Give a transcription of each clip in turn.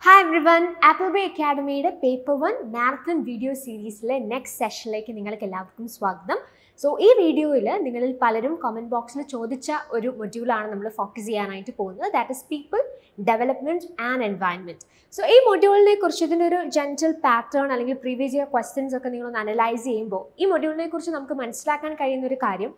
Hi everyone, Appleby Academyയുടെ Paper 1 Marathon Video Seriesലെ next sessionലേക്ക് നിങ്ങൾക്ക് എല്ലാവർക്കും സ്വാഗതം. സോ ഈ വീഡിയോയിൽ നിങ്ങളിൽ പലരും കമന്റ് ബോക്സിൽ ചോദിച്ച ഒരു മൊഡ്യൂളാണ് നമ്മൾ ഫോക്കസ് ചെയ്യാനായിട്ട് പോകുന്നത്. That is people, development and environment. So ഈ മൊഡ്യൂളിനെ കുറിച്ച് ഇതിൻ്റെ ഒരു ജനറൽ പാറ്റേൺ അല്ലെങ്കിൽ പ്രീവിയസ് ഇയർ ക്വസ്റ്റ്യൻസ് ഒക്കെ നിങ്ങളൊന്ന് അനലൈസ് ചെയ്യുമ്പോൾ ഈ മൊഡ്യൂളിനെ കുറിച്ച് നമുക്ക് മനസ്സിലാക്കാൻ കഴിയുന്ന ഒരു കാര്യം,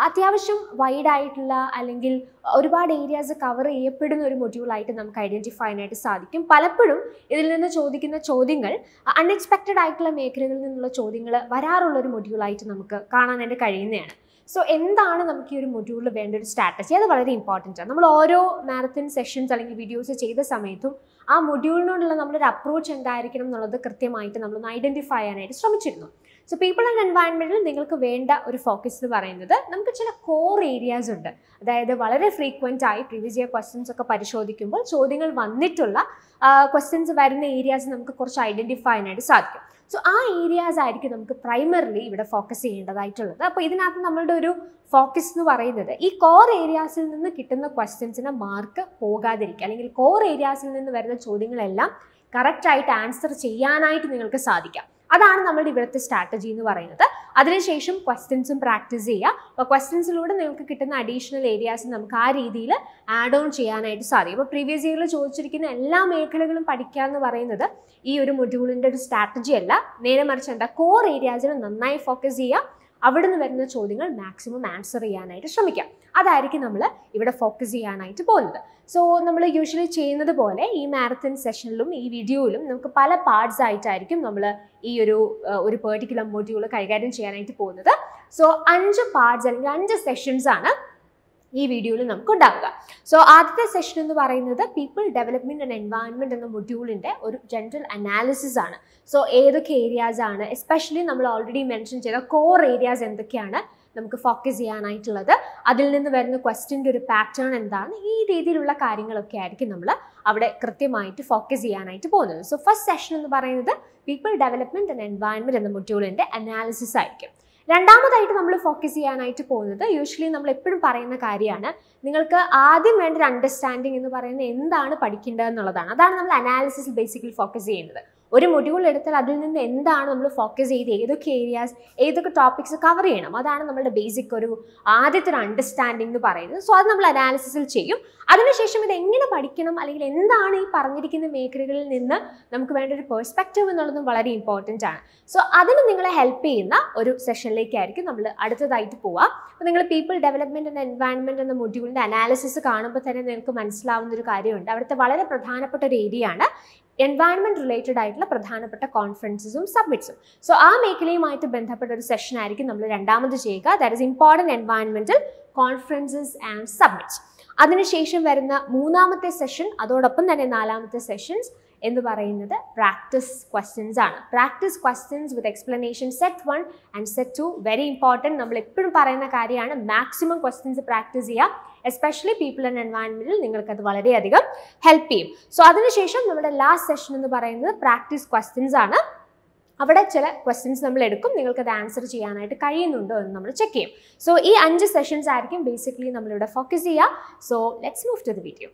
അത്യാവശ്യം വൈഡ് ആയിട്ടുള്ള അല്ലെങ്കിൽ ഒരുപാട് ഏരിയാസ് കവർ ചെയ്യപ്പെടുന്ന ഒരു മൊഡ്യൂളായിട്ട് നമുക്ക് ഐഡൻറ്റിഫൈ ചെയ്യാനായിട്ട് സാധിക്കും. പലപ്പോഴും ഇതിൽ നിന്ന് ചോദിക്കുന്ന ചോദ്യങ്ങൾ അൺഎക്സ്പെക്റ്റഡ് ആയിട്ടുള്ള മേഖലകളിൽ നിന്നുള്ള ചോദ്യങ്ങൾ വരാറുള്ളൊരു മൊഡ്യൂളായിട്ട് നമുക്ക് കാണാനായിട്ട് കഴിയുന്നതാണ്. സോ എന്താണ് നമുക്ക് ഈ ഒരു മൊഡ്യൂളിൽ വേണ്ട ഒരു സ്ട്രാറ്റജി? അത് വളരെ ഇമ്പോർട്ടൻ്റ് ആണ്. നമ്മൾ ഓരോ മാരത്തൺ സെഷൻസ് അല്ലെങ്കിൽ വീഡിയോസ് ചെയ്ത സമയത്തും ആ മൊഡ്യൂളിനോടുള്ള നമ്മളൊരു അപ്രോച്ച് എന്തായിരിക്കണം എന്നുള്ളത് കൃത്യമായിട്ട് നമ്മളൊന്ന് ഐഡൻറ്റിഫൈ ചെയ്യാനായിട്ട് ശ്രമിച്ചിരുന്നു. സോ പീപ്പിൾ ആൻഡ് എൻവയൺമെൻറ്റിൽ നിങ്ങൾക്ക് വേണ്ട ഒരു ഫോക്കസ് എന്ന് പറയുന്നത്, നമുക്ക് ചില കോർ ഏരിയാസ് ഉണ്ട്. അതായത് വളരെ ഫ്രീക്വൻ്റ് ആയി പ്രീവിയസ് ഇയർ ക്വസ്റ്റ്യൻസ് ഒക്കെ പരിശോധിക്കുമ്പോൾ ചോദ്യങ്ങൾ വന്നിട്ടുള്ള ക്വസ്റ്റ്യൻസ് വരുന്ന ഏരിയാസ് നമുക്ക് കുറച്ച് ഐഡൻറ്റിഫൈ ചെയ്യാനായിട്ട് സാധിക്കും. സോ ആ ഏരിയാസ് ആയിരിക്കും നമുക്ക് പ്രൈമറിലി ഇവിടെ ഫോക്കസ് ചെയ്യേണ്ടതായിട്ടുള്ളത്. അപ്പോൾ ഇതിനകത്ത് നമ്മളുടെ ഒരു ഫോക്കസ് എന്ന് പറയുന്നത് ഈ കോർ ഏരിയാസിൽ നിന്ന് കിട്ടുന്ന ക്വസ്റ്റ്യൻസിന് മാർക്ക് പോകാതിരിക്കുക, അല്ലെങ്കിൽ കോർ ഏരിയാസിൽ നിന്ന് വരുന്ന ചോദ്യങ്ങളെല്ലാം കറക്റ്റായിട്ട് ആൻസർ ചെയ്യാനായിട്ട് നിങ്ങൾക്ക് സാധിക്കാം. അതാണ് നമ്മളുടെ ഇവിടുത്തെ സ്ട്രാറ്റജി എന്ന് പറയുന്നത്. അതിനുശേഷം ക്വസ്റ്റ്യൻസും പ്രാക്ടീസ് ചെയ്യുക. അപ്പോൾ ക്വസ്റ്റ്യൻസിലൂടെ നിങ്ങൾക്ക് കിട്ടുന്ന അഡീഷണൽ ഏരിയാസ് നമുക്ക് ആ രീതിയിൽ ആഡ് ഓൺ ചെയ്യാനായിട്ട് സാധിക്കും. അപ്പോൾ പ്രീവിയസ് ഇയറിൽ ചോദിച്ചിരിക്കുന്ന എല്ലാ മേഖലകളും പഠിക്കുക എന്ന് പറയുന്നത് ഈ ഒരു മൊഡ്യൂളിൻ്റെ ഒരു സ്ട്രാറ്റജി അല്ല. നേരെ മറിച്ച് എന്താ, കോർ ഏരിയാസിൽ നന്നായി ഫോക്കസ് ചെയ്യുക, അവിടെ നിന്ന് വരുന്ന ചോദ്യങ്ങൾ മാക്സിമം ആൻസർ ചെയ്യാനായിട്ട് ശ്രമിക്കാം. അതായിരിക്കും നമ്മൾ ഇവിടെ ഫോക്കസ് ചെയ്യാനായിട്ട് പോകുന്നത്. സോ നമ്മൾ യൂഷ്വലി ചെയ്യുന്നത് പോലെ ഈ മാരത്തൺ സെഷനിലും ഈ വീഡിയോയിലും നമുക്ക് പല പാർട്സ് ആയിട്ടായിരിക്കും നമ്മൾ ഈ ഒരു പെർട്ടിക്കുലർ മൊഡ്യൂൾ കൈകാര്യം ചെയ്യാനായിട്ട് പോകുന്നത്. സോ 5 പാർട്സ് അല്ലെങ്കിൽ 5 സെഷൻസ് ആണ് ഈ വീഡിയോയിൽ നമുക്ക് ഉണ്ടാവുക. സോ ആദ്യത്തെ സെഷൻ എന്ന് പറയുന്നത് പീപ്പിൾ, ഡെവലപ്മെന്റ് ആൻഡ് എൻവയൺമെന്റ് എന്ന മൊഡ്യൂളിൻ്റെ ഒരു ജനറൽ അനാലിസിസ് ആണ്. സോ ഏതൊക്കെ ഏരിയാസ് ആണ്, എസ്പെഷ്യലി നമ്മൾ ഓൾറെഡി മെൻഷൻ ചെയ്ത കോർ ഏരിയാസ് എന്തൊക്കെയാണ് നമുക്ക് ഫോക്കസ് ചെയ്യാനായിട്ടുള്ളത്, അതിൽ നിന്ന് വരുന്ന ക്വസ്റ്റ്യൻ്റെ ഒരു പാറ്റേൺ എന്താണ്, ഈ രീതിയിലുള്ള കാര്യങ്ങളൊക്കെ ആയിരിക്കും നമ്മൾ അവിടെ കൃത്യമായിട്ട് ഫോക്കസ് ചെയ്യാനായിട്ട് പോകുന്നത്. സോ ഫസ്റ്റ് സെഷൻ എന്ന് പറയുന്നത് പീപ്പിൾ, ഡെവലപ്മെന്റ് ആൻഡ് എൻവയൺമെന്റ് എന്ന മൊഡ്യൂളിൻ്റെ അനാലിസിസ് ആയിരിക്കും. രണ്ടാമതായിട്ട് നമ്മൾ ഫോക്കസ് ചെയ്യാനായിട്ട് പോകുന്നത്, യൂഷ്വലി നമ്മൾ എപ്പോഴും പറയുന്ന കാര്യമാണ്, നിങ്ങൾക്ക് ആദ്യം വേണ്ട ഒരു അണ്ടർസ്റ്റാൻഡിങ് എന്ന് പറയുന്നത് എന്താണ് പഠിക്കേണ്ടത് എന്നുള്ളതാണ്. അതാണ് നമ്മൾ അനാലിസിസിൽ ബേസിക്കലി ഫോക്കസ് ചെയ്യുന്നത്. ഒരു മൊഡ്യൂൾ എടുത്താൽ അതിൽ നിന്ന് എന്താണ് നമ്മൾ ഫോക്കസ് ചെയ്ത് ഏതൊക്കെ ഏരിയാസ്, ഏതൊക്കെ ടോപ്പിക്സ് കവർ ചെയ്യണം, അതാണ് നമ്മളുടെ ബേസിക് ഒരു ആദ്യത്തെ ഒരു അണ്ടർസ്റ്റാൻഡിങ് എന്ന് പറയുന്നത്. സോ അത് നമ്മൾ അനാലിസിസിൽ ചെയ്യും. അതിനുശേഷം ഇത് എങ്ങനെ പഠിക്കണം, അല്ലെങ്കിൽ എന്താണ് ഈ പറഞ്ഞിരിക്കുന്ന മേഖലകളിൽ നിന്ന് നമുക്ക് വേണ്ട ഒരു പെർസ്പെക്റ്റീവ് എന്നുള്ളതും വളരെ ഇമ്പോർട്ടൻ്റ് ആണ്. സോ അതിന് നിങ്ങളെ ഹെൽപ്പ് ചെയ്യുന്ന ഒരു സെഷനിലേക്കായിരിക്കും നമ്മൾ അടുത്തതായിട്ട് പോവുക. അപ്പോൾ നിങ്ങൾ പീപ്പിൾ, ഡെവലപ്മെന്റ് ആൻഡ് എൻവയൺമെന്റ് എന്ന മൊഡ്യൂളിൻ്റെ അനാലിസിസ് കാണുമ്പോൾ തന്നെ നിങ്ങൾക്ക് മനസ്സിലാവുന്ന ഒരു കാര്യമുണ്ട്. അവിടുത്തെ വളരെ പ്രധാനപ്പെട്ട ഒരു ഏരിയ ആണ് എൻവയൺമെന്റ് റിലേറ്റഡ് ആയിട്ടുള്ള പ്രധാനപ്പെട്ട കോൺഫറൻസസും സബ്മിറ്റ്സും. സോ ആ മേഖലയുമായിട്ട് ബന്ധപ്പെട്ട ഒരു സെഷൻ ആയിരിക്കും നമ്മൾ രണ്ടാമത് ചെയ്യുക. ദാറ്റ് ഈസ് ഇമ്പോർട്ടൻറ്റ് എൻവയൺമെന്റൽ കോൺഫറൻസസ് ആൻഡ് സബ്മിറ്റ്സ്. അതിനുശേഷം വരുന്ന മൂന്നാമത്തെ സെഷൻ, അതോടൊപ്പം തന്നെ നാലാമത്തെ സെഷൻസ് എന്ന് പറയുന്നത് പ്രാക്ടീസ് ക്വസ്റ്റ്യൻസ് ആണ്. Practice questions with explanation set 1 and set 2 very important. നമ്മൾ എപ്പോഴും പറയുന്ന കാര്യമാണ്, മാക്സിമം ക്വസ്റ്റ്യൻസ് പ്രാക്ടീസ് ചെയ്യുക. എസ്പെഷ്യലി പീപ്പിൾ ആൻഡ് എൻവയൺമെന്റിൽ നിങ്ങൾക്കത് വളരെയധികം ഹെൽപ്പ് ചെയ്യും. സോ അതിനുശേഷം നമ്മുടെ ലാസ്റ്റ് സെഷൻ എന്ന് പറയുന്നത് പ്രാക്ടീസ് ക്വസ്റ്റ്യൻസ് ആണ്. അവിടെ ചില ക്വസ്റ്റ്യൻസ് നമ്മൾ എടുക്കും, നിങ്ങൾക്കത് ആൻസർ ചെയ്യാനായിട്ട് കഴിയുന്നുണ്ടോ എന്ന് നമ്മൾ ചെക്ക് ചെയ്യും. സോ ഈ 5 സെഷൻസ് ആയിരിക്കും ബേസിക്കലി നമ്മളിവിടെ ഫോക്കസ് ചെയ്യുക. So let's move to the video.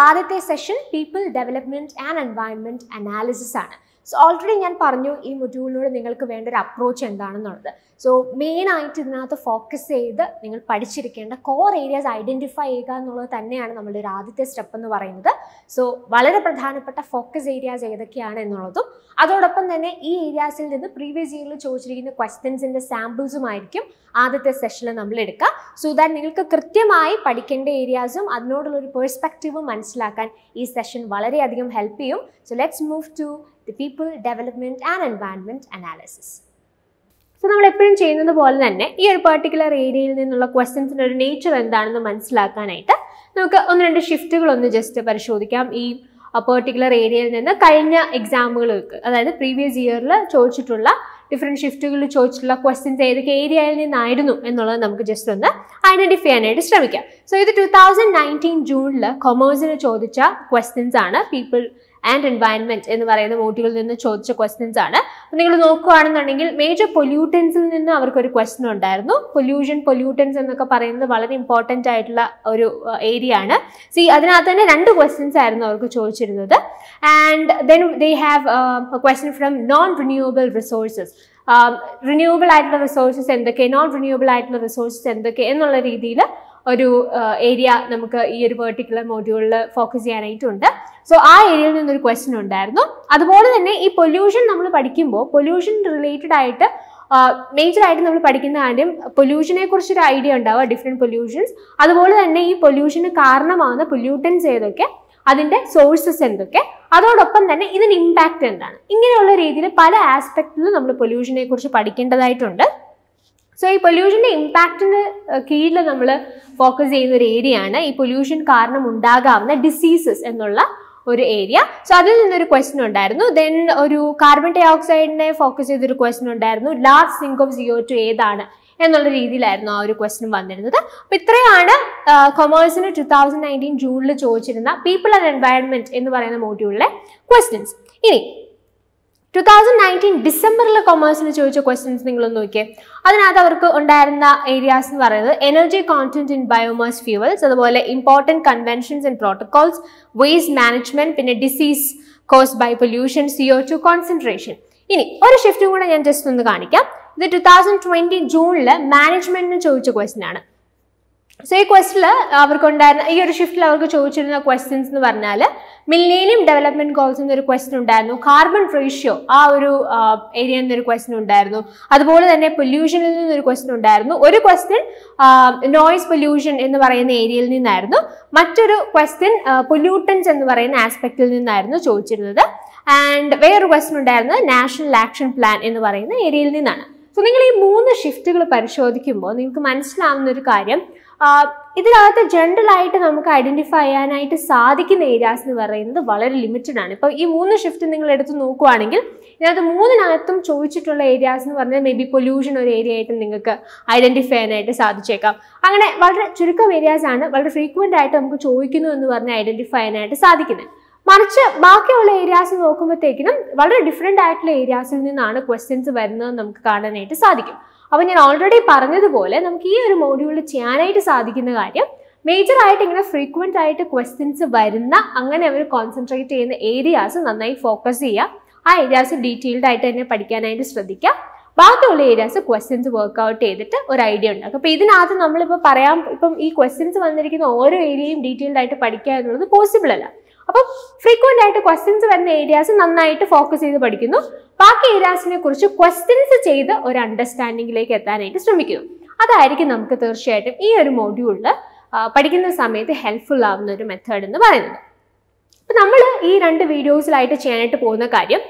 ആദ്യത്തെ session people development and environment analysis ആണ്. സോ ഓൾറെഡി ഞാൻ പറഞ്ഞു ഈ മൊഡ്യൂളിനോട് നിങ്ങൾക്ക് വേണ്ട ഒരു അപ്രോച്ച് എന്താണെന്നുള്ളത്. സോ മെയിനായിട്ട് ഇതിനകത്ത് ഫോക്കസ് ചെയ്ത് നിങ്ങൾ പഠിച്ചിരിക്കേണ്ട കോർ ഏരിയാസ് ഐഡൻറ്റിഫൈ ചെയ്യുക എന്നുള്ളത് തന്നെയാണ് നമ്മുടെ ഒരു ആദ്യത്തെ സ്റ്റെപ്പ് എന്ന് പറയുന്നത്. സോ വളരെ പ്രധാനപ്പെട്ട ഫോക്കസ് ഏരിയാസ് ഏതൊക്കെയാണ് എന്നുള്ളതും അതോടൊപ്പം തന്നെ ഈ ഏരിയാസിൽ നിന്ന് പ്രീവിയസ് ഇയറിൽ ചോദിച്ചിരിക്കുന്ന ക്വസ്റ്റ്യൻസിൻ്റെ സാമ്പിൾസുമായിരിക്കും ആദ്യത്തെ സെഷനിൽ നമ്മൾ എടുക്കുക. സോ ദാറ്റ് നിങ്ങൾക്ക് കൃത്യമായി പഠിക്കേണ്ട ഏരിയാസും അതിനോടുള്ളൊരു പെർസ്പെക്റ്റീവും മനസ്സിലാക്കാൻ ഈ സെഷൻ വളരെയധികം ഹെൽപ്പ് ചെയ്യും. So let's move to the people development and environment analysis. So നമ്മൾ എപ്പോഴും ചെയ്യുന്നത് പോലെ തന്നെ ഈ ഒരു പെർട്ടിക്കുലർ ഏരിയയിൽ നിന്നുള്ള ക്വസ്റ്റ്യൻസിൻ്റെ ഒരു നേച്ചർ എന്താണെന്ന് മനസ്സിലാക്കാനായിട്ട് നമുക്ക് ഒന്ന് രണ്ട് ഷിഫ്റ്റുകളൊന്ന് ജസ്റ്റ് പരിശോധിക്കാം. ഈ പെർട്ടിക്കുലർ ഏരിയയിൽ നിന്ന് കഴിഞ്ഞ എക്സാമുകൾക്ക്, അതായത് പ്രീവിയസ് ഇയറിൽ ചോദിച്ചിട്ടുള്ള ഡിഫറെൻറ്റ് ഷിഫ്റ്റുകളിൽ ചോദിച്ചിട്ടുള്ള ക്വസ്റ്റ്യൻസ് ഏതൊക്കെ ഏരിയയിൽ നിന്നായിരുന്നു എന്നുള്ളത് നമുക്ക് ജസ്റ്റ് ഒന്ന് ഐഡൻറ്റിഫൈ ചെയ്യാനായിട്ട് ശ്രമിക്കാം. സോ ഇത് 2019 ജൂണിൽ കൊമേഴ്സിന് ചോദിച്ച ക്വസ്റ്റ്യൻസ് ആണ്. പീപ്പിൾ ആൻഡ് എൻവയൺമെൻറ്റ് എന്ന് പറയുന്ന മോഡ്യൂളിൽ നിന്ന് ചോദിച്ച ക്വസ്റ്റ്യൻസ് ആണ്. അപ്പോൾ നിങ്ങൾ നോക്കുകയാണെന്നുണ്ടെങ്കിൽ മേജർ പൊല്യൂട്ടൻസിൽ നിന്ന് അവർക്കൊരു ക്വസ്റ്റ്യൻ ഉണ്ടായിരുന്നു. പൊല്യൂട്ടൻസ് എന്നൊക്കെ പറയുന്നത് വളരെ ഇമ്പോർട്ടൻ്റ് ആയിട്ടുള്ള ഒരു ഏരിയ ആണ്. സി അതിനകത്ത് തന്നെ 2 ക്വസ്റ്റ്യൻസ് ആയിരുന്നു അവർക്ക് ചോദിച്ചിരുന്നത്. And then they have question from non renewable resources. Renewable ആയിട്ടുള്ള റിസോഴ്സസ് എന്തൊക്കെ, നോൺ റിന്യൂവബിൾ ആയിട്ടുള്ള റിസോഴ്സസ് എന്തൊക്കെ എന്നുള്ള രീതിയിൽ ഒരു ഏരിയ നമുക്ക് ഈ ഒരു പെർട്ടിക്കുലർ മോഡ്യൂളിൽ ഫോക്കസ് ചെയ്യാനായിട്ടുണ്ട്. സോ ആ ഏരിയയിൽ നിന്നൊരു ക്വസ്റ്റ്യൻ ഉണ്ടായിരുന്നു. അതുപോലെ തന്നെ ഈ പൊല്യൂഷൻ നമ്മൾ പഠിക്കുമ്പോൾ പൊല്യൂഷൻ റിലേറ്റഡ് ആയിട്ട് മേജറായിട്ട് നമ്മൾ പഠിക്കുന്ന കാര്യം പൊല്യൂഷനെ കുറിച്ചൊരു ഐഡിയ ഉണ്ടാവുക, ഡിഫറെൻറ്റ് പൊല്യൂഷൻസ്. അതുപോലെ തന്നെ ഈ പൊല്യൂഷന് കാരണമാകുന്ന പൊല്യൂട്ടൻസ് ഏതൊക്കെ, അതിൻ്റെ സോഴ്സസ് എന്തൊക്കെ, അതോടൊപ്പം തന്നെ ഇതിന് ഇമ്പാക്റ്റ് എന്താണ്, ഇങ്ങനെയുള്ള രീതിയിൽ പല ആസ്പെക്റ്റിലും നമ്മൾ പൊല്യൂഷനെ കുറിച്ച് പഠിക്കേണ്ടതായിട്ടുണ്ട്. സോ ഈ പൊല്യൂഷൻ്റെ ഇമ്പാക്റ്റിന് കീഴിൽ നമ്മൾ ഫോക്കസ് ചെയ്യുന്ന ഒരു ഏരിയ ആണ് ഈ പൊല്യൂഷൻ കാരണം ഉണ്ടാകാവുന്ന ഡിസീസസ് എന്നുള്ള ഒരു ഏരിയ. സോ അതിൽ നിന്നൊരു ക്വസ്റ്റ്യൻ ഉണ്ടായിരുന്നു. ദെൻ ഒരു കാർബൺ ഡൈ ഓക്സൈഡിനെ ഫോക്കസ് ചെയ്തൊരു ക്വസ്റ്റ്യൻ ഉണ്ടായിരുന്നു. ലാർജ് സിങ്ക് ഓഫ് CO2 ഏതാണ് എന്നുള്ള രീതിയിലായിരുന്നു ആ ഒരു ക്വസ്റ്റ്യൻ വന്നിരുന്നത്. അപ്പോൾ ഇത്രയാണ് കൊമേഴ്സിന് 2019 ജൂണിൽ ചോദിച്ചിരുന്ന പീപ്പിൾ ആൻഡ് എൻവയൺമെൻറ്റ് എന്ന് പറയുന്ന മോഡ്യൂളിലെ ക്വസ്റ്റ്യൻസ്. ഇനി 2019 ഡിസംബറിൽ കൊമേഴ്സിന് ചോദിച്ച ക്വസ്റ്റ്യൻസ് നിങ്ങളൊന്ന് നോക്കിയേ. അതിനകത്ത് അവർക്ക് ഉണ്ടായിരുന്ന ഏരിയാസ് എന്ന് പറയുന്നത് energy content in biomass fuels, അതുപോലെ important conventions and protocols, waste management, പിന്നെ disease caused by pollution, CO2 concentration. ഇനി ഒരു ഷിഫ്റ്റും കൂടെ ഞാൻ ജസ്റ്റ് ഒന്ന് കാണിക്കാം. ഇത് 2020 ജൂണിൽ മാനേജ്മെന്റിന് ചോദിച്ച ക്വസ്റ്റ്യൻ ആണ്. സോ ഈ ക്വസ്റ്റിൽ അവർക്കുണ്ടായിരുന്ന ഈ ഒരു ഷിഫ്റ്റിൽ അവർക്ക് ചോദിച്ചിരുന്ന ക്വസ്റ്റ്യൻസ് എന്ന് പറഞ്ഞാൽ മില്ലേനിയം ഡെവലപ്മെന്റ് ഗോൾസ് എന്നൊരു ക്വസ്റ്റ്യൻ ഉണ്ടായിരുന്നു. കാർബൺ റേഷ്യോ ആ ഒരു ഏരിയയിൽ നിന്നൊരു ക്വസ്റ്റ്യൻ ഉണ്ടായിരുന്നു. അതുപോലെ തന്നെ പൊല്യൂഷനിൽ നിന്നൊരു ക്വസ്റ്റ്യൻ ഉണ്ടായിരുന്നു. ഒരു ക്വസ്റ്റ്യൻ നോയ്സ് പൊല്യൂഷൻ എന്ന് പറയുന്ന ഏരിയയിൽ നിന്നായിരുന്നു. മറ്റൊരു ക്വസ്റ്റ്യൻ പൊല്യൂട്ടൻസ് എന്ന് പറയുന്ന ആസ്പെക്റ്റിൽ നിന്നായിരുന്നു ചോദിച്ചിരുന്നത്. ആൻഡ് വേറൊരു ക്വസ്റ്റ്യൻ ഉണ്ടായിരുന്നത് നാഷണൽ ആക്ഷൻ പ്ലാൻ എന്ന് പറയുന്ന ഏരിയയിൽ നിന്നാണ്. സോ നിങ്ങൾ ഈ 3 ഷിഫ്റ്റുകൾ പരിശോധിക്കുമ്പോൾ നിങ്ങൾക്ക് മനസ്സിലാവുന്ന ഒരു കാര്യം, ഇതിനകത്ത് ജനറലായിട്ട് നമുക്ക് ഐഡന്റിഫൈ ചെയ്യാനായിട്ട് സാധിക്കുന്ന ഏരിയാസ് എന്ന് പറയുന്നത് വളരെ ലിമിറ്റഡ് ആണ്. ഇപ്പോൾ ഈ 3 ഷിഫ്റ്റ് നിങ്ങൾ എടുത്ത് നോക്കുകയാണെങ്കിൽ ഇതിനകത്ത് 3-നകത്തും ചോദിച്ചിട്ടുള്ള ഏരിയാസ് എന്ന് പറഞ്ഞാൽ മേ ബി പൊല്യൂഷൻ ഒരു ഏരിയ ആയിട്ട് നിങ്ങൾക്ക് ഐഡന്റിഫൈ ചെയ്യാനായിട്ട് സാധിച്ചേക്കാം. അങ്ങനെ വളരെ ചുരുക്കം ഏരിയാസ് ആണ് വളരെ ഫ്രീക്വന്റ് ആയിട്ട് നമുക്ക് ചോദിക്കുന്നു എന്ന് പറഞ്ഞ് ഐഡന്റിഫൈ ചെയ്യാനായിട്ട് സാധിക്കുന്നത്. മറിച്ച് ബാക്കിയുള്ള ഏരിയാസ് നോക്കുമ്പോഴത്തേക്കിനും വളരെ ഡിഫറെൻ്റ് ആയിട്ടുള്ള ഏരിയാസിൽ നിന്നാണ് ക്വസ്റ്റ്യൻസ് വരുന്നത് നമുക്ക് കാണാനായിട്ട് സാധിക്കും. അപ്പോൾ ഞാൻ ഓൾറെഡി പറഞ്ഞതുപോലെ നമുക്ക് ഈ ഒരു മോഡ്യൂളിൽ ചെയ്യാനായിട്ട് സാധിക്കുന്ന കാര്യം മേജറായിട്ട് ഇങ്ങനെ ഫ്രീക്വൻ്റ് ആയിട്ട് ക്വസ്റ്റ്യൻസ് വരുന്ന അങ്ങനെ അവർ കോൺസെൻട്രേറ്റ് ചെയ്യുന്ന ഏരിയാസ് നന്നായി ഫോക്കസ് ചെയ്യുക. ആ ഏരിയാസ് ഡീറ്റെയിൽഡ് ആയിട്ട് തന്നെ പഠിക്കാനായിട്ട് ശ്രദ്ധിക്കുക. ബാക്കിയുള്ള ഏരിയാസ് ക്വസ്റ്റ്യൻസ് വർക്ക്ഔട്ട് ചെയ്തിട്ട് ഒരു ഐഡിയ ഉണ്ടാക്കും. അപ്പോൾ ഇതിനകത്ത് നമ്മളിപ്പോൾ ഇപ്പം ഈ ക്വസ്റ്റ്യൻസ് വന്നിരിക്കുന്ന ഓരോ ഏരിയയും ഡീറ്റെയിൽഡ് ആയിട്ട് പഠിക്കുക എന്നുള്ളത് പോസിബിൾ അല്ല. അപ്പം ഫ്രീക്വന്റ് ആയിട്ട് ക്വസ്റ്റ്യൻസ് വരുന്ന ഏരിയാസ് നന്നായിട്ട് ഫോക്കസ് ചെയ്ത് പഠിക്കുന്നു. ബാക്കി ഏരിയാസിനെ കുറിച്ച് ക്വസ്റ്റ്യൻസ് ചെയ്ത് ഒരു അണ്ടർസ്റ്റാൻഡിങ്ങിലേക്ക് എത്താനായിട്ട് ശ്രമിക്കുന്നു. അതായിരിക്കും നമുക്ക് തീർച്ചയായിട്ടും ഈ ഒരു മോഡ്യൂളിൽ പഠിക്കുന്ന സമയത്ത് ഹെൽപ്ഫുൾ ആവുന്ന ഒരു മെത്തേഡ് എന്ന് പറയുന്നത്. അപ്പം നമ്മൾ ഈ 2 വീഡിയോസിലായിട്ട് ചെയ്യാനായിട്ട് പോകുന്ന കാര്യം,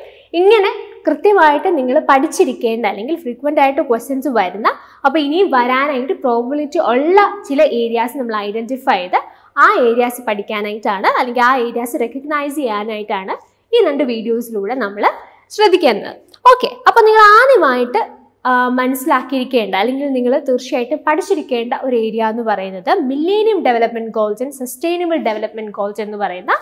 ഇങ്ങനെ കൃത്യമായിട്ട് നിങ്ങൾ പഠിച്ചിരിക്കേണ്ട അല്ലെങ്കിൽ ഫ്രീക്വൻ്റ് ആയിട്ട് ക്വസ്റ്റ്യൻസ് വരുന്ന, അപ്പോൾ ഇനി വരാനായിട്ട് പ്രോബിലിറ്റി ഉള്ള ചില ഏരിയാസ് നമ്മൾ ഐഡൻറ്റിഫൈ ചെയ്ത് ആ ഏരിയാസ് പഠിക്കാനായിട്ടാണ്, അല്ലെങ്കിൽ ആ ഏരിയാസ് റെക്കഗ്നൈസ് ചെയ്യാനായിട്ടാണ് ഈ 2 വീഡിയോസിലൂടെ നമ്മൾ ശ്രദ്ധിക്കുന്നത്. ഓക്കെ, അപ്പോൾ നിങ്ങൾ ആദ്യമായിട്ട് മനസ്സിലാക്കിയിരിക്കേണ്ട അല്ലെങ്കിൽ നിങ്ങൾ തീർച്ചയായിട്ടും പഠിച്ചിരിക്കേണ്ട ഒരു ഏരിയ എന്ന് പറയുന്നത് millennium development goals and sustainable development goals എന്ന് പറയുന്ന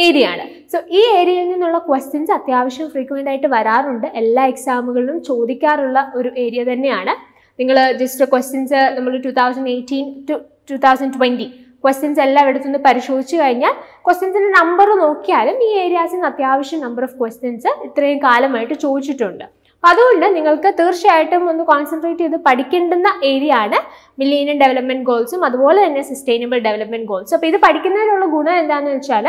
ഏരിയ ആണ്. സോ ഈ ഏരിയയിൽ നിന്നുള്ള ക്വസ്റ്റ്യൻസ് അത്യാവശ്യം ഫ്രീക്വൻ്റ് ആയിട്ട് വരാറുണ്ട്, എല്ലാ എക്സാമുകളിലും ചോദിക്കാറുള്ള ഒരു ഏരിയ തന്നെയാണ്. നിങ്ങൾ ജസ്റ്റ് ക്വസ്റ്റ്യൻസ് നമ്മൾ 2018 to 2020 ക്വസ്റ്റ്യൻസ് എല്ലാം എടുത്തൊന്ന് പരിശോധിച്ച് കഴിഞ്ഞാൽ ക്വസ്റ്റ്യൻസിന്റെ നമ്പർ നോക്കിയാലും ഈ ഏരിയാസിൽ നിന്ന് അത്യാവശ്യം നമ്പർ ഓഫ് ക്വസ്റ്റ്യൻസ് ഇത്രയും കാലമായിട്ട് ചോദിച്ചിട്ടുണ്ട്. അതുകൊണ്ട് നിങ്ങൾക്ക് തീർച്ചയായിട്ടും ഒന്ന് കോൺസെൻട്രേറ്റ് ചെയ്ത് പഠിക്കേണ്ടുന്ന ഏരിയ ആണ് മില്ലേനിയം ഡെവലപ്മെന്റ് ഗോൾസും അതുപോലെ തന്നെ സസ്റ്റൈനബിൾ ഡെവലപ്മെന്റ് ഗോൾസും. അപ്പോൾ ഇത് പഠിക്കുന്നതിനുള്ള ഗുണം എന്താണെന്ന് വെച്ചാൽ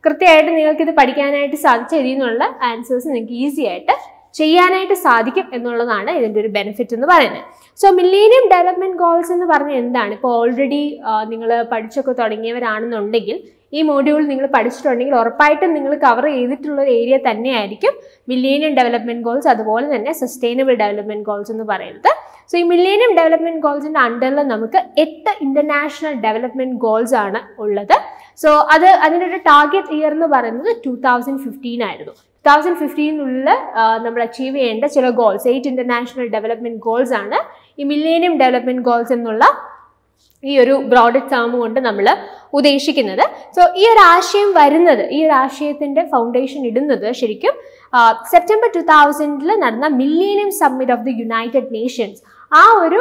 കൃത്യമായിട്ട് നിങ്ങൾക്ക് ഇത് പഠിക്കാനായിട്ട് സാധിച്ച ഇതിൽ നിന്നുള്ള ആൻസേഴ്സ് നിങ്ങൾക്ക് ഈസി ആയിട്ട് ചെയ്യാനായിട്ട് സാധിക്കും എന്നുള്ളതാണ് ഇതിൻ്റെ ഒരു ബെനിഫിറ്റ് എന്ന് പറയുന്നത്. സോ മില്ലേനിയം ഡെവലപ്മെന്റ് ഗോൾസ് എന്ന് പറഞ്ഞാൽ എന്താണ്? ഇപ്പോൾ ഓൾറെഡി നിങ്ങൾ പഠിച്ചൊക്കെ തുടങ്ങിയവരാണെന്നുണ്ടെങ്കിൽ ഈ മോഡ്യൂൾ നിങ്ങൾ പഠിച്ചിട്ടുണ്ടെങ്കിൽ ഉറപ്പായിട്ടും നിങ്ങൾ കവർ ചെയ്തിട്ടുള്ള ഒരു ഏരിയ തന്നെയായിരിക്കും മില്ലേനിയം ഡെവലപ്മെന്റ് ഗോൾസ് അതുപോലെ തന്നെ സസ്റ്റൈനബിൾ ഡെവലപ്മെന്റ് ഗോൾസ് എന്ന് പറയുന്നത്. സോ ഈ മില്ലേനിയം ഡെവലപ്മെന്റ് ഗോൾസിന്റെ അണ്ടറിൽ നമുക്ക് 8 ഇന്റർനാഷണൽ ഡെവലപ്മെന്റ് ഗോൾസ് ആണ് ഉള്ളത്. സോ അതിൻ്റെ ഒരു ടാർഗറ്റ് ഇയർ എന്ന് പറയുന്നത് 2015 ആയിരുന്നു. 2015 നമ്മൾ അച്ചീവ് ചെയ്യേണ്ട ചില ഗോൾസ് 8 ഇന്റർനാഷണൽ ഡെവലപ്മെന്റ് ഗോൾസ് ആണ് ഈ മില്ലേനിയം ഡെവലപ്മെന്റ് ഗോൾസ് എന്നുള്ള ഈ ഒരു ബ്രോഡ് ടേം കൊണ്ട് നമ്മൾ ഉദ്ദേശിക്കുന്നത്. സോ ഈ ഒരു ആശയം വരുന്നത്, ഈ ഒരു ആശയത്തിന്റെ ഫൗണ്ടേഷൻ ഇടുന്നത് ശരിക്കും സെപ്റ്റംബർ 2000 നടന്ന millennium summit of the United Nations ആ ഒരു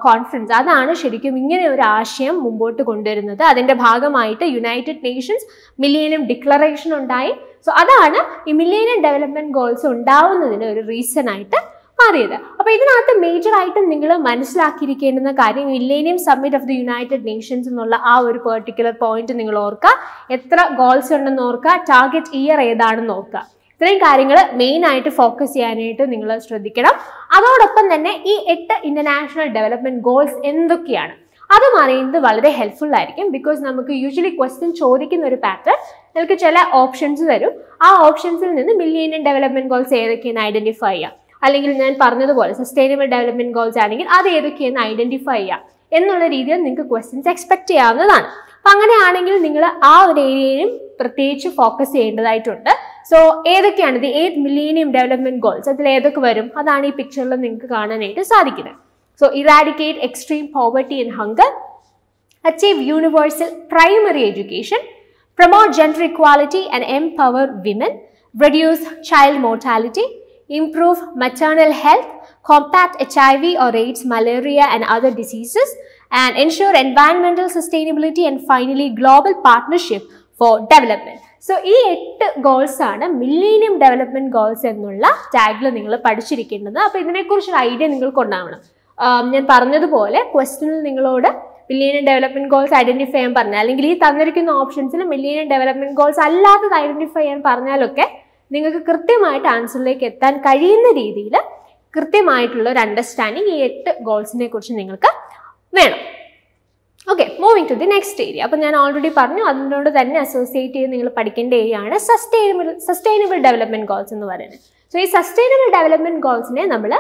കോൺഫറൻസ്, അതാണ് ശരിക്കും ഇങ്ങനെ ഒരു ആശയം മുമ്പോട്ട് കൊണ്ടുവരുന്നത്. അതിന്റെ ഭാഗമായിട്ട് യുണൈറ്റഡ് നേഷൻസ് മില്ലേനിയം ഡിക്ലറേഷൻ ഉണ്ടായി. സോ അതാണ് ഈ മില്ലേനിയം ഡെവലപ്മെന്റ് ഗോൾസ് ഉണ്ടാവുന്നതിന് ഒരു റീസൺ ആയിട്ട് മാറിയത്. അപ്പോൾ ഇതിനകത്ത് മേജർ ആയിട്ടും നിങ്ങൾ മനസ്സിലാക്കിയിരിക്കേണ്ടുന്ന കാര്യം millennium summit of the United Nations എന്നുള്ള ആ ഒരു പെർട്ടിക്കുലർ പോയിന്റ് നിങ്ങൾ ഓർക്കുക. എത്ര ഗോൾസ് ഉണ്ടെന്ന് ഓർക്കുക, ടാർഗറ്റ് ഇയർ ഏതാണെന്ന് ഓർക്കുക. ഇത്രയും കാര്യങ്ങൾ മെയിൻ ആയിട്ട് ഫോക്കസ് ചെയ്യാനായിട്ട് നിങ്ങൾ ശ്രദ്ധിക്കണം. അതോടൊപ്പം തന്നെ ഈ 8 ഇന്റർനാഷണൽ ഡെവലപ്മെന്റ് ഗോൾസ് എന്തൊക്കെയാണ് അതും അറിയുന്നത് വളരെ ഹെൽപ്ഫുൾ ആയിരിക്കും. ബിക്കോസ് നമുക്ക് യൂഷ്വലി ക്വസ്റ്റ്യൻ ചോദിക്കുന്ന ഒരു പാറ്റേൺ നമുക്ക് ചില ഓപ്ഷൻസ് തരും. ആ ഓപ്ഷൻസിൽ നിന്ന് മില്ലേനിയം ഡെവലപ്മെന്റ് ഗോൾസ് ഏതൊക്കെയെന്ന് ഐഡന്റിഫൈ ചെയ്യാം, അല്ലെങ്കിൽ ഞാൻ പറഞ്ഞതുപോലെ സസ്റ്റൈനബിൾ ഡെവലപ്മെന്റ് ഗോൾസ് ആണെങ്കിൽ അത് ഏതൊക്കെയെന്ന് ഐഡന്റിഫൈ ചെയ്യാം എന്നുള്ള രീതിയിൽ നിങ്ങൾക്ക് ക്വസ്റ്റ്യൻസ് എക്സ്പെക്ട് ചെയ്യാവുന്നതാണ്. അപ്പം അങ്ങനെയാണെങ്കിൽ നിങ്ങൾ ആ ഒരു ഏരിയയിലും പ്രത്യേകിച്ച് ഫോക്കസ് ചെയ്യേണ്ടതായിട്ടുണ്ട്. സോ ഏതൊക്കെയാണ് ദി 8 മില്ലേനിയം ഡെവലപ്മെന്റ് ഗോൾസ്, അതിൽ ഏതൊക്കെ വരും അതാണ് ഈ പിക്ചറിൽ നിങ്ങൾക്ക് കാണാനായിട്ട് സാധിക്കുന്നത്. So eradicate extreme poverty and hunger, achieve universal primary education, promote gender equality and empower women, reduce child mortality, improve maternal health, combat HIV or AIDS, malaria and other diseases, and ensure environmental sustainability, and finally global partnership for development. So ഈ 8 goals ആണ് millennium development goals എന്നുള്ള ടാഗിൽ നിങ്ങൾ പഠിച്ചിരിക്കേണ്ടത്. അപ്പോൾ ഇതിനെക്കുറിച്ചൊരു idea നിങ്ങൾക്ക് ഉണ്ടാവണം. ഞാൻ പറഞ്ഞതുപോലെ ക്വസ്റ്റ്യനിൽ നിങ്ങളോട് മില്ലേനിയം ഡെവലപ്മെന്റ് ഗോൾസ് ഐഡന്റിഫൈ ചെയ്യാൻ പറഞ്ഞാൽ, അല്ലെങ്കിൽ ഈ തന്നിരിക്കുന്ന ഓപ്ഷൻസിൽ മില്ലേനിയം ഡെവലപ്മെന്റ് ഗോൾസ് അല്ലാത്തത് ഐഡന്റിഫൈ ചെയ്യാൻ പറഞ്ഞാലൊക്കെ നിങ്ങൾക്ക് കൃത്യമായിട്ട് ആൻസറിലേക്ക് എത്താൻ കഴിയുന്ന രീതിയിൽ കൃത്യമായിട്ടുള്ള ഒരു അണ്ടർസ്റ്റാൻഡിങ് ഈ 8 ഗോൾസിനെ കുറിച്ച് നിങ്ങൾക്ക് വേണം. Okay, moving to the next area. അപ്പം ഞാൻ ഓൾറെഡി പറഞ്ഞു അതിനോട് തന്നെ അസോസിയേറ്റ് ചെയ്ത് നിങ്ങൾ പഠിക്കേണ്ട ഏരിയ ആണ് സസ്റ്റൈനബിൾ ഡെവലപ്മെന്റ് ഗോൾസ് എന്ന് പറയുന്നത്. സോ ഈ സസ്റ്റൈനബിൾ ഡെവലപ്മെന്റ് ഗോൾസിനെ നമ്മൾ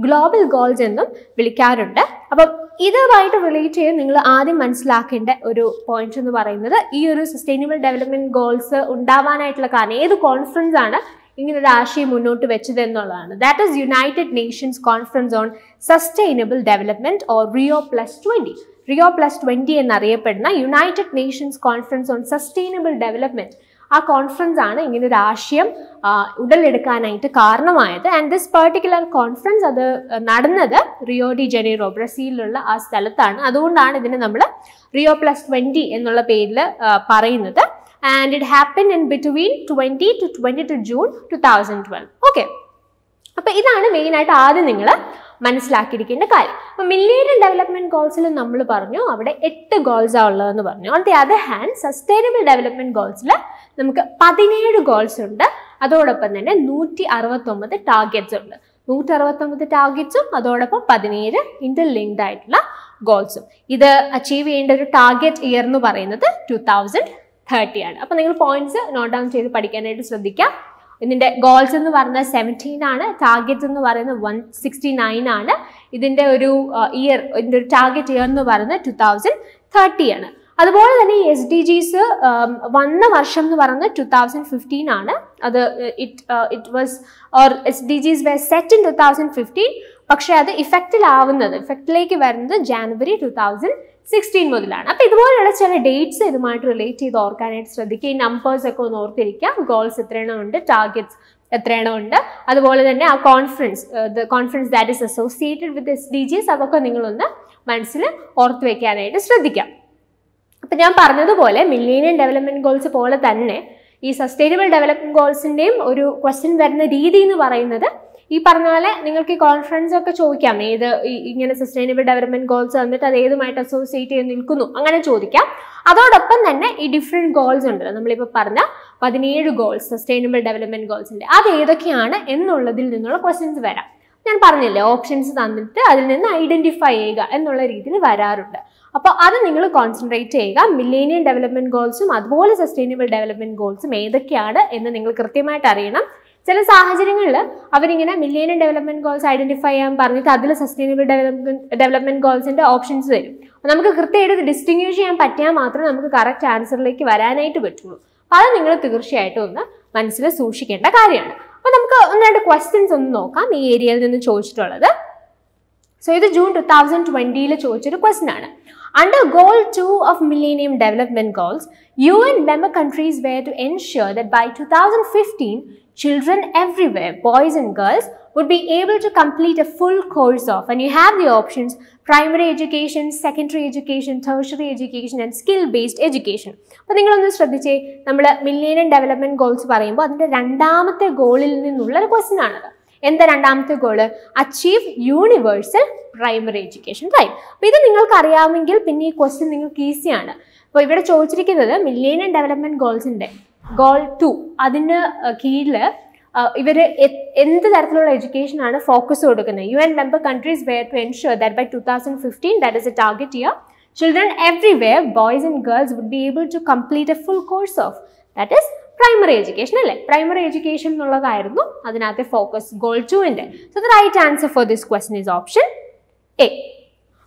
ഗ്ലോബൽ ഗോൾസ് എന്നും വിളിക്കാറുണ്ട്. അപ്പം ഇതുമായിട്ട് റിലേറ്റ് ചെയ്ത് നിങ്ങൾ ആദ്യം മനസ്സിലാക്കേണ്ട ഒരു പോയിന്റ് എന്ന് പറയുന്നത് ഈ ഒരു സസ്റ്റൈനബിൾ ഡെവലപ്മെന്റ് ഗോൾസ് ഉണ്ടാവാനായിട്ടുള്ള കാരണം, ഏത് കോൺഫറൻസ് ആണ് ഇങ്ങനൊരു ആശയം മുന്നോട്ട് വെച്ചത് എന്നുള്ളതാണ്. That is United Nations conference on sustainable development or റിയോ+20. റിയോ+20 എന്നറിയപ്പെടുന്ന United Nations conference on sustainable development, ആ കോൺഫറൻസ് ആണ് ഇങ്ങനെ ഒരു ആശയം ഉടലെടുക്കാനായിട്ട് കാരണമായത്. ആൻഡ് ദിസ് പെർട്ടിക്കുലർ കോൺഫറൻസ് അത് നടന്നത് റിയോ ഡി ജനീറോ, ബ്രസീലിലുള്ള ആ സ്ഥലത്താണ്. അതുകൊണ്ടാണ് ഇതിനെ നമ്മൾ റിയോ+20 എന്നുള്ള പേരിൽ പറയുന്നത്. And it happen in between 20 to 22 June 2012. Okay, അപ്പോൾ ഇതാണ് മെയിനായിട്ട് ആദ്യം നിങ്ങൾ മനസ്സിലാക്കിയിരിക്കേണ്ട കാര്യം. അപ്പോൾ മില്ലേനിയം ഡെവലപ്മെന്റ് ഗോൾസിൽ നമ്മൾ പറഞ്ഞു അവിടെ 8 ഗോൾസാണ് ഉള്ളതെന്ന് പറഞ്ഞു. On the other hand sustainable development ഗോൾസിൽ നമുക്ക് 17 ഗോൾസ് ഉണ്ട്. അതോടൊപ്പം തന്നെ 169 ടാർഗറ്റ്സ് ഉണ്ട്. 169 ടാർഗറ്റ്സും അതോടൊപ്പം 17 ഇന്റർലിങ്ക്ഡ് ആയിട്ടുള്ള ഗോൾസും. ഇത് അച്ചീവ് ചെയ്യേണ്ട ഒരു ടാർഗറ്റ് ഇയർ എന്ന് പറയുന്നത് 2030 ആണ്. അപ്പോൾ നിങ്ങൾ പോയിന്റ്സ് നോട്ട് ഡൗൺ ചെയ്ത് പഠിക്കാനായിട്ട് ശ്രദ്ധിക്കാം. ഇതിൻ്റെ ഗോൾസ് എന്ന് പറയുന്നത് 17 ആണ്, ടാർഗറ്റ്സ് എന്ന് പറയുന്നത് 169 ആണ്. ഇതിൻ്റെ ഒരു ഇയർ, ഇതിൻ്റെ ഒരു ടാർഗറ്റ് ഇയർ എന്ന് പറയുന്നത് 2030 ആണ്. അതുപോലെ തന്നെ ഈ SDGs വന്ന വർഷം എന്ന് പറയുന്നത് 2015 ആണ്. അത് SDGs were set in 2015, പക്ഷെ അത് ഇഫക്റ്റിലേക്ക് വരുന്നത് ജാനുവരി 2016 മുതലാണ്. അപ്പോൾ ഇതുപോലെയുള്ള ചില ഡേറ്റ്സ് ഇതുമായിട്ട് റിലേറ്റ് ചെയ്ത് ഓർക്കാനായിട്ട് ശ്രദ്ധിക്കുക. ഈ നമ്പേഴ്സ് ഒക്കെ ഒന്ന് ഓർത്തിരിക്കുക. ഗോൾസ് എത്രയെണ്ണം ഉണ്ട്, ടാർഗറ്റ്സ് എത്രയെണ്ണം ഉണ്ട്, അതുപോലെ തന്നെ ആ conference that is associated with SDGs, അതൊക്കെ നിങ്ങളൊന്ന് മനസ്സിൽ ഓർത്ത് വയ്ക്കാനായിട്ട് ശ്രദ്ധിക്കാം. അപ്പം ഞാൻ പറഞ്ഞതുപോലെ മില്ലേനിയം ഡെവലപ്മെന്റ് ഗോൾസ് പോലെ തന്നെ ഈ സസ്റ്റൈനബിൾ ഡെവലപ്മെന്റ് ഗോൾസിൻ്റെയും ഒരു ക്വസ്റ്റ്യൻ വരുന്ന രീതി എന്ന് പറയുന്നത് ഈ പറഞ്ഞ പോലെ നിങ്ങൾക്ക് ഈ കോൺഫറൻസ് ഒക്കെ ചോദിക്കാം, ഏത് ഇങ്ങനെ സസ്റ്റൈനബിൾ ഡെവലപ്മെന്റ് ഗോൾസ് വന്നിട്ട് അത് ഏതുമായിട്ട് അസോസിയേറ്റ് ചെയ്ത് നിൽക്കുന്നു അങ്ങനെ ചോദിക്കാം. അതോടൊപ്പം തന്നെ ഈ ഡിഫറെൻറ്റ് ഗോൾസ് ഉണ്ട്, നമ്മളിപ്പോൾ പറഞ്ഞ 17 ഗോൾസ് സസ്റ്റൈനബിൾ ഡെവലപ്മെന്റ് ഗോൾസിൻ്റെ, അത് ഏതൊക്കെയാണ് എന്നുള്ളതിൽ നിന്നുള്ള ക്വസ്റ്റ്യൻസ് വരാം. ഞാൻ പറഞ്ഞില്ലേ, ഓപ്ഷൻസ് തന്നിട്ട് അതിൽ നിന്ന് ഐഡന്റിഫൈ ചെയ്യുക എന്നുള്ള രീതിയിൽ വരാറുണ്ട്. അപ്പോൾ അത് നിങ്ങൾ കോൺസെൻട്രേറ്റ് ചെയ്യുക. മില്ലേനിയം ഡെവലപ്മെന്റ് ഗോൾസും അതുപോലെ സസ്റ്റൈനബിൾ ഡെവലപ്മെന്റ് ഗോൾസും ഏതൊക്കെയാണ് എന്ന് നിങ്ങൾ കൃത്യമായിട്ട് അറിയണം. ചില സാഹചര്യങ്ങളിൽ അവരിങ്ങനെ മില്ലേനിയം ഡെവലപ്മെന്റ് ഗോൾസ് ഐഡന്റിഫൈ ചെയ്യാൻ പറഞ്ഞിട്ട് അതിൽ സസ്റ്റൈനബിൾ ഡെവലപ്മെന്റ് ഗോൾസിന്റെ ഓപ്ഷൻസ് തരും. അപ്പോൾ നമുക്ക് കൃത്യമായിട്ട് ഡിസ്റ്റിങ്വിഷ് ചെയ്യാൻ പറ്റിയാൽ മാത്രമേ നമുക്ക് കറക്റ്റ് ആൻസറിലേക്ക് വരാനായിട്ട് പറ്റുള്ളൂ. അപ്പോൾ അത് നിങ്ങൾ തീർച്ചയായിട്ടും ഒന്ന് മനസ്സിൽ സൂക്ഷിക്കേണ്ട കാര്യമാണ്. അപ്പോൾ നമുക്ക് ഒന്ന് രണ്ട് ക്വസ്റ്റ്യൻസ് ഒന്ന് നോക്കാം ഈ ഏരിയയിൽ നിന്ന് ചോദിച്ചിട്ടുള്ളത്. സോ ഇത് ജൂൺ 2020 ചോദിച്ചൊരു ക്വസ്റ്റ്യൻ ആണ്. Under Goal 2 of Millennium Development Goals, UN member countries were to ensure that by 2015, children everywhere, boys and girls, would be able to complete a full course of, and you have the options, primary education, secondary education, tertiary education and skill-based education. അപ്പോൾ നിങ്ങളൊന്ന് ശ്രദ്ധിച്ചേ, നമ്മൾ millennium development goals പറയുമ്പോൾ അതിൻ്റെ രണ്ടാമത്തെ ഗോളിൽ നിന്നുള്ള ഒരു ക്വസ്റ്റ്യൻ ആണത്. എന്താ രണ്ടാമത്തെ goal? Achieve universal primary education, right? അപ്പോൾ ഇത് നിങ്ങൾക്ക് അറിയാമെങ്കിൽ പിന്നെ ഈ ക്വസ്റ്റ്യൻ നിങ്ങൾക്ക് ഈസിയാണ്. അപ്പോൾ ഇവിടെ ചോദിച്ചിരിക്കുന്നത് മില്ലേനിയം ഡെവലപ്മെന്റ് ഗോൾസിൻ്റെ ഗോൾ 2 അതിന് കീഴിൽ ഇവർ എന്ത് തരത്തിലുള്ള എഡ്യൂക്കേഷൻ ആണ് ഫോക്കസ് കൊടുക്കുന്നത്? UN member countries were to ensure that by 2015, that is a target year, children everywhere, boys and girls, would be able to complete a full course of, that is primary education അല്ലേ? Primary education എന്നുള്ളതായിരുന്നു അതിനകത്തെ focus goal 2-ന്റെ. So the right answer for this question is option A.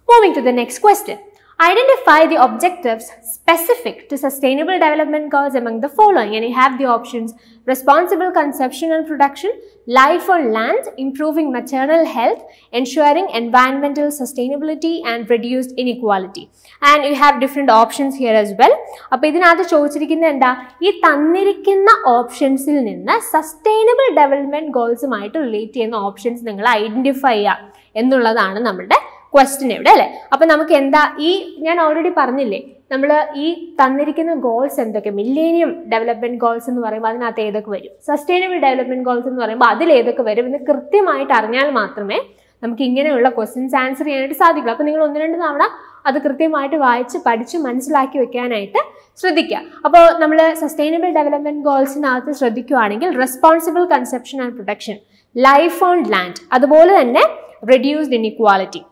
Moving to the next question. Identify the objectives specific to sustainable development goals among the following, and you have the options: responsible consumption and production, life on land, improving maternal health, ensuring environmental sustainability and reduced inequality. And you have different options here as well. അപ്പോൾ ഇതിനകത്ത് ചോദിച്ചിരിക്കുന്നത് എന്താ? ഈ തന്നിരിക്കുന്ന ഓപ്ഷൻസിൽ നിന്ന് sustainable development ഗോൾസുമായിട്ട് relate ചെയ്യുന്ന options നിങ്ങൾ identify ചെയ്യുക എന്നുള്ളതാണ് നമ്മളുടെ ക്വസ്റ്റ്യൻ ഇവിടെ അല്ലേ? അപ്പം നമുക്ക് എന്താ ഈ ഞാൻ ഓൾറെഡി പറഞ്ഞില്ലേ, നമ്മൾ ഈ തന്നിരിക്കുന്ന ഗോൾസ് എന്തൊക്കെ? മില്ലേനിയം ഡെവലപ്മെന്റ് ഗോൾസ് എന്ന് പറയുമ്പോൾ അതിനകത്ത് ഏതൊക്കെ വരും, സസ്റ്റൈനബിൾ ഡെവലപ്മെന്റ് ഗോൾസ് എന്ന് പറയുമ്പോൾ അതിൽ ഏതൊക്കെ വരും എന്ന് കൃത്യമായിട്ട് അറിഞ്ഞാൽ മാത്രമേ നമുക്ക് ഇങ്ങനെയുള്ള ക്വസ്റ്റ്യൻസ് ആൻസർ ചെയ്യാനായിട്ട് സാധിക്കുള്ളൂ. അപ്പോൾ നിങ്ങൾ 1-2 തവണ അത് കൃത്യമായിട്ട് വായിച്ച് പഠിച്ച് മനസ്സിലാക്കി വെക്കാനായിട്ട് ശ്രദ്ധിക്കുക. അപ്പോൾ നമ്മൾ സസ്റ്റൈനബിൾ ഡെവലപ്മെന്റ് ഗോൾസിനകത്ത് ശ്രദ്ധിക്കുകയാണെങ്കിൽ responsible consumption and production, life on land, അതുപോലെ തന്നെ റെഡ്യൂസ്ഡ് ഇൻഇക്വാലിറ്റി.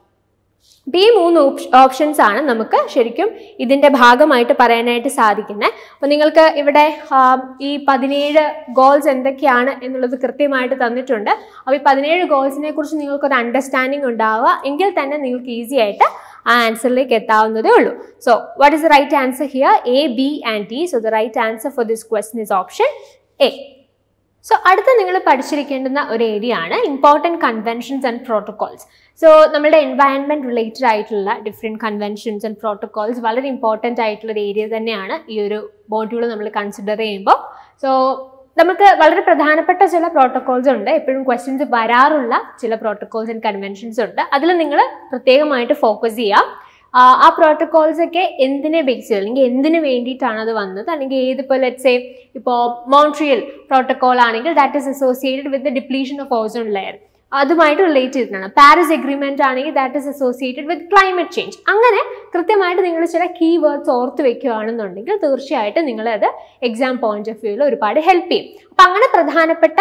ഈ 3 ഓപ്ഷൻസ് ആണ് നമുക്ക് ശരിക്കും ഇതിൻ്റെ ഭാഗമായിട്ട് പറയാനായിട്ട് സാധിക്കുന്നത്. അപ്പോൾ നിങ്ങൾക്ക് ഇവിടെ ഈ 17 ഗോൾസ് എന്തൊക്കെയാണ് എന്നുള്ളത് കൃത്യമായിട്ട് തന്നിട്ടുണ്ട്. അപ്പോൾ ഈ 17 ഗോൾസിനെ കുറിച്ച് നിങ്ങൾക്കൊരു അണ്ടർസ്റ്റാൻഡിങ് ഉണ്ടാവുക എങ്കിൽ തന്നെ നിങ്ങൾക്ക് ഈസി ആയിട്ട് ആ ആൻസറിലേക്ക് എത്താവുന്നതേ ഉള്ളൂ. So what is the right answer here? A, B and D. So the right answer for this question is option A. സോ അടുത്ത നിങ്ങൾ പഠിച്ചിരിക്കേണ്ടുന്ന ഒരു ഏരിയ ആണ് important conventions and protocols. So നമ്മുടെ എൻവയൺമെൻറ്റ് റിലേറ്റഡ് ആയിട്ടുള്ള ഡിഫറെൻറ്റ് കൺവെൻഷൻസ് ആൻഡ് പ്രോട്ടോകോൾസ് വളരെ important ആയിട്ടുള്ളൊരു ഏരിയ തന്നെയാണ് ഈ ഒരു മോഡ്യൂൾ നമ്മൾ കൺസിഡർ ചെയ്യുമ്പോൾ. സോ നമുക്ക് വളരെ പ്രധാനപ്പെട്ട ചില പ്രോട്ടോകോൾസ് ഉണ്ട്, എപ്പോഴും ക്വസ്റ്റ്യൻസ് വരാറുള്ള ചില പ്രോട്ടോകോൾസ് ആൻഡ് കൺവെൻഷൻസ് ഉണ്ട്. അതിൽ നിങ്ങൾ പ്രത്യേകമായിട്ട് ഫോക്കസ് ചെയ്യുക. ആ പ്രോട്ടോകോൾസ് ഒക്കെ എന്തിനെ ബേസ് ചെയ്ത് അല്ലെങ്കിൽ എന്തിനു വേണ്ടിയിട്ടാണ് അത് വന്നത്, അല്ലെങ്കിൽ ഏതിപ്പോൾ ലെറ്റ്സ് സേ ഇപ്പോൾ മോൺട്രിയൽ പ്രോട്ടോകോൾ ആണെങ്കിൽ that is associated with the depletion of ozone layer, അതുമായിട്ട് റിലേറ്റ് ചെയ്തിട്ടാണ്. പാരീസ് എഗ്രിമെന്റ് ആണെങ്കിൽ that is associated with climate change. അങ്ങനെ കൃത്യമായിട്ട് നിങ്ങൾ ചില കീ വേർഡ്സ് ഓർത്ത് വെക്കുകയാണെന്നുണ്ടെങ്കിൽ തീർച്ചയായിട്ടും നിങ്ങളത് എക്സാം പോയിന്റ് ഓഫ് വ്യൂവിൽ ഒരുപാട് ഹെൽപ്പ് ചെയ്യും. അപ്പം അങ്ങനെ പ്രധാനപ്പെട്ട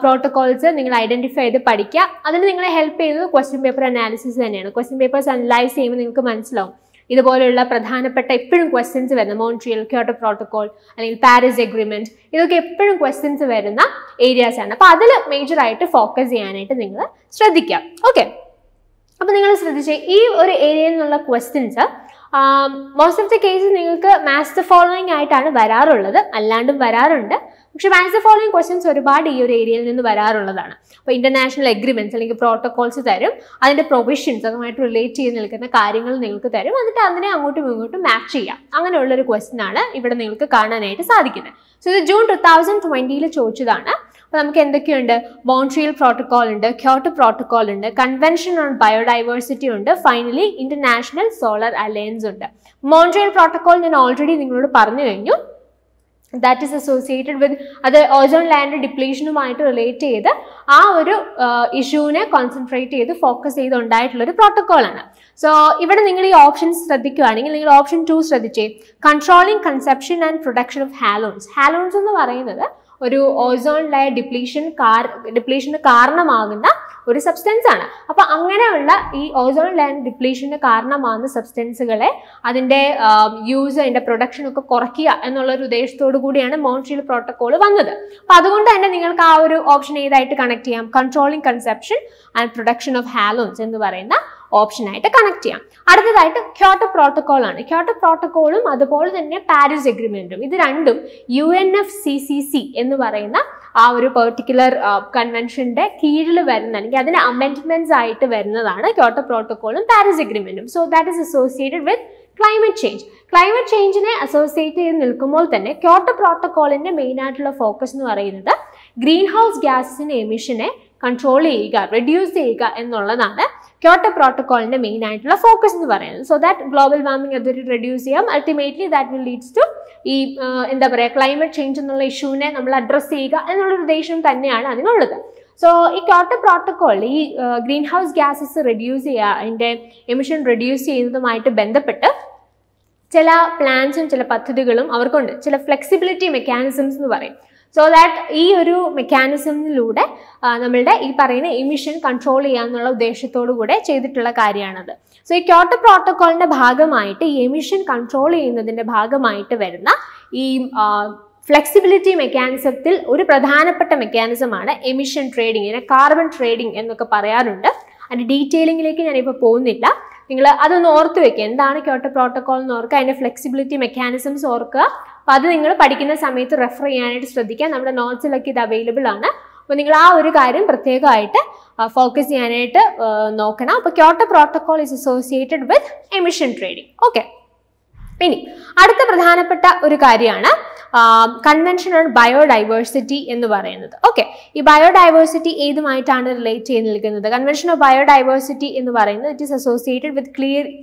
പ്രോട്ടോകോൾസ് നിങ്ങൾ ഐഡന്റിഫൈ ചെയ്ത് പഠിക്കുക. അതിന് നിങ്ങളെ ഹെൽപ്പ് ചെയ്യുന്നത് ക്വസ്റ്റ്യൻ പേപ്പർ അനാലിസിസ് തന്നെയാണ്. ക്വസ്റ്റ്യൻ പേപ്പേഴ്സ് അനലൈസ് ചെയ്യുമ്പോൾ നിങ്ങൾക്ക് മനസ്സിലാവും ഇതുപോലെയുള്ള പ്രധാനപ്പെട്ട എപ്പോഴും ക്വസ്റ്റ്യൻസ് വരുന്ന മോൺട്രിയൽ, ക്യോട്ടോ പ്രോട്ടോകോൾ അല്ലെങ്കിൽ പാരീസ് എഗ്രിമെന്റ്, ഇതൊക്കെ എപ്പോഴും ക്വസ്റ്റ്യൻസ് വരുന്ന ഏരിയാസ് ആണ്. അപ്പോൾ അതിൽ മേജറായിട്ട് ഫോക്കസ് ചെയ്യാനായിട്ട് നിങ്ങൾ ശ്രദ്ധിക്കുക. ഓക്കെ, അപ്പോൾ നിങ്ങൾ ശ്രദ്ധിച്ചേ ഈ ഒരു ഏരിയയിൽ നിന്നുള്ള questions most of the cases നിങ്ങൾക്ക് മാച്ച് ദ ഫോളോയിങ് ആയിട്ടാണ് വരാറുള്ളത്, അല്ലാണ്ടും വരാറുണ്ട്. പക്ഷെ മാച്ച് ദ ഫോളോയിങ് ക്വസ്റ്റ്യൻസ് ഒരുപാട് ഈ ഒരു ഏരിയയിൽ നിന്ന് വരാറുള്ളതാണ്. അപ്പോൾ ഇന്റർനാഷണൽ എഗ്രിമെന്റ്സ് അല്ലെങ്കിൽ പ്രോട്ടോകോൾസ് തരും, അതിന്റെ പ്രൊവിഷൻസ് അതുമായിട്ട് റിലേറ്റ് ചെയ്ത് നിൽക്കുന്ന കാര്യങ്ങൾ നിങ്ങൾക്ക് തരും, എന്നിട്ട് അതിനെ അങ്ങോട്ടും ഇങ്ങോട്ടും മാച്ച് ചെയ്യാം. അങ്ങനെയുള്ളൊരു ക്വസ്റ്റ്യൻ ആണ് ഇവിടെ നിങ്ങൾക്ക് കാണാനായിട്ട് സാധിക്കുന്നത്. സോ ഇത് ജൂൺ 2020 ചോദിച്ചതാണ്. അപ്പോൾ നമുക്ക് എന്തൊക്കെയുണ്ട്? മോൺട്രിയൽ പ്രോട്ടോകോൾ ഉണ്ട്, ക്യോട്ടോ പ്രോട്ടോകോൾ ഉണ്ട്, കൺവെൻഷൻ ഓൺ ബയോഡൈവേഴ്സിറ്റി ഉണ്ട്, ഫൈനലി ഇന്റർനാഷണൽ സോളർ അലയൻസ് ഉണ്ട്. മോൺട്രിയൽ പ്രോട്ടോകോൾ ഞാൻ ഓൾറെഡി നിങ്ങളോട് പറഞ്ഞു കഴിഞ്ഞു. ദാറ്റ് ഈസ് അസോസിയേറ്റഡ് വിത്ത് അത് ഓസോൺ ലാൻഡ് ഡിപ്ലീഷനുമായിട്ട് റിലേറ്റ് ചെയ്ത് ആ ഒരു ഇഷ്യൂവിനെ കോൺസെൻട്രേറ്റ് ചെയ്ത് ഫോക്കസ് ചെയ്ത് ഉണ്ടായിട്ടുള്ളൊരു പ്രോട്ടോകോളാണ്. സോ ഇവിടെ നിങ്ങൾ ഈ ഓപ്ഷൻസ് ശ്രദ്ധിക്കുകയാണെങ്കിൽ നിങ്ങൾ ഓപ്ഷൻ 2 ശ്രദ്ധിച്ചേ, controlling consumption and production of halons. Halons എന്ന് പറയുന്നത് ഒരു ഓസോൺ ലെയർ ഡിപ്ലീഷന് കാരണമാകുന്ന ഒരു സബ്സ്റ്റൻസ് ആണ്. അപ്പൊ അങ്ങനെയുള്ള ഈ ഓസോൺ ലെയർ ഡിപ്ലീഷന് കാരണമാകുന്ന സബ്സ്റ്റൻസുകളെ അതിന്റെ യൂസ്, അതിന്റെ പ്രൊഡക്ഷൻ ഒക്കെ കുറയ്ക്കുക എന്നുള്ള ഒരു ഉദ്ദേശത്തോടു കൂടിയാണ് മോൺട്രിയൽ പ്രോട്ടോകോൾ വന്നത്. അപ്പൊ അതുകൊണ്ട് തന്നെ നിങ്ങൾക്ക് ആ ഒരു ഓപ്ഷൻ ഏതായിട്ട് കണക്ട് ചെയ്യാം? Controlling consumption and production of halons എന്ന് പറയുന്ന ഓപ്ഷനായിട്ട് കണക്ട് ചെയ്യാം. അടുത്തതായിട്ട് ക്യോട്ടോ പ്രോട്ടോകോൾ ആണ്. ക്യോട്ടോ പ്രോട്ടോകോളും അതുപോലെ തന്നെ പാരീസ് എഗ്രിമെന്റും, ഇത് രണ്ടും UNFCCC എന്ന് പറയുന്ന ആ ഒരു പെർട്ടിക്കുലർ കൺവെൻഷന്റെ കീഴിൽ വരുന്ന, അല്ലെങ്കിൽ അതിന് അമെൻഡ്മെന്റ്സ് ആയിട്ട് വരുന്നതാണ് ക്യോട്ടോ പ്രോട്ടോകോളും പാരീസ് എഗ്രിമെന്റും. So that is associated with climate change. Climate ചേഞ്ചിനെ അസോസിയേറ്റ് ചെയ്ത് നിൽക്കുമ്പോൾ തന്നെ ക്യോട്ടോ പ്രോട്ടോകോളിന്റെ മെയിൻ ആയിട്ടുള്ള ഫോക്കസ് എന്ന് പറയുന്നത് ഗ്രീൻ ഹൗസ് ഗ്യാസിന്റെ എമിഷനെ കൺട്രോൾ ചെയ്യുക, റെഡ്യൂസ് ചെയ്യുക എന്നുള്ളതാണ് ക്യോട്ടോ പ്രോട്ടോകോളിന്റെ മെയിൻ ആയിട്ടുള്ള ഫോക്കസ് എന്ന് പറയുന്നത്. സോ ദാറ്റ് ഗ്ലോബൽ വാർമിംഗ് അതൊരു റെഡ്യൂസ് ചെയ്യാം. Ultimately that will leads to ഈ എന്താ പറയുക, ക്ലൈമറ്റ് ചേഞ്ച് എന്നുള്ള ഇഷ്യൂവിനെ നമ്മൾ അഡ്രസ് ചെയ്യുക എന്നുള്ളൊരു ഉദ്ദേശം തന്നെയാണ് അതിനുള്ളത്. സോ ഈ ക്യോട്ടോ പ്രോട്ടോകോൾ ഈ ഗ്രീൻ ഹൗസ് ഗ്യാസസ് റെഡ്യൂസ് ചെയ്യുക, അതിൻ്റെ എമിഷൻ റെഡ്യൂസ് ചെയ്യുന്നതുമായിട്ട് ബന്ധപ്പെട്ട് ചില പ്ലാൻസും ചില പദ്ധതികളും അവർക്കുണ്ട്, ചില ഫ്ലെക്സിബിലിറ്റി മെക്കാനിസംസ് എന്ന് പറയും. സോ ദാറ്റ് ഈ ഒരു മെക്കാനിസമിലൂടെ നമ്മളുടെ ഈ പറയുന്ന എമിഷൻ കൺട്രോൾ ചെയ്യാന്നുള്ള ഉദ്ദേശത്തോടു കൂടെ ചെയ്തിട്ടുള്ള കാര്യമാണത്. സോ ഈ ക്യോട്ടോ പ്രോട്ടോകോളിന്റെ ഭാഗമായിട്ട് ഈ എമിഷൻ കൺട്രോൾ ചെയ്യുന്നതിന്റെ ഭാഗമായിട്ട് വരുന്ന ഈ ഫ്ലെക്സിബിലിറ്റി മെക്കാനിസത്തിൽ ഒരു പ്രധാനപ്പെട്ട മെക്കാനിസമാണ് എമിഷൻ ട്രേഡിംഗ്. ഇതിനെ കാർബൺ ട്രേഡിംഗ് എന്നൊക്കെ പറയാറുണ്ട്. അതിന്റെ ഡീറ്റെയിലിംഗിലേക്ക് ഞാനിപ്പോൾ പോകുന്നില്ല. നിങ്ങൾ അതൊന്ന് ഓർത്ത് വെക്കുക, എന്താണ് ക്യോട്ടോ പ്രോട്ടോകോൾ എന്ന് ഓർക്കുക, അതിന്റെ ഫ്ലെക്സിബിലിറ്റി മെക്കാനിസംസ് ഓർക്കുക. അപ്പോൾ അത് നിങ്ങൾ പഠിക്കുന്ന സമയത്ത് റെഫർ ചെയ്യാനായിട്ട് ശ്രദ്ധിക്കുക. നമ്മുടെ നോട്ട്സിലൊക്കെ ഇത് അവൈലബിൾ ആണ്. അപ്പോൾ നിങ്ങൾ ആ ഒരു കാര്യം പ്രത്യേകമായിട്ട് ഫോക്കസ് ചെയ്യാനായിട്ട് നോക്കണം. അപ്പോൾ Kyoto protocol is associated with emission trading. Okay, ഇനി അടുത്ത പ്രധാനപ്പെട്ട ഒരു കാര്യമാണ് കൺവെൻഷൻ ഓൺ ബയോഡൈവേഴ്സിറ്റി എന്ന് പറയുന്നത്. ഓക്കെ, ഈ ബയോഡൈവേഴ്സിറ്റി ഏതുമായിട്ടാണ് റിലേറ്റ് ചെയ്ത് നിൽക്കുന്നത്? കൺവെൻഷൻ ഓഫ് ബയോഡൈവേഴ്സിറ്റി എന്ന് പറയുന്നത് it is associated with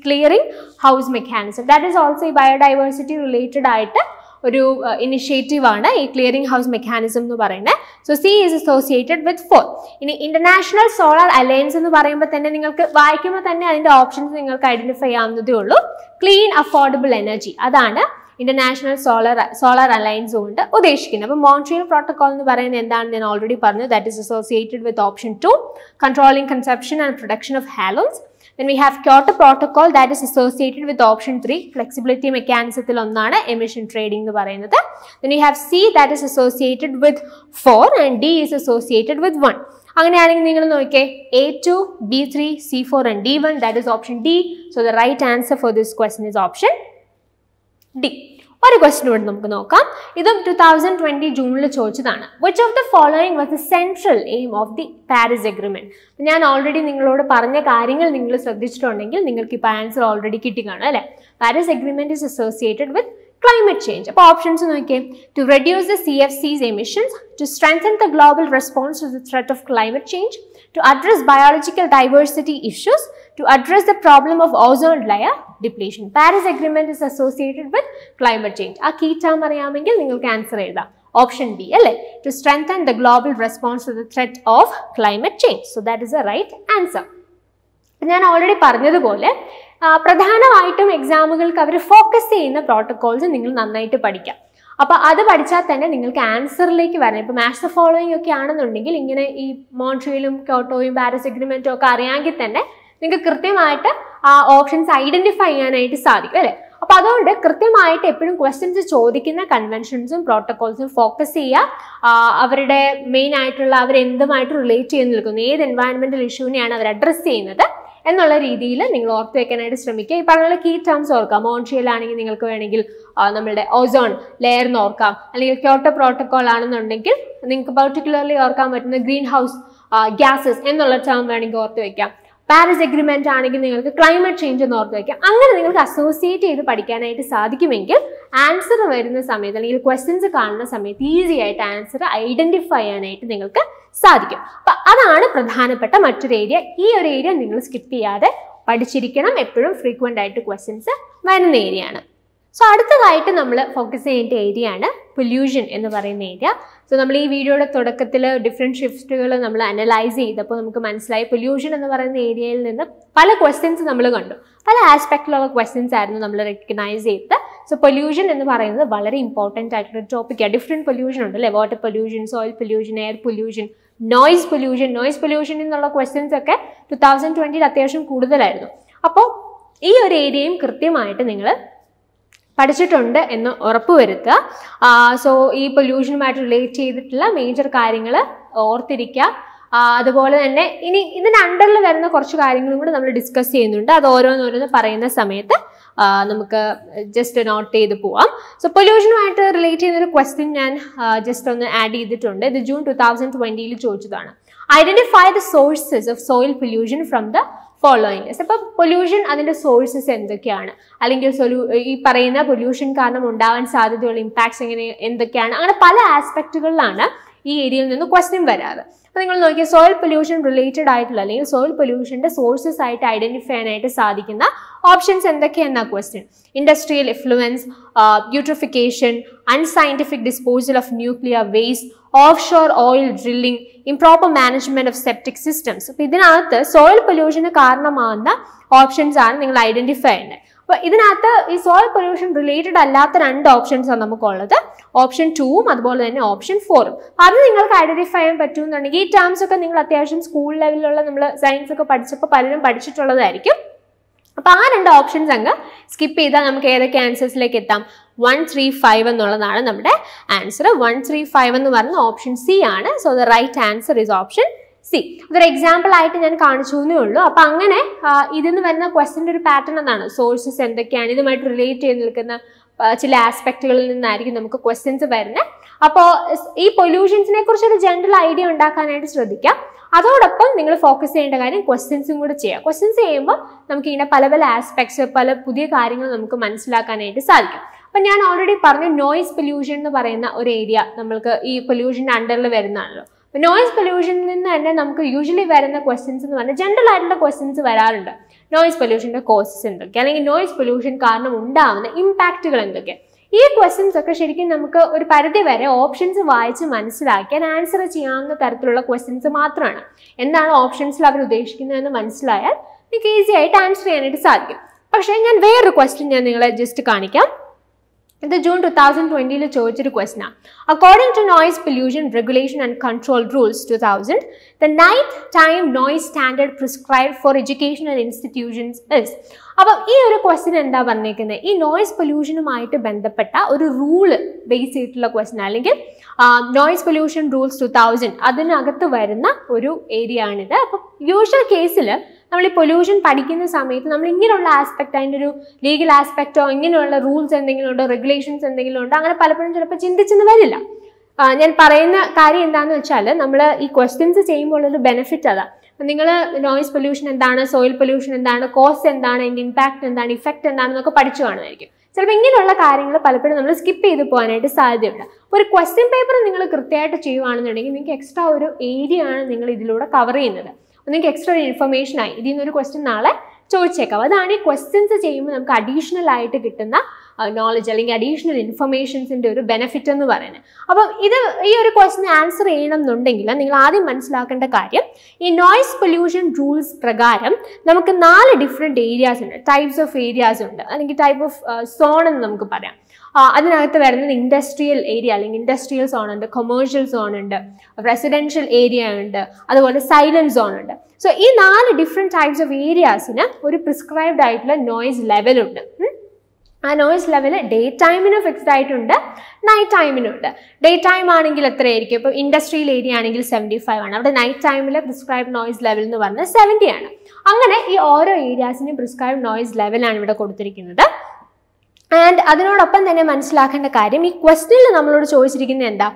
clearing house mechanism. That is also ഈ ബയോഡൈവേഴ്സിറ്റി റിലേറ്റഡ് ആയിട്ട് ഒരു ഇനിഷ്യേറ്റീവ് ആണ് ഈ ക്ലിയറിംഗ് ഹൗസ് മെക്കാനിസം എന്ന് പറയുന്നത്. സോ സി ഈസ് അസോസിയേറ്റഡ് വിത്ത് 4. ഇനി ഇന്റർനാഷണൽ സോളർ അലയൻസ് എന്ന് പറയുമ്പോൾ തന്നെ നിങ്ങൾക്ക് വായിക്കുമ്പോൾ തന്നെ അതിന്റെ ഓപ്ഷൻസ് നിങ്ങൾക്ക് ഐഡന്റിഫൈ ചെയ്യാവുന്നതേ ഉള്ളൂ. ക്ലീൻ അഫോർഡബിൾ എനർജി, അതാണ് ഇന്റർനാഷണൽ സോളർ അലയൻസ് കൊണ്ട് ഉദ്ദേശിക്കുന്നത്. അപ്പോൾ മോൺട്രിയൽ പ്രോട്ടോകോൾ എന്ന് പറയുന്നത് എന്താണെന്ന് ഞാൻ ഓൾറെഡി പറഞ്ഞു. That is associated with option 2, controlling consumption and production of halons. Then we have Kyoto Protocol that is associated with option 3, flexibility mechanism ഒന്നാണ് emission trading എന്ന് പറയുന്നത്. Then we have C that is associated with 4 and D is associated with 1. അങ്ങനെയാണെങ്കിൽ നിങ്ങൾ നോക്കിയേ, A2, B3, C4 and D1, that is option D. So the right answer for this question is option D. ഒരു question ഇവിടെ നമുക്ക് നോക്കാം. ഇതും 2020 ജൂണിൽ ചോദിച്ചതാണ്. Which of the following was the central aim of the Paris agreement? ഞാൻ already നിങ്ങളോട് പറഞ്ഞ കാര്യങ്ങൾ നിങ്ങൾ ശ്രദ്ധിച്ചിട്ടുണ്ടെങ്കിൽ നിങ്ങൾക്ക് ഇപ്പോൾ ആൻസർ ഓൾറെഡി കിട്ടിക്കാണും അല്ലേ. Paris agreement is associated with climate change. അപ്പോൾ ഓപ്ഷൻസ് നോക്കിയേ, to reduce the CFC's emissions, to strengthen the global response to the threat of climate change, to address biological diversity issues, to address the problem of ozone layer depletion. Paris Agreement is associated with climate change. ആ key term അറിയാമെങ്കിൽ നിങ്ങൾക്ക് answer എഴുതാം. Option B അല്ലേ, to strengthen the global response to the threat of climate change. So that is the right answer. ഞാൻ already പറഞ്ഞതുപോലെ പ്രധാനമായിട്ടും എക്സാമുകൾക്ക് അവർ focus ചെയ്യുന്ന protocols നിങ്ങൾ നന്നായിട്ട് പഠിക്കാം. അപ്പോൾ അത് പഠിച്ചാൽ തന്നെ നിങ്ങൾക്ക് ആൻസറിലേക്ക് വരാം. ഇപ്പോൾ മാച്ച് ദ ഫോളോയിങ് ഒക്കെ ആണെന്നുണ്ടെങ്കിൽ ഇങ്ങനെ ഈ മോൺട്രിയലും ക്യോട്ടോയും പാരീസ് എഗ്രിമെന്റും ഒക്കെ അറിയാമെങ്കിൽ തന്നെ നിങ്ങൾക്ക് കൃത്യമായിട്ട് ആ ഓപ്ഷൻസ് ഐഡന്റിഫൈ ചെയ്യാനായിട്ട് സാധിക്കും അല്ലേ. അപ്പോൾ അതുകൊണ്ട് കൃത്യമായിട്ട് എപ്പോഴും ക്വസ്റ്റ്യൻസ് ചോദിക്കുന്ന കൺവെൻഷൻസും പ്രോട്ടോകോൾസും ഫോക്കസ് ചെയ്യുക. അവരുടെ മെയിൻ ആയിട്ടുള്ള അവരെന്തുമായിട്ട് റിലേറ്റ് ചെയ്ത് നിൽക്കുന്നു, ഏത് എൻവയൺമെന്റൽ ഇഷ്യൂവിനെയാണ് അവർ അഡ്രസ്സ് ചെയ്യുന്നത് എന്നുള്ള രീതിയിൽ നിങ്ങൾ ഓർത്ത് വെക്കാനായിട്ട് ശ്രമിക്കുക. ഈ പറഞ്ഞ കീ ടേംസ് ഓർക്കാം. മോൺട്രിയൽ ആണെങ്കിൽ നിങ്ങൾക്ക് വേണമെങ്കിൽ നമ്മളുടെ ഓസോൺ ലെയർ എന്ന് ഓർക്കാം, അല്ലെങ്കിൽ ക്യോട്ടോ പ്രോട്ടോകോൾ ആണെന്നുണ്ടെങ്കിൽ നിങ്ങൾക്ക് പർട്ടിക്കുലർലി ഓർക്കാൻ പറ്റുന്ന ഗ്രീൻ ഹൗസ് ഗ്യാസസ് എന്നുള്ള ടേം വേണമെങ്കിൽ ഓർത്ത് വെക്കാം. പാരീസ് എഗ്രിമെന്റ് ആണെങ്കിൽ നിങ്ങൾക്ക് ക്ലൈമറ്റ് ചേഞ്ച് എന്ന് ഓർത്ത് വയ്ക്കാം. അങ്ങനെ നിങ്ങൾക്ക് അസോസിയേറ്റ് ചെയ്ത് പഠിക്കാനായിട്ട് സാധിക്കുമെങ്കിൽ ആൻസർ വരുന്ന സമയത്ത് അല്ലെങ്കിൽ ക്വസ്റ്റ്യൻസ് കാണുന്ന സമയത്ത് ഈസി ആയിട്ട് ആൻസർ ഐഡന്റിഫൈ ചെയ്യാനായിട്ട് നിങ്ങൾക്ക് സാധിക്കും. അപ്പൊ അതാണ് പ്രധാനപ്പെട്ട മറ്റൊരു ഏരിയ. ഈ ഒരു ഏരിയ നിങ്ങൾ സ്കിപ്പ് ചെയ്യാതെ പഠിച്ചിരിക്കണം. എപ്പോഴും ഫ്രീക്വന്റ് ആയിട്ട് ക്വസ്റ്റ്യൻസ് വരുന്ന ഏരിയ ആണ്. സോ അടുത്തതായിട്ട് നമ്മൾ ഫോക്കസ് ചെയ്യേണ്ട ഏരിയ ആണ് പൊല്യൂഷൻ എന്ന് പറയുന്ന ഏരിയ. സോ നമ്മൾ ഈ വീഡിയോയുടെ തുടക്കത്തിൽ ഡിഫറെൻറ്റ് ഷിഫ്റ്റുകൾ നമ്മൾ അനലൈസ് ചെയ്തപ്പോൾ നമുക്ക് മനസ്സിലായി പൊല്യൂഷൻ എന്ന് പറയുന്ന ഏരിയയിൽ നിന്ന് പല ക്വസ്റ്റ്യൻസ് നമ്മൾ കണ്ടു. പല ആസ്പെക്റ്റിലുള്ള ക്വസ്റ്റ്യൻസ് ആയിരുന്നു നമ്മൾ റെക്കഗ്നൈസ് ചെയ്തത്. സോ പൊല്യൂഷൻ എന്ന് പറയുന്നത് വളരെ ഇമ്പോർട്ടൻ്റ് ആയിട്ടുള്ള ടോപ്പിക്കാണ്. ഡിഫറെൻറ്റ് പൊല്യൂഷൻ ഉണ്ട് അല്ലേ? Water pollution, soil pollution, air pollution, noise pollution എന്നുള്ള ക്വസ്റ്റ്യൻസ് ഒക്കെ 2020 അത്യാവശ്യം കൂടുതലായിരുന്നു. അപ്പോൾ ഈ ഒരു ഏരിയയും കൃത്യമായിട്ട് നിങ്ങൾ പഠിച്ചിട്ടുണ്ട് എന്ന് ഉറപ്പുവരുത്തുക. സോ ഈ പൊല്യൂഷനുമായിട്ട് റിലേറ്റ് ചെയ്തിട്ടുള്ള മേജർ കാര്യങ്ങൾ ഓർത്തിരിക്കുക. അതുപോലെ തന്നെ ഇനി ഇതിൻ്റെ അണ്ടറിൽ വരുന്ന കുറച്ച് കാര്യങ്ങളും കൂടെ നമ്മൾ ഡിസ്കസ് ചെയ്യുന്നുണ്ട്. അത് ഓരോന്നോരോന്ന് പറയുന്ന സമയത്ത് നമുക്ക് ജസ്റ്റ് നോട്ട് ചെയ്ത് പോവാം. സോ പൊല്യൂഷനുമായിട്ട് റിലേറ്റ് ചെയ്യുന്നൊരു ക്വസ്റ്റ്യൻ ഞാൻ ജസ്റ്റ് ഒന്ന് ആഡ് ചെയ്തിട്ടുണ്ട്. ഇത് ജൂൺ 2020 ചോദിച്ചതാണ്. Identify the sources of soil pollution from the following list. അപ്പം പൊല്യൂഷൻ അതിൻ്റെ സോഴ്സസ് എന്തൊക്കെയാണ്, അല്ലെങ്കിൽ ഈ പറയുന്ന പൊല്യൂഷൻ കാരണം ഉണ്ടാവാൻ സാധ്യതയുള്ള ഇമ്പാക്ട്സ് എന്തൊക്കെയാണ്, അങ്ങനെ പല ആസ്പെക്റ്റുകളിലാണ് ഈ ഏരിയയിൽ നിന്ന് ക്വസ്റ്റ്യൻ വരാറ്. അപ്പോൾ നിങ്ങൾ നോക്കിയാൽ സോയിൽ പൊല്യൂഷൻ റിലേറ്റഡ് ആയിട്ടുള്ള അല്ലെങ്കിൽ സോയിൽ പൊല്യൂഷൻ്റെ സോഴ്സസ് ആയിട്ട് ഐഡന്റിഫൈ ചെയ്യാനായിട്ട് സാധിക്കുന്ന ഓപ്ഷൻസ് എന്തൊക്കെയെന്നാ question. Industrial influence, beautification, unscientific disposal of nuclear waste, offshore oil drilling, improper management of septic systems. അപ്പോൾ ഇതിനകത്ത് സോയിൽ പൊല്യൂഷന് കാരണമാകുന്ന ഓപ്ഷൻസ് ആണ് നിങ്ങൾ ഐഡന്റിഫൈ ചെയ്യേണ്ടത്. അപ്പോൾ ഇതിനകത്ത് ഈ സോയിൽ പൊല്യൂഷൻ റിലേറ്റഡ് അല്ലാത്ത 2 ഓപ്ഷൻസ് ആണ് നമുക്കുള്ളത്. ഓപ്ഷൻ 2ഉം അതുപോലെ തന്നെ ഓപ്ഷൻ 4ഉം. അത് നിങ്ങൾക്ക് ഐഡന്റിഫൈ ചെയ്യാൻ പറ്റുമെന്നുണ്ടെങ്കിൽ ഈ ടേംസ് ഒക്കെ നിങ്ങൾ അത്യാവശ്യം സ്കൂൾ ലെവലിലുള്ള നമ്മൾ സയൻസ് ഒക്കെ പഠിച്ചപ്പോൾ പലരും പഠിച്ചിട്ടുള്ളതായിരിക്കും. അപ്പോൾ ആ 2 ഓപ്ഷൻസ് അങ്ങ് സ്കിപ്പ് ചെയ്താൽ നമുക്ക് ഏതൊക്കെ ആൻസേഴ്സിലേക്ക് എത്താം? 135 എന്നുള്ളതാണ് നമ്മുടെ ആൻസർ. 135 എന്ന് പറഞ്ഞ ഓപ്ഷൻ സി ആണ്. So the right answer is option C. അതൊരു എക്സാമ്പിൾ ആയിട്ട് ഞാൻ കാണിച്ചു എന്നേ ഉള്ളൂ. അപ്പം അങ്ങനെ ഇതിന്ന് വരുന്ന ക്വസ്റ്റ്യൻ്റെ ഒരു പാറ്റേൺ എന്നാണ്. സോഴ്സസ് എന്തൊക്കെയാണ്, ഇതുമായിട്ട് റിലേറ്റ് ചെയ്ത് നിൽക്കുന്ന ചില ആസ്പെക്റ്റുകളിൽ നിന്നായിരിക്കും നമുക്ക് ക്വസ്റ്റ്യൻസ് വരുന്നത്. അപ്പോൾ ഈ പൊല്യൂഷൻസിനെ കുറിച്ചൊരു ജനറൽ ഐഡിയ ഉണ്ടാക്കാനായിട്ട് ശ്രദ്ധിക്കാം. അതോടൊപ്പം നിങ്ങൾ ഫോക്കസ് ചെയ്യേണ്ട കാര്യം ക്വസ്റ്റ്യൻസും കൂടെ ചെയ്യുക. ക്വസ്റ്റ്യൻസ് ചെയ്യുമ്പോൾ നമുക്ക് ഇങ്ങനെ പല പല ആസ്പെക്ട്സ്, പല പുതിയ കാര്യങ്ങൾ നമുക്ക് മനസ്സിലാക്കാനായിട്ട് സാധിക്കും. അപ്പം ഞാൻ ഓൾറെഡി പറഞ്ഞു നോയ്സ് പൊല്യൂഷൻ എന്ന് പറയുന്ന ഒരു ഏരിയ നമ്മൾക്ക് ഈ പൊല്യൂഷൻ്റെ അണ്ടറിൽ വരുന്നതാണല്ലോ. അപ്പോൾ നോയ്സ് പൊല്യൂഷനിൽ നിന്ന് തന്നെ നമുക്ക് യൂഷ്വലി വരുന്ന ക്വസ്റ്റ്യൻസ് എന്ന് പറഞ്ഞാൽ ജനറൽ ആയിട്ടുള്ള ക്വസ്റ്റ്യൻസ് വരാറുണ്ട്. നോയ്സ് പൊല്യൂഷൻ്റെ കോസസ് എന്തൊക്കെ, അല്ലെങ്കിൽ നോയ്സ് പൊല്യൂഷൻ കാരണം ഉണ്ടാകുന്ന ഇമ്പാക്റ്റുകൾ എന്തൊക്കെ. ഈ ക്വസ്റ്റ്യൻസ് ഒക്കെ ശരിക്കും നമുക്ക് ഒരു പരിധി വരെ ഓപ്ഷൻസ് വായിച്ച് മനസ്സിലാക്കിയാൽ ആൻസർ ചെയ്യാവുന്ന തരത്തിലുള്ള ക്വസ്റ്റ്യൻസ് മാത്രമാണ്. എന്താണ് ഓപ്ഷൻസിൽ അവർ ഉദ്ദേശിക്കുന്നതെന്ന് മനസ്സിലായാൽ നിങ്ങൾക്ക് ഈസി ആയിട്ട് ആൻസർ ചെയ്യാനായിട്ട് സാധിക്കും. പക്ഷേ ഞാൻ വേറൊരു ക്വസ്റ്റ്യൻ ഞാൻ നിങ്ങളെ ജസ്റ്റ് കാണിക്കാം. ഇത് ജൂൺ 2020 ചോദിച്ചൊരു ക്വസ്റ്റ്യൻ ആണ്. According to noise pollution regulation and control rules 2000, the night time noise standard prescribed for educational institutions is. അപ്പം ഈ ഒരു ക്വസ്റ്റ്യൻ എന്താ പറഞ്ഞേക്കുന്നത്? ഈ നോയ്സ് പൊല്യൂഷനുമായിട്ട് ബന്ധപ്പെട്ട ഒരു റൂള് ബേസ് ചെയ്തിട്ടുള്ള ക്വസ്റ്റ്യൻ, അല്ലെങ്കിൽ നോയ്സ് പൊല്യൂഷൻ റൂൾസ് 2000 അതിനകത്ത് വരുന്ന ഒരു ഏരിയ ആണിത്. അപ്പം യൂഷ്വൽ കേസിൽ നമ്മൾ ഈ പൊല്യൂഷൻ പഠിക്കുന്ന സമയത്ത് നമ്മൾ ഇങ്ങനെയുള്ള ആസ്പെക്ട്, അതിൻ്റെ ഒരു ലീഗൽ ആസ്പെക്റ്റോ ഇങ്ങനെയുള്ള റൂൾസ് എന്തെങ്കിലും ഉണ്ടോ, റെഗുലേഷൻസ് എന്തെങ്കിലും ഉണ്ടോ, അങ്ങനെ പലപ്പോഴും ചിലപ്പോൾ ചിന്തിച്ചെന്ന് വരില്ല. ഞാൻ പറയുന്ന കാര്യം എന്താണെന്ന് വെച്ചാൽ നമ്മൾ ഈ ക്വസ്റ്റ്യൻസ് ചെയ്യുമ്പോൾ ഒരു ബെനിഫിറ്റ് അതാണ്. നിങ്ങൾ നോയ്സ് പൊല്യൂഷൻ എന്താണ്, സോയിൽ പൊല്യൂഷൻ എന്താണ്, കോസ് എന്താണ്, അതിൻ്റെ ഇമ്പാക്ട് എന്താണ്, ഇഫക്റ്റ് എന്താണെന്നൊക്കെ പഠിച്ചു കാണുമായിരിക്കും. ചിലപ്പോൾ ഇങ്ങനെയുള്ള കാര്യങ്ങൾ പലപ്പോഴും നമ്മൾ സ്കിപ്പ് ചെയ്ത് പോകാനായിട്ട് സാധ്യതയുണ്ട്. ഒരു ക്വസ്റ്റ്യൻ പേപ്പർ നിങ്ങൾ കൃത്യമായിട്ട് ചെയ്യുകയാണെന്നുണ്ടെങ്കിൽ നിങ്ങൾക്ക് എക്സ്ട്രാ ഒരു ഏരിയ ആണ് നിങ്ങൾ ഇതിലൂടെ കവർ ചെയ്യുന്നത്. നിങ്ങൾക്ക് എക്സ്ട്രാ ഒരു ഇൻഫർമേഷൻ ആയി ഇതിൽ നിന്നൊരു ക്വസ്റ്റ്യൻ നാളെ ചോദിച്ചേക്കാം. അതാണ് ഈ ക്വസ്റ്റ്യൻസ് ചെയ്യുമ്പോൾ നമുക്ക് അഡീഷണൽ ആയിട്ട് കിട്ടുന്ന നോളജ് അല്ലെങ്കിൽ അഡീഷണൽ ഇൻഫർമേഷൻസിൻ്റെ ഒരു ബെനിഫിറ്റ് എന്ന് പറയുന്നത്. അപ്പം ഈ ഒരു ക്വസ്റ്റ്യൻ ആൻസർ ചെയ്യണം എന്നുണ്ടെങ്കിൽ നിങ്ങൾ ആദ്യം മനസ്സിലാക്കേണ്ട കാര്യം, ഈ നോയ്സ് പൊല്യൂഷൻ റൂൾസ് പ്രകാരം നമുക്ക് 4 ഡിഫറെൻറ്റ് ഏരിയാസ് ഉണ്ട്, ടൈപ്സ് ഓഫ് ഏരിയാസ് ഉണ്ട്, അല്ലെങ്കിൽ ടൈപ്പ് ഓഫ് സോൺ എന്ന് നമുക്ക് പറയാം. അതിനകത്ത് വരുന്നത് ഇൻഡസ്ട്രിയൽ ഏരിയ അല്ലെങ്കിൽ ഇൻഡസ്ട്രിയൽ സോൺ ഉണ്ട്, കൊമേഴ്ഷ്യൽ സോൺ ഉണ്ട്, റെസിഡൻഷ്യൽ ഏരിയ ഉണ്ട്, അതുപോലെ സൈലന്റ് സോൺ ഉണ്ട്. സോ ഈ 4 ഡിഫറെൻറ്റ് ടൈപ്സ് ഓഫ് ഏരിയാസിന് ഒരു പ്രിസ്ക്രൈബ്ഡ് ആയിട്ടുള്ള നോയ്സ് ലെവലുണ്ട്. ആ നോയ്സ് ലെവൽ ഡേ ടൈമിന് ഫിക്സ്ഡ് ആയിട്ടുണ്ട്, നൈറ്റ് ടൈമിനുണ്ട്. ഡേ ടൈം ആണെങ്കിൽ എത്രയായിരിക്കും? ഇപ്പോൾ ഇൻഡസ്ട്രിയൽ ഏരിയ ആണെങ്കിൽ 75 ആണ്. അവിടെ നൈറ്റ് ടൈമിൽ പ്രിസ്ക്രൈബ്ഡ് നോയ്സ് ലെവൽ എന്ന് പറഞ്ഞാൽ 70 ആണ്. അങ്ങനെ ഈ ഓരോ ഏരിയാസിനും പ്രിസ്ക്രൈബ്ഡ് നോയ്സ് ലെവലാണ് ഇവിടെ കൊടുത്തിരിക്കുന്നത്. ആൻഡ് അതിനോടൊപ്പം തന്നെ മനസ്സിലാക്കേണ്ട കാര്യം, ഈ ക്വസ്റ്റ്യനിൽ നമ്മളോട് ചോദിച്ചിരിക്കുന്നത് എന്താ?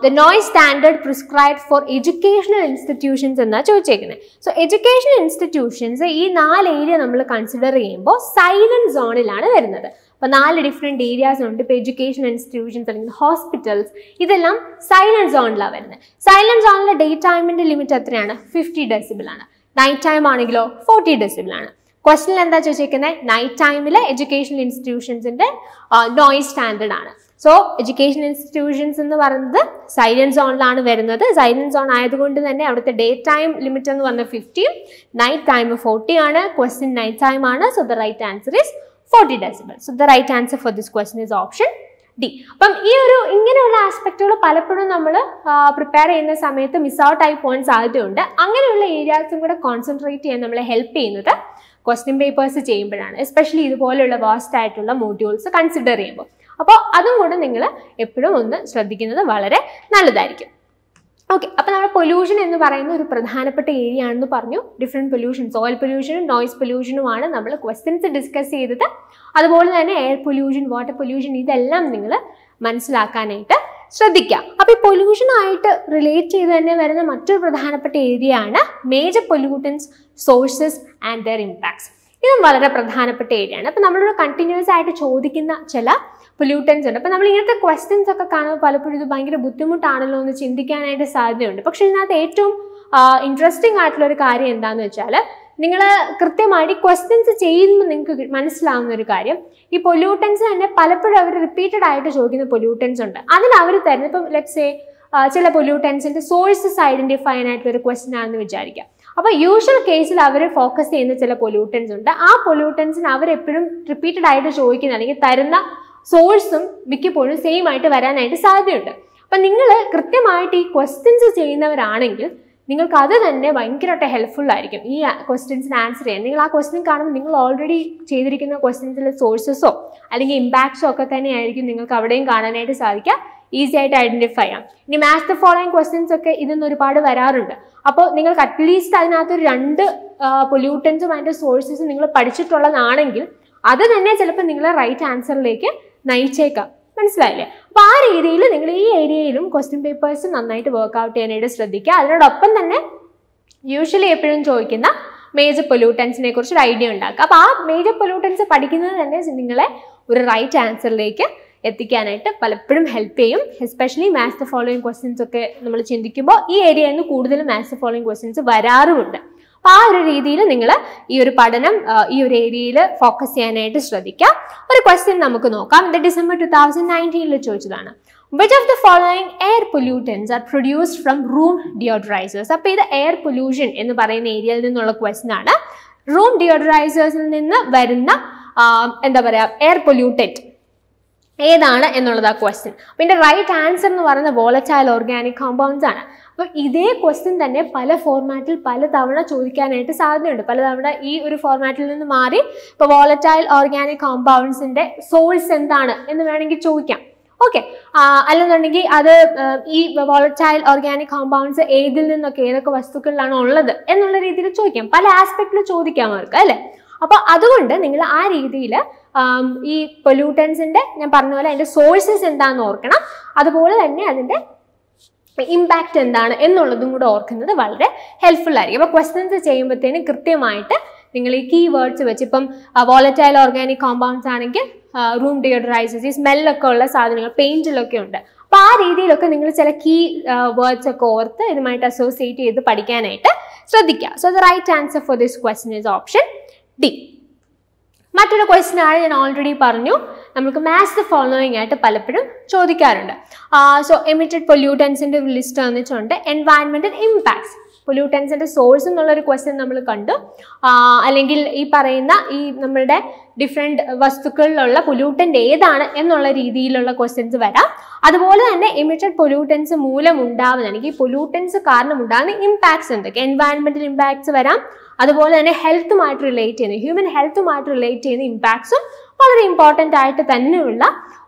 the noise standard prescribed for educational institutions എന്നാണ് ചോദിച്ചേക്കുന്നത്. സോ എഡ്യൂക്കേഷണൽ ഇൻസ്റ്റിറ്റ്യൂഷൻസ് ഈ 4 ഏരിയ നമ്മൾ കൺസിഡർ ചെയ്യുമ്പോൾ സൈലന്റ് സോണിലാണ് വരുന്നത്. അപ്പോൾ 4 ഡിഫറെൻറ്റ് ഏരിയാസ് ഉണ്ട്. ഇപ്പോൾ എഡ്യൂക്കേഷണൽ ഇൻസ്റ്റിറ്റ്യൂഷൻസ് അല്ലെങ്കിൽ ഹോസ്പിറ്റൽസ് ഇതെല്ലാം സൈലന്റ് സോണിലാണ് വരുന്നത്. സൈലന്റ് സോണിലെ ഡേ ടൈമിൻ്റെ ലിമിറ്റ് എത്രയാണ്? 50 ഡെസിബിൾ ആണ്. നൈറ്റ് ടൈം ആണെങ്കിലോ 40 ഡെസിബിൾ ആണ്. ക്വസ്റ്റനിൽ എന്താ ചോദിച്ചിരിക്കുന്നത്? നൈറ്റ് ടൈമിൽ എഡ്യൂക്കേഷണൽ ഇൻസ്റ്റിറ്റ്യൂഷൻസിൻ്റെ നോയിസ് സ്റ്റാൻഡേർഡ് ആണ്. സോ എഡ്യൂക്കേഷണൽ ഇൻസ്റ്റിറ്റ്യൂഷൻസ് എന്ന് പറയുന്നത് സൈലന്റ് സോണിലാണ് വരുന്നത്. സൈലന്റ് സോൺ ആയതുകൊണ്ട് തന്നെ അവിടുത്തെ ഡേ ടൈം ലിമിറ്റ് എന്ന് പറഞ്ഞാൽ 50, നൈറ്റ് ടൈം 40 ആണ്. ക്വസ്റ്റ്യൻ നൈറ്റ് ടൈം ആണ്. So the right answer is 40 decibel. So the right answer for this question is option D. അപ്പം ഈ ഒരു ഇങ്ങനെയുള്ള ആസ്പെക്റ്റുകൾ പലപ്പോഴും നമ്മൾ പ്രിപ്പയർ ചെയ്യുന്ന സമയത്ത് മിസ് ഔട്ട് ആയി പോകാൻ സാധ്യതയുണ്ട്. അങ്ങനെയുള്ള ഏരിയാസും കൂടെ കോൺസെൻട്രേറ്റ് ചെയ്യാൻ നമ്മളെ ഹെൽപ്പ് ചെയ്യുന്നത് ക്വസ്റ്റ്യൻ പേപ്പേഴ്സ് ചെയ്യുമ്പോഴാണ്, എസ്പെഷ്യലി ഇതുപോലെയുള്ള വാസ്റ്റ് ആയിട്ടുള്ള മോഡ്യൂൾസ് കൺസിഡർ ചെയ്യുമ്പോൾ. അപ്പോൾ അതും കൂടെ നിങ്ങൾ എപ്പോഴും ഒന്ന് ശ്രദ്ധിക്കുന്നത് വളരെ നല്ലതായിരിക്കും. ഓക്കെ, അപ്പോൾ നമ്മൾ പൊല്യൂഷൻ എന്ന് പറയുന്ന ഒരു പ്രധാനപ്പെട്ട ഏരിയ ആണെന്ന് പറഞ്ഞു. ഡിഫറെൻറ്റ് പൊല്യൂഷൻ, സോയിൽ പൊല്യൂഷനും നോയിസ് പൊല്യൂഷനുമാണ് നമ്മൾ ക്വസ്റ്റ്യൻസ് ഡിസ്കസ് ചെയ്തത്. അതുപോലെ തന്നെ എയർ പൊല്യൂഷൻ, വാട്ടർ പൊല്യൂഷൻ ഇതെല്ലാം നിങ്ങൾ മനസ്സിലാക്കാനായിട്ട് ശ്രദ്ധിക്കുക. അപ്പോൾ ഈ പൊല്യൂഷനായിട്ട് റിലേറ്റ് ചെയ്ത് തന്നെ വരുന്ന മറ്റൊരു പ്രധാനപ്പെട്ട ഏരിയ ആണ് major pollutants, sources and their impacts. ഇതും വളരെ പ്രധാനപ്പെട്ട ഏരിയ ആണ്. അപ്പോൾ നമ്മളോട് കണ്ടിന്യൂസ് ആയിട്ട് ചോദിക്കുന്ന ചില പൊല്യൂട്ടൻസ് ഉണ്ട്. അപ്പോൾ നമ്മൾ ഇങ്ങനത്തെ ക്വസ്റ്റ്യൻസ് ഒക്കെ കാണുമ്പോൾ പലപ്പോഴും ഇത് ഭയങ്കര ബുദ്ധിമുട്ടാണല്ലോ എന്ന് ചിന്തിക്കാനായിട്ട് സാധ്യതയുണ്ട്. പക്ഷേ ഇതിനകത്ത് ഏറ്റവും ഇൻട്രസ്റ്റിംഗ് ആയിട്ടുള്ള ഒരു കാര്യം എന്താണെന്ന് വെച്ചാൽ, നിങ്ങൾ കൃത്യമായിട്ട് ക്വസ്റ്റ്യൻസ് ചെയ്യുമ്പോൾ നിങ്ങൾക്ക് മനസ്സിലാവുന്ന ഒരു കാര്യം, ഈ പൊല്യൂട്ടൻസ് തന്നെ പലപ്പോഴും അവർ റിപ്പീറ്റഡ് ആയിട്ട് ചോദിക്കുന്ന പൊല്യൂട്ടൻസ് ഉണ്ട്. അതിൽ അവർ തരുന്നത് ഇപ്പം ലെറ്റ്സ് സേ ചില പൊല്യൂട്ടൻസിൻ്റെ സോഴ്സസ് ഐഡൻറ്റിഫൈ ആയിട്ടുള്ള ഒരു ക്വസ്റ്റ്യൻ ആണെന്ന് വിചാരിക്കാം. അപ്പോൾ യൂഷ്വൽ കേസിൽ അവർ ഫോക്കസ് ചെയ്യുന്ന ചില പൊല്യൂട്ടൻസ് ഉണ്ട്. ആ പൊല്യൂട്ടൻസിന് അവരെപ്പോഴും റിപ്പീറ്റഡ് ആയിട്ട് ചോദിക്കുന്ന അല്ലെങ്കിൽ തരുന്ന സോഴ്സും മിക്കപ്പോഴും സെയിം ആയിട്ട് വരാനായിട്ട് സാധ്യതയുണ്ട്. അപ്പം നിങ്ങൾ കൃത്യമായിട്ട് ഈ ക്വസ്റ്റ്യൻസ് ചെയ്യുന്നവരാണെങ്കിൽ നിങ്ങൾക്ക് അത് തന്നെ ഭയങ്കരമായിട്ട് ഹെൽപ്ഫുൾ ആയിരിക്കും ഈ ക്വസ്റ്റ്യൻസിന് ആൻസർ ചെയ്യാൻ. നിങ്ങൾ ആ ക്വസ്റ്റ്യൻ കാണുമ്പോൾ നിങ്ങൾ ഓൾറെഡി ചെയ്തിരിക്കുന്ന ക്വസ്റ്റ്യൻസിലെ സോഴ്സസോ അല്ലെങ്കിൽ ഇമ്പാക്ട്സോ ഒക്കെ തന്നെയായിരിക്കും നിങ്ങൾക്ക് അവിടെയും കാണാനായിട്ട് സാധിക്കുക, ഈസി ആയിട്ട് ഐഡൻറ്റിഫൈ ചെയ്യാം. ഇനി മാച്ച് ദ ഫോളോയിങ് ക്വസ്റ്റ്യൻസ് ഒക്കെ ഇതൊന്നും ഒരുപാട് വരാറുണ്ട്. അപ്പോൾ നിങ്ങൾക്ക് അറ്റ്ലീസ്റ്റ് അതിനകത്തൊരു 2 പൊല്യൂട്ടൻസും അതിൻ്റെ സോഴ്സസും നിങ്ങൾ പഠിച്ചിട്ടുള്ളതാണെങ്കിൽ അത് തന്നെ ചിലപ്പോൾ നിങ്ങളെ റൈറ്റ് ആൻസറിലേക്ക് നയിച്ചേക്കാം. മനസ്സിലായില്ലേ? അപ്പോൾ ആ രീതിയിൽ നിങ്ങൾ ഈ ഏരിയയിലും ക്വസ്റ്റ്യൻ പേപ്പേഴ്സ് നന്നായിട്ട് വർക്ക്ഔട്ട് ചെയ്യാനായിട്ട് ശ്രദ്ധിക്കുക. അതിനോടൊപ്പം തന്നെ യൂഷ്വലി എപ്പോഴും ചോദിക്കുന്ന മേജർ പൊല്യൂട്ടൻസിനെ കുറിച്ച് ഒരു ഐഡിയ ഉണ്ടാക്കുക. അപ്പോൾ ആ മേജർ പൊല്യൂട്ടൻസ് പഠിക്കുന്നത് തന്നെ നിങ്ങളെ ഒരു റൈറ്റ് ആൻസറിലേക്ക് എത്തിക്കാനായിട്ട് പലപ്പോഴും ഹെൽപ്പ് ചെയ്യും. Especially match the following questions ഒക്കെ നമ്മൾ ചിന്തിക്കുമ്പോൾ ഈ ഏരിയയിൽ നിന്ന് കൂടുതലും മാച്ച് ദ ഫോളോയിങ് ക്വസ്റ്റ്യൻസ് വരാറുമുണ്ട്. അപ്പോൾ ആ ഒരു രീതിയിൽ നിങ്ങൾ ഈ ഒരു പഠനം ഈ ഒരു ഏരിയയിൽ ഫോക്കസ് ചെയ്യാനായിട്ട് ശ്രദ്ധിക്കുക. ഒരു ക്വസ്റ്റ്യൻ നമുക്ക് നോക്കാം. ഇത് ഡിസംബർ 2019 ചോദിച്ചതാണ്. Which of the following air pollutants are produced from room deodorizers? അപ്പോൾ ഇത് എയർ പൊല്യൂഷൻ എന്ന് പറയുന്ന ഏരിയയിൽ നിന്നുള്ള ക്വസ്റ്റ്യൻ ആണ്. റൂം ഡിയോഡറൈസേഴ്സിൽ നിന്ന് വരുന്ന എന്താ പറയുക എയർ പൊല്യൂട്ടൻറ്റ് ഏതാണ് എന്നുള്ളതാണ് ക്വസ്റ്റ്യൻ. അപ്പോൾ ഇതിൻ്റെ റൈറ്റ് ആൻസർ എന്ന് പറയുന്നത് വോളറ്റൈൽ ഓർഗാനിക് കോമ്പൗണ്ട്സ് ആണ്. അപ്പോൾ ഇതേ ക്വസ്റ്റ്യൻ തന്നെ പല ഫോർമാറ്റിൽ പലതവണ ചോദിക്കാനായിട്ട് സാധ്യതയുണ്ട്. പലതവണ ഈ ഒരു ഫോർമാറ്റിൽ നിന്ന് മാറി ഇപ്പോൾ വോളറ്റൈൽ ഓർഗാനിക് കോമ്പൗണ്ട്സിൻ്റെ സോഴ്സ് എന്താണ് എന്ന് വേണമെങ്കിൽ ചോദിക്കാം. ഓക്കെ, അല്ലെന്നുണ്ടെങ്കിൽ അത് ഈ വോളറ്റൈൽ ഓർഗാനിക് കോമ്പൗണ്ട്സ് ഏതിൽ നിന്നൊക്കെ ഏതൊക്കെ വസ്തുക്കളിലാണ് ഉള്ളത് എന്നുള്ള രീതിയിൽ ചോദിക്കാം. പല ആസ്പെക്റ്റിൽ ചോദിക്കാം അവർക്ക്, അല്ലേ? അപ്പോൾ അതുകൊണ്ട് നിങ്ങൾ ആ രീതിയിൽ ഈ പൊല്യൂട്ടൻസിൻ്റെ ഞാൻ പറഞ്ഞ പോലെ അതിൻ്റെ സോഴ്സസ് എന്താണെന്ന് ഓർക്കണം. അതുപോലെ തന്നെ അതിൻ്റെ ഇമ്പാക്റ്റ് എന്താണ് എന്നുള്ളതും കൂടെ ഓർക്കുന്നത് വളരെ ഹെൽപ്ഫുൾ ആയിരിക്കും. അപ്പോൾ ക്വസ്റ്റ്യൻസ് ചെയ്യുമ്പോഴത്തേനും കൃത്യമായിട്ട് നിങ്ങൾ ഈ കീ വേർഡ്സ് വെച്ച്, ഇപ്പം വോളറ്റൈൽ ഓർഗാനിക് കോമ്പൗണ്ട്സ് ആണെങ്കിൽ റൂം ഡിയോഡറൈസേഴ്സ്, ഈ സ്മെല്ലൊക്കെ ഉള്ള സാധനങ്ങൾ പെയിൻറ്റിലൊക്കെ ഉണ്ട്. അപ്പോൾ ആ രീതിയിലൊക്കെ നിങ്ങൾ ചില കീ വേർഡ്സ് ഒക്കെ ഓർത്ത് ഇതുമായിട്ട് അസോസിയേറ്റ് ചെയ്ത് പഠിക്കാനായിട്ട് ശ്രദ്ധിക്കുക. So the right answer for this question is option D. മറ്റൊരു ക്വസ്റ്റ്യൻ ആണ്, ഞാൻ ഓൾറെഡി പറഞ്ഞു, നമുക്ക് മാച്ച് ദ ഫോളോയിങ് ആയിട്ട് പലപ്പോഴും ചോദിക്കാറുണ്ട്. സോ എമിറ്റഡ് പൊല്യൂട്ടൻസിൻ്റെ ഒരു ലിസ്റ്റ് തന്നിട്ടുണ്ട്. എൻവയൺമെൻറ്റൽ ഇമ്പാക്ട്സ്, പൊല്യൂട്ടൻസിൻ്റെ സോഴ്സ് എന്നുള്ളൊരു ക്വസ്റ്റ്യൻ നമ്മൾ കണ്ടു. അല്ലെങ്കിൽ ഈ പറയുന്ന ഈ നമ്മളുടെ ഡിഫറെൻറ്റ് വസ്തുക്കളിലുള്ള പൊല്യൂട്ടൻ്റ് ഏതാണ് എന്നുള്ള രീതിയിലുള്ള ക്വസ്റ്റ്യൻസ് വരാം. അതുപോലെ തന്നെ എമിറ്റഡ് പൊല്യൂട്ടൻസ് മൂലം ഉണ്ടാവുന്ന, അല്ലെങ്കിൽ പൊല്യൂട്ടൻസ് കാരണം ഉണ്ടാകുന്ന ഇമ്പാക്ട്സ് എന്തൊക്കെ, എൻവയൺമെൻറ്റൽ ഇമ്പാക്ട്സ് വരാം. അതുപോലെ തന്നെ ഹെൽത്തുമായിട്ട് റിലേറ്റ് ചെയ്യുന്ന, ഹ്യൂമൻ ഹെൽത്തുമായിട്ട് റിലേറ്റ് ചെയ്യുന്ന ഇമ്പാക്ട്സും വളരെ ഇമ്പോർട്ടൻ്റ് ആയിട്ട് തന്നെയുള്ള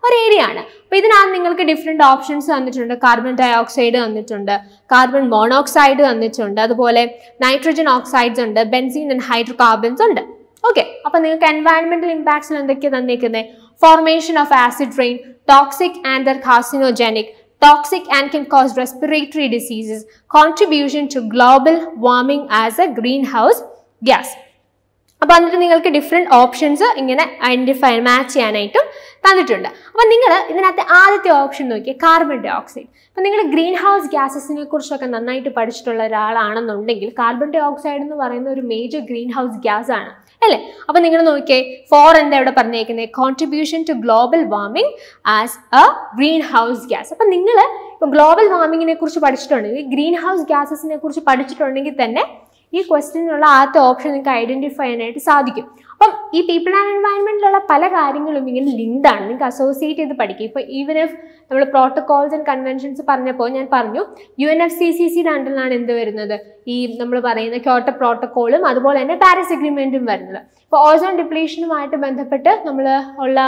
ഒരു ഏരിയ ആണ്. അപ്പോൾ ഇതിനകത്ത് നിങ്ങൾക്ക് ഡിഫറെൻറ്റ് ഓപ്ഷൻസ് തന്നിട്ടുണ്ട്. കാർബൺ ഡൈ ഓക്സൈഡ് തന്നിട്ടുണ്ട്, കാർബൺ മോണോക്സൈഡ് തന്നിട്ടുണ്ട്, അതുപോലെ നൈട്രജൻ ഓക്സൈഡ്സ് ഉണ്ട്, ബെൻസീൻ ആൻഡ് ഹൈഡ്രോ കാർബൺസ് ഉണ്ട്. ഓക്കെ, അപ്പോൾ നിങ്ങൾക്ക് എൻവയൺമെൻറ്റൽ ഇമ്പാക്ട്സിൽ എന്തൊക്കെയാണ് തന്നിരിക്കുന്നത്? Formation of acid rain, toxic and carcinogenic, toxic and can cause respiratory diseases, contribution to global warming as a greenhouse gas. അപ്പോൾ എന്നിട്ട് നിങ്ങൾക്ക് ഡിഫറെൻറ്റ് ഓപ്ഷൻസ് ഇങ്ങനെ ഐഡൻറ്റിഫൈ മാച്ച് ചെയ്യാനായിട്ടും തന്നിട്ടുണ്ട്. അപ്പോൾ നിങ്ങൾ ഇതിനകത്ത് ആദ്യത്തെ ഓപ്ഷൻ നോക്കിയാൽ കാർബൺ ഡൈ ഓക്സൈഡ്. അപ്പോൾ നിങ്ങൾ ഗ്രീൻ ഹൗസ് ഗ്യാസസിനെ കുറിച്ചൊക്കെ നന്നായിട്ട് പഠിച്ചിട്ടുള്ള ഒരാളാണെന്നുണ്ടെങ്കിൽ കാർബൺ ഡൈ ഓക്സൈഡ് എന്ന് പറയുന്ന ഒരു മേജർ ഗ്രീൻ ഹൗസ് ഗ്യാസ് ആണ് അല്ലേ. അപ്പോൾ നിങ്ങൾ നോക്കിയേ എന്താ ഇവിടെ പറഞ്ഞേക്കുന്നത്, contribution to global warming as a green house gas. അപ്പം നിങ്ങൾ ഇപ്പോൾ ഗ്ലോബൽ വാർമിങ്ങിനെ കുറിച്ച് പഠിച്ചിട്ടുണ്ടെങ്കിൽ ഗ്രീൻ ഹൗസ് ഗ്യാസസിനെ കുറിച്ച് പഠിച്ചിട്ടുണ്ടെങ്കിൽ തന്നെ ഈ ക്വസ്റ്റ്യനുള്ള ആദ്യത്തെ ഓപ്ഷൻ നിങ്ങൾക്ക് ഐഡന്റിഫൈ ചെയ്യാനായിട്ട് സാധിക്കും. അപ്പം ഈ പീപ്പിൾ ആൻഡ് എൻവയൺമെന്റിലുള്ള പല കാര്യങ്ങളും ഇങ്ങനെ ലിങ്ക്ഡ് ആണ്, നിങ്ങൾക്ക് അസോസിയേറ്റ് ചെയ്ത് പഠിക്കുക. ഇപ്പോൾ ഈവൻ ഇഫ് നമ്മൾ പ്രോട്ടോകോൾസ് ആൻഡ് കൺവെൻഷൻസ് പറഞ്ഞപ്പോൾ ഞാൻ പറഞ്ഞു UNFCCCയുടെ അണ്ടറിലാണ് എന്ത് വരുന്നത്, ഈ നമ്മൾ പറയുന്ന ക്യോട്ടോ പ്രോട്ടോകോളും അതുപോലെ തന്നെ പാരീസ് അഗ്രിമെന്റും വരുന്നത്. ഇപ്പോൾ ഓസോൺ ഡിപ്ലീഷനുമായിട്ട് ബന്ധപ്പെട്ട് നമ്മൾ ഉള്ള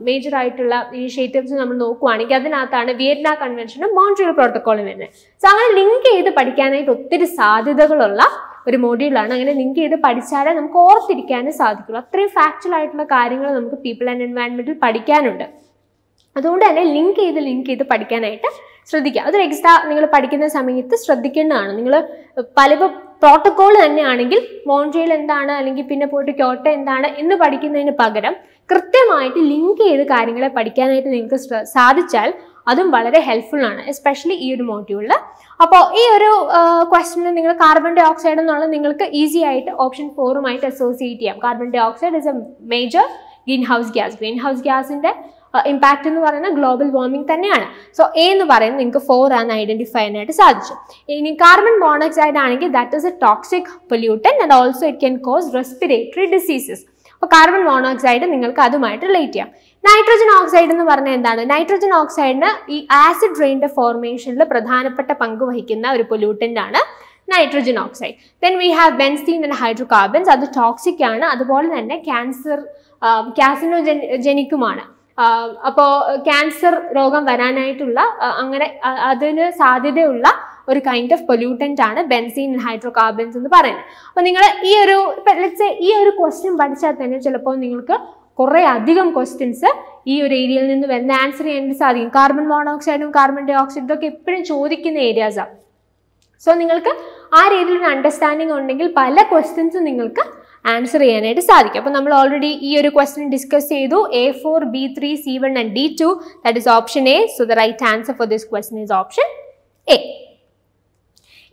മേജർ ആയിട്ടുള്ള ഇനിഷ്യേറ്റീവ്സ് നമ്മൾ നോക്കുവാണെങ്കിൽ അതിനകത്താണ് വിയറ്റ്നാം കൺവെൻഷനും മോൺട്രിയൽ പ്രോട്ടോകോളും വരുന്നത്. സോ അങ്ങനെ ലിങ്ക് ചെയ്ത് പഠിക്കാനായിട്ട് ഒത്തിരി സാധ്യതകളുള്ള ഒരു മോഡ്യൂളാണ്. അങ്ങനെ ലിങ്ക് ചെയ്ത് പഠിച്ചാലേ നമുക്ക് ഓർത്തിരിക്കാനും സാധിക്കുള്ളൂ. അത്രയും ഫാക്ച്വൽ ആയിട്ടുള്ള കാര്യങ്ങൾ നമുക്ക് പീപ്പിൾ ആൻഡ് എൻവയൺമെന്റിൽ പഠിക്കാനുണ്ട്. അതുകൊണ്ട് തന്നെ ലിങ്ക് ചെയ്ത് പഠിക്കാനായിട്ട് ശ്രദ്ധിക്കുക. അതൊരു എക്സ്ട്രാ നിങ്ങൾ പഠിക്കുന്ന സമയത്ത് ശ്രദ്ധിക്കേണ്ടതാണ്. നിങ്ങൾ പലപ്പോൾ പ്രോട്ടോകോൾ തന്നെയാണെങ്കിൽ മോൺട്രിയൽ എന്താണ് അല്ലെങ്കിൽ പിന്നെ പോയിട്ട് ക്യോട്ടോ എന്താണ് എന്ന് പഠിക്കുന്നതിന് പകരം കൃത്യമായിട്ട് ലിങ്ക് ചെയ്ത് കാര്യങ്ങളെ പഠിക്കാനായിട്ട് നിങ്ങൾക്ക് സാധിച്ചാൽ അതും വളരെ ഹെൽപ്ഫുൾ ആണ്, എസ്പെഷ്യലി ഈ ഒരു മോഡ്യൂളിൽ. അപ്പോൾ ഈ ഒരു ക്വസ്റ്റ്യനിൽ നിങ്ങൾ കാർബൺ ഡൈ ഓക്സൈഡ് എന്നുള്ളത് നിങ്ങൾക്ക് ഈസി ആയിട്ട് ഓപ്ഷൻ 4 അസോസിയേറ്റ് ചെയ്യാം. Carbon dioxide is a major green house gas. Greenhouse ഗ്യാസിന്റെ ഇമ്പാക്ട് എന്ന് പറയുന്നത് ഗ്ലോബൽ വാർമിംഗ് തന്നെയാണ്. സോ എ എന്ന് പറയുന്നത് നിങ്ങൾക്ക് 4 ആണ് ഐഡന്റിഫൈ ചെയ്യാനായിട്ട് സാധിച്ചു. ഇനി കാർബൺ മോണോക്സൈഡ് ആണെങ്കിൽ that is a toxic pollutant and also it can cause respiratory diseases. അപ്പോൾ കാർബൺ മോണോക്സൈഡ് നിങ്ങൾക്ക് അതുമായിട്ട് റിലേറ്റ് ചെയ്യാം. നൈട്രജൻ ഓക്സൈഡ് എന്ന് പറഞ്ഞാൽ എന്താണ്? നൈട്രജൻ ഓക്സൈഡിന് ഈ ആസിഡ് റെയിൻ്റെ ഫോർമേഷനിൽ പ്രധാനപ്പെട്ട പങ്ക് വഹിക്കുന്ന ഒരു പൊല്യൂട്ടന്റ് ആണ് nitrogen oxide. Then we have benzene and hydrocarbons. അത് ടോക്സിക് ആണ്, അതുപോലെ തന്നെ ക്യാൻസറോജനിക്കുമാണ്. അപ്പോൾ ക്യാൻസർ രോഗം വരാനായിട്ടുള്ള അങ്ങനെ അതിന് സാധ്യതയുള്ള ഒരു കൈൻഡ് ഓഫ് പൊല്യൂട്ടന്റ് ആണ് ബെൻസീൻ ആൻഡ് ഹൈഡ്രോകാർബൺസ് എന്ന് പറയുന്നത്. അപ്പോൾ നിങ്ങൾ ഈ ഒരു ക്വസ്റ്റ്യൻ പഠിച്ചാൽ തന്നെ ചിലപ്പോൾ നിങ്ങൾക്ക് കുറേ അധികം ക്വസ്റ്റ്യൻസ് ഈ ഒരു ഏരിയയിൽ നിന്ന് വരുന്ന ആൻസർ ചെയ്യാനായിട്ട് സാധിക്കും. കാർബൺ മോണോക്സൈഡും കാർബൺ ഡൈ ഓക്സൈഡും ഒക്കെ എപ്പോഴും ചോദിക്കുന്ന ഏരിയാസാണ്. സോ നിങ്ങൾക്ക് ആ രീതിയിൽ ഒരു അണ്ടർസ്റ്റാൻഡിങ് ഉണ്ടെങ്കിൽ പല ക്വസ്റ്റ്യൻസും നിങ്ങൾക്ക് ആൻസർ ചെയ്യാനായിട്ട് സാധിക്കും. അപ്പോൾ നമ്മൾ ഓൾറെഡി ഈ ഒരു ക്വസ്റ്റ്യൻ ഡിസ്കസ് ചെയ്തു. A4, B3, C1 and D2, that is option A. So the right answer for this question is option A.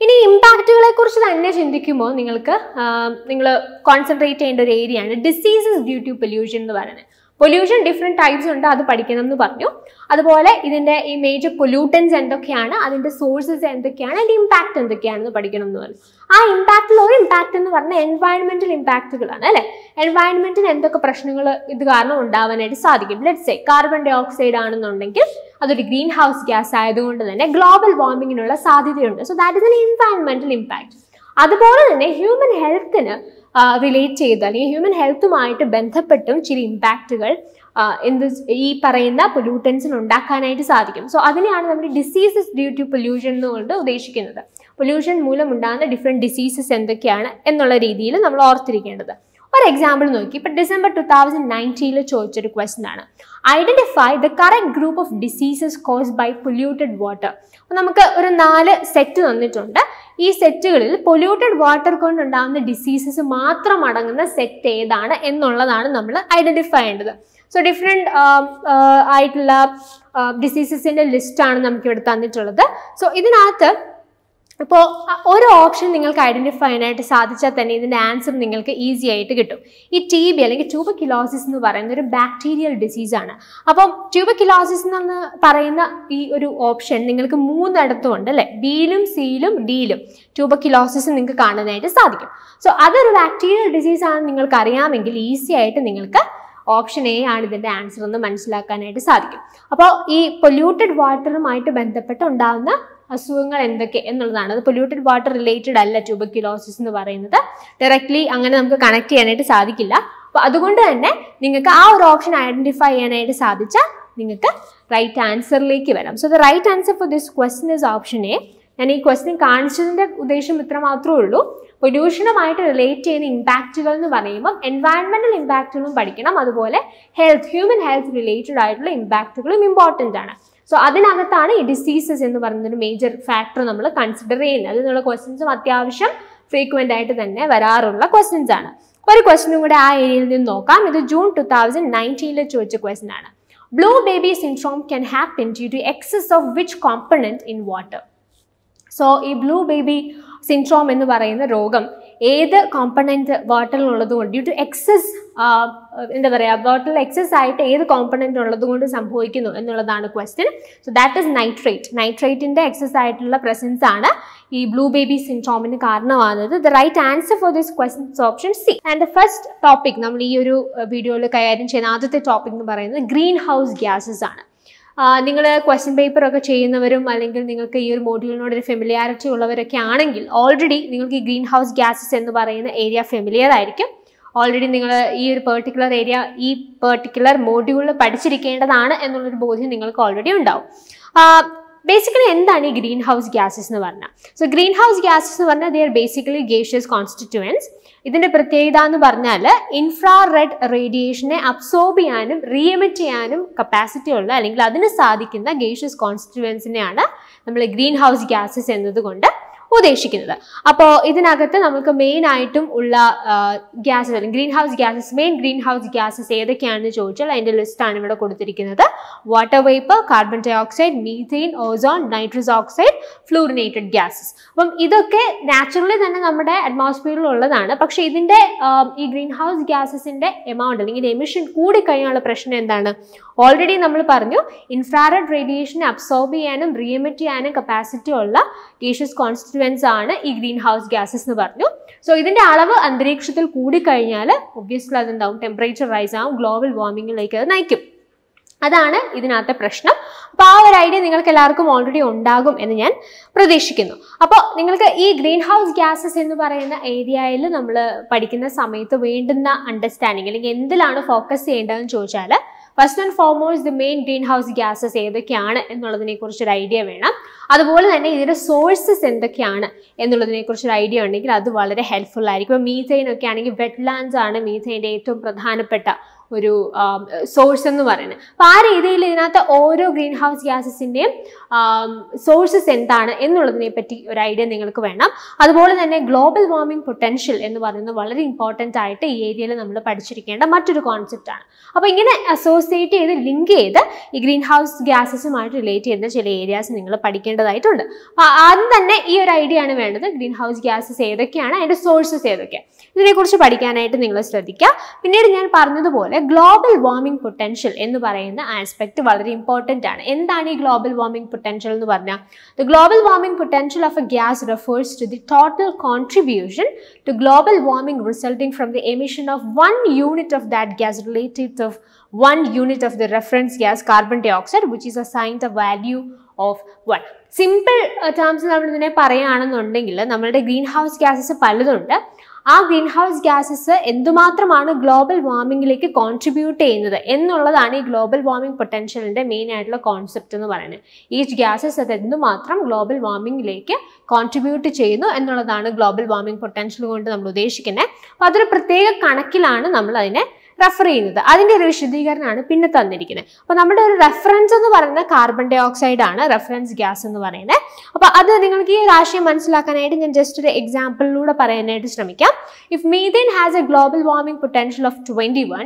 ഇനി ഇമ്പാക്റ്റുകളെ കുറിച്ച് തന്നെ ചിന്തിക്കുമ്പോൾ നിങ്ങൾ കോൺസെൻട്രേറ്റ് ചെയ്യേണ്ട ഒരു ഏരിയയാണ് ഡിസീസസ് ഡ്യൂ ടു പൊല്യൂഷൻ എന്ന് പറയുന്നത്. പൊല്യൂഷൻ ഡിഫറെൻറ്റ് ടൈപ്സ് ഉണ്ട്, അത് പഠിക്കണം എന്ന് പറഞ്ഞു. അതുപോലെ ഇതിൻ്റെ ഈ മേജർ പൊല്യൂട്ടൻസ് എന്തൊക്കെയാണ്, അതിൻ്റെ സോഴ്സസ് എന്തൊക്കെയാണ്, അതിൻ്റെ ഇമ്പാക്റ്റ് എന്തൊക്കെയാണെന്ന് പഠിക്കണം എന്ന് പറഞ്ഞു. ആ ഇമ്പാക്റ്റിൽ ഒരു ഇമ്പാക്റ്റ് എന്ന് പറഞ്ഞാൽ എൻവയൺമെന്റൽ ഇമ്പാക്റ്റുകളാണ് അല്ലേ. എൻവയൺമെന്റിന് എന്തൊക്കെ പ്രശ്നങ്ങൾ ഇത് കാരണം ഉണ്ടാവാനായിട്ട് സാധിക്കും. Let's say carbon dioxide ആണെന്നുണ്ടെങ്കിൽ അതൊരു ഗ്രീൻ ഹൗസ് ഗ്യാസ് ആയതുകൊണ്ട് തന്നെ ഗ്ലോബൽ വാർമിങ്ങിനുള്ള സാധ്യതയുണ്ട്. സോ ദാറ്റ് ഇസ് എൻ എൻവയൺമെന്റൽ ഇമ്പാക്ട്. അതുപോലെ തന്നെ ഹ്യൂമൻ ഹെൽത്തിന് റിലേറ്റ് ചെയ്ത് അല്ലെങ്കിൽ ഹ്യൂമൻ ഹെൽത്തുമായിട്ട് ബന്ധപ്പെട്ടും ചില ഇമ്പാക്റ്റുകൾ ഈ പറയുന്ന പൊല്യൂട്ടൻസിന് ഉണ്ടാക്കാനായിട്ട് സാധിക്കും. സോ അതിനെയാണ് നമ്മൾ ഡിസീസസ് ഡ്യൂ ടു പൊല്യൂഷൻ എന്നുകൊണ്ട് ഉദ്ദേശിക്കുന്നത്. പൊല്യൂഷൻ മൂലം ഉണ്ടാകുന്ന ഡിഫറെൻറ്റ് ഡിസീസസ് എന്തൊക്കെയാണ് എന്നുള്ള രീതിയിൽ നമ്മൾ ഓർത്തിരിക്കേണ്ടത്. ഒരു എക്സാമ്പിൾ നോക്കി, ഇപ്പോൾ ഡിസംബർ 2019 ചോദിച്ചൊരു ക്വസ്റ്റ്യൻ ആണ്, identify the correct group of diseases caused by polluted water. നമുക്ക് ഒരു 4 സെറ്റ് തന്നിട്ടുണ്ട്. ഈ സെറ്റുകളിൽ പൊല്യൂട്ടഡ് വാട്ടർ കൊണ്ടുണ്ടാകുന്ന ഡിസീസസ് മാത്രം അടങ്ങുന്ന സെറ്റ് ഏതാണ് എന്നുള്ളതാണ് നമ്മൾ ഐഡന്റിഫൈ ചെയ്യേണ്ടത്. സോ ഡിഫറെൻറ്റ് ആയിട്ടുള്ള ഡിസീസസിൻ്റെ ലിസ്റ്റാണ് നമുക്കിവിടെ തന്നിട്ടുള്ളത്. സോ ഇതിനകത്ത് ഇപ്പോൾ ഒരു ഓപ്ഷൻ നിങ്ങൾക്ക് ഐഡന്റിഫൈ ചെയ്യാനായിട്ട് സാധിച്ചാൽ തന്നെ ഇതിൻ്റെ ആൻസർ നിങ്ങൾക്ക് ഈസി ആയിട്ട് കിട്ടും. ഈ TB അല്ലെങ്കിൽ ട്യൂബർക്യുലോസിസ് എന്ന് പറയുന്ന ഒരു ബാക്ടീരിയൽ ഡിസീസാണ്. അപ്പം ട്യൂബർക്യുലോസിസ് എന്ന് പറയുന്ന ഈ ഒരു ഓപ്ഷൻ നിങ്ങൾക്ക് 3 ഇടത്തും ഉണ്ട് അല്ലേ. ബിയിലും സിയിലും ഡിയിലും ട്യൂബർക്യുലോസിസ് നിങ്ങൾക്ക് കാണാനായിട്ട് സാധിക്കും. സോ അതൊരു ബാക്ടീരിയൽ ഡിസീസ് ആണെന്ന് നിങ്ങൾക്ക് അറിയാമെങ്കിൽ ഈസി ആയിട്ട് നിങ്ങൾക്ക് ഓപ്ഷൻ A ആണ് ഇതിൻ്റെ ആൻസർ എന്ന് മനസ്സിലാക്കാനായിട്ട് സാധിക്കും. അപ്പോൾ ഈ പൊല്യൂട്ടഡ് വാട്ടറുമായിട്ട് ബന്ധപ്പെട്ട് ഉണ്ടാകുന്ന അസുഖങ്ങൾ എന്തൊക്കെ എന്നുള്ളതാണ്. അത് പൊല്യൂട്ടഡ് വാട്ടർ റിലേറ്റഡ് അല്ല ട്യൂബർക്യുലോസിസ് എന്ന് പറയുന്നത്. ഡയറക്ട്ലി അങ്ങനെ നമുക്ക് കണക്ട് ചെയ്യാനായിട്ട് സാധിക്കില്ല. അപ്പോൾ അതുകൊണ്ട് തന്നെ നിങ്ങൾക്ക് ആ ഒരു ഓപ്ഷൻ ഐഡന്റിഫൈ ചെയ്യാനായിട്ട് സാധിച്ചാൽ നിങ്ങൾക്ക് റൈറ്റ് ആൻസറിലേക്ക് വരാം. So the right answer for this question is option A. ഞാൻ ഈ ക്വസ്റ്റ്യൻ കാണിച്ചതിൻ്റെ ഉദ്ദേശം ഇത്ര മാത്രമേ ഉള്ളൂ. പൊല്യൂഷനുമായിട്ട് റിലേറ്റ് ചെയ്യുന്ന ഇമ്പാക്റ്റുകൾ എന്ന് പറയുമ്പോൾ എൻവയൺമെന്റൽ ഇമ്പാക്റ്റുകളും പഠിക്കണം, അതുപോലെ ഹ്യൂമൻ ഹെൽത്ത് റിലേറ്റഡ് ആയിട്ടുള്ള ഇമ്പാക്റ്റുകളും ഇമ്പോർട്ടൻ്റ് ആണ്. സോ അതിനകത്താണ് ഈ ഡിസീസസ് എന്ന് പറയുന്നൊരു മേജർ ഫാക്ടർ നമ്മൾ കൺസിഡർ ചെയ്യുന്നത്. അതിനുള്ള ക്വസ്റ്റ്യൻസും അത്യാവശ്യം ഫ്രീക്വൻ്റ് ആയിട്ട് തന്നെ വരാറുള്ള ക്വസ്റ്റ്യൻസ് ആണ്. ഒരു ക്വസ്റ്റ്യനും കൂടെ ആ ഏരിയയിൽ നിന്ന് നോക്കാം. ഇത് ജൂൺ 2019 ചോദിച്ച ക്വസ്റ്റ്യൻ ആണ്. Blue baby syndrome can happen due to excess of which component in water? So ഈ ബ്ലൂ ബേബി സിൻഡ്രോം എന്ന് പറയുന്ന രോഗം ഏത് കോമ്പണൻറ്റ് വാട്ടറിലുള്ളത് കൊണ്ട് ഡ്യൂ ടു എക്സസ് എന്താ പറയുക വാട്ടറിൽ എക്സസ് ആയിട്ട് ഏത് കോമ്പണൻറ്റ് ഉള്ളത് കൊണ്ട് സംഭവിക്കുന്നു എന്നുള്ളതാണ് ക്വസ്റ്റ്യൻ. സോ ദാറ്റ് ഈസ് നൈട്രേറ്റിൻ്റെ എക്സസ് ആയിട്ടുള്ള പ്രസൻസ് ആണ് ഈ ബ്ലൂ ബേബി സിൻഡ്രോമിന് കാരണമാകുന്നത്. The right answer for this question is option C. And the first topic നമ്മൾ ഈ ഒരു വീഡിയോയിൽ കൈകാര്യം ചെയ്യുന്ന ആദ്യത്തെ ടോപ്പിക് എന്ന് പറയുന്നത് ഗ്രീൻ ഹൗസ് ഗ്യാസസ് ആണ്. നിങ്ങൾ ക്വസ്റ്റ്യൻ പേപ്പറൊക്കെ ചെയ്യുന്നവരും അല്ലെങ്കിൽ നിങ്ങൾക്ക് ഈ ഒരു മോഡ്യൂളിനോട് ഒരു ഫെമിലിയാരിറ്റി ഉള്ളവരൊക്കെ ആണെങ്കിൽ ഓൾറെഡി നിങ്ങൾക്ക് ഈ ഗ്രീൻ ഹൗസ് ഗ്യാസസ് എന്ന് പറയുന്ന ഏരിയ ഫെമിലിയർ ആയിരിക്കും. ഓൾറെഡി നിങ്ങൾ ഈ ഒരു പെർട്ടിക്കുലർ ഏരിയ ഈ പെർട്ടിക്കുലർ മോഡ്യൂളിൽ പഠിച്ചിരിക്കേണ്ടതാണ് എന്നുള്ളൊരു ബോധ്യം നിങ്ങൾക്ക് ഓൾറെഡി ഉണ്ടാവും. ബേസിക്കലി എന്താണ് ഈ ഗ്രീൻ ഹൗസ് ഗ്യാസസ് എന്ന് പറഞ്ഞാൽ? സോ ഗ്രീൻ ഹൗസ് ഗ്യാസസ് എന്ന് പറഞ്ഞാൽ ദേ ആർ ബേസിക്കലി ഗേഷ്യസ് കോൺസ്റ്റിറ്റ്യുവൻസ്. ഇതിൻ്റെ പ്രത്യേകത എന്ന് പറഞ്ഞാൽ ഇൻഫ്രാറെഡ് റേഡിയേഷനെ അബ്സോർബ് ചെയ്യാനും റീഎമിറ്റ് ചെയ്യാനും കപ്പാസിറ്റി ഉള്ള അല്ലെങ്കിൽ അതിന് സാധിക്കുന്ന ഗേഷ്യസ് കോൺസ്റ്റിറ്റ്യുവൻസിനെയാണ് നമ്മൾ ഗ്രീൻ ഹൗസ് ഗ്യാസസ് എന്നതുകൊണ്ട് ഉദ്ദേശിക്കുന്നത്. അപ്പോൾ ഇതിനകത്ത് നമുക്ക് മെയിൻ ആയിട്ടും ഉള്ള ഗ്യാസസ് അല്ലെങ്കിൽ മെയിൻ ഗ്രീൻ ഹൗസ് ഗ്യാസസ് ഏതൊക്കെയാണെന്ന് ചോദിച്ചാൽ അതിൻ്റെ ലിസ്റ്റാണ് ഇവിടെ കൊടുത്തിരിക്കുന്നത്. Water vapour, carbon dioxide, methane, ozone, nitrous oxide, fluorinated gases. അപ്പം ഇതൊക്കെ നാച്ചുറലി തന്നെ നമ്മുടെ അറ്റ്മോസ്ഫിയറിൽ ഉള്ളതാണ്. പക്ഷേ ഇതിൻ്റെ ഈ ഗ്രീൻ ഹൗസ് ഗ്യാസസിൻ്റെ എമൗണ്ട് അല്ലെങ്കിൽ എമിഷൻ കൂടിക്കഴിഞ്ഞാലുള്ള പ്രശ്നം എന്താണ്? ഓൾറെഡി നമ്മൾ പറഞ്ഞു ഇൻഫ്രാറെഡ് റേഡിയേഷനെ അബ്സോർബ് ചെയ്യാനും റീഎമിറ്റ് ചെയ്യാനും കപ്പാസിറ്റി ഉള്ള ഗേഷ്യസ് കോൺസ്റ്റിറ്റ്യുവൻസ് ആണ് ഈ ഗ്രീൻ ഹൗസ് ഗ്യാസസ് എന്ന് പറഞ്ഞു. സോ ഇതിൻ്റെ അളവ് അന്തരീക്ഷത്തിൽ കൂടിക്കഴിഞ്ഞാൽ ഒബ്വിയസ്ലി അതെന്താവും, ടെമ്പറേച്ചർ റൈസ് ആവും, ഗ്ലോബൽ വാർമിങ്ങിലേക്ക് അത് നയിക്കും. അതാണ് ഇതിനകത്തെ പ്രശ്നം. അപ്പോൾ ആ ഒരു ഐഡിയ നിങ്ങൾക്ക് എല്ലാവർക്കും ഓൾറെഡി ഉണ്ടാകും എന്ന് ഞാൻ പ്രതീക്ഷിക്കുന്നു. അപ്പോൾ നിങ്ങൾക്ക് ഈ ഗ്രീൻ ഹൗസ് ഗ്യാസസ് എന്ന് പറയുന്ന ഏരിയയിൽ നമ്മൾ പഠിക്കുന്ന സമയത്ത് വേണ്ടുന്ന അണ്ടർസ്റ്റാൻഡിങ് അല്ലെങ്കിൽ എന്തിലാണ് ഫോക്കസ് ചെയ്യേണ്ടതെന്ന് ചോദിച്ചാൽ first and foremost the main greenhouse gases ഏതൊക്കെയാണ് എന്നുള്ളതിനെ കുറിച്ചൊരു ഐഡിയ വേണം. അതുപോലെ തന്നെ ഇതിൻ്റെ സോഴ്സസ് എന്തൊക്കെയാണ് എന്നുള്ളതിനെ കുറിച്ചൊരു ഐഡിയ ഉണ്ടെങ്കിൽ അത് വളരെ ഹെൽപ്ഫുൾ ആയിരിക്കും. ഇപ്പോൾ മീഥെയിൻ ഒക്കെ ആണെങ്കിൽ വെറ്റ്ലാൻഡ്സ് ആണ് മീഥെയിൻ്റെ ഏറ്റവും പ്രധാനപ്പെട്ട ഒരു സോഴ്സ് എന്ന് പറയുന്നത്. അപ്പോൾ ആ രീതിയിൽ ഇതിനകത്ത് ഓരോ ഗ്രീൻ ഹൗസ് ഗ്യാസസിൻ്റെയും സോഴ്സസ് എന്താണ് എന്നുള്ളതിനെ പറ്റി ഒരു ഐഡിയ നിങ്ങൾക്ക് വേണം. അതുപോലെ തന്നെ ഗ്ലോബൽ വാർമിംഗ് പൊട്ടൻഷ്യൽ എന്ന് പറയുന്നത് വളരെ ഇമ്പോർട്ടൻ്റ് ആയിട്ട് ഈ ഏരിയയിൽ നമ്മൾ പഠിച്ചിരിക്കേണ്ട മറ്റൊരു കോൺസെപ്റ്റാണ്. അപ്പോൾ ഇങ്ങനെ അസോസിയേറ്റ് ചെയ്ത് ലിങ്ക് ചെയ്ത് ഈ ഗ്രീൻ ഹൗസ് ഗ്യാസസുമായിട്ട് റിലേറ്റ് ചെയ്യുന്ന ചില ഏരിയാസ് നിങ്ങൾ പഠിക്കേണ്ടതായിട്ടുണ്ട്. അപ്പോൾ ആദ്യം തന്നെ ഈ ഒരു ഐഡിയ ആണ് വേണ്ടത്. ഗ്രീൻ ഹൗസ് ഗ്യാസസ് ഏതൊക്കെയാണ്, അതിൻ്റെ സോഴ്സസ് ഏതൊക്കെയാണ്, ഇതിനെക്കുറിച്ച് പഠിക്കാനായിട്ട് നിങ്ങൾ ശ്രദ്ധിക്കുക. പിന്നീട് ഞാൻ പറഞ്ഞതുപോലെ ഗ്ലോബൽ വാർമിംഗ് പൊട്ടൻഷ്യൽ എന്ന് പറയുന്ന ആസ്പെക്ട് വളരെ ഇമ്പോർട്ടൻ്റ് ആണ്. എന്താണ് ഈ ഗ്ലോബൽ വാർമിംഗ് പൊട്ടൻഷ്യൽ എന്ന് പറഞ്ഞാൽ? The global warming potential of a gas refers to the total contribution to global warming resulting from the emission of 1 unit of that gas related to 1 unit of the reference gas carbon dioxide which is assigned a value of 1. Simple terms നമ്മൾ ഇതിനെ പറയുകയാണെന്നുണ്ടെങ്കിൽ നമ്മളുടെ greenhouse gases പലതുണ്ട്. ആ greenhouse gases എന്തുമാത്രമാണ് global വാർമിങ്ങിലേക്ക് contribute ചെയ്യുന്നത് എന്നുള്ളതാണ് ഈ ഗ്ലോബൽ വാർമിംഗ് പൊട്ടൻഷ്യലിൻ്റെ മെയിൻ ആയിട്ടുള്ള കോൺസെപ്റ്റ് എന്ന് പറയുന്നത്. ഈച്ച് ഗ്യാസസ് അത് എന്തുമാത്രം ഗ്ലോബൽ വാർമിങ്ങിലേക്ക് കോൺട്രിബ്യൂട്ട് ചെയ്യുന്നു എന്നുള്ളതാണ് ഗ്ലോബൽ വാർമിംഗ് പൊട്ടൻഷ്യൽ കൊണ്ട് നമ്മൾ ഉദ്ദേശിക്കുന്നത്. അപ്പോൾ അതൊരു പ്രത്യേക കണക്കിലാണ് നമ്മൾ അതിനെ റെഫർ ചെയ്യുന്നത്. അതിൻ്റെ ഒരു വിശദീകരണമാണ് പിന്നെ തന്നിരിക്കുന്നത്. അപ്പോൾ നമ്മുടെ ഒരു റെഫറൻസ് എന്ന് പറയുന്നത് കാർബൺ ഡൈ ഓക്സൈഡ് ആണ്, റെഫറൻസ് ഗ്യാസ് എന്ന് പറയുന്നത്. അപ്പോൾ അത് നിങ്ങൾക്ക് ഈ ഒരു ആശയം മനസ്സിലാക്കാനായിട്ട് ഞാൻ ജസ്റ്റ് ഒരു എക്സാമ്പിളിലൂടെ പറയാനായിട്ട് ശ്രമിക്കാം. If methane has A global warming potential of 21,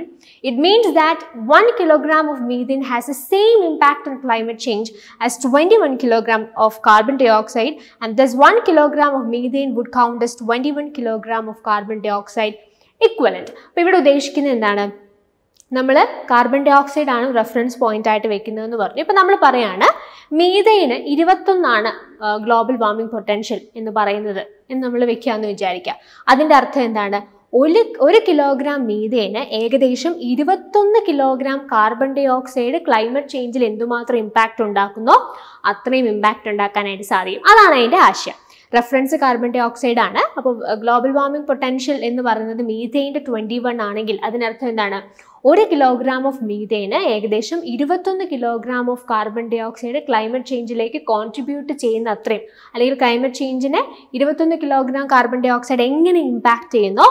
it means that 1 kilogram of methane has the same impact on climate change as 21 kilogram of carbon dioxide, and thus 1 kilogram of methane would count as 21 kilogram of carbon dioxide equivalent. അപ്പോൾ ഇവിടെ ഉദ്ദേശിക്കുന്നത് എന്താണ്? നമ്മൾ carbon dioxide ആണ് reference point ആയിട്ട് വെക്കുന്നതെന്ന് പറഞ്ഞു. ഇപ്പം നമ്മൾ പറയാണ് മീഥെയിന് 21 ഗ്ലോബൽ വാർമിംഗ് പൊട്ടൻഷ്യൽ എന്ന് പറയുന്നത് എന്ന് നമ്മൾ വെക്കാമെന്ന് വിചാരിക്കുക. അതിൻ്റെ അർത്ഥം എന്താണ്? ഒരു കിലോഗ്രാം മീഥെയിന് ഏകദേശം 21 kilogram carbon dioxide climate ചേഞ്ചിൽ എന്തുമാത്രം ഇമ്പാക്റ്റ് ഉണ്ടാക്കുന്നോ അത്രയും ഇമ്പാക്റ്റ് ഉണ്ടാക്കാനായിട്ട് സാധിക്കും. അതാണ് അതിൻ്റെ ആശയം. റെഫറൻസ് കാർബൺ ഡൈ ഓക്സൈഡ് ആണ്. അപ്പോൾ ഗ്ലോബൽ വാർമിംഗ് പൊട്ടൻഷ്യൽ എന്ന് പറയുന്നത് മീഥെയിൻ്റെ 21 ആണെങ്കിൽ അതിനർത്ഥം എന്താണ്? 1 കിലോഗ്രാം ഓഫ് മീഥെയിന് ഏകദേശം 21 kilogram of carbon dioxide climate ചേഞ്ചിലേക്ക് കോൺട്രിബ്യൂട്ട് ചെയ്യുന്ന അത്രയും, അല്ലെങ്കിൽ ക്ലൈമറ്റ് ചേഞ്ചിനെ 21 കിലോഗ്രാം കാർബൺ ഡൈ ഓക്സൈഡ് എങ്ങനെ ഇമ്പാക്റ്റ് ചെയ്യുന്നോ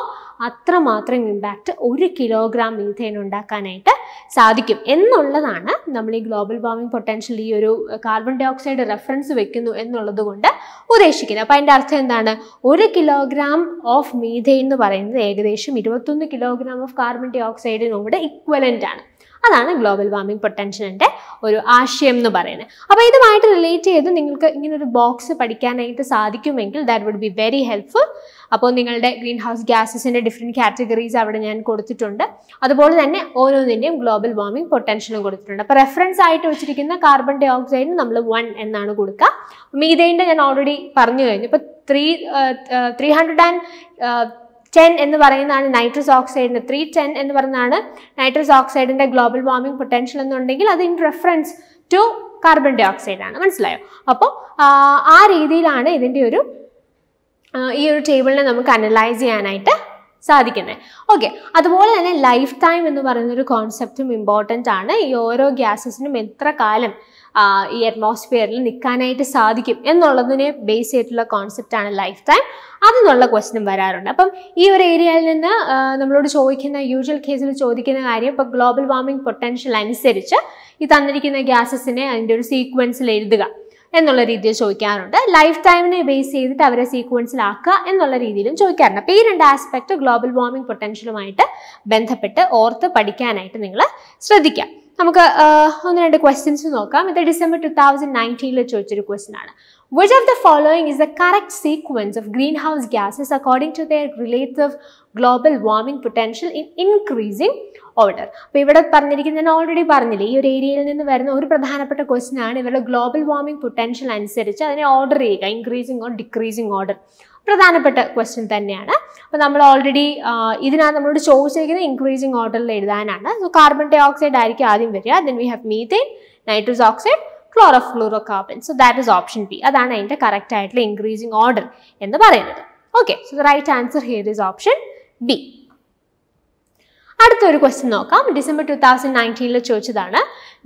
അത്രമാത്രം ഇമ്പാക്റ്റ് 1 കിലോഗ്രാം മീഥെയിൻ ഉണ്ടാക്കാനായിട്ട് സാധിക്കും എന്നുള്ളതാണ് നമ്മൾ ഈ ഗ്ലോബൽ വാർമിംഗ് പൊട്ടൻഷ്യൽ ഈ ഒരു കാർബൺ ഡൈ ഓക്സൈഡ് റെഫറൻസ് വെക്കുന്നു എന്നുള്ളത് കൊണ്ട് ഉദ്ദേശിക്കുന്നത്. അപ്പോൾ അതിൻ്റെ അർത്ഥം എന്താണ്? 1 കിലോഗ്രാം ഓഫ് മീഥെയിൻ എന്ന് പറയുന്നത് ഏകദേശം 21 കിലോഗ്രാം ഓഫ് കാർബൺ ഡൈ ഓക്സൈഡിനോട് ഇക്വലൻ്റ് ആണ്. അതാണ് ഗ്ലോബൽ വാർമിംഗ് പൊട്ടൻഷ്യലിൻ്റെ ഒരു ആശയം എന്ന് പറയുന്നത്. അപ്പോൾ ഇതുമായിട്ട് റിലേറ്റ് ചെയ്ത് നിങ്ങൾക്ക് ഇങ്ങനൊരു ബോക്സ് പഠിക്കാനായിട്ട് സാധിക്കുമെങ്കിൽ that would be very helpful. അപ്പോൾ നിങ്ങളുടെ ഗ്രീൻ ഹൗസ് ഗ്യാസസിൻ്റെ ഡിഫറെൻറ്റ് കാറ്റഗറീസ് അവിടെ ഞാൻ കൊടുത്തിട്ടുണ്ട്. അതുപോലെ തന്നെ ഓരോന്നിൻ്റെയും ഗ്ലോബൽ വാർമിംഗ് പൊട്ടൻഷ്യലും കൊടുത്തിട്ടുണ്ട്. അപ്പോൾ റെഫറൻസ് ആയിട്ട് വെച്ചിരിക്കുന്ന കാർബൺ ഡൈ ഓക്സൈഡിന് നമ്മൾ 1 എന്നാണ് കൊടുക്കുക. മീഥെയിൻ്റെ ഞാൻ ഓൾറെഡി പറഞ്ഞു കഴിഞ്ഞു. ഇപ്പോൾ 310 എന്ന് പറയുന്നതാണ് നൈട്രസ് ഓക്സൈഡിന്, 310 എന്ന് പറയുന്നതാണ് നൈട്രസ് ഓക്സൈഡിൻ്റെ ഗ്ലോബൽ വാർമിംഗ് പൊട്ടൻഷ്യൽ എന്നുണ്ടെങ്കിൽ അത് in reference to carbon dioxide ആണ്. മനസ്സിലായോ? അപ്പോൾ ആ രീതിയിലാണ് ഇതിൻ്റെ ഈ ഒരു ടേബിളിനെ നമുക്ക് അനലൈസ് ചെയ്യാനായിട്ട് സാധിക്കുന്നത്. ഓക്കെ, അതുപോലെ തന്നെ ലൈഫ് ടൈം എന്ന് പറയുന്നൊരു കോൺസെപ്റ്റും ഇമ്പോർട്ടൻ്റ് ആണ്. ഈ ഓരോ ഗ്യാസസിനും എത്ര കാലം ഈ അറ്റ്മോസ്ഫിയറിൽ നിൽക്കാനായിട്ട് സാധിക്കും എന്നുള്ളതിനെ ബേസ് ചെയ്തിട്ടുള്ള കോൺസെപ്റ്റാണ് ലൈഫ് ടൈം. അതിനുള്ള ക്വസ്റ്റ്യൻ വരാറുണ്ട്. അപ്പം ഈ ഒരു ഏരിയയിൽ നിന്ന് നമ്മളോട് ചോദിക്കുന്ന യൂഷ്വൽ കേസിൽ ചോദിക്കുന്ന കാര്യം ഇപ്പോൾ ഗ്ലോബൽ വാർമിംഗ് പൊട്ടൻഷ്യൽ അനുസരിച്ച് ഈ തന്നിരിക്കുന്ന ഗ്യാസസിനെ അതിൻ്റെ ഒരു സീക്വൻസിൽ എഴുതുക എന്നുള്ള രീതിയിൽ ചോദിക്കാറുണ്ട്. ലൈഫ് ടൈമിനെ ബേസ് ചെയ്തിട്ട് അവരെ സീക്വൻസിലാക്കുക എന്നുള്ള രീതിയിലും ചോദിക്കാറുണ്ട്. അപ്പോൾ ഈ 2 ആസ്പെക്ട് ഗ്ലോബൽ വാർമിംഗ് പൊട്ടൻഷ്യലുമായിട്ട് ബന്ധപ്പെട്ട് ഓർത്ത് പഠിക്കാനായിട്ട് നിങ്ങൾ ശ്രദ്ധിക്കാം. നമുക്ക് 1-2 ക്വസ്റ്റ്യൻസ് നോക്കാം. ഇത് ഡിസംബർ 2019 ചോദിച്ചൊരു ക്വസ്റ്റ്യൻ ആണ്. Which of the following is the correct sequence of greenhouse gases according to their relative global warming potential in increasing order? അപ്പോൾ ഇവിടെ പറഞ്ഞിരിക്കുന്നത് ഞാൻ ഓൾറെഡി പറഞ്ഞില്ലേ, ഈ ഒരു ഏരിയയിൽ നിന്ന് വരുന്ന ഒരു പ്രധാനപ്പെട്ട ക്വസ്റ്റ്യൻ ആണ് ഇവരുടെ ഗ്ലോബൽ വാർമിംഗ് പൊട്ടൻഷ്യൽ അനുസരിച്ച് അതിനെ ഓർഡർ ചെയ്യുക, ഇൻക്രീസിങ് ഓർ ഡിക്രീസിങ് ഓർഡർ. പ്രധാനപ്പെട്ട ക്വസ്റ്റ്യൻ തന്നെയാണ്. അപ്പോൾ നമ്മൾ ഓൾറെഡി ഇതിനകത്ത് നമ്മളോട് ചോദിച്ചിരിക്കുന്നത് ഇൻക്രീസിങ് ഓർഡറിൽ എഴുതാനാണ്. സോ കാർബൺ ഡൈ ഓക്സൈഡ് ആയിരിക്കും ആദ്യം വരിക. Then we have methane, nitrous oxide, chlorofluorocarbon. So that is option B. അതാണ് അതിൻ്റെ കറക്റ്റ് ആയിട്ടുള്ള ഇൻക്രീസിങ് ഓർഡർ എന്ന് പറയുന്നത്. Okay, so the right answer here is option B. അടുത്തൊരു ക്വസ്റ്റ്യൻ നോക്കാം. ഡിസംബർ 2019 ചോദിച്ചതാണ്.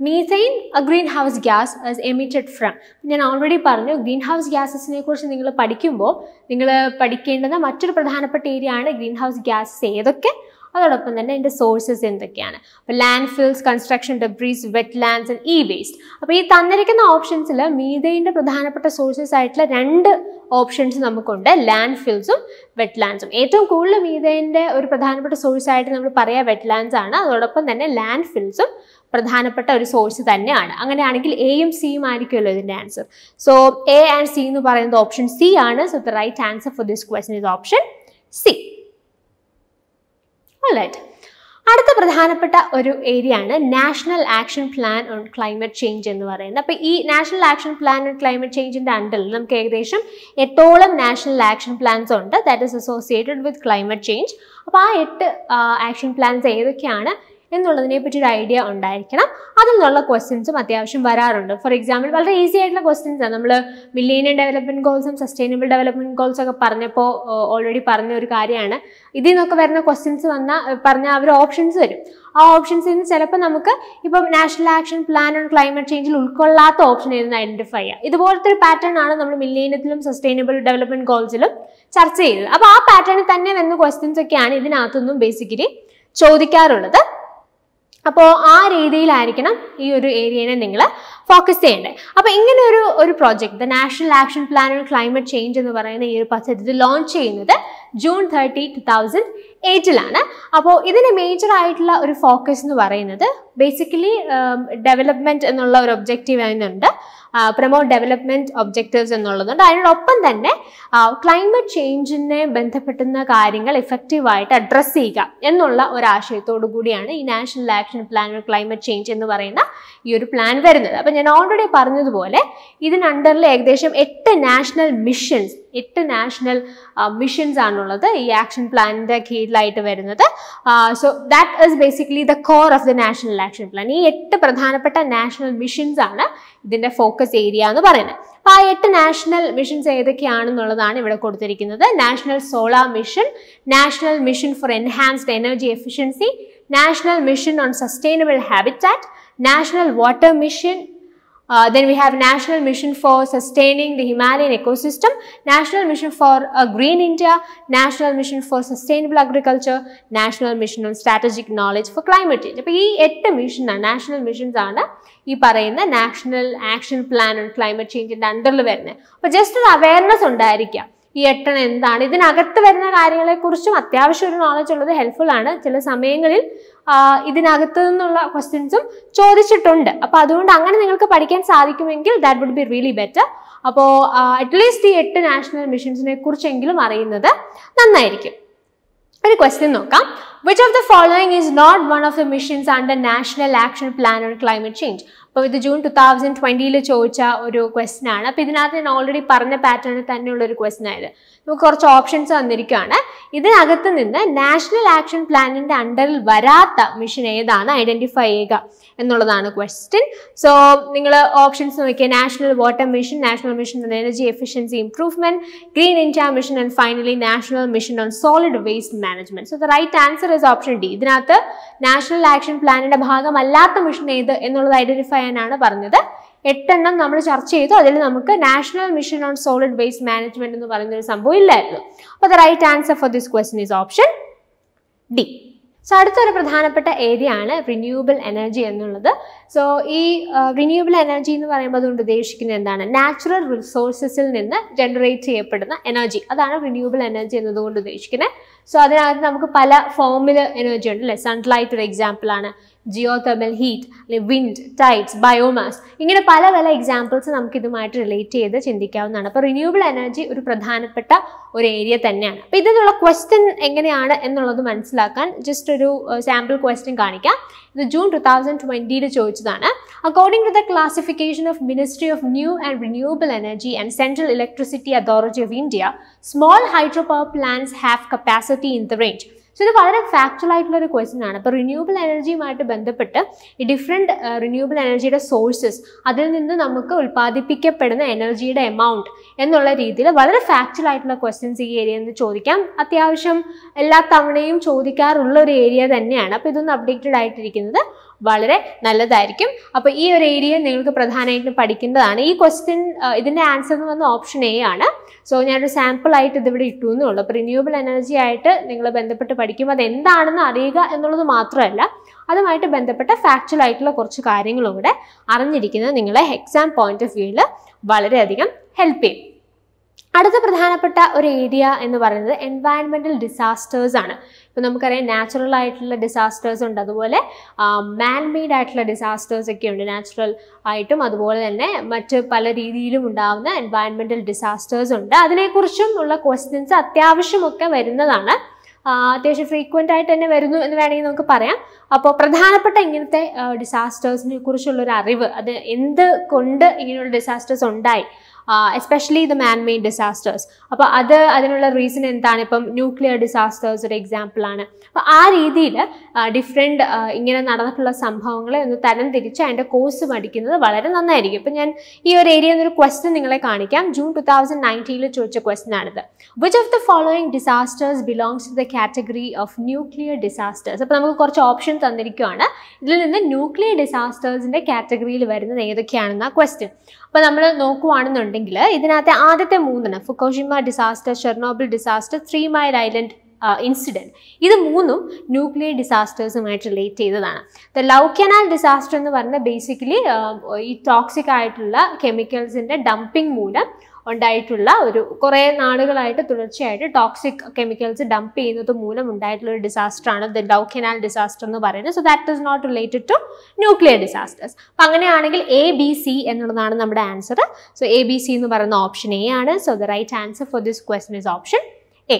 Methane green house gas as emitted from. ഞാൻ already പറഞ്ഞു ഗ്രീൻ ഹൗസ് ഗ്യാസസിനെ കുറിച്ച് നിങ്ങൾ പഠിക്കുമ്പോൾ നിങ്ങൾ പഠിക്കേണ്ടുന്ന മറ്റൊരു പ്രധാനപ്പെട്ട ഏരിയ ആണ് ഗ്രീൻ ഹൗസ് ഗ്യാസസ് ഏതൊക്കെ, അതോടൊപ്പം തന്നെ അതിൻ്റെ സോഴ്സസ് എന്തൊക്കെയാണ്. അപ്പോൾ landfills, construction debris, wetlands and e waste. അപ്പോൾ ഈ തന്നിരിക്കുന്ന ഓപ്ഷൻസിൽ മീഥെയിൻ്റെ പ്രധാനപ്പെട്ട സോഴ്സസ് ആയിട്ടുള്ള 2 ഓപ്ഷൻസ് നമുക്കുണ്ട്, ലാൻഡ് ഫിൽസും വെറ്റ് ലാൻഡ്സും. ഏറ്റവും കൂടുതൽ മീഥെയിൻ്റെ ഒരു പ്രധാനപ്പെട്ട സോഴ്സ് ആയിട്ട് നമ്മൾ പറയുക വെറ്റ് ലാൻഡ്സ് ആണ്. അതോടൊപ്പം തന്നെ ലാൻഡ് ഫിൽസും പ്രധാനപ്പെട്ട ഒരു സോഴ്സ് തന്നെയാണ്. അങ്ങനെയാണെങ്കിൽ എയും സിയും ആയിരിക്കുമല്ലോ ഇതിൻ്റെ answer. So A and C എന്ന് പറയുന്നത് ഓപ്ഷൻ സി ആണ്. So the right answer four this question is option C. Alright. അടുത്ത പ്രധാനപ്പെട്ട ഒരു ഏരിയ ആണ് national action plan on climate change എന്ന് പറയുന്നത്. അപ്പോൾ ഈ national action plan on climate ചേഞ്ചിൻ്റെ അണ്ടറിൽ നമുക്ക് ഏകദേശം 8ഓളം നാഷണൽ ആക്ഷൻ പ്ലാൻസ് ഉണ്ട് that is associated with climate change. അപ്പോൾ ആ 8 ആക്ഷൻ പ്ലാൻസ് ഏതൊക്കെയാണ് എന്നുള്ളതിനെ പറ്റി ഒരു ഐഡിയ ഉണ്ടായിരിക്കണം. അതിൽ നിന്നുള്ള ക്വസ്റ്റ്യൻസും അത്യാവശ്യം വരാറുണ്ട്. ഫോർ എക്സാമ്പിൾ വളരെ ഈസി ആയിട്ടുള്ള ക്വസ്റ്റ്യൻസ് ആണ്. നമ്മൾ മില്ലേനിയം ഡെവലപ്മെൻറ്റ് ഗോൾസും സസ്റ്റൈനബിൾ ഡെവലപ്മെൻറ്റ് ഗോൾസും ഒക്കെ പറഞ്ഞപ്പോൾ ഓൾറെഡി പറഞ്ഞ ഒരു കാര്യമാണ്. ഇതിൽ നിന്നൊക്കെ വരുന്ന ക്വസ്റ്റ്യൻസ് പറഞ്ഞാൽ അവർ ഓപ്ഷൻസ് വരും. ആ ഓപ്ഷൻസിൽ നിന്ന് ചിലപ്പോൾ നമുക്ക് ഇപ്പം national action plan on climate ചേഞ്ചിൽ ഉൾക്കൊള്ളാത്ത ഓപ്ഷൻ ഏതെന്ന് ഐഡൻറ്റിഫൈ ചെയ്യുക. ഇതുപോലത്തെ ഒരു പാറ്റേൺ ആണ് നമ്മൾ മില്ലേനിയത്തിലും സസ്റ്റൈനബിൾ ഡെവലപ്മെൻറ്റ് ഗോൾസിലും ചർച്ച ചെയ്തത്. അപ്പോൾ ആ പാറ്റേണിൽ തന്നെ വരുന്ന ക്വസ്റ്റ്യൻസ് ഒക്കെയാണ് ഇതിനകത്തൊന്നും ബേസിക്കലി ചോദിക്കാറുള്ളത്. അപ്പോൾ ആ രീതിയിലായിരിക്കണം ഈ ഒരു ഏരിയനെ നിങ്ങൾ ഫോക്കസ് ചെയ്യേണ്ടത്. അപ്പോൾ ഇങ്ങനെ ഒരു project the national action plan on climate change എന്ന് പറയുന്ന ഈ ഒരു പദ്ധതി ലോഞ്ച് ചെയ്യുന്നത് June 30, 2008 അപ്പോൾ ഇതിന് മേജർ ആയിട്ടുള്ള ഒരു ഫോക്കസ് എന്ന് പറയുന്നത് ബേസിക്കലി ഡെവലപ്മെൻറ്റ് എന്നുള്ള ഒരു ഒബ്ജക്റ്റീവ് അതിനുണ്ട്. പ്രൊമോട്ട് ഡെവലപ്മെൻറ്റ് ഒബ്ജക്റ്റീവ്സ് എന്നുള്ളതുണ്ട്. അതിനോടൊപ്പം തന്നെ ക്ലൈമറ്റ് ചേഞ്ചിനെ ബന്ധപ്പെട്ടുന്ന കാര്യങ്ങൾ ഇഫക്റ്റീവായിട്ട് അഡ്രസ്സ് ചെയ്യുക എന്നുള്ള ഒരാശയത്തോടു കൂടിയാണ് ഈ national action plan on climate change എന്ന് പറയുന്ന ഈ ഒരു പ്ലാൻ വരുന്നത്. അപ്പോൾ ഞാൻ ഓൾറെഡി പറഞ്ഞതുപോലെ ഇതിനണ്ടറിൽ ഏകദേശം 8 നാഷണൽ മിഷൻസ് ആണുള്ളത് ഈ ആക്ഷൻ പ്ലാനിൻ്റെ കീഴിലായിട്ട് വരുന്നത്. So that is basically the core of the national action plan. ഈ 8 പ്രധാനപ്പെട്ട നാഷണൽ മിഷൻസ് ആണ് ഇതിൻ്റെ ഫോക്കസ് ഏരിയ എന്ന് പറയുന്നത്. അപ്പോൾ ആ 8 നാഷണൽ മിഷൻസ് ഏതൊക്കെയാണെന്നുള്ളതാണ് ഇവിടെ കൊടുത്തിരിക്കുന്നത്. National solar mission, national mission for enhanced energy efficiency, national mission on sustainable habitat, national water mission, Then we have National Mission for Sustaining the Himalayan Ecosystem, National Mission for a Green India, National Mission for Sustainable Agriculture, National Mission on Strategic Knowledge for Climate Change. അപ്പോൾ ഈ 8 മിഷനാണ്, national missions ആണ് ഈ പറയുന്ന national action plan on climate ചേഞ്ചിന്റെ അണ്ടറിൽ വരുന്നത്. അപ്പോൾ just ഒരു അവയർനെസ് ഉണ്ടായിരിക്കാം ഈ 8 എന്താണ്, ഇതിനകത്ത് വരുന്ന കാര്യങ്ങളെക്കുറിച്ചും അത്യാവശ്യം ഒരു നോളജ് ഉള്ളത് ഹെൽപ്ഫുൾ ആണ്. ചില സമയങ്ങളിൽ ഇതിനകത്ത് നിന്നുള്ള ക്വസ്റ്റ്യൻസും ചോദിച്ചിട്ടുണ്ട്. അപ്പോൾ അതുകൊണ്ട് അങ്ങനെ നിങ്ങൾക്ക് പഠിക്കാൻ സാധിക്കുമെങ്കിൽ that would be really better. അപ്പോൾ അറ്റ്ലീസ്റ്റ് ഈ 8 നാഷണൽ മിഷൻസിനെ കുറിച്ചെങ്കിലും അറിയുന്നത് നന്നായിരിക്കും. ഒരു ക്വസ്റ്റ്യൻ നോക്കാം. Which of the following is not one of the missions under National Action Plan on Climate Change? അപ്പോൾ ഇത് ജൂൺ 2020 ചോദിച്ച ഒരു ക്വസ്റ്റ്യൻ ആണ്. അപ്പോൾ ഇതിനകത്ത് ഞാൻ ഓൾറെഡി പറഞ്ഞ പാറ്റേണിൽ തന്നെയുള്ള ഒരു ക്വസ്റ്റ്യൻ ആയത്. നമുക്ക് കുറച്ച് ഓപ്ഷൻസ് തന്നിരിക്കുകയാണ്. ഇതിനകത്ത് നിന്ന് നാഷണൽ ആക്ഷൻ പ്ലാനിന്റെ അണ്ടറിൽ വരാത്ത മിഷൻ ഏതാണ് ഐഡന്റിഫൈ ചെയ്യുക എന്നുള്ളതാണ് ക്വസ്റ്റ്യൻ. സോ നിങ്ങൾ ഓപ്ഷൻസ് നോക്കിയാൽ national water mission, national mission on energy efficiency improvement, green India mission and finally national mission on solid waste management. So the right answer is option D. ഇതിനകത്ത് national action പ്ലാനിന്റെ ഭാഗമല്ലാത്ത mission ഏത് എന്നുള്ളത് identify ചെയ്യാനാണ് പറഞ്ഞത്. 8 നമ്മൾ ചർച്ച ചെയ്തു. അതിൽ നമുക്ക് national mission on solid waste management എന്ന് പറയുന്ന ഒരു സംഭവം ഇല്ലായിരുന്നു. അപ്പോൾ the right answer for this question is option D. So അടുത്തൊരു പ്രധാനപ്പെട്ട ഏരിയ ആണ് റിന്യൂവബിൾ എനർജി എന്നുള്ളത്. സോ ഈ റിന്യൂവബിൾ എനർജി എന്ന് പറയുമ്പോൾ അതുകൊണ്ട് ഉദ്ദേശിക്കുന്നത് എന്താണ്? നാച്ചുറൽ റിസോഴ്സസിൽ നിന്ന് ജനറേറ്റ് ചെയ്യപ്പെടുന്ന എനർജി, അതാണ് റിന്യൂവബിൾ എനർജി എന്നതുകൊണ്ട് ഉദ്ദേശിക്കുന്നത്. സോ അതിനകത്ത് നമുക്ക് പല ഫോമിൽ എനർജി ഉണ്ട് അല്ലേ. സൺലൈറ്റ് ഒരു എക്സാമ്പിൾ ആണ്, ജിയോ തെർമൽ ഹീറ്റ്, അല്ലെങ്കിൽ വിൻഡ്, ടൈഡ്സ്, ബയോമാസ്, ഇങ്ങനെ പല പല എക്സാമ്പിൾസ് നമുക്ക് ഇതുമായിട്ട് റിലേറ്റ് ചെയ്ത് ചിന്തിക്കാവുന്നതാണ്. അപ്പോൾ റിന്യൂവബിൾ എനർജി ഒരു പ്രധാനപ്പെട്ട ഒരു ഏരിയ തന്നെയാണ്. അപ്പോൾ ഇതിനുള്ള ക്വസ്റ്റ്യൻ എങ്ങനെയാണ് എന്നുള്ളത് മനസ്സിലാക്കാൻ ജസ്റ്റ് ഒരു സാമ്പിൾ ക്വസ്റ്റ്യൻ കാണിക്കാം. ഇത് ജൂൺ 2020 ചോദിച്ചതാണ്. According to the classification of ministry of new and renewable energy and central electricity authority of India, small hydro power plants have capacity in the range. So ഇത് വളരെ factual ആയിട്ടുള്ള ഒരു question ആണ്. അപ്പോൾ renewable എനർജിയുമായിട്ട് ബന്ധപ്പെട്ട് ഈ different renewable എനർജിയുടെ sources, അതിൽ നിന്ന് നമുക്ക് ഉൽപ്പാദിപ്പിക്കപ്പെടുന്ന എനർജിയുടെ എമൗണ്ട് എന്നുള്ള രീതിയിൽ വളരെ ഫാക്ച്വൽ ആയിട്ടുള്ള ക്വസ്റ്റ്യൻസ് ഈ ഏരിയയിൽ നിന്ന് ചോദിക്കാം. അത്യാവശ്യം എല്ലാ തവണയും ചോദിക്കാറുള്ള ഒരു ഏരിയ തന്നെയാണ്. അപ്പോൾ ഇതൊന്ന് അപ്ഡേറ്റഡ് ആയിട്ടിരിക്കുന്നത് വളരെ നല്ലതായിരിക്കും. അപ്പോൾ ഈ ഒരു ഏരിയ നിങ്ങൾക്ക് പ്രധാനമായിട്ടും പഠിക്കേണ്ടതാണ്. ഈ ക്വസ്റ്റ്യൻ ഇതിൻ്റെ ആൻസർ എന്ന് വന്ന ഓപ്ഷൻ എ ആണ്. സോ ഞാനൊരു സാമ്പിൾ ആയിട്ട് ഇതിവിടെ ഇട്ടു എന്നേ ഉള്ളൂ. അപ്പോൾ റിന്യൂവബിൾ എനർജി ആയിട്ട് നിങ്ങൾ ബന്ധപ്പെട്ട് പഠിക്കുമ്പോൾ അത് എന്താണെന്ന് അറിയുക എന്നുള്ളത് മാത്രമല്ല, അതുമായിട്ട് ബന്ധപ്പെട്ട ഫാക്ച്വൽ ആയിട്ടുള്ള കുറച്ച് കാര്യങ്ങളും കൂടെ അറിഞ്ഞിരിക്കുന്നത് നിങ്ങളെ എക്സാം പോയിന്റ് ഓഫ് വ്യൂവിൽ വളരെയധികം ഹെൽപ്പ് ചെയ്യും. അടുത്ത പ്രധാനപ്പെട്ട ഒരു ഏരിയ എന്ന് പറയുന്നത് എൻവയൺമെൻറ്റൽ ഡിസാസ്റ്റേഴ്സ് ആണ്. ഇപ്പോൾ നമുക്കറിയാം നാച്ചുറൽ ആയിട്ടുള്ള ഡിസാസ്റ്റേഴ്സ് ഉണ്ട്, അതുപോലെ മാൻ മെയ്ഡ് ആയിട്ടുള്ള ഡിസാസ്റ്റേഴ്സ് ഒക്കെ ഉണ്ട്. നാച്ചുറൽ ആയിട്ടും അതുപോലെ തന്നെ മറ്റ് പല രീതിയിലും ഉണ്ടാകുന്ന എൻവയൺമെൻറ്റൽ ഡിസാസ്റ്റേഴ്സ് ഉണ്ട്. അതിനെക്കുറിച്ചും ഉള്ള ക്വസ്റ്റ്യൻസ് അത്യാവശ്യമൊക്കെ വരുന്നതാണ്. അത്യാവശ്യം ഫ്രീക്വൻ്റ് ആയിട്ട് തന്നെ വരുന്നു എന്ന് വേണമെങ്കിൽ നമുക്ക് പറയാം. അപ്പോൾ പ്രധാനപ്പെട്ട ഇങ്ങനത്തെ ഡിസാസ്റ്റേഴ്സിനെ കുറിച്ചുള്ളൊരു അറിവ്, അത് എന്ത് കൊണ്ട് ഇങ്ങനെയുള്ള ഡിസാസ്റ്റേഴ്സ് ഉണ്ടായി, especially the man made disasters. അപ്പോൾ അതിനുള്ള റീസൺ എന്താണ്? ഇപ്പം ന്യൂക്ലിയർ ഡിസാസ്റ്റേഴ്സ് ഒരു എക്സാമ്പിളാണ്. അപ്പോൾ ആ രീതിയിൽ ഡിഫറെൻറ്റ് ഇങ്ങനെ നടന്നിട്ടുള്ള സംഭവങ്ങളെ ഒന്ന് തരം തിരിച്ച് അതിൻ്റെ കോഴ്സ് പഠിക്കുന്നത് വളരെ നന്നായിരിക്കും. ഇപ്പം ഞാൻ ഈ ഒരു ഏരിയയിൽ നിന്നൊരു ക്വസ്റ്റ്യൻ നിങ്ങളെ കാണിക്കാം. ജൂൺ 2019 ചോദിച്ച ക്വസ്റ്റ്യൻ ആണിത്. Which of the following disasters belongs to the category of nuclear disasters? അപ്പോൾ നമുക്ക് കുറച്ച് ഓപ്ഷൻ തന്നിരിക്കുകയാണ്. ഇതിൽ നിന്ന് ന്യൂക്ലിയർ ഡിസാസ്റ്റേഴ്സിൻ്റെ കാറ്റഗറിയിൽ വരുന്നത് ഏതൊക്കെയാണെന്ന ക്വസ്റ്റ്യൻ. അപ്പോൾ നമ്മൾ നോക്കുവാണെന്നുണ്ടെങ്കിൽ ഇതിനകത്തെ ആദ്യത്തെ 3 Fukushima disaster, Chernobyl disaster, 3 mile island incident, ഇത് 3 ന്യൂക്ലിയർ ഡിസാസ്റ്റേഴ്സുമായിട്ട് റിലേറ്റ് ചെയ്തതാണ്. ദ ലവ് കനാൽ ഡിസാസ്റ്റർ എന്ന് പറഞ്ഞാൽ ബേസിക്കലി ഈ ടോക്സിക് ആയിട്ടുള്ള കെമിക്കൽസിൻ്റെ ഡംപിങ് മൂലം ഉണ്ടായിട്ടുള്ള ഒരു കുറേ നാളുകളായിട്ട് തുടർച്ചയായിട്ട് ടോക്സിക് കെമിക്കൽസ് ഡംപ് ചെയ്യുന്നത് മൂലം ഉണ്ടായിട്ടുള്ള ഒരു ഡിസാസ്റ്ററാണ് ദ ലവ് കനാൽ ഡിസാസ്റ്റർ എന്ന് പറയുന്നത്. So that is not related to nuclear disasters. അപ്പം അങ്ങനെയാണെങ്കിൽ ABC എന്നുള്ളതാണ് നമ്മുടെ ആൻസർ. സോ ABC എന്ന് പറയുന്ന ഓപ്ഷൻ എ ആണ്. So the right answer four this question is option A.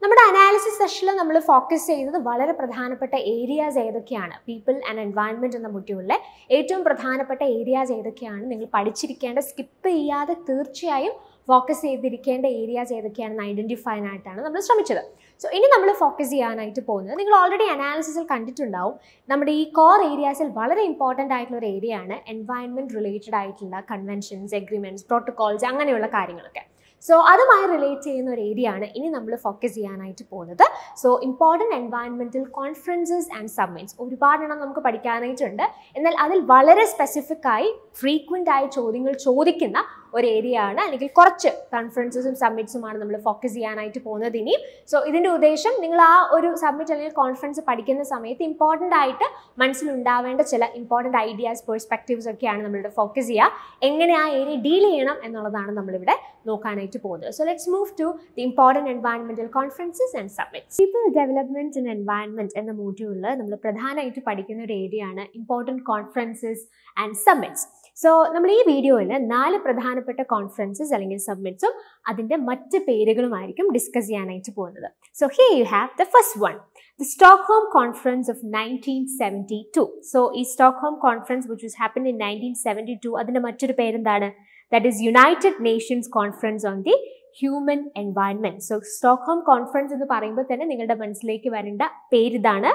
നമ്മുടെ അനാലിസിസ് സെഷനിൽ നമ്മൾ ഫോക്കസ് ചെയ്യുന്നത് വളരെ പ്രധാനപ്പെട്ട ഏരിയാസ് ഏതൊക്കെയാണ്, പീപ്പിൾ ആൻഡ് എൻവയൺമെൻറ്റ് എന്ന മൊഡ്യൂളിലെ ഏറ്റവും പ്രധാനപ്പെട്ട ഏരിയാസ് ഏതൊക്കെയാണ്, നിങ്ങൾ പഠിച്ചിരിക്കേണ്ട, സ്കിപ്പ് ചെയ്യാതെ തീർച്ചയായും ഫോക്കസ് ചെയ്തിരിക്കേണ്ട ഏരിയാസ് ഏതൊക്കെയാണെന്ന് ഐഡൻറ്റിഫൈ ആയിട്ടാണ് നമ്മൾ ശ്രമിച്ചത്. സോ ഇനി നമ്മൾ ഫോക്കസ് ചെയ്യാനായിട്ട് പോകുന്നത്, നിങ്ങൾ ഓൾറെഡി അനാലിസിസിൽ കണ്ടിട്ടുണ്ടാവും, നമ്മുടെ ഈ കോർ ഏരിയാസിൽ വളരെ ഇമ്പോർട്ടൻ്റ് ആയിട്ടുള്ള ഒരു ഏരിയ ആണ് എൻവയൺമെൻറ്റ് റിലേറ്റഡ് ആയിട്ടുള്ള കൺവെൻഷൻസ്, എഗ്രിമെൻറ്റ്സ്, പ്രോട്ടോകോൾസ്, അങ്ങനെയുള്ള കാര്യങ്ങളൊക്കെ. സോ അതുമായി റിലേറ്റ് ചെയ്യുന്ന ഒരു ഏരിയ ആണ് ഇനി നമ്മൾ ഫോക്കസ് ചെയ്യാനായിട്ട് പോകുന്നത്. So important environmental conferences and summits ഒരുപാടെണ്ണം നമുക്ക് പഠിക്കാനായിട്ടുണ്ട്. എന്നാൽ അതിൽ വളരെ സ്പെസിഫിക് ആയി ഫ്രീക്വൻ്റ് ആയ ചോദ്യങ്ങൾ ചോദിക്കുന്ന ഒരു ഏരിയ ആണ്, അല്ലെങ്കിൽ കുറച്ച് കോൺഫറൻസസും സമ്മിറ്റ്സുമാണ് നമ്മൾ ഫോക്കസ് ചെയ്യാനായിട്ട് പോകുന്നത് ഇനി. സോ ഇതിൻ്റെ ഉദ്ദേശം നിങ്ങൾ ആ ഒരു സമ്മിറ്റ് അല്ലെങ്കിൽ കോൺഫറൻസ് പഠിക്കുന്ന സമയത്ത് ഇമ്പോർട്ടൻ്റ് ആയിട്ട് മനസ്സിലുണ്ടാവേണ്ട ചില ഇമ്പോർട്ടൻ്റ് ഐഡിയാസ്, പെർസ്പെക്റ്റീവ്സ് ഒക്കെയാണ് നമ്മളിവിടെ ഫോക്കസ് ചെയ്യുക. എങ്ങനെ ആ ഏരിയ ഡീൽ ചെയ്യണം എന്നുള്ളതാണ് നമ്മളിവിടെ നോക്കാനായിട്ട് പോകുന്നത്. So let's move to the important environmental conferences and summits. People development and environment എന്ന മോഡ്യൂളിൽ നമ്മൾ പ്രധാനമായിട്ട് പഠിക്കുന്ന ഒരു ഏരിയ ആണ് important conferences and summits. So നമ്മൾ ഈ വീഡിയോയിൽ 4 പ്രധാനപ്പെട്ട കോൺഫറൻസസ് അല്ലെങ്കിൽ സമ്മിറ്റ്സും അതിൻ്റെ മറ്റ് പേരുകളുമായിരിക്കും ഡിസ്കസ് ചെയ്യാനായിട്ട് പോകുന്നത്. So here you have the first one, the Stockholm Conference of 1972. So ഈ Stockholm Conference which was happened in 1972 അതിൻ്റെ മറ്റൊരു പേരെന്താണ്? That is United Nations Conference on the Human Environment. So Stockholm Conference എന്ന് പറയുമ്പോൾ തന്നെ നിങ്ങളുടെ മനസ്സിലേക്ക് വരേണ്ട പേരിതാണ്,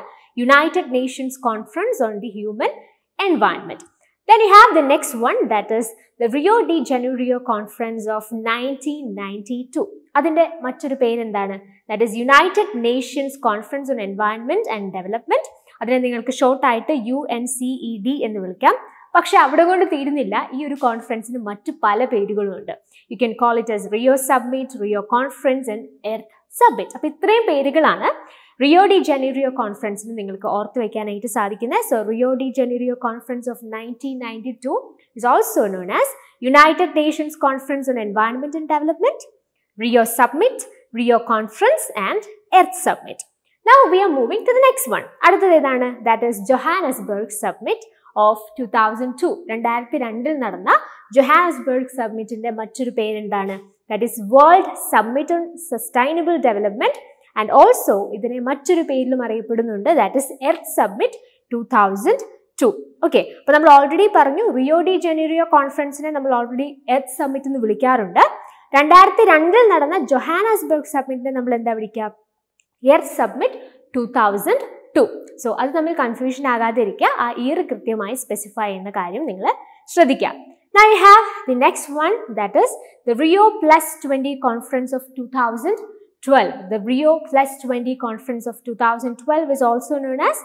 United Nations Conference on the Human Environment. Then you have the next one, that is the Rio de Janeiro Conference of 1992. അതിൻ്റെ മറ്റൊരു പേരെന്താണ്? That is United Nations Conference on Environment and Development. അതിനെ നിങ്ങൾക്ക് ഷോർട്ടായിട്ട് UNCED എന്ന് വിളിക്കാം. പക്ഷെ അവിടെ കൊണ്ട് തീരുന്നില്ല, ഈ ഒരു കോൺഫറൻസിന് മറ്റു പല പേരുകളുമുണ്ട്. You can call it as Rio summit, Rio conference and earth summit. അപ്പോൾ ഇത്രയും പേരുകളാണ് റിയോ ഡി ജനീറിയോ കോൺഫറൻസിന് നിങ്ങൾക്ക് ഓർത്ത് വയ്ക്കാനായിട്ട് സാധിക്കുന്നത്. So Rio de Janeiro conference of 1992 is also known as United Nations Conference on Environment and Development, Rio Summit, Rio Conference and Earth Summit. Now we are moving to the next one. അടുത്തത് ഏതാണ്? That is Johannesburg Summit of 2002. 2002 നടന്ന Johannesburg സബ്മിറ്റിന്റെ മറ്റൊരു പേരെന്താണ്? That is World Summit on Sustainable Development. And also ഇതിനെ മറ്റൊരു പേരിലും അറിയപ്പെടുന്നുണ്ട്, that is Earth Summit 2002. Okay, അപ്പോൾ നമ്മൾ ഓൾറെഡി പറഞ്ഞു റിയോ ഡി ജനീറിയോ കോൺഫറൻസിനെ നമ്മൾ ഓൾറെഡി എർത്ത് സമ്മിറ്റ് എന്ന് വിളിക്കാറുണ്ട്. 2002 നടന്ന ജോഹാനസ്ബർഗ് സമ്മിറ്റിനെ നമ്മൾ എന്താ വിളിക്കുക? Earth summit 2002. സോ അത് തമ്മിൽ കൺഫ്യൂഷൻ ആകാതെ ഇരിക്കുക, ആ ഇയർ കൃത്യമായി സ്പെസിഫൈ ചെയ്യുന്ന കാര്യം നിങ്ങൾ ശ്രദ്ധിക്കുക. Now you have the next one, that is the Rio +20 Conference of 2012. The Rio +20 Conference of 2012 is also known as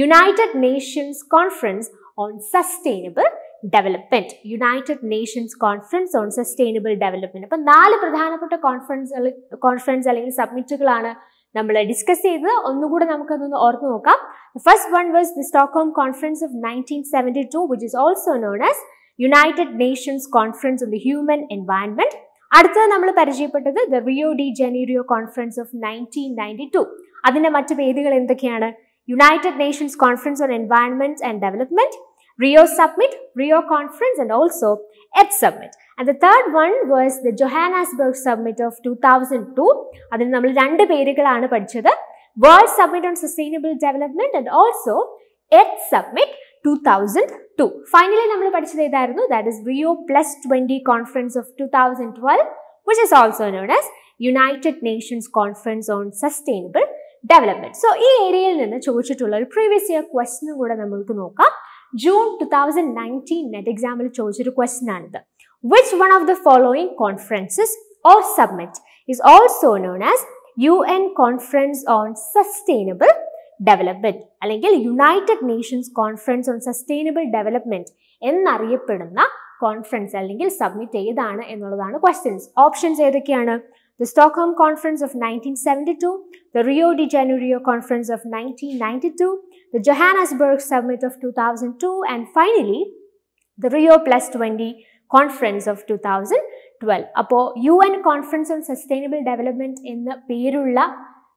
United Nations Conference on Sustainable Development. United Nations Conference on Sustainable Development. അപ്പോൾ 4 പ്രധാനപ്പെട്ട conference അല്ലെങ്കിൽ സബ്മിറ്റുകളാണ് നമ്മൾ discuss ചെയ്തത്. ഒന്നുകൂടെ നമുക്കതൊന്ന് ഓർത്ത് നോക്കാം. The first one was the Stockholm Conference of 1972, which is also known as United Nations Conference on the Human Environment. അടുത്തത് നമ്മൾ പരിചയപ്പെട്ടത് the Rio de Janeiro Conference of 1992. അതിൻ്റെ മറ്റു പേരുകൾ എന്തൊക്കെയാണ്? United Nations Conference on Environment and Development, Rio Summit, Rio Conference and also Earth Summit. And the third one was the Johannesburg Summit of 2002. അതിന് നമ്മൾ 2 പേരുകളാണ് പഠിച്ചത്, World Summit on Sustainable Development and also Earth Summit 2002. Finally നമ്മൾ പഠിച്ചത് ഏതായിരുന്നു? That is Rio +20 Conference of 2012, which is also known as United Nations Conference on Sustainable Development. So ഈ ഏരിയയിൽ നിന്ന് ചോദിച്ചിട്ടുള്ള ഒരു പ്രീവിയസ് ഇയർ ക്വസ്റ്റ്യനും കൂടെ നമുക്ക് നോക്കാം. June 2019 നെറ്റ് എക്സാമിൽ ചോദിച്ചൊരു ക്വസ്റ്റ്യൻ ആണിത്. Which one of the following conferences or summit is also known as UN Conference on Sustainable Development അല്ലെങ്കിൽ United Nations conference on sustainable development എന്നറിയപ്പെടുന്ന കോൺഫറൻസ് അല്ലെങ്കിൽ സബ്മിറ്റ് ഏതാണ് എന്നുള്ളതാണ് ക്വസ്റ്റ്യൻസ്. ഓപ്ഷൻസ് ഏതൊക്കെയാണ്? The Stockholm Conference of 1972, the Rio de Janeiro Conference of 1992, the Johannesburg Summit of 2002 and finally the Rio +20 Conference of 2012. അപ്പോൾ UN Conference on Sustainable Development എന്ന പേരുള്ള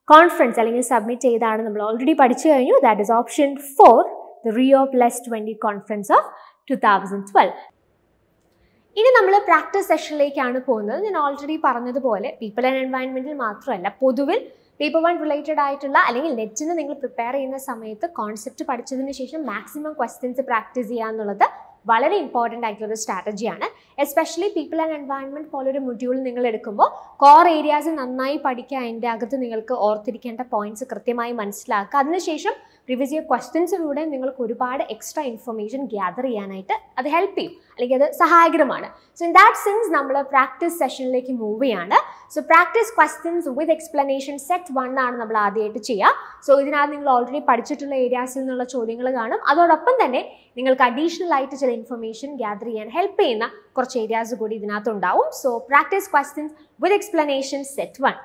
conference അല്ലെങ്കിൽ submit ചെയ്താണ് നമ്മൾ ഓൾറെഡി പഠിച്ചു കഴിഞ്ഞു. That is option 4, the Rio +20 Conference of 2012. ഇനി നമ്മൾ പ്രാക്ടീസ് സെഷനിലേക്കാണ് പോകുന്നത്. ഞാൻ ഓൾറെഡി പറഞ്ഞതുപോലെ പീപ്പിൾ ആൻഡ് എൻവയൺമെൻറ്റിൽ മാത്രമല്ല, പൊതുവിൽ പേപ്പർ 1 റിലേറ്റഡ് ആയിട്ടുള്ള അല്ലെങ്കിൽ നെറ്റിന് നിങ്ങൾ പ്രിപ്പയർ ചെയ്യുന്ന സമയത്ത് കോൺസെപ്റ്റ് പഠിച്ചതിന് ശേഷം മാക്സിമം ക്വസ്റ്റ്യൻസ് പ്രാക്ടീസ് ചെയ്യുക എന്നുള്ളത് വളരെ ഇമ്പോർട്ടൻ്റ് ആയിട്ടുള്ളൊരു സ്ട്രാറ്റജിയാണ്. എസ്പെഷ്യലി പീപ്പിൾ ആൻഡ് എൻവയൺമെൻറ്റ് പോലൊരു മൊഡ്യൂൾ നിങ്ങൾ എടുക്കുമ്പോൾ കോർ ഏരിയാസ് നന്നായി പഠിക്കുക, അതിൻ്റെ അകത്ത് നിങ്ങൾക്ക് ഓർത്തിരിക്കേണ്ട പോയിന്റ്സ് കൃത്യമായി മനസ്സിലാക്കുക, അതിനുശേഷം പ്രീവിയസ് ഇയർ ക്വസ്റ്റ്യൻസിലൂടെ നിങ്ങൾക്ക് ഒരുപാട് എക്സ്ട്രാ ഇൻഫർമേഷൻ ഗ്യാദർ ചെയ്യാനായിട്ട് അത് ഹെൽപ്പ് ചെയ്യും, അല്ലെങ്കിൽ അത് സഹായകരമാണ്. സോ ഇൻ ദാറ്റ് സെൻസ് നമ്മൾ പ്രാക്ടീസ് സെഷനിലേക്ക് മൂവ് ചെയ്യാണ്. So practice questions with explanation set 1 ആണ് നമ്മൾ ആദ്യമായിട്ട് ചെയ്യുക. സോ ഇതിനകത്ത് നിങ്ങൾ ഓൾറെഡി പഠിച്ചിട്ടുള്ള ഏരിയാസിൽ നിന്നുള്ള ചോദ്യങ്ങൾ കാണും. അതോടൊപ്പം തന്നെ നിങ്ങൾക്ക് അഡീഷണൽ ആയിട്ട് ചില ഇൻഫർമേഷൻ ഗ്യാദർ ചെയ്യാൻ ഹെൽപ്പ് ചെയ്യുന്ന കുറച്ച് ഏരിയാസ് കൂടി ഇതിനകത്ത് ഉണ്ടാവും. So practice questions with explanation set 1.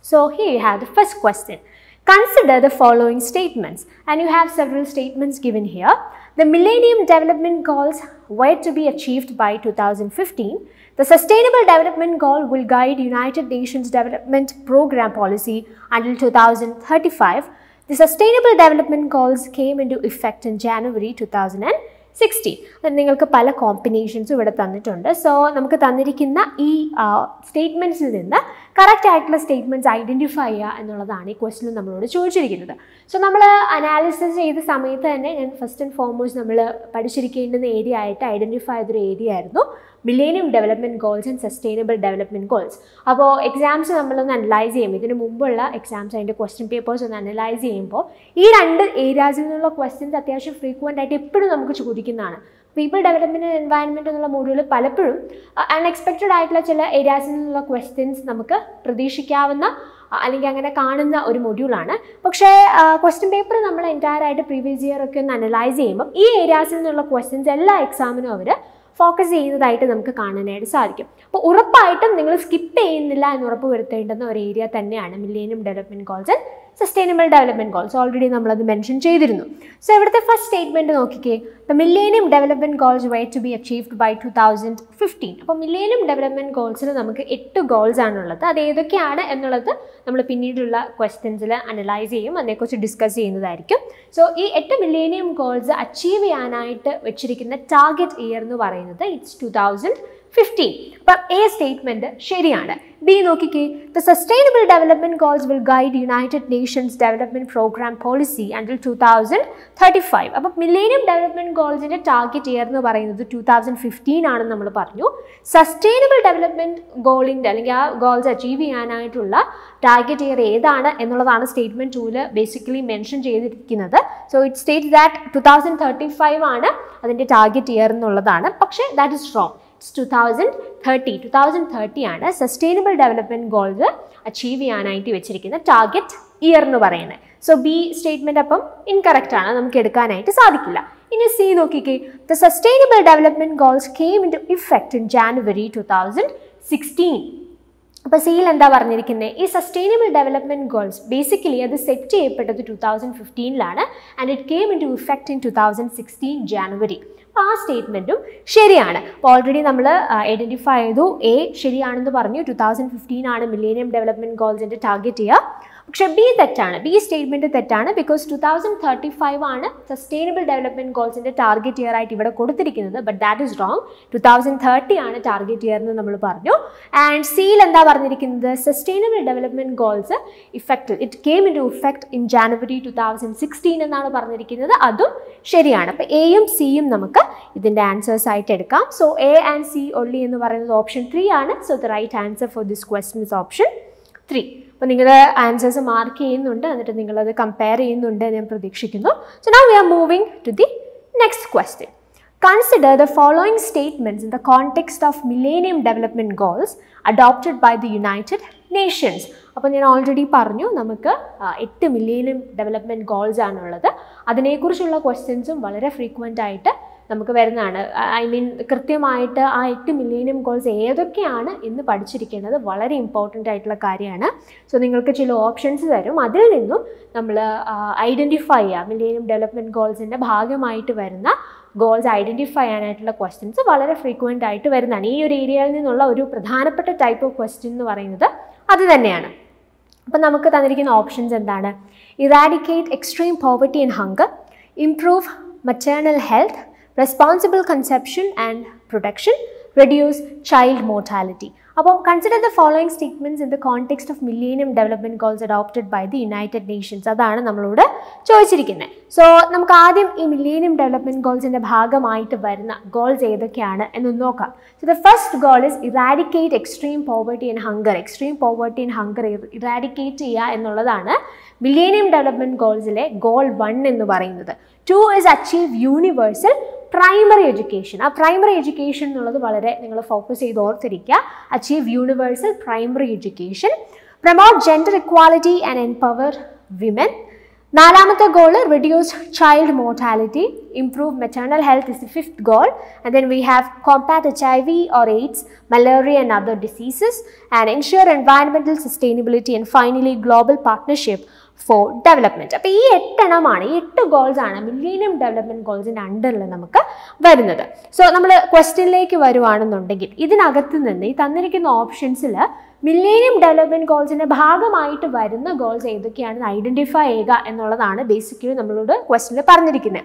So here you have the first question. Consider the following statements, and you have several statements given here. The Millennium Development Goals were to be achieved by 2015. The Sustainable Development Goal will guide United Nations Development Program policy until 2035. The Sustainable Development Goals came into effect in January 2016. നിങ്ങൾക്ക് പല കോമ്പിനേഷൻസും ഇവിടെ തന്നിട്ടുണ്ട്. So നമുക്ക് തന്നിരിക്കുന്ന ഈ സ്റ്റേറ്റ്മെൻറ്റ്സിൽ നിന്ന് correct ആയിട്ടുള്ള statements identify ചെയ്യുക എന്നുള്ളതാണ് ഈ ക്വസ്റ്റ്യനിൽ നമ്മളോട് ചോദിച്ചിരിക്കുന്നത്. സോ നമ്മൾ അനാലിസിസ് ചെയ്ത സമയത്ത് തന്നെ ഞാൻ ഫസ്റ്റ് ആൻഡ് ഫോർമോസ്റ്റ് നമ്മൾ പഠിച്ചിരിക്കേണ്ടുന്ന ഏരിയ ആയിട്ട് ഐഡൻറ്റിഫൈ ചെയ്തൊരു ഏരിയ ആയിരുന്നു millennium development goals and sustainable development goals. അപ്പോൾ എക്സാംസ് നമ്മളൊന്ന് അനലൈസ് ചെയ്യുമ്പോൾ, ഇതിന് മുമ്പുള്ള എക്സാംസ് അതിൻ്റെ ക്വസ്റ്റ്യൻ പേപ്പേഴ്സ് ഒന്ന് അനലൈസ് ചെയ്യുമ്പോൾ ഈ രണ്ട് ഏരിയാസിൽ നിന്നുള്ള ക്വസ്റ്റ്യൻസ് അത്യാവശ്യം ഫ്രീക്വൻ്റ് ആയിട്ട് എപ്പോഴും നമുക്ക് ചോദിക്കുന്നതാണ്. പീപ്പിൾ ഡെവലപ്മെൻറ്റ് ആൻഡ് എൻവയൺമെൻറ്റ് എന്നുള്ള മോഡ്യൂൾ പലപ്പോഴും അൺഎക്സ്പെക്റ്റഡ് ആയിട്ടുള്ള ചില ഏരിയാസിൽ നിന്നുള്ള ക്വസ്റ്റ്യൻസ് നമുക്ക് പ്രതീക്ഷിക്കാവുന്ന അല്ലെങ്കിൽ അങ്ങനെ കാണുന്ന ഒരു മൊഡ്യൂളാണ്. പക്ഷേ ക്വസ്റ്റ്യൻ പേപ്പർ നമ്മൾ എൻറ്റയർ ആയിട്ട് പ്രീവിയസ് ഇയർ ഒക്കെ ഒന്ന് അനലൈസ് ചെയ്യുമ്പോൾ ഈ ഏരിയാസിൽ നിന്നുള്ള ക്വസ്റ്റ്യൻസ് എല്ലാ എക്സാമിനും അവർ ഫോക്കസ് ചെയ്യുന്നതായിട്ട് നമുക്ക് കാണാനായിട്ട് സാധിക്കും. അപ്പോൾ ഉറപ്പായിട്ടും നിങ്ങൾ സ്കിപ്പ് ചെയ്യുന്നില്ല എന്ന് ഉറപ്പ് വരുത്തേണ്ടുന്ന ഒരു ഏരിയ തന്നെയാണ് millennium development goals and sustainable development goals. Already നമ്മളത് മെൻഷൻ ചെയ്തിരുന്നു. സോ ഇവിടുത്തെ ഫസ്റ്റ് സ്റ്റേറ്റ്മെൻറ്റ് നോക്കിക്കേ, the millennium development goals were to be achieved by 2015. അപ്പോൾ മില്ലേനിയം ഡെവലപ്മെൻറ്റ് ഗോൾസിൽ നമുക്ക് 8 ഗോൾസ് ആണുള്ളത്. അത് ഏതൊക്കെയാണ് എന്നുള്ളത് നമ്മൾ പിന്നീടുള്ള ക്വസ്റ്റ്യൻസിൽ അനലൈസ് ചെയ്യും, അതിനെക്കുറിച്ച് ഡിസ്കസ് ചെയ്യുന്നതായിരിക്കും. സോ ഈ 8 മില്ലേനിയം ഗോൾസ് അച്ചീവ് ചെയ്യാനായിട്ട് വെച്ചിരിക്കുന്ന ടാർഗറ്റ് ഇയർ എന്ന് പറയുന്നത് ഇറ്റ്സ് 2015. അപ്പം എ സ്റ്റേറ്റ്മെൻറ്റ് ശരിയാണ്. ബി നോക്കിക്കേ, the sustainable development goals will guide United Nations development programme policy until 2035. അപ്പം മില്ലേനിയം ഡെവലപ്മെൻറ്റ് ഗോൾസിൻ്റെ ടാർഗറ്റ് ഇയർ എന്ന് പറയുന്നത് 2015 ആണെന്ന് നമ്മൾ പറഞ്ഞു. സസ്റ്റൈനബിൾ ഡെവലപ്മെൻറ്റ് ഗോളിൻ്റെ അല്ലെങ്കിൽ ആ ഗോൾസ് അച്ചീവ് ചെയ്യാനായിട്ടുള്ള ടാർഗറ്റ് ഇയർ ഏതാണ് എന്നുള്ളതാണ് സ്റ്റേറ്റ്മെൻറ്റ് 2 ബേസിക്കലി മെൻഷൻ ചെയ്തിരിക്കുന്നത്. സോ ഇറ്റ് സ്റ്റേറ്റ്സ് ദാറ്റ് 2035 ആണ് അതിൻ്റെ ടാർഗറ്റ് ഇയർ എന്നുള്ളതാണ്. പക്ഷേ ദാറ്റ് ഇസ് റോങ്. ഇറ്റ്സ് 2030 ആണ് സസ്റ്റൈനബിൾ ഡെവലപ്മെൻറ്റ് ഗോൾസ് അച്ചീവ് ചെയ്യാനായിട്ട് വെച്ചിരിക്കുന്ന ടാർഗറ്റ് ഇയർ എന്ന് പറയുന്നത്. സോ ബി സ്റ്റേറ്റ്മെൻറ്റ് അപ്പം ഇൻകറക്റ്റ് ആണ്, നമുക്ക് എടുക്കാനായിട്ട് സാധിക്കില്ല. ഇനി സി നോക്കിക്കേ, the sustainable development goals came into effect in January 2016. അപ്പോൾ സിയിൽ എന്താ പറഞ്ഞിരിക്കുന്നത്, ഈ സസ്റ്റൈനബിൾ ഡെവലപ്മെൻറ്റ് ഗോൾസ് ബേസിക്കലി അത് സെറ്റ് ചെയ്യപ്പെട്ടത് 2015 and it came into effect in 2016 January. അപ്പോൾ ആ സ്റ്റേറ്റ്മെൻറ്റും ശരിയാണ്. അപ്പോൾ ഓൾറെഡി നമ്മൾ ഐഡൻറ്റിഫൈ ചെയ്തു, എ ശരിയാണെന്ന് പറഞ്ഞു, 2015 ആണ് മില്ലേനിയം ഡെവലപ്മെൻറ്റ് ഗോൾസിൻ്റെ ടാർഗറ്റ് ചെയ്യുക. പക്ഷേ ബി തെറ്റാണ്, ബി സ്റ്റേറ്റ്മെൻറ്റ് തെറ്റാണ്. ബിക്കോസ് 2035 ആണ് സസ്റ്റൈനബിൾ ഡെവലപ്മെൻറ്റ് ഗോൾസിൻ്റെ ടാർഗറ്റ് ഇയർ ആയിട്ട് ഇവിടെ കൊടുത്തിരിക്കുന്നത്. But that is wrong. 2030 ആണ് ടാർഗറ്റ് ഇയർ എന്ന് നമ്മൾ പറഞ്ഞു. ആൻഡ് സിയിൽ എന്താ പറഞ്ഞിരിക്കുന്നത്, sustainable development goals effect it came into effect in January 2016 എന്നാണ് പറഞ്ഞിരിക്കുന്നത്. അതും ശരിയാണ്. അപ്പോൾ എയും സിയും നമുക്ക് ഇതിൻ്റെ ആൻസേഴ്സ് ആയിട്ട് എടുക്കാം. So A and C only എന്ന് പറയുന്നത് ഓപ്ഷൻ 3 ആണ്. So the right answer for this question is option 3. അപ്പോൾ നിങ്ങൾ ആൻസേഴ്സ് മാർക്ക് ചെയ്യുന്നുണ്ട്, എന്നിട്ട് നിങ്ങളത് കമ്പയർ ചെയ്യുന്നുണ്ട് ഞാൻ പ്രതീക്ഷിക്കുന്നു. So now we are moving to the next question. Consider the following statements in the context of Millennium Development Goals adopted by the United Nations. അപ്പോൾ ഞാൻ ഓൾറെഡി പറഞ്ഞു നമുക്ക് 8 മില്ലേനിയം ഡെവലപ്മെൻറ്റ് ഗോൾസ് ആണുള്ളത്. അതിനെക്കുറിച്ചുള്ള ക്വസ്റ്റ്യൻസും വളരെ ഫ്രീക്വൻ്റ് ആയിട്ട് നമുക്ക് വരുന്നതാണ്. ഐ മീൻ കൃത്യമായിട്ട് ആ 8 മില്ലേനിയം ഗോൾസ് ഏതൊക്കെയാണ് എന്ന് പഠിച്ചിരിക്കേണ്ടത് വളരെ ഇമ്പോർട്ടൻ്റ് ആയിട്ടുള്ള കാര്യമാണ്. സോ നിങ്ങൾക്ക് ചില ഓപ്ഷൻസ് തരും, അതിൽ നിന്നും നമ്മൾ ഐഡൻറ്റിഫൈ ചെയ്യുക. മില്ലേനിയം ഡെവലപ്മെൻറ്റ് ഗോൾസിൻ്റെ ഭാഗമായിട്ട് വരുന്ന ഗോൾസ് ഐഡൻറ്റിഫൈ ചെയ്യാനായിട്ടുള്ള ക്വസ്റ്റ്യൻസ് വളരെ ഫ്രീക്വൻ്റ് ആയിട്ട് വരുന്നതാണ്. ഈ ഒരു ഏരിയയിൽ നിന്നുള്ള ഒരു പ്രധാനപ്പെട്ട ടൈപ്പ് ഓഫ് ക്വസ്റ്റ്യൻ എന്ന് പറയുന്നത് അത് തന്നെയാണ്. അപ്പം നമുക്ക് തന്നിരിക്കുന്ന ഓപ്ഷൻസ് എന്താണ്? Eradicate extreme poverty and hunger, improve maternal health, responsible conception and protection, reduce child mortality. അപ്പോൾ consider the following statements in the context of millennium development goals adopted by the United Nations. അതാണ് നമ്മളോട് ചോദിച്ചിരിക്കുന്നത്. So നമുക്ക് ആദ്യം ഈ millennium development ഗോൾസിന്റെ ഭാഗമായിട്ട് വരുന്ന goals ഏതൊക്കെയാണ് എന്ന് നോക്കാം. So the first goal is eradicate extreme poverty and hunger. Extreme poverty and hunger eradicate ചെയ്യുക എന്നുള്ളതാണ് മില്ലേനിയം ഡെവലപ്മെന്റ് ഗോൾസിലെ ഗോൾ 1 എന്ന് പറയുന്നത്. 2 is achieve universal primary education. ആ പ്രൈമറി എഡ്യൂക്കേഷൻ എന്നുള്ളത് വളരെ നിങ്ങൾ ഫോക്കസ് ചെയ്ത് ഓർത്തിരിക്കുക. Achieve universal primary education. Promote gender equality and empower women. നാലാമത്തെ goal reduce child mortality. Improve maternal health is the fifth goal. And then we have combat HIV or AIDS, malaria and other diseases, and ensure environmental sustainability, and finally global partnership for development. അപ്പോൾ ഈ 8 എണ്ണമാണ്, 8 goals ആണ് millennium development ഗോൾസിൻ്റെ അണ്ടറിൽ നമുക്ക് വരുന്നത്. So നമ്മൾ ക്വസ്റ്റ്യനിലേക്ക് വരുവാണെന്നുണ്ടെങ്കിൽ ഇതിനകത്ത് നിന്ന് ഈ തന്നിരിക്കുന്ന ഓപ്ഷൻസിൽ മില്ലേനിയം ഡെവലപ്മെൻറ്റ് ഗോൾസിൻ്റെ ഭാഗമായിട്ട് വരുന്ന ഗോൾസ് ഏതൊക്കെയാണെന്ന് ഐഡൻറ്റിഫൈ ചെയ്യുക എന്നുള്ളതാണ് ബേസിക്കലി നമ്മളോട് ക്വസ്റ്റ്യനിൽ പറഞ്ഞിരിക്കുന്നത്.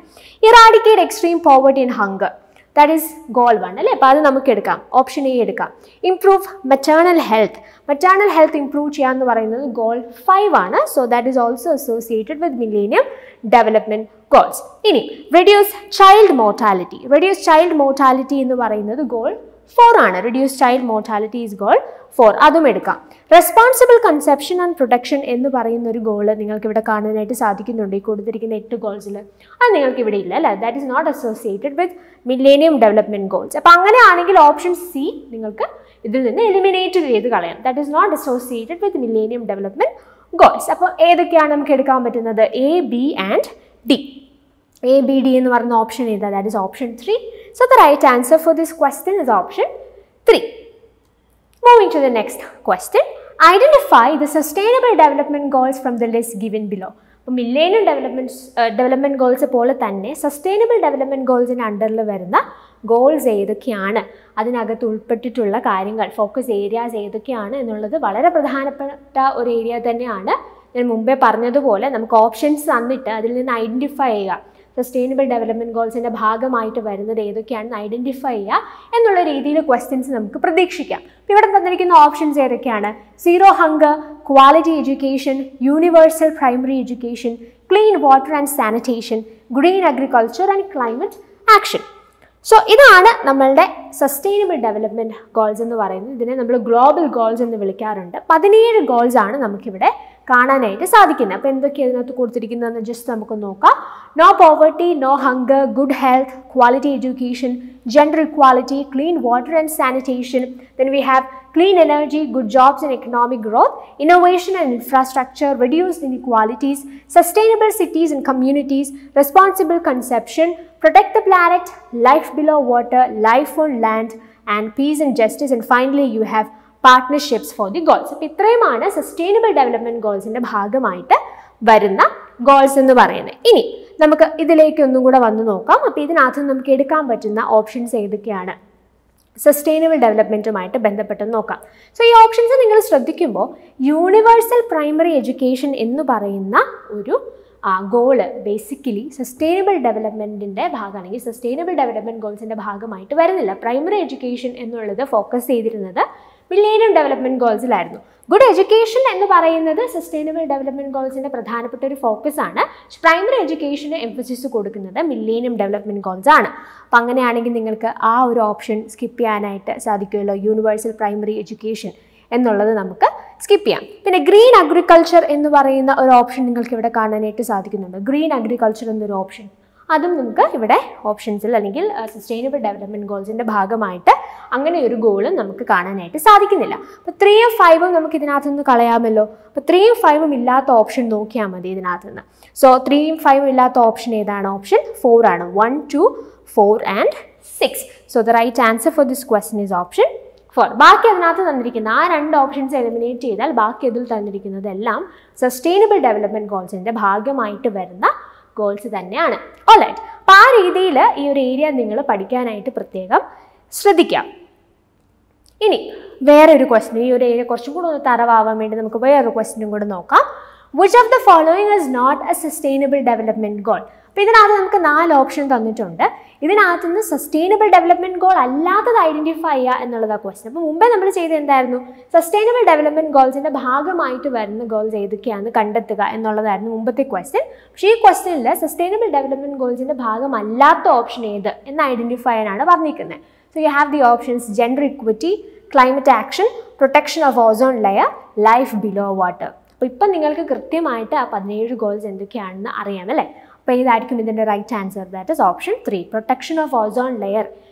Eradicate extreme poverty and hunger, that is goal 1 അല്ലേ. അപ്പോൾ അത് നമുക്ക് എടുക്കാം, ഓപ്ഷൻ എ എടുക്കാം. Improve maternal health. Maternal health improve ചെയ്യാന്ന് പറയുന്നത് ഗോൾ 5 ആണ്. So that is also associated with millennium development goals. ഇനി reduce child mortality. Reduce child mortality എന്ന് പറയുന്നത് ഗോൾ 4 ആണ്. Reduce child mortality is goal 4, അതും എടുക്കാം. റെസ്പോൺസിബിൾ കൺസെപ്ഷൻ ആൻഡ് പ്രൊട്ടക്ഷൻ എന്ന് പറയുന്ന ഒരു ഗോള് നിങ്ങൾക്ക് ഇവിടെ കാണാനായിട്ട് സാധിക്കുന്നുണ്ട് ഈ കൊടുത്തിരിക്കുന്ന 8 ഗോൾസിൽ. അത് നിങ്ങൾക്ക് ഇവിടെ ഇല്ല അല്ലേ. That is not associated with millennium development goals. അപ്പോൾ അങ്ങനെയാണെങ്കിൽ ഓപ്ഷൻ സി നിങ്ങൾക്ക് ഇതിൽ നിന്ന് എലിമിനേറ്റ് ചെയ്ത് കളയാം. That is not associated with millennium development goals. അപ്പോൾ ഏതൊക്കെയാണ് നമുക്ക് എടുക്കാൻ പറ്റുന്നത്? A, B and D. A, B, D എന്ന് പറയുന്ന ഓപ്ഷൻ ഏതാ? That is option 3. So the right answer for this question is option 3. Moving to the next question. Identify the sustainable development goals from the list given below. അപ്പോൾ millennium development goals പോലെ തന്നെ sustainable development ഗോൾസിൻ്റെ അണ്ടറിൽ വരുന്ന goals ഏതൊക്കെയാണ്, അതിനകത്ത് ഉൾപ്പെട്ടിട്ടുള്ള കാര്യങ്ങൾ, focus areas ഏതൊക്കെയാണ് എന്നുള്ളത് വളരെ പ്രധാനപ്പെട്ട ഒരു ഏരിയ തന്നെയാണ്. ഞാൻ മുമ്പേ പറഞ്ഞതുപോലെ നമുക്ക് ഓപ്ഷൻസ് തന്നിട്ട് അതിൽ നിന്ന് ഐഡൻറ്റിഫൈ ചെയ്യുക, സസ്റ്റൈനബിൾ ഡെവലപ്മെൻറ്റ് ഗോൾസിൻ്റെ ഭാഗമായിട്ട് വരുന്നത് ഏതൊക്കെയാണെന്ന് ഐഡൻറ്റിഫൈ ചെയ്യുക എന്നുള്ള രീതിയിൽ ക്വസ്റ്റ്യൻസ് നമുക്ക് പ്രതീക്ഷിക്കാം. അപ്പോൾ ഇവിടെ തന്നിരിക്കുന്ന ഓപ്ഷൻസ് ഏതൊക്കെയാണ്? Zero hunger, quality education, universal primary education, clean water and sanitation, green agriculture and climate action. So ഇതാണ് നമ്മളുടെ സസ്റ്റൈനബിൾ ഡെവലപ്മെൻറ്റ് ഗോൾസ് എന്ന് പറയുന്നത്. ഇതിനെ നമ്മൾ ഗ്ലോബൽ ഗോൾസ് എന്ന് വിളിക്കാറുണ്ട്. 17 ഗോൾസ് ആണ് നമുക്കിവിടെ കാണാനായിട്ട് സാധിക്കുന്നത്. അപ്പോൾ എന്തൊക്കെയാണ് ഇതിനകത്ത് കൊടുത്തിരിക്കുന്നതെന്ന് ജസ്റ്റ് നമുക്ക് നോക്കാം. No poverty, no hunger, good health, quality education, gender equality, clean water and sanitation. Then we have clean energy, good jobs and economic growth, innovation and infrastructure, reduced inequalities, sustainable cities and communities, responsible consumption, protect the planet, life below water, life on land, and peace and justice. And finally, you have partnerships for the goals. അപ്പോൾ ഇത്രയുമാണ് sustainable development ഗോൾസിൻ്റെ ഭാഗമായിട്ട് വരുന്ന goals എന്ന് പറയുന്നത്. ഇനി നമുക്ക് ഇതിലേക്ക് ഒന്നും കൂടെ വന്ന് നോക്കാം. അപ്പോൾ ഇതിനകത്ത് നമുക്ക് എടുക്കാൻ പറ്റുന്ന ഓപ്ഷൻസ് ഏതൊക്കെയാണ് സസ്റ്റൈനബിൾ ഡെവലപ്മെൻറ്റുമായിട്ട് ബന്ധപ്പെട്ട് നോക്കാം. സോ ഈ ഓപ്ഷൻസ് നിങ്ങൾ ശ്രദ്ധിക്കുമ്പോൾ യൂണിവേഴ്സൽ പ്രൈമറി എഡ്യൂക്കേഷൻ എന്ന് പറയുന്ന ഒരു ഗോള് ബേസിക്കലി സസ്റ്റൈനബിൾ ഡെവലപ്മെൻറ്റിൻ്റെ ഭാഗമാണെങ്കിൽ സസ്റ്റൈനബിൾ ഡെവലപ്മെൻറ്റ് ഗോൾസിൻ്റെ ഭാഗമായിട്ട് വരുന്നില്ല. പ്രൈമറി എഡ്യൂക്കേഷൻ എന്നുള്ളത് ഫോക്കസ് ചെയ്തിരുന്നത് മില്ലേനിയം ഡെവലപ്മെൻറ്റ് ഗോൾസിലായിരുന്നു. ഗുഡ് എഡ്യൂക്കേഷൻ എന്ന് പറയുന്നത് സസ്റ്റൈനബിൾ ഡെവലപ്മെൻറ്റ് ഗോൾസിൻ്റെ പ്രധാനപ്പെട്ട ഒരു ഫോക്കസ് ആണ്. പ്രൈമറി എഡ്യൂക്കേഷന് എംഫസിസ് കൊടുക്കുന്നത് മില്ലേനിയം ഡെവലപ്മെൻറ്റ് ഗോൾസ് ആണ്. അപ്പം അങ്ങനെയാണെങ്കിൽ നിങ്ങൾക്ക് ആ ഒരു ഓപ്ഷൻ സ്കിപ്പ് ചെയ്യാനായിട്ട് സാധിക്കുമല്ലോ. യൂണിവേഴ്സൽ പ്രൈമറി എഡ്യൂക്കേഷൻ എന്നുള്ളത് നമുക്ക് സ്കിപ്പ് ചെയ്യാം. പിന്നെ ഗ്രീൻ അഗ്രികൾച്ചർ എന്ന് പറയുന്ന ഒരു ഓപ്ഷൻ നിങ്ങൾക്ക് ഇവിടെ കാണാനായിട്ട് സാധിക്കുന്നുണ്ട്. ഗ്രീൻ അഗ്രികൾച്ചർ എന്നൊരു ഓപ്ഷൻ, അതും നമുക്ക് ഇവിടെ ഓപ്ഷൻസിൽ അല്ലെങ്കിൽ സസ്റ്റൈനബിൾ ഡെവലപ്മെൻറ്റ് ഗോൾസിൻ്റെ ഭാഗമായിട്ട് അങ്ങനെ ഒരു ഗോളും നമുക്ക് കാണാനായിട്ട് സാധിക്കുന്നില്ല. അപ്പോൾ 3ഉം 5ഉം നമുക്ക് ഇതിനകത്ത് നിന്ന് കളയാമല്ലോ. അപ്പോൾ 3ഉം 5ഉം ഇല്ലാത്ത ഓപ്ഷൻ നോക്കിയാൽ മതി ഇതിനകത്ത് നിന്ന്. സോ 3ഉം 5ഉം ഇല്ലാത്ത ഓപ്ഷൻ ഏതാണ്? ഓപ്ഷൻ 4 ആണ്. 1, 2, 4 and 6. So the right answer four this question is option 4. ബാക്കി അതിനകത്ത് തന്നിരിക്കുന്ന ആ 2 ഓപ്ഷൻസ് എലിമിനേറ്റ് ചെയ്താൽ ബാക്കി അതിൽ തന്നിരിക്കുന്നതെല്ലാം സസ്റ്റൈനബിൾ ഡെവലപ്മെൻറ്റ് ഗോൾസിൻ്റെ ഭാഗമായിട്ട് വരുന്ന ഗോൾസ് തന്നെയാണ്. ഓൾറൈറ്റ്. അപ്പോൾ ആ രീതിയിൽ ഈ ഒരു ഏരിയ നിങ്ങൾ പഠിക്കാനായിട്ട് പ്രത്യേകം ശ്രദ്ധിക്കാം. ഇനി വേറെ ഒരു ക്വസ്റ്റ്യൻ, ഈ ഒരു ഏരിയ കുറച്ചും കൂടെ ഒന്ന് തറവാവാൻ വേണ്ടി നമുക്ക് വേറൊരു ക്വസ്റ്റ്യനും കൂടെ നോക്കാം. Which of the following is not a sustainable development goal? അപ്പോൾ ഇതിനകത്ത് നമുക്ക് 4 ഓപ്ഷൻ തന്നിട്ടുണ്ട്. ഇതിനകത്തുനിന്ന് സസ്റ്റൈനബിൾ ഡെവലപ്മെൻറ്റ് ഗോൾ അല്ലാത്തത് ഐഡൻറ്റിഫൈ ചെയ്യുക എന്നുള്ളതാണ് ക്വസ്റ്റ്യൻ. അപ്പോൾ മുമ്പേ നമ്മൾ ചെയ്ത് എന്തായിരുന്നു, സസ്റ്റൈനബിൾ ഡെവലപ്മെൻറ്റ് ഗോൾസിൻ്റെ ഭാഗമായിട്ട് വരുന്ന ഗോൾസ് ഏതൊക്കെയാണെന്ന് കണ്ടെത്തുക എന്നുള്ളതായിരുന്നു മുമ്പത്തെ ക്വസ്റ്റ്യൻ. പക്ഷേ ഈ ക്വസ്റ്റ്യനിൽ സസ്റ്റൈനബിൾ ഡെവലപ്മെൻറ്റ് ഗോൾസിൻ്റെ ഭാഗമല്ലാത്ത ഓപ്ഷൻ ഏത് എന്ന് ഐഡൻറ്റിഫൈ ചെയ്യാനാണ് പറഞ്ഞിരിക്കുന്നത്. So you have the options gender equity, climate action, protection of ozone layer, life below water. അപ്പോൾ ഇപ്പം നിങ്ങൾക്ക് കൃത്യമായിട്ട് ആ 17 ഗോൾസ് എന്തൊക്കെയാണെന്ന് അറിയാം അല്ലേ? അപ്പോൾ ഏതായിരിക്കും ഇതിൻ്റെ right answer? That is option 3, protection of ozone layer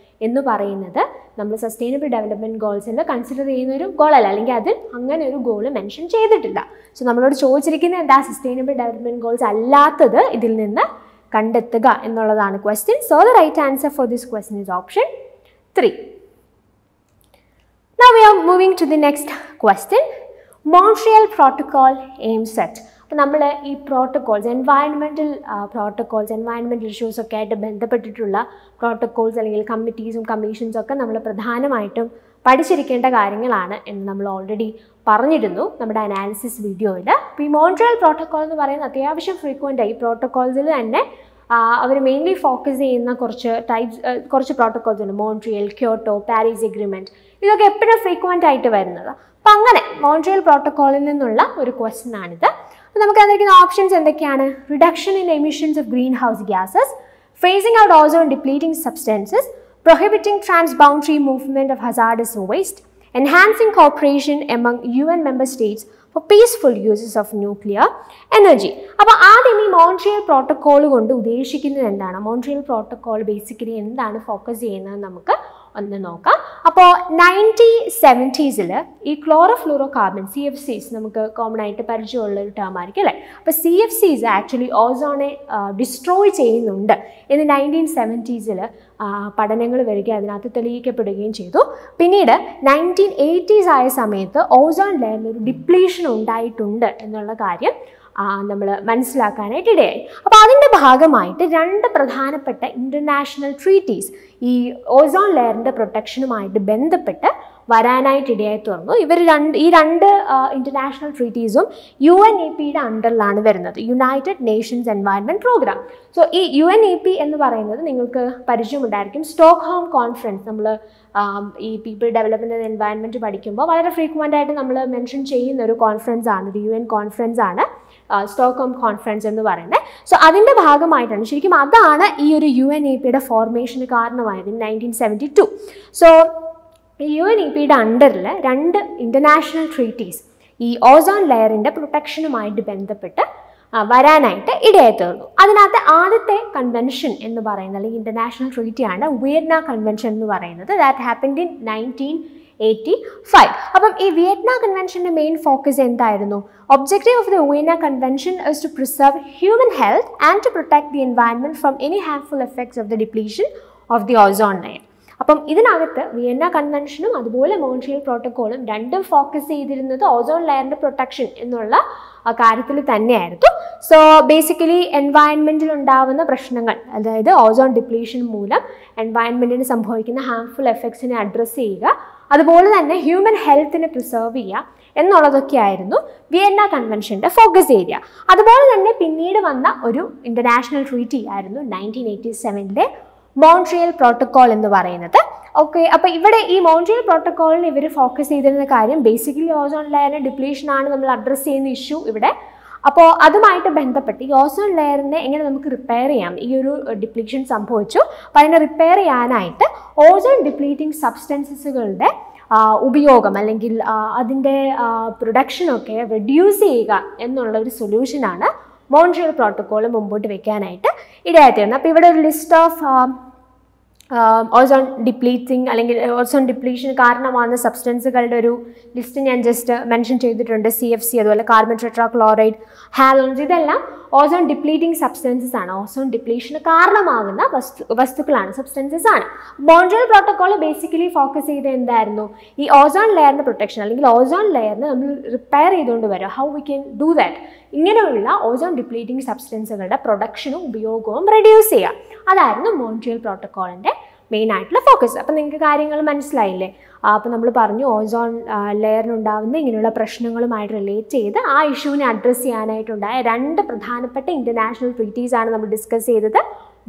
എന്ന് പറയുന്നത് നമ്മൾ സസ്റ്റൈനബിൾ ഡെവലപ്മെൻറ്റ് ഗോൾസിൽ കൺസിഡർ ചെയ്യുന്ന ഒരു ഗോളല്ല, അല്ലെങ്കിൽ അതിൽ അങ്ങനെ ഒരു ഗോൾ മെൻഷൻ ചെയ്തിട്ടില്ല. സോ നമ്മളോട് ചോദിച്ചിരിക്കുന്നത് എന്താ, സസ്റ്റൈനബിൾ ഡെവലപ്മെൻറ്റ് ഗോൾസ് അല്ലാത്തത് ഇതിൽ നിന്ന് കണ്ടെത്തുക എന്നുള്ളതാണ് question. So the right answer for this question is option 3. Now we are moving to the next question. Montreal Protocol aims at. അപ്പോൾ നമ്മൾ ഈ protocols, environmental protocols, environmental issues ഒക്കെ ആയിട്ട് ബന്ധപ്പെട്ടിട്ടുള്ള പ്രോട്ടോക്കോൾസ് അല്ലെങ്കിൽ കമ്മിറ്റീസും കമ്മീഷൻസും ഒക്കെ നമ്മൾ പ്രധാനമായിട്ടും പഠിച്ചിരിക്കേണ്ട കാര്യങ്ങളാണ് എന്ന് നമ്മൾ ഓൾറെഡി പറഞ്ഞിരുന്നു നമ്മുടെ അനാലിസിസ് വീഡിയോയിൽ. അപ്പോൾ ഈ മോൺട്രിയൽ പ്രോട്ടോക്കോൾ എന്ന് പറയുന്നത് അത്യാവശ്യം ഫ്രീക്വൻ്റ് ആയി പ്രോട്ടോക്കോൾസിൽ തന്നെ അവർ മെയിൻലി ഫോക്കസ് ചെയ്യുന്ന കുറച്ച് പ്രോട്ടോക്കോൾസ് ഉണ്ട്. മോൺട്രിയൽ, ക്യോട്ടോ, പാരീസ് എഗ്രിമെൻറ്റ്, ഇതൊക്കെ എപ്പോഴും ഫ്രീക്വൻ്റ് ആയിട്ട് വരുന്നത്. അപ്പം അങ്ങനെ മോൺട്രിയൽ പ്രോട്ടോക്കോളിൽ നിന്നുള്ള ഒരു ക്വസ്റ്റ്യൻ ആണിത്. അപ്പോൾ നമുക്ക് അതിരിക്കുന്ന ഓപ്ഷൻസ് എന്തൊക്കെയാണ്? Reduction in emissions of green house gases, phasing out ozone depleting substances, prohibiting transboundary movement of hazardous waste, enhancing cooperation among UN member states for peaceful uses of nuclear energy. അപ്പോൾ ആദ്യം ഈ Montreal protocol കൊണ്ട് ഉദ്ദേശിക്കുന്നത് എന്താണ്? Montreal protocol basically എന്താണ് focus ചെയ്യുന്നത് നമുക്ക് ഒന്ന് നോക്കാം. അപ്പോൾ 1970s ഈ ക്ലോറോഫ്ലൂറോ കാർബൺ CFCs നമുക്ക് കോമൺ ആയിട്ട് പരിചയമുള്ള ഒരു ടേം ആയിരിക്കും അല്ലേ? അപ്പോൾ CFCs ആക്ച്വലി ഓസോണെ ഡിസ്ട്രോയ് ചെയ്യുന്നുണ്ട് എന്ന് 1970s പഠനങ്ങൾ വരികയും അതിനകത്ത് തെളിയിക്കപ്പെടുകയും ചെയ്തു. പിന്നീട് 1980s ആയ സമയത്ത് ഓസോൺ ലെയറിൽ ഒരു ഡിപ്ലീഷൻ ഉണ്ടായിട്ടുണ്ട് എന്നുള്ള കാര്യം നമ്മൾ മനസ്സിലാക്കാനായിട്ട് ഇടയായി. അപ്പോൾ അതിൻ്റെ ഭാഗമായിട്ട് 2 പ്രധാനപ്പെട്ട ഇൻ്റർനാഷണൽ ട്രീറ്റീസ് ഈ ഓസോൺ ലെയറിൻ്റെ പ്രൊട്ടക്ഷനുമായിട്ട് ബന്ധപ്പെട്ട് വരാനായിട്ട് ഇടയായി തുറന്നു. ഈ രണ്ട് ഇൻ്റർനാഷണൽ ട്രീറ്റീസും UNEPയുടെ അണ്ടറിലാണ് വരുന്നത്, United Nations environment programme. So ഈ UNEP എന്ന് പറയുന്നത് നിങ്ങൾക്ക് പരിചയമുണ്ടായിരിക്കും. സ്റ്റോക്ക്ഹോം കോൺഫറൻസ്, നമ്മൾ ഈ പീപ്പിൾ ഡെവലപ്മെൻറ്റ് ആൻഡ് എൻവയൺമെൻറ്റ് പഠിക്കുമ്പോൾ വളരെ ഫ്രീക്വൻ്റ് ആയിട്ട് നമ്മൾ മെൻഷൻ ചെയ്യുന്ന ഒരു കോൺഫറൻസ് ആണ്, ഒരു UN കോൺഫറൻസ് ആണ് സ്റ്റോക്ക്ഹോം കോൺഫറൻസ് എന്ന് പറയുന്നത്. സോ അതിൻ്റെ ഭാഗമായിട്ടാണ് ശരിക്കും അതാണ് ഈ ഒരു UNEPയുടെ ഫോർമേഷന് കാരണമായത് 1972. സോ UNEPയുടെ അണ്ടറിൽ 2 ഇൻ്റർനാഷണൽ ട്രീറ്റീസ് ഈ ഓസോൺ ലെയറിൻ്റെ പ്രൊട്ടക്ഷനുമായിട്ട് ബന്ധപ്പെട്ട് വരാനായിട്ട് ഇടയായി തീർന്നു. അതിനകത്ത് ആദ്യത്തെ കൺവെൻഷൻ എന്ന് പറയുന്നത് അല്ലെങ്കിൽ ഇൻ്റർനാഷണൽ ട്രീറ്റിയാണ് വിയറ്റ്നാം കൺവെൻഷൻ എന്ന് പറയുന്നത്. That happened in 1985. അപ്പം ഈ വിയറ്റ്നാം കൺവെൻഷൻ്റെ മെയിൻ ഫോക്കസ് എന്തായിരുന്നു? Objective of the Vienna convention is to preserve human health and to protect the environment from any harmful effects of the depletion of the ozone layer. അപ്പം ഇതിനകത്ത് Vienna കൺവെൻഷനും അതുപോലെ Montreal പ്രോട്ടോക്കോളും രണ്ടും focus ചെയ്തിരുന്നത് ozone ലെയറിൻ്റെ protection എന്നുള്ള കാര്യത്തിൽ തന്നെയായിരുന്നു. So basically എൻവയൺമെൻറ്റിൽ ഉണ്ടാവുന്ന പ്രശ്നങ്ങൾ, അതായത് ഓസോൺ ഡിപ്ലീഷൻ മൂലം എൻവയൺമെൻറ്റിന് സംഭവിക്കുന്ന ഹാർംഫുൾ എഫക്ട്സിനെ അഡ്രസ്സ് ചെയ്യുക, അതുപോലെ തന്നെ ഹ്യൂമൻ ഹെൽത്തിനെ പ്രിസർവ് ചെയ്യുക എന്നുള്ളതൊക്കെയായിരുന്നു വിയന്ന കൺവെൻഷൻ്റെ ഫോക്കസ് ഏരിയ. അതുപോലെ തന്നെ പിന്നീട് വന്ന ഒരു ഇൻ്റർനാഷണൽ ട്രീറ്റി ആയിരുന്നു 1987 മോൺട്രിയൽ പ്രോട്ടോക്കോൾ എന്ന് പറയുന്നത്. ഓക്കെ, അപ്പോൾ ഇവിടെ ഈ മോൺട്രിയൽ പ്രോട്ടോക്കോളിൽ ഇവർ ഫോക്കസ് ചെയ്തിരുന്ന കാര്യം ബേസിക്കലി ഓസോൺ ലെയറിൻ്റെ ഡിപ്ലീഷനാണ് നമ്മൾ അഡ്രസ്സ് ചെയ്യുന്ന ഇഷ്യൂ ഇവിടെ. അപ്പോൾ അതുമായിട്ട് ബന്ധപ്പെട്ട് ഈ ഓസോൺ ലെയറിനെ എങ്ങനെ നമുക്ക് റിപ്പയർ ചെയ്യാം, ഈ ഒരു ഡിപ്ലീഷൻ സംഭവിച്ചു, അപ്പോൾ അതിനെ റിപ്പയർ ചെയ്യാനായിട്ട് ഓസോൺ ഡിപ്ലീറ്റിംഗ് സബ്സ്റ്റൻസസുകളുടെ ഉപയോഗം അല്ലെങ്കിൽ അതിൻ്റെ പ്രൊഡക്ഷനൊക്കെ റെഡ്യൂസ് ചെയ്യുക എന്നുള്ള ഒരു സൊല്യൂഷനാണ് മോൺട്രിയൽ പ്രോട്ടോക്കോൾ മുമ്പോട്ട് വെക്കാനായിട്ട് ഇടയായിത്തീർന്നത്. അപ്പോൾ ഇവിടെ ഒരു ലിസ്റ്റ് ഓഫ് ഓസോൺ ഡിപ്ലീറ്റിംഗ് അല്ലെങ്കിൽ ഓസോൺ ഡിപ്ലീഷന് കാരണമാകുന്ന സബ്സ്റ്റൻസുകളുടെ ഒരു ലിസ്റ്റ് ഞാൻ ജസ്റ്റ് മെൻഷൻ ചെയ്തിട്ടുണ്ട്. CFC, അതുപോലെ കാർബൺ ടെട്രാക്ലോറൈഡ്, ഹാലോൺസ്, ഇതെല്ലാം ഓസോൺ ഡിപ്ലീറ്റിംഗ് സബ്സ്റ്റൻസസ് ആണ്, ഓസോൺ ഡിപ്ലീഷന് കാരണമാകുന്ന വസ്തുക്കളാണ്, സബ്സ്റ്റൻസസ് ആണ്. മോൺട്രിയൽ പ്രോട്ടോക്കോൾ ബേസിക്കലി ഫോക്കസ് ചെയ്ത് എന്തായിരുന്നു? ഈ ഓസോൺ ലെയറിൻ്റെ പ്രൊട്ടക്ഷൻ അല്ലെങ്കിൽ ഓസോൺ ലെയറിനെ നമ്മൾ റിപ്പയർ ചെയ്തുകൊണ്ട് വരിക, how we can do that, ഇങ്ങനെയുള്ള ഓസോൺ ഡിപ്ലീറ്റിംഗ് സബ്സ്റ്റൻസുകളുടെ പ്രൊഡക്ഷനും ഉപയോഗവും റെഡ്യൂസ് ചെയ്യുക, അതായിരുന്നു മോൺട്രിയൽ പ്രോട്ടോക്കോളിൻ്റെ മെയിൻ ആയിട്ടുള്ള ഫോക്കസ്. അപ്പം നിങ്ങൾക്ക് കാര്യങ്ങൾ മനസ്സിലായില്ലേ? അപ്പോൾ നമ്മൾ പറഞ്ഞു ഓസോൺ ലെയറിനുണ്ടാകുന്ന ഇങ്ങനെയുള്ള പ്രശ്നങ്ങളുമായിട്ട് റിലേറ്റ് ചെയ്ത് ആ ഇഷ്യൂവിനെ അഡ്രസ്സ് ചെയ്യാനായിട്ടുണ്ടായ 2 പ്രധാനപ്പെട്ട ഇൻ്റർനാഷണൽ ട്രീറ്റീസാണ് നമ്മൾ ഡിസ്കസ് ചെയ്തത്.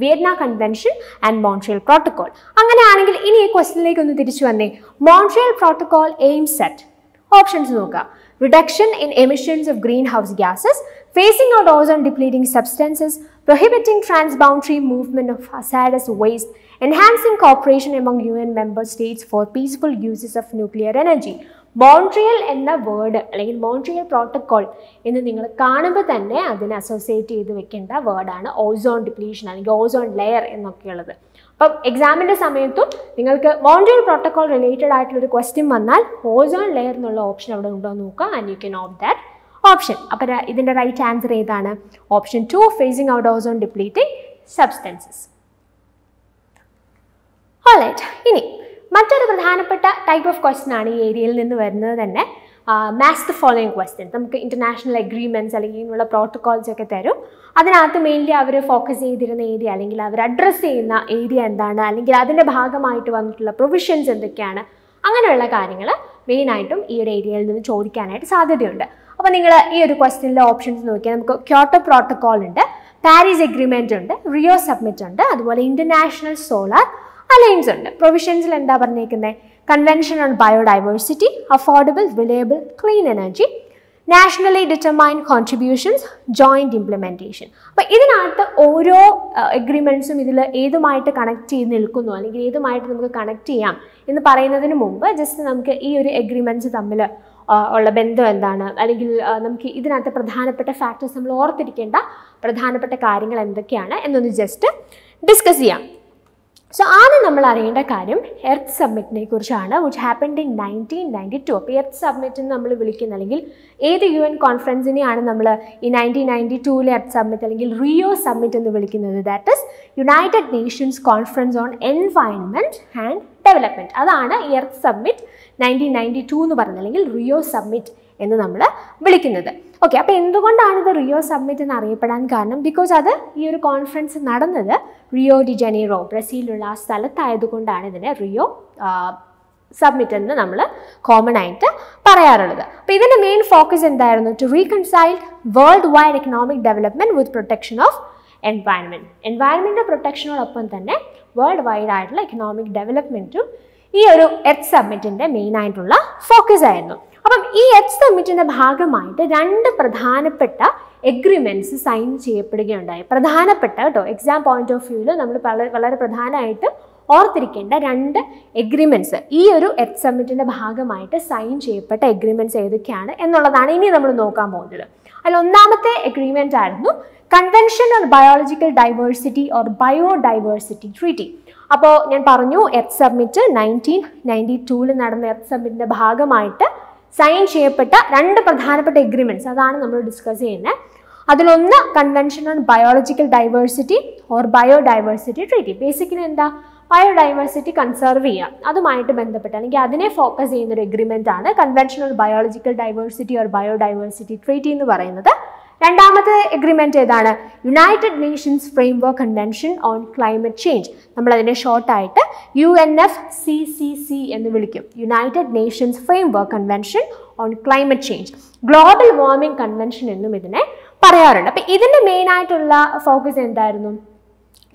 Vienna convention and Montreal protocol. അങ്ങനെയാണെങ്കിൽ ഇനി ഈ ക്വസ്റ്റ്യനിലേക്ക് ഒന്ന് തിരിച്ചു വന്നേ. Montreal protocol aims at, options നോക്കുക. Reduction in emissions of greenhouse gases, phasing out ozone depleting substances, prohibiting transboundary movement of hazardous waste, enhancing cooperation among UN member states for peaceful uses of nuclear energy. Montreal എന്ന word അല്ലെങ്കിൽ Montreal protocol എന്ന് നിങ്ങൾ കാണുമ്പോൾ തന്നെ അതിനെ associate ചെയ്ത് വെക്കേണ്ട വേർഡാണ് ഓസോൺ ഡിപ്ലീഷൻ അല്ലെങ്കിൽ ഓസോൺ ലെയർ എന്നൊക്കെയുള്ളത്. അപ്പം എക്സാമിൻ്റെ സമയത്തും നിങ്ങൾക്ക് മോൺട്രിയൽ പ്രോട്ടോകോൾ റിലേറ്റഡ് ആയിട്ടുള്ളൊരു ക്വസ്റ്റ്യൻ വന്നാൽ ഓസോൺ ലെയർ എന്നുള്ള ഓപ്ഷൻ അവിടെ ഉണ്ടോ എന്ന് നോക്കുക, and you can opt that option. അപ്പോൾ ഇതിൻ്റെ റൈറ്റ് ആൻസർ ഏതാണ്? Option 2, phasing out ozone depleting substances. Alright, ഇനി മറ്റൊരു പ്രധാനപ്പെട്ട ടൈപ്പ് ഓഫ് ക്വസ്റ്റ്യൻ ആണ് ഈ ഏരിയയിൽ നിന്ന് വരുന്നത് തന്നെ. Match the following question. നമുക്ക് ഇൻ്റർനാഷണൽ അഗ്രിമെൻറ്റ്സ് അല്ലെങ്കിൽ ഇങ്ങനെയുള്ള പ്രോട്ടോകോൾസ് ഒക്കെ തരും. അതിനകത്ത് മെയിൻലി അവർ ഫോക്കസ് ചെയ്തിരുന്ന ഏരിയ അല്ലെങ്കിൽ അവർ അഡ്രസ്സ് ചെയ്യുന്ന ഏരിയ എന്താണ്, അല്ലെങ്കിൽ അതിൻ്റെ ഭാഗമായിട്ട് വന്നിട്ടുള്ള പ്രൊവിഷൻസ് എന്തൊക്കെയാണ്, അങ്ങനെയുള്ള കാര്യങ്ങൾ മെയിനായിട്ടും ഈ ഒരു ഏരിയയിൽ നിന്ന് ചോദിക്കാനായിട്ട് സാധ്യതയുണ്ട്. അപ്പോൾ നിങ്ങൾ ഈ ഒരു ക്വസ്റ്റ്യനിലെ ഓപ്ഷൻസ് നോക്കിയാൽ നമുക്ക് ക്യോട്ടോ പ്രോട്ടോകോൾ ഉണ്ട്, പാരീസ് എഗ്രിമെൻ്റ് ഉണ്ട്, റിയോ സബ്മിറ്റ് ഉണ്ട്, അതുപോലെ ഇൻ്റർനാഷണൽ സോളാർ അലയൻസ് ഉണ്ട്. പ്രൊവിഷൻസിൽ എന്താ പറഞ്ഞേക്കുന്നത്? Convention on biodiversity, affordable reliable clean energy, nationally determined contributions, joint implementation. അപ്പോൾ ഇതിനകത്ത് ഓരോ എഗ്രിമെൻറ്റ്സും ഇതിൽ ഏതുമായിട്ട് കണക്ട് ചെയ്ത് നിൽക്കുന്നു അല്ലെങ്കിൽ ഏതുമായിട്ട് നമുക്ക് കണക്ട് ചെയ്യാം എന്ന് പറയുന്നതിന് മുമ്പ് ജസ്റ്റ് നമുക്ക് ഈ ഒരു എഗ്രിമെൻറ്റ്സ് തമ്മിൽ ഉള്ള ബന്ധം എന്താണ്, അല്ലെങ്കിൽ നമുക്ക് ഇതിനകത്ത് പ്രധാനപ്പെട്ട ഫാക്ടേഴ്സ് നമ്മൾ ഓർത്തിരിക്കേണ്ട പ്രധാനപ്പെട്ട കാര്യങ്ങൾ എന്തൊക്കെയാണ് എന്നൊന്ന് ജസ്റ്റ് ഡിസ്കസ് ചെയ്യാം. സോ ആദ്യം നമ്മൾ അറിയേണ്ട കാര്യം എർത്ത് സബ്മിറ്റിനെ കുറിച്ചാണ്, വിച്ച് ഹാപ്പൻഡ് ഇൻ 1992. അപ്പോൾ എർത്ത് സബ്മിറ്റ് എന്ന് നമ്മൾ വിളിക്കുന്ന അല്ലെങ്കിൽ ഏത് UN കോൺഫറൻസിനെയാണ് നമ്മൾ ഈ 1992 എർത്ത് സബ്മിറ്റ് അല്ലെങ്കിൽ റിയോ സബ്മിറ്റ് എന്ന് വിളിക്കുന്നത്? That is United Nations conference on environment and development. അതാണ് ഈ എർത്ത് സബ്മിറ്റ് 1992 എന്ന് പറയുന്നത്, അല്ലെങ്കിൽ റിയോ സബ്മിറ്റ് എന്ന് നമ്മൾ വിളിക്കുന്നത്. ഓക്കെ, അപ്പോൾ എന്തുകൊണ്ടാണ് ഇത് റിയോ സബ്മിറ്റ് എന്ന് അറിയപ്പെടാൻ കാരണം? ബിക്കോസ് അത് ഈ ഒരു കോൺഫറൻസ് നടന്നത് റിയോ ഡി ജനീറോ, ബ്രസീലിലുള്ള ആ സ്ഥലത്തായതുകൊണ്ടാണ് ഇതിനെ റിയോ സബ്മിറ്റ് എന്ന് നമ്മൾ കോമൺ ആയിട്ട് പറയാറുള്ളത്. അപ്പോൾ ഇതിൻ്റെ മെയിൻ ഫോക്കസ് എന്തായിരുന്നു? To reconcile world wide economic development with protection of environment. Environment പ്രൊട്ടക്ഷനോടൊപ്പം തന്നെ വേൾഡ് വൈഡ് ആയിട്ടുള്ള എക്കണോമിക് ഡെവലപ്മെൻറ്റും ഈ ഒരു എർത്ത് സബ്മിറ്റിൻ്റെ മെയിനായിട്ടുള്ള ഫോക്കസ് ആയിരുന്നു. അപ്പം ഈ എർത്ത് സബ്മിറ്റിൻ്റെ ഭാഗമായിട്ട് 2 പ്രധാനപ്പെട്ട എഗ്രിമെൻറ്റ്സ് സൈൻ ചെയ്യപ്പെടുകയുണ്ടായി. പ്രധാനപ്പെട്ട കേട്ടോ, എക്സാം പോയിന്റ് ഓഫ് വ്യൂവിൽ നമ്മൾ വളരെ പ്രധാനമായിട്ട് ഓർത്തിരിക്കേണ്ട 2 എഗ്രിമെൻറ്റ്സ് ഈ ഒരു എർത്ത് സബ്മിറ്റിൻ്റെ ഭാഗമായിട്ട് സൈൻ ചെയ്യപ്പെട്ട എഗ്രിമെൻറ്റ്സ് ഏതൊക്കെയാണ് എന്നുള്ളതാണ് ഇനി നമ്മൾ നോക്കാൻ പോകുന്നത്. അതിൽ ഒന്നാമത്തെ എഗ്രിമെൻ്റ് ആയിരുന്നു convention on biological diversity or biodiversity treaty. അപ്പോൾ ഞാൻ പറഞ്ഞു എർത്ത് സബ്മിറ്റ് 1992 നടന്ന എർത്ത് സബ്മിറ്റിൻ്റെ ഭാഗമായിട്ട് സൈൻ ചെയ്യപ്പെട്ട 2 പ്രധാനപ്പെട്ട എഗ്രിമെൻറ്റ്സ്, അതാണ് നമ്മൾ ഡിസ്കസ് ചെയ്യുന്നത്. അതിലൊന്ന് convention on biological diversity or biodiversity treaty. Basically എന്താ? ബയോഡൈവേഴ്സിറ്റി കൺസർവ് ചെയ്യുക, അതുമായിട്ട് ബന്ധപ്പെട്ട് അല്ലെങ്കിൽ അതിനെ ഫോക്കസ് ചെയ്യുന്നൊരു എഗ്രിമെൻ്റ് ആണ് convention on biological diversity or biodiversity treaty എന്ന് പറയുന്നത്. രണ്ടാമത്തെ എഗ്രിമെൻ്റ് ഏതാണ്? United Nations framework convention on climate change. നമ്മളതിനെ ഷോർട്ടായിട്ട് UNFCCC എന്ന് വിളിക്കും. United Nations framework convention on climate change, global warming convention എന്നും ഇതിനെ പറയാറുണ്ട്. അപ്പം ഇതിൻ്റെ മെയിനായിട്ടുള്ള ഫോക്കസ് എന്തായിരുന്നു?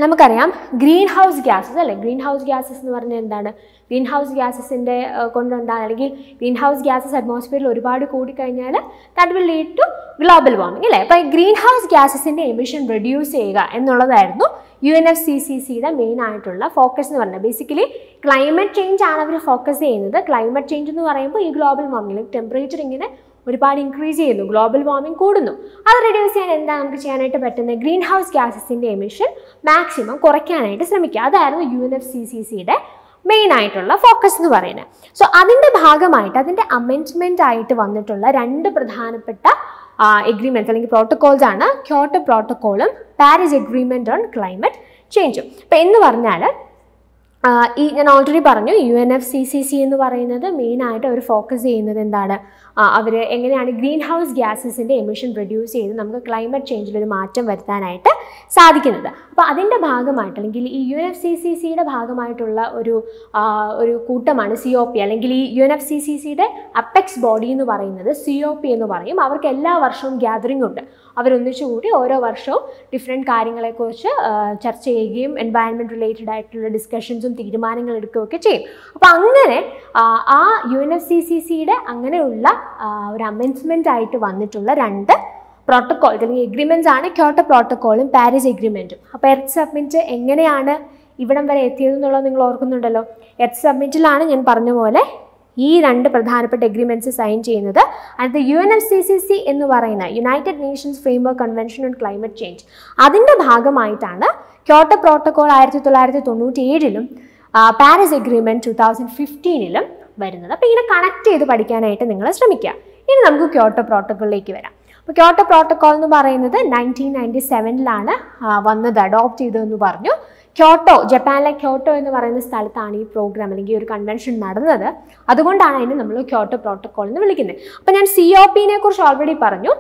നമുക്കറിയാം ഗ്രീൻ ഹൗസ് ഗ്യാസസ് അല്ലേ. ഗ്രീൻ ഹൗസ് ഗ്യാസസ് എന്ന് പറഞ്ഞാൽ എന്താണ്? ഗ്രീൻ ഹൗസ് ഗ്യാസസിൻ്റെ കൊണ്ടുണ്ടാകുന്ന അല്ലെങ്കിൽ ഗ്രീൻ ഹൗസ് ഗ്യാസസ് അറ്റ്മോസ്ഫിയറിൽ ഒരുപാട് കൂടിക്കഴിഞ്ഞാൽ that will lead to global warming അല്ലേ. അപ്പോൾ ഈ ഗ്രീൻ ഹൗസ് ഗ്യാസസിൻ്റെ എമിഷൻ റെഡ്യൂസ് ചെയ്യുക എന്നുള്ളതായിരുന്നു UNFCCCയുടെ മെയിൻ ആയിട്ടുള്ള ഫോക്കസ് എന്ന് പറഞ്ഞത്. ബേസിക്കലി ക്ലൈമറ്റ് ചേഞ്ച് ആണ് അവർ ഫോക്കസ് ചെയ്യുന്നത്. ക്ലൈമറ്റ് ചേഞ്ച് എന്ന് പറയുമ്പോൾ ഈ ഗ്ലോബൽ വാർമിംഗ് ടെമ്പറേച്ചർ ഇങ്ങനെ ഒരുപാട് ഇൻക്രീസ് ചെയ്യുന്നു, ഗ്ലോബൽ വാർമിംഗ് കൂടുന്നു. അത് റിഡ്യൂസ് ചെയ്യാൻ എന്താ നമുക്ക് ചെയ്യാനായിട്ട് പറ്റുന്നത്? ഗ്രീൻ ഹൗസ് ഗ്യാസസിൻ്റെ എമിഷൻ മാക്സിമം കുറയ്ക്കാനായിട്ട് ശ്രമിക്കുക. അതായിരുന്നു UNFCCCയുടെ മെയിൻ ആയിട്ടുള്ള ഫോക്കസ് എന്ന് പറയുന്നത്. സോ അതിൻ്റെ ഭാഗമായിട്ട് അതിൻ്റെ അമെൻഡ്മെൻ്റ് ആയിട്ട് വന്നിട്ടുള്ള 2 പ്രധാനപ്പെട്ട എഗ്രിമെൻറ്റ്സ് അല്ലെങ്കിൽ പ്രോട്ടോകോൾസ് ആണ് ക്യോട്ടോ പ്രോട്ടോകോളും പാരീസ് എഗ്രിമെൻ്റ് ഓൺ ക്ലൈമറ്റ് ചേഞ്ചും. അപ്പോൾ എന്ന് പറഞ്ഞാൽ ഞാൻ ഓൾറെഡി പറഞ്ഞു UNFCCC എന്ന് പറയുന്നത് മെയിനായിട്ട് അവർ ഫോക്കസ് ചെയ്യുന്നത് എന്താണ്? അവർ എങ്ങനെയാണ് ഗ്രീൻ ഹൗസ് ഗ്യാസസിൻ്റെ എമിഷൻ റെഡ്യൂസ് ചെയ്ത് നമുക്ക് ക്ലൈമറ്റ് ചേഞ്ചിലൊരു മാറ്റം വരുത്താനായിട്ട് സാധിക്കുന്നത്. അപ്പോൾ അതിൻ്റെ ഭാഗമായിട്ട് അല്ലെങ്കിൽ ഈ UNFCCCയുടെ ഭാഗമായിട്ടുള്ള ഒരു കൂട്ടമാണ് COP അല്ലെങ്കിൽ ഈ UNFCCCയുടെ അപ്പെക്സ് ബോഡി എന്ന് പറയുന്നത് COP എന്ന് പറയും. അവർക്ക് എല്ലാ വർഷവും ഗ്യാതറിംഗ് ഉണ്ട്. അവരൊന്നിച്ചുകൂടി ഓരോ വർഷവും ഡിഫറെൻറ്റ് കാര്യങ്ങളെക്കുറിച്ച് ചർച്ച ചെയ്യുകയും എൻവയൺമെൻറ്റ് റിലേറ്റഡ് ആയിട്ടുള്ള ഡിസ്കഷൻസും തീരുമാനങ്ങൾ എടുക്കുകയൊക്കെ ചെയ്യും. അപ്പോൾ അങ്ങനെ ആ UNFCCCയുടെ അങ്ങനെയുള്ള ഒരു അമെൻഡ്മെൻ്റ് ആയിട്ട് വന്നിട്ടുള്ള 2 പ്രോട്ടോക്കോൾസ് അല്ലെങ്കിൽ എഗ്രിമെൻറ്റ്സ് ആണ് ക്യോട്ടോ പ്രോട്ടോക്കോളും പാരീസ് എഗ്രിമെൻറ്റും. അപ്പോൾ എർത്ത് സബ്മിറ്റ് എങ്ങനെയാണ് ഇവിടം വരെ എത്തിയതെന്നുള്ളത് നിങ്ങൾ ഓർക്കുന്നുണ്ടല്ലോ. എർത്ത് സബ്മിറ്റിലാണ് ഞാൻ പറഞ്ഞ പോലെ ഈ 2 പ്രധാനപ്പെട്ട എഗ്രിമെൻറ്റ്സ് സൈൻ ചെയ്യുന്നത്. അടുത്ത UNFCCC എന്ന് പറയുന്ന United Nations framework convention on climate change, അതിൻ്റെ ഭാഗമായിട്ടാണ് ക്യോട്ടോ പ്രോട്ടോക്കോൾ 1997 പാരീസ് എഗ്രിമെൻറ്റ് 2015 വരുന്നത്. അപ്പോൾ ഇങ്ങനെ കണക്ട് ചെയ്ത് പഠിക്കാനായിട്ട് നിങ്ങൾ ശ്രമിക്കുക. ഇനി നമുക്ക് ക്യോട്ടോ പ്രോട്ടോക്കോളിലേക്ക് വരാം. അപ്പോൾ ക്യോട്ടോ പ്രോട്ടോക്കോൾ എന്ന് പറയുന്നത് 1997 വന്നത്, അഡോപ്റ്റ് ചെയ്തതെന്ന് പറഞ്ഞു. ജപ്പാനിലെ ക്യോട്ടോ എന്ന് പറയുന്ന സ്ഥലത്താണ് ഈ പ്രോഗ്രാം അല്ലെങ്കിൽ ഒരു കൺവെൻഷൻ നടന്നത്. അതുകൊണ്ടാണ് അതിനെ നമ്മൾ ക്യോട്ടോ പ്രോട്ടോക്കോൾ എന്ന് വിളിക്കുന്നത്. അപ്പോൾ ഞാൻ COPനെ കുറിച്ച് ഓൾറെഡി പറഞ്ഞു.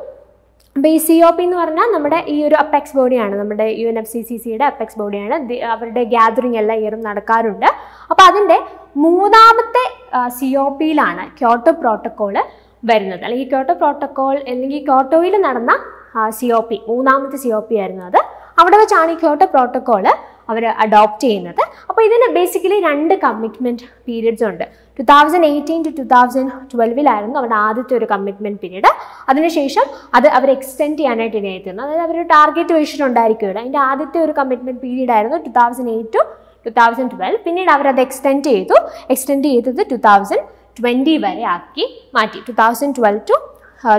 അപ്പോൾ ഈ COP എന്ന് പറഞ്ഞാൽ നമ്മുടെ ഈ ഒരു അപ്പെക്സ് ബോഡിയാണ്, നമ്മുടെ UNFCCCയുടെ അപ്പെക്സ് ബോഡിയാണ്. അവരുടെ ഗ്യാതറിങ് എല്ലാ ഇയറും നടക്കാറുണ്ട്. അപ്പോൾ അതിൻ്റെ 3ാമത്തെ COPയിലാണ് ക്യോട്ടോ പ്രോട്ടോക്കോള് വരുന്നത്. അല്ലെങ്കിൽ ക്യോട്ടോ പ്രോട്ടോക്കോൾ അല്ലെങ്കിൽ ക്യോട്ടോയിൽ നടന്ന COP 3ാമത്തെ COP ആയിരുന്നു അത്. അവിടെ വെച്ചാണ് ഈ ക്യോട്ടോ പ്രോട്ടോക്കോള് അവർ അഡോപ്റ്റ് ചെയ്യുന്നത്. അപ്പോൾ ഇതിന് ബേസിക്കലി 2 കമ്മിറ്റ്മെൻറ്റ് പീരീഡ്സ് ഉണ്ട്. 2018 to 2012 അവരുടെ ആദ്യത്തെ ഒരു കമ്മിറ്റ്മെൻറ്റ് പീരീഡ്. അതിനുശേഷം അത് അവർ എക്സ്റ്റെൻഡ് ചെയ്യാനായിട്ട് ഇടയായിരുന്നു. അതായത് അവർ ടാർഗറ്റ് വെച്ചിട്ടുണ്ടായിരിക്കുമല്ലോ. അതിൻ്റെ ആദ്യത്തെ ഒരു കമ്മിറ്റ്മെൻറ്റ് പീരീഡ് ആയിരുന്നു 2008 to 2012. പിന്നീട് അവരത് എക്സ്റ്റെൻഡ് ചെയ്തത് 2020 വരെ ആക്കി മാറ്റി. 2012 to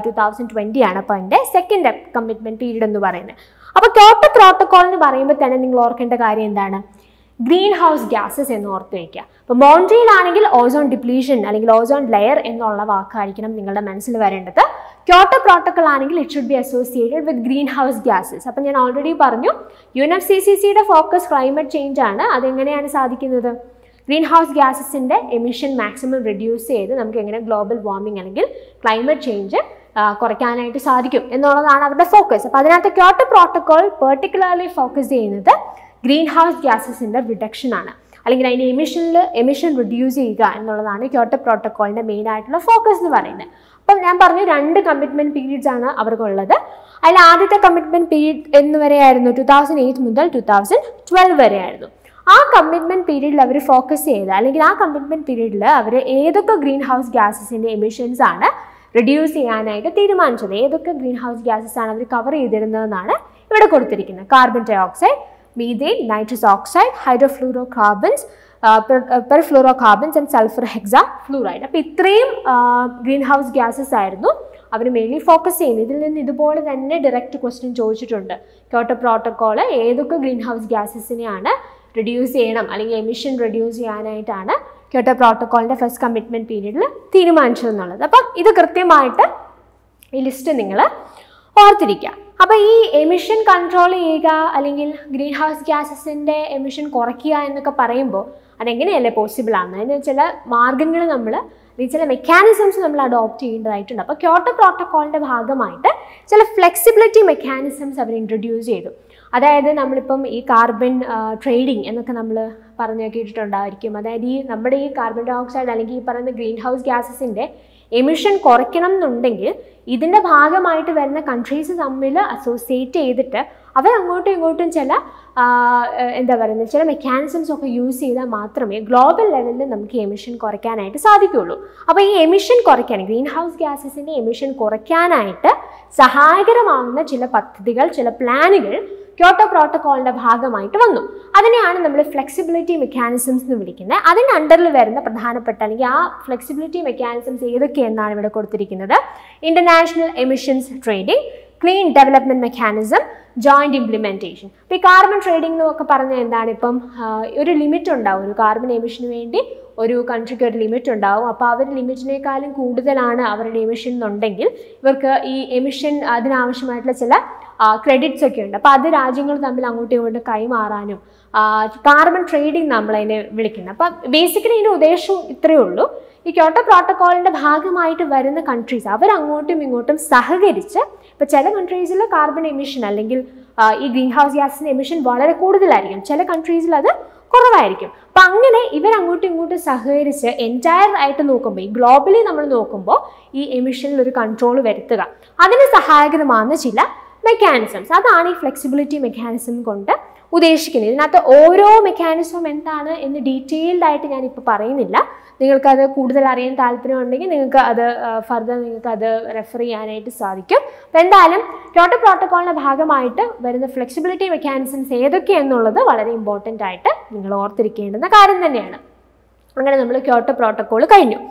2020 ആണ് അപ്പോൾ അതിൻ്റെ സെക്കൻഡ് കമ്മിറ്റ്മെൻറ്റ് പീരീഡ് എന്ന് പറയുന്നത്. അപ്പോൾ ക്യോട്ടോ പ്രോട്ടോക്കോൾ എന്ന് പറയുമ്പോൾ തന്നെ നിങ്ങൾ ഓർക്കേണ്ട കാര്യം എന്താണ്? ഗ്രീൻ ഹൗസ് ഗ്യാസസ് എന്ന് ഓർത്ത് വയ്ക്കുക. അപ്പോൾ മോൺട്രിയലാണെങ്കിൽ ഓസോൺ ഡിപ്ലീഷൻ അല്ലെങ്കിൽ ഓസോൺ ലെയർ എന്നുള്ള വാക്കായിരിക്കണം നിങ്ങളുടെ മനസ്സിൽ വരേണ്ടത്. ക്യോട്ടോ പ്രോട്ടോക്കോൾ ആണെങ്കിൽ it should be associated with green house gases. അപ്പോൾ ഞാൻ ഓൾറെഡി പറഞ്ഞു UNFCCCയുടെ ഫോക്കസ് ക്ലൈമറ്റ് ചേഞ്ച് ആണ്. അതെങ്ങനെയാണ് സാധിക്കുന്നത്? ഗ്രീൻ ഹൗസ് ഗ്യാസസിൻ്റെ എമിഷൻ മാക്സിമം റെഡ്യൂസ് ചെയ്ത് നമുക്ക് എങ്ങനെ ഗ്ലോബൽ വാർമിംഗ് അല്ലെങ്കിൽ ക്ലൈമറ്റ് ചേഞ്ച് കുറയ്ക്കാനായിട്ട് സാധിക്കും എന്നുള്ളതാണ് അവരുടെ ഫോക്കസ്. അപ്പോൾ അതിനകത്ത് ക്യോട്ടോ പ്രോട്ടോക്കോൾ പെർട്ടിക്കുലർലി ഫോക്കസ് ചെയ്യുന്നത് ഗ്രീൻ ഹൗസ് ഗ്യാസസിൻ്റെ റിഡക്ഷൻ ആണ്, അല്ലെങ്കിൽ അതിൻ്റെ എമിഷൻ റിഡ്യൂസ് ചെയ്യുക എന്നുള്ളതാണ് ക്യോട്ടോ പ്രോട്ടോക്കോളിൻ്റെ മെയിൻ ആയിട്ടുള്ള ഫോക്കസ് എന്ന് പറയുന്നത്. അപ്പം ഞാൻ പറഞ്ഞു 2 കമ്മിറ്റ്മെൻറ്റ് പീരീഡ്സ് ആണ് അവർക്കുള്ളത്. അതിൽ ആദ്യത്തെ കമ്മിറ്റ്മെൻറ്റ് പീരീഡ് എന്ന് വരെയായിരുന്നു 2008 മുതൽ 2012 വരെയായിരുന്നു. ആ കമ്മിറ്റ്മെൻറ്റ് പീരീഡിൽ അവർ ഫോക്കസ് ചെയ്ത് അല്ലെങ്കിൽ ആ കമ്മിറ്റ്മെൻറ്റ് പീരീഡിൽ അവർ ഏതൊക്കെ ഗ്രീൻ ഹൗസ് ഗ്യാസസിൻ്റെ എമിഷൻസ് ആണ് റിഡ്യൂസ് ചെയ്യാനായിട്ട് തീരുമാനിച്ചത്, ഏതൊക്കെ ഗ്രീൻ ഹൗസ് ഗ്യാസസ് ആണ് അവർ കവർ ചെയ്തിരുന്നതെന്നാണ് ഇവിടെ കൊടുത്തിരിക്കുന്നത്. Carbon dioxide, methane, nitrous oxide, hydrofluorocarbons, perfluorocarbons and sulphur hexafluoride. അപ്പോൾ ഇത്രയും ഗ്രീൻ ഹൗസ് ഗ്യാസസ് ആയിരുന്നു അവർ മെയിൻലി ഫോക്കസ് ചെയ്യുന്നത്. ഇതിൽ നിന്ന് ഇതുപോലെ തന്നെ ഡയറക്റ്റ് ക്വസ്റ്റ്യൻ ചോദിച്ചിട്ടുണ്ട്. ക്യോട്ടോ പ്രോട്ടോക്കോൾ ഏതൊക്കെ ഗ്രീൻ ഹൗസ് ഗ്യാസസിനെയാണ് റിഡ്യൂസ് ചെയ്യണം അല്ലെങ്കിൽ എമിഷൻ റിഡ്യൂസ് ചെയ്യാനായിട്ടാണ് ക്യോട്ടോ പ്രോട്ടോക്കോളിൻ്റെ ഫസ്റ്റ് കമ്മിറ്റ്മെൻറ്റ് പീരീഡിൽ തീരുമാനിച്ചതെന്നുള്ളത്. അപ്പം ഇത് കൃത്യമായിട്ട് ഈ ലിസ്റ്റ് നിങ്ങൾ ഓർത്തിരിക്കുക. അപ്പോൾ ഈ എമിഷൻ കൺട്രോൾ ചെയ്യുക അല്ലെങ്കിൽ ഗ്രീൻ ഹൗസ് ഗ്യാസസിൻ്റെ എമിഷൻ കുറയ്ക്കുക എന്നൊക്കെ പറയുമ്പോൾ അതെങ്ങനെയല്ലേ പോസിബിൾ ആണ്? അതിന് ചില മാർഗ്ഗങ്ങൾ ചില മെക്കാനിസംസ് നമ്മൾ അഡോപ്റ്റ് ചെയ്യേണ്ടതായിട്ടുണ്ട്. അപ്പോൾ ക്യോട്ടോ പ്രോട്ടോക്കോളിൻ്റെ ഭാഗമായിട്ട് ചില ഫ്ലെക്സിബിലിറ്റി മെക്കാനിസംസ് അവർ ഇൻട്രൊഡ്യൂസ് ചെയ്തു. അതായത് നമ്മളിപ്പം ഈ കാർബൺ ട്രേഡിങ് എന്നൊക്കെ നമ്മൾ പറഞ്ഞു കേട്ടിട്ടുണ്ടായിരിക്കും. അതായത് നമ്മുടെ ഈ കാർബൺ ഡൈ ഓക്സൈഡ് അല്ലെങ്കിൽ ഈ പറയുന്ന ഗ്രീൻ ഹൗസ് ഗ്യാസസിൻ്റെ എമിഷൻ കുറയ്ക്കണം എന്നുണ്ടെങ്കിൽ ഇതിൻ്റെ ഭാഗമായിട്ട് വരുന്ന കൺട്രീസ് തമ്മിൽ അസോസിയേറ്റ് ചെയ്തിട്ട് അവർ അങ്ങോട്ടും ഇങ്ങോട്ടും ചില ചില മെക്കാനിസംസ് ഒക്കെ യൂസ് ചെയ്താൽ മാത്രമേ ഗ്ലോബൽ ലെവലിൽ നമുക്ക് എമിഷൻ കുറയ്ക്കാനായിട്ട് സാധിക്കുകയുള്ളൂ. അപ്പോൾ ഈ എമിഷൻ കുറയ്ക്കാൻ, ഗ്രീൻ ഹൗസ് ഗ്യാസസിൻ്റെ എമിഷൻ കുറയ്ക്കാനായിട്ട് സഹായകരമാകുന്ന ചില പദ്ധതികൾ, ചില പ്ലാനുകൾ ക്യോട്ടോ പ്രോട്ടോക്കോളിൻ്റെ ഭാഗമായിട്ട് വന്നു. അതിനെയാണ് നമ്മൾ ഫ്ലെക്സിബിലിറ്റി മെക്കാനിസംസ് എന്ന് വിളിക്കുന്നത്. അതിൻ്റെ അണ്ടറിൽ വരുന്ന പ്രധാനപ്പെട്ട അല്ലെങ്കിൽ ആ ഫ്ലെക്സിബിലിറ്റി മെക്കാനിസംസ് ഏതൊക്കെയെന്നാണ് ഇവിടെ കൊടുത്തിരിക്കുന്നത്. International emissions trading, clean development mechanism, joint implementation. ഇപ്പോൾ ഈ കാർബൺ ട്രേഡിംഗ് എന്നൊക്കെ പറഞ്ഞാൽ എന്താണ്? ഇപ്പം ഒരു ലിമിറ്റ് ഉണ്ടാവും, ഒരു കാർബൺ എമിഷന് വേണ്ടി ഒരു കൺട്രിക്ക് ഒരു ലിമിറ്റ് ഉണ്ടാവും. അപ്പോൾ അവർ ലിമിറ്റിനേക്കാളും കൂടുതലാണ് അവരുടെ എമിഷൻ എന്നുണ്ടെങ്കിൽ ഇവർക്ക് ഈ എമിഷൻ അതിനാവശ്യമായിട്ടുള്ള ചില ക്രെഡിറ്റ്സ് ഒക്കെ ഉണ്ട്. അപ്പോൾ അത് രാജ്യങ്ങൾ തമ്മിൽ അങ്ങോട്ടും ഇങ്ങോട്ടും കൈമാറാനും കാർബൺ ട്രേഡിംഗ് നമ്മളതിനെ വിളിക്കുന്നത്. അപ്പം ബേസിക്കലി ഇതിൻ്റെ ഉദ്ദേശവും ഇത്രയേ ഉള്ളൂ. ഈ ക്യോട്ടോ പ്രോട്ടോക്കോളിൻ്റെ ഭാഗമായിട്ട് വരുന്ന കൺട്രീസ് അവർ അങ്ങോട്ടും ഇങ്ങോട്ടും സഹകരിച്ച്, ഇപ്പോൾ ചില കൺട്രീസിൽ കാർബൺ എമിഷൻ അല്ലെങ്കിൽ ഈ ഗ്രീൻ ഹൗസ് ഗ്യാസിൻ്റെ എമിഷൻ വളരെ കൂടുതലായിരിക്കും, ചില കൺട്രീസിൽ അത് കുറവായിരിക്കും. അപ്പം അങ്ങനെ ഇവരങ്ങോട്ടും ഇങ്ങോട്ടും സഹകരിച്ച് എൻറ്റയർ ആയിട്ട് നോക്കുമ്പോൾ, ഈ ഗ്ലോബലി നമ്മൾ നോക്കുമ്പോൾ ഈ എമിഷനിൽ ഒരു കൺട്രോൾ വരുത്തുക, അതിന് സഹായകരമാകുന്ന ചില മെക്കാനിസംസ്. അതാണ് ഈ ഫ്ലെക്സിബിലിറ്റി മെക്കാനിസം കൊണ്ട് ഉദ്ദേശിക്കുന്നത്. ഇതിനകത്ത് ഓരോ മെക്കാനിസം എന്താണ് എന്ന് ഡീറ്റെയിൽഡ് ആയിട്ട് ഞാനിപ്പോൾ പറയുന്നില്ല. നിങ്ങൾക്കത് കൂടുതൽ അറിയാൻ താല്പര്യമുണ്ടെങ്കിൽ നിങ്ങൾക്ക് അത് ഫർദർ നിങ്ങൾക്കത് റെഫർ ചെയ്യാനായിട്ട് സാധിക്കും. അപ്പോൾ എന്തായാലും ക്യോട്ടോ പ്രോട്ടോക്കോളിൻ്റെ ഭാഗമായിട്ട് വരുന്ന ഫ്ലെക്സിബിലിറ്റി മെക്കാനിസംസ് ഏതൊക്കെയെന്നുള്ളത് വളരെ ഇമ്പോർട്ടൻ്റ് ആയിട്ട് നിങ്ങൾ ഓർത്തിരിക്കേണ്ടുന്ന കാര്യം തന്നെയാണ്. അങ്ങനെ നമ്മൾ ക്യോട്ടോ പ്രോട്ടോക്കോൾ കഴിഞ്ഞു.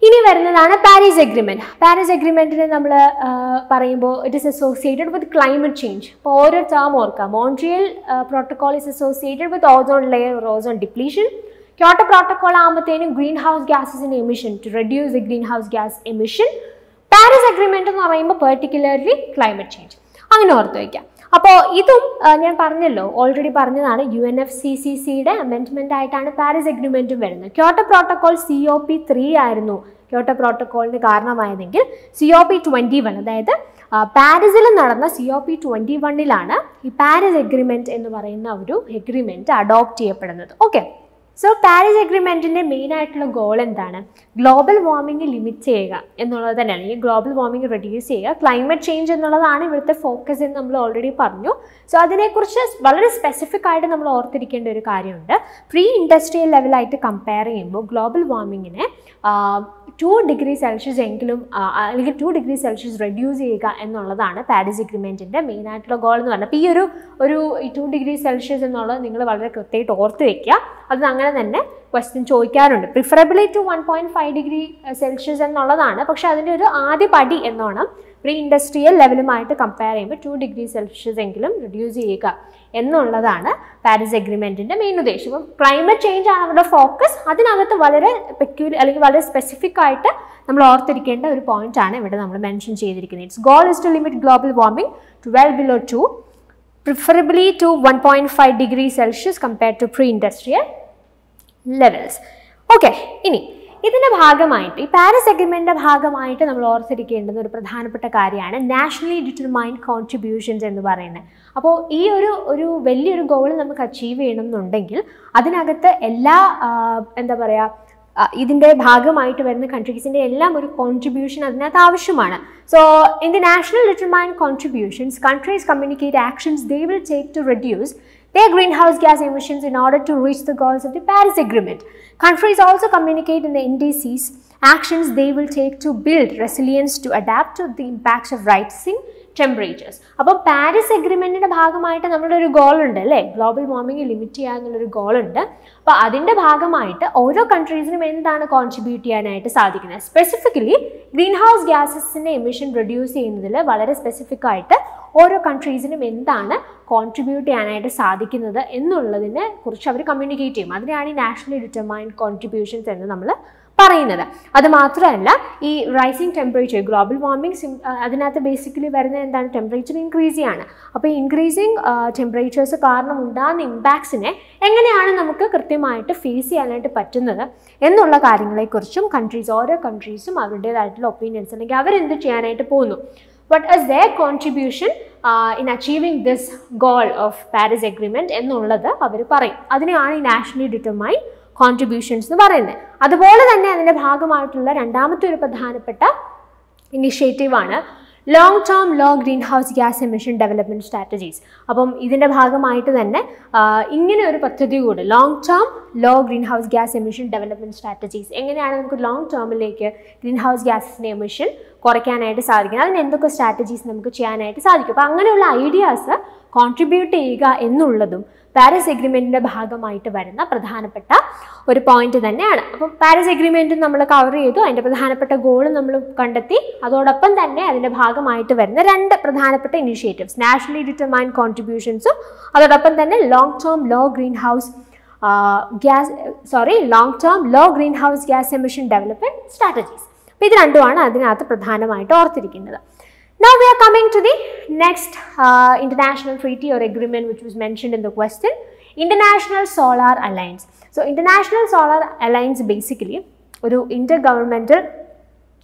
ഇനി വരുന്നതാണ് പാരീസ് എഗ്രിമെൻറ്റ്. പാരീസ് എഗ്രിമെൻറ്റിനെ നമ്മൾ പറയുമ്പോൾ it is associated with climate change. അപ്പോൾ ഓരോ ടേം ഓർക്കാം. Montreal protocol is associated with ozone layer or ozone depletion. Kyoto protocol ആകുമ്പോഴത്തേനും ഗ്രീൻ ഹൗസ് ഗ്യാസസിൻ്റെ emission to reduce the green house gas emission. Paris agreement എന്ന് പറയുമ്പോൾ particularly climate change. അങ്ങനെ ഓർത്ത് വയ്ക്കാം. അപ്പോൾ ഇതും ഞാൻ പറഞ്ഞല്ലോ, ഓൾറെഡി പറഞ്ഞതാണ്, UNFCCCയുടെ അമെൻഡ്മെൻ്റ് ആയിട്ടാണ് പാരീസ് എഗ്രിമെൻറ്റും വരുന്നത്. ക്യോട്ടോ പ്രോട്ടോക്കോൾ COP3 ആയിരുന്നു ക്യോട്ടോ പ്രോട്ടോക്കോളിന് കാരണമായതെങ്കിൽ COP21, അതായത് പാരീസിൽ നടന്ന COP21 ഈ പാരീസ് എഗ്രിമെൻറ്റ് എന്ന് പറയുന്ന ഒരു എഗ്രിമെൻറ്റ് അഡോപ്റ്റ് ചെയ്യപ്പെടുന്നത്. ഓക്കെ, സോ പാരീസ് എഗ്രിമെൻറ്റിൻ്റെ മെയിൻ ആയിട്ടുള്ള ഗോൾ എന്താണ്? ഗ്ലോബൽ വാർമിംഗ് ലിമിറ്റ് ചെയ്യുക എന്നുള്ളത് തന്നെയാണ്. ഈ ഗ്ലോബൽ വാർമിംഗ് റെഡ്യൂസ് ചെയ്യുക, ക്ലൈമറ്റ് ചേഞ്ച് എന്നുള്ളതാണ് ഇവിടുത്തെ ഫോക്കസ് എന്ന് നമ്മൾ ഓൾറെഡി പറഞ്ഞു. സോ അതിനെക്കുറിച്ച് വളരെ സ്പെസിഫിക് ആയിട്ട് നമ്മൾ ഓർത്തിരിക്കേണ്ട ഒരു കാര്യമുണ്ട്. പ്രീ ഇൻഡസ്ട്രിയൽ ലെവലായിട്ട് കമ്പയർ ചെയ്യുമ്പോൾ ഗ്ലോബൽ വാർമിങ്ങിനെ 2 ഡിഗ്രി സെൽഷ്യസ് എങ്കിലും അല്ലെങ്കിൽ 2 ഡിഗ്രി സെൽഷ്യസ് റെഡ്യൂസ് ചെയ്യുക എന്നുള്ളതാണ് പാരീസ് എഗ്രിമെൻറ്റിൻ്റെ മെയിൻ ആയിട്ടുള്ള ഗോൾ എന്ന് പറഞ്ഞാൽ. അപ്പോൾ ഈ ഒരു 2 ഡിഗ്രി സെൽഷ്യസ് എന്നുള്ളത് നിങ്ങൾ വളരെ കൃത്യമായിട്ട് ഓർത്ത് വയ്ക്കുക. അത് അങ്ങനെ തന്നെ ക്വസ്റ്റ്യൻ ചോദിക്കാറുണ്ട്. പ്രിഫറബിളി ടു 1.5 ഡിഗ്രി സെൽഷ്യസ് എന്നുള്ളതാണ്. പക്ഷേ അതിൻ്റെ ഒരു ആദ്യ പടി എന്നോണം പ്രീ ഇൻഡസ്ട്രിയൽ ലെവലുമായിട്ട് കമ്പയർ ചെയ്യുമ്പോൾ 2 ഡിഗ്രി സെൽഷ്യസ് എങ്കിലും റെഡ്യൂസ് ചെയ്യുക എന്നുള്ളതാണ് പാരീസ് എഗ്രിമെൻറ്റിൻ്റെ മെയിൻ ഉദ്ദേശം. അപ്പം ക്ലൈമറ്റ് ചേഞ്ച് ആണ് അവരുടെ ഫോക്കസ്. അതിനകത്ത് വളരെ അല്ലെങ്കിൽ വളരെ സ്പെസിഫിക് ആയിട്ട് നമ്മൾ ഓർത്തിരിക്കേണ്ട ഒരു പോയിന്റ് ആണ് ഇവിടെ നമ്മൾ മെൻഷൻ ചെയ്തിരിക്കുന്നത്. It's goal is to limit global warming to well below 2, preferably to 1.5 degree Celsius compared to pre industrial levels. Okay, ഇനി ഇതിൻ്റെ ഭാഗമായിട്ട് ഈ പാരീസ് എഗ്രിമെൻറ്റിൻ്റെ ഭാഗമായിട്ട് നമ്മൾ ഓർത്തിരിക്കേണ്ടുന്ന ഒരു പ്രധാനപ്പെട്ട കാര്യമാണ് നാഷണലി ഡിറ്റർമൈൻഡ് കോൺട്രിബ്യൂഷൻസ് എന്ന് പറയുന്നത്. അപ്പോൾ ഈ ഒരു വലിയൊരു ഗോൾ നമുക്ക് അച്ചീവ് ചെയ്യണമെന്നുണ്ടെങ്കിൽ അതിനകത്ത് എല്ലാ എന്താ പറയുക ഇതിൻ്റെ ഭാഗമായിട്ട് വരുന്ന കൺട്രീസിൻ്റെ എല്ലാം ഒരു കോൺട്രിബ്യൂഷൻ അതിനകത്ത് ആവശ്യമാണ്. So in the national determined contributions countries communicate actions they will take to reduce their greenhouse gas emissions in order to reach the goals of the Paris Agreement. Countries also communicate in the NDCs actions they will take to build resilience to adapt to the impacts of rising temperatures. അപ്പോൾ Paris എഗ്രിമെൻറ്റിൻ്റെ ഭാഗമായിട്ട് നമ്മുടെ ഒരു goal ഉണ്ട് അല്ലേ, global warming limit ചെയ്യുക എന്നുള്ളൊരു goal ഉണ്ട്. അപ്പോൾ അതിൻ്റെ ഭാഗമായിട്ട് ഓരോ കൺട്രീസിനും എന്താണ് കോൺട്രിബ്യൂട്ട് ചെയ്യാനായിട്ട് സാധിക്കുന്നത്? സ്പെസിഫിക്കലി ഗ്രീൻ ഹൗസ് ഗ്യാസസിൻ്റെ എമിഷൻ റെഡ്യൂസ് ചെയ്യുന്നതിൽ വളരെ സ്പെസിഫിക് ആയിട്ട് ഓരോ കൺട്രീസിനും എന്താണ് കോൺട്രിബ്യൂട്ട് ചെയ്യാനായിട്ട് സാധിക്കുന്നത് എന്നുള്ളതിനെ കുറിച്ച് അവർ കമ്മ്യൂണിക്കേറ്റ് ചെയ്യും. അതിനെയാണ് ഈ നാഷണലി ഡിറ്റർമൈൻഡ് കോൺട്രിബ്യൂഷൻസ് എന്ന് നമ്മൾ പറയുന്നത്. അത് മാത്രമല്ല, ഈ റൈസിങ് ടെമ്പറേച്ചർ ഗ്ലോബൽ വാർമിംഗ് അതിനകത്ത് ബേസിക്കലി വരുന്നത് എന്താണ്? ടെമ്പറേച്ചർ ഇൻക്രീസ് ചെയ്യാണ്. അപ്പോൾ ഈ ഇൻക്രീസിങ് ടെമ്പറേച്ചേഴ്സ് കാരണം ഉണ്ടാകുന്ന ഇമ്പാക്ട്സിനെ എങ്ങനെയാണ് നമുക്ക് കൃത്യമായിട്ട് ഫേസ് ചെയ്യാനായിട്ട് പറ്റുന്നത് എന്നുള്ള കാര്യങ്ങളെക്കുറിച്ചും ഓരോ കൺട്രീസും അവരുടേതായിട്ടുള്ള ഒപ്പീനിയൻസ് അല്ലെങ്കിൽ അവരെന്ത് ചെയ്യാനായിട്ട് പോകുന്നു, what is their contribution in achieving this goal of Paris Agreement എന്നുള്ളത് അവർ പറയും. അതിനെയാണ് ഈ നാഷണലി ഡിറ്റർമൈൻഡ് കോൺട്രിബ്യൂഷൻസ് എന്ന് പറയുന്നത്. അതുപോലെ തന്നെ അതിൻ്റെ ഭാഗമായിട്ടുള്ള രണ്ടാമത്തെ ഒരു പ്രധാനപ്പെട്ട ഇനിഷ്യേറ്റീവാണ് long term low green house gas emission development strategies. അപ്പം ഇതിൻ്റെ ഭാഗമായിട്ട് തന്നെ ഇങ്ങനെ ഒരു പദ്ധതി കൂടെ long term low green house gas emission development strategies, എങ്ങനെയാണ് നമുക്ക് ലോങ് ടേമിലേക്ക് ഗ്രീൻ ഹൗസ് ഗ്യാസിൻ്റെ എമിഷൻ കുറയ്ക്കാനായിട്ട് സാധിക്കുന്നത്, അതിന് എന്തൊക്കെ സ്ട്രാറ്റജീസ് നമുക്ക് ചെയ്യാനായിട്ട് സാധിക്കും. അപ്പോൾ അങ്ങനെയുള്ള ഐഡിയാസ് കോൺട്രിബ്യൂട്ട് ചെയ്യുക എന്നുള്ളതും പാരീസ് എഗ്രിമെൻറ്റിൻ്റെ ഭാഗമായിട്ട് വരുന്ന പ്രധാനപ്പെട്ട ഒരു പോയിന്റ് തന്നെയാണ്. അപ്പം പാരീസ് എഗ്രിമെൻറ്റ് നമ്മൾ കവർ ചെയ്തു, അതിൻ്റെ പ്രധാനപ്പെട്ട ഗോൾ നമ്മൾ കണ്ടെത്തി. അതോടൊപ്പം തന്നെ അതിൻ്റെ ഭാഗമായിട്ട് വരുന്ന 2 പ്രധാനപ്പെട്ട ഇനിഷ്യേറ്റീവ്സ്, നാഷണലി ഡിറ്റർമൈൻഡ് കോൺട്രിബ്യൂഷൻസും അതോടൊപ്പം തന്നെ long term low green house gas emission development strategies. അപ്പോൾ ഇത് രണ്ടുമാണ് അതിനകത്ത് പ്രധാനമായിട്ട് ഓർത്തിരിക്കുന്നത്. Now we are coming to the next international treaty or agreement which was mentioned in the question, International Solar Alliance. So International Solar Alliance basically ഒരു intergovernmental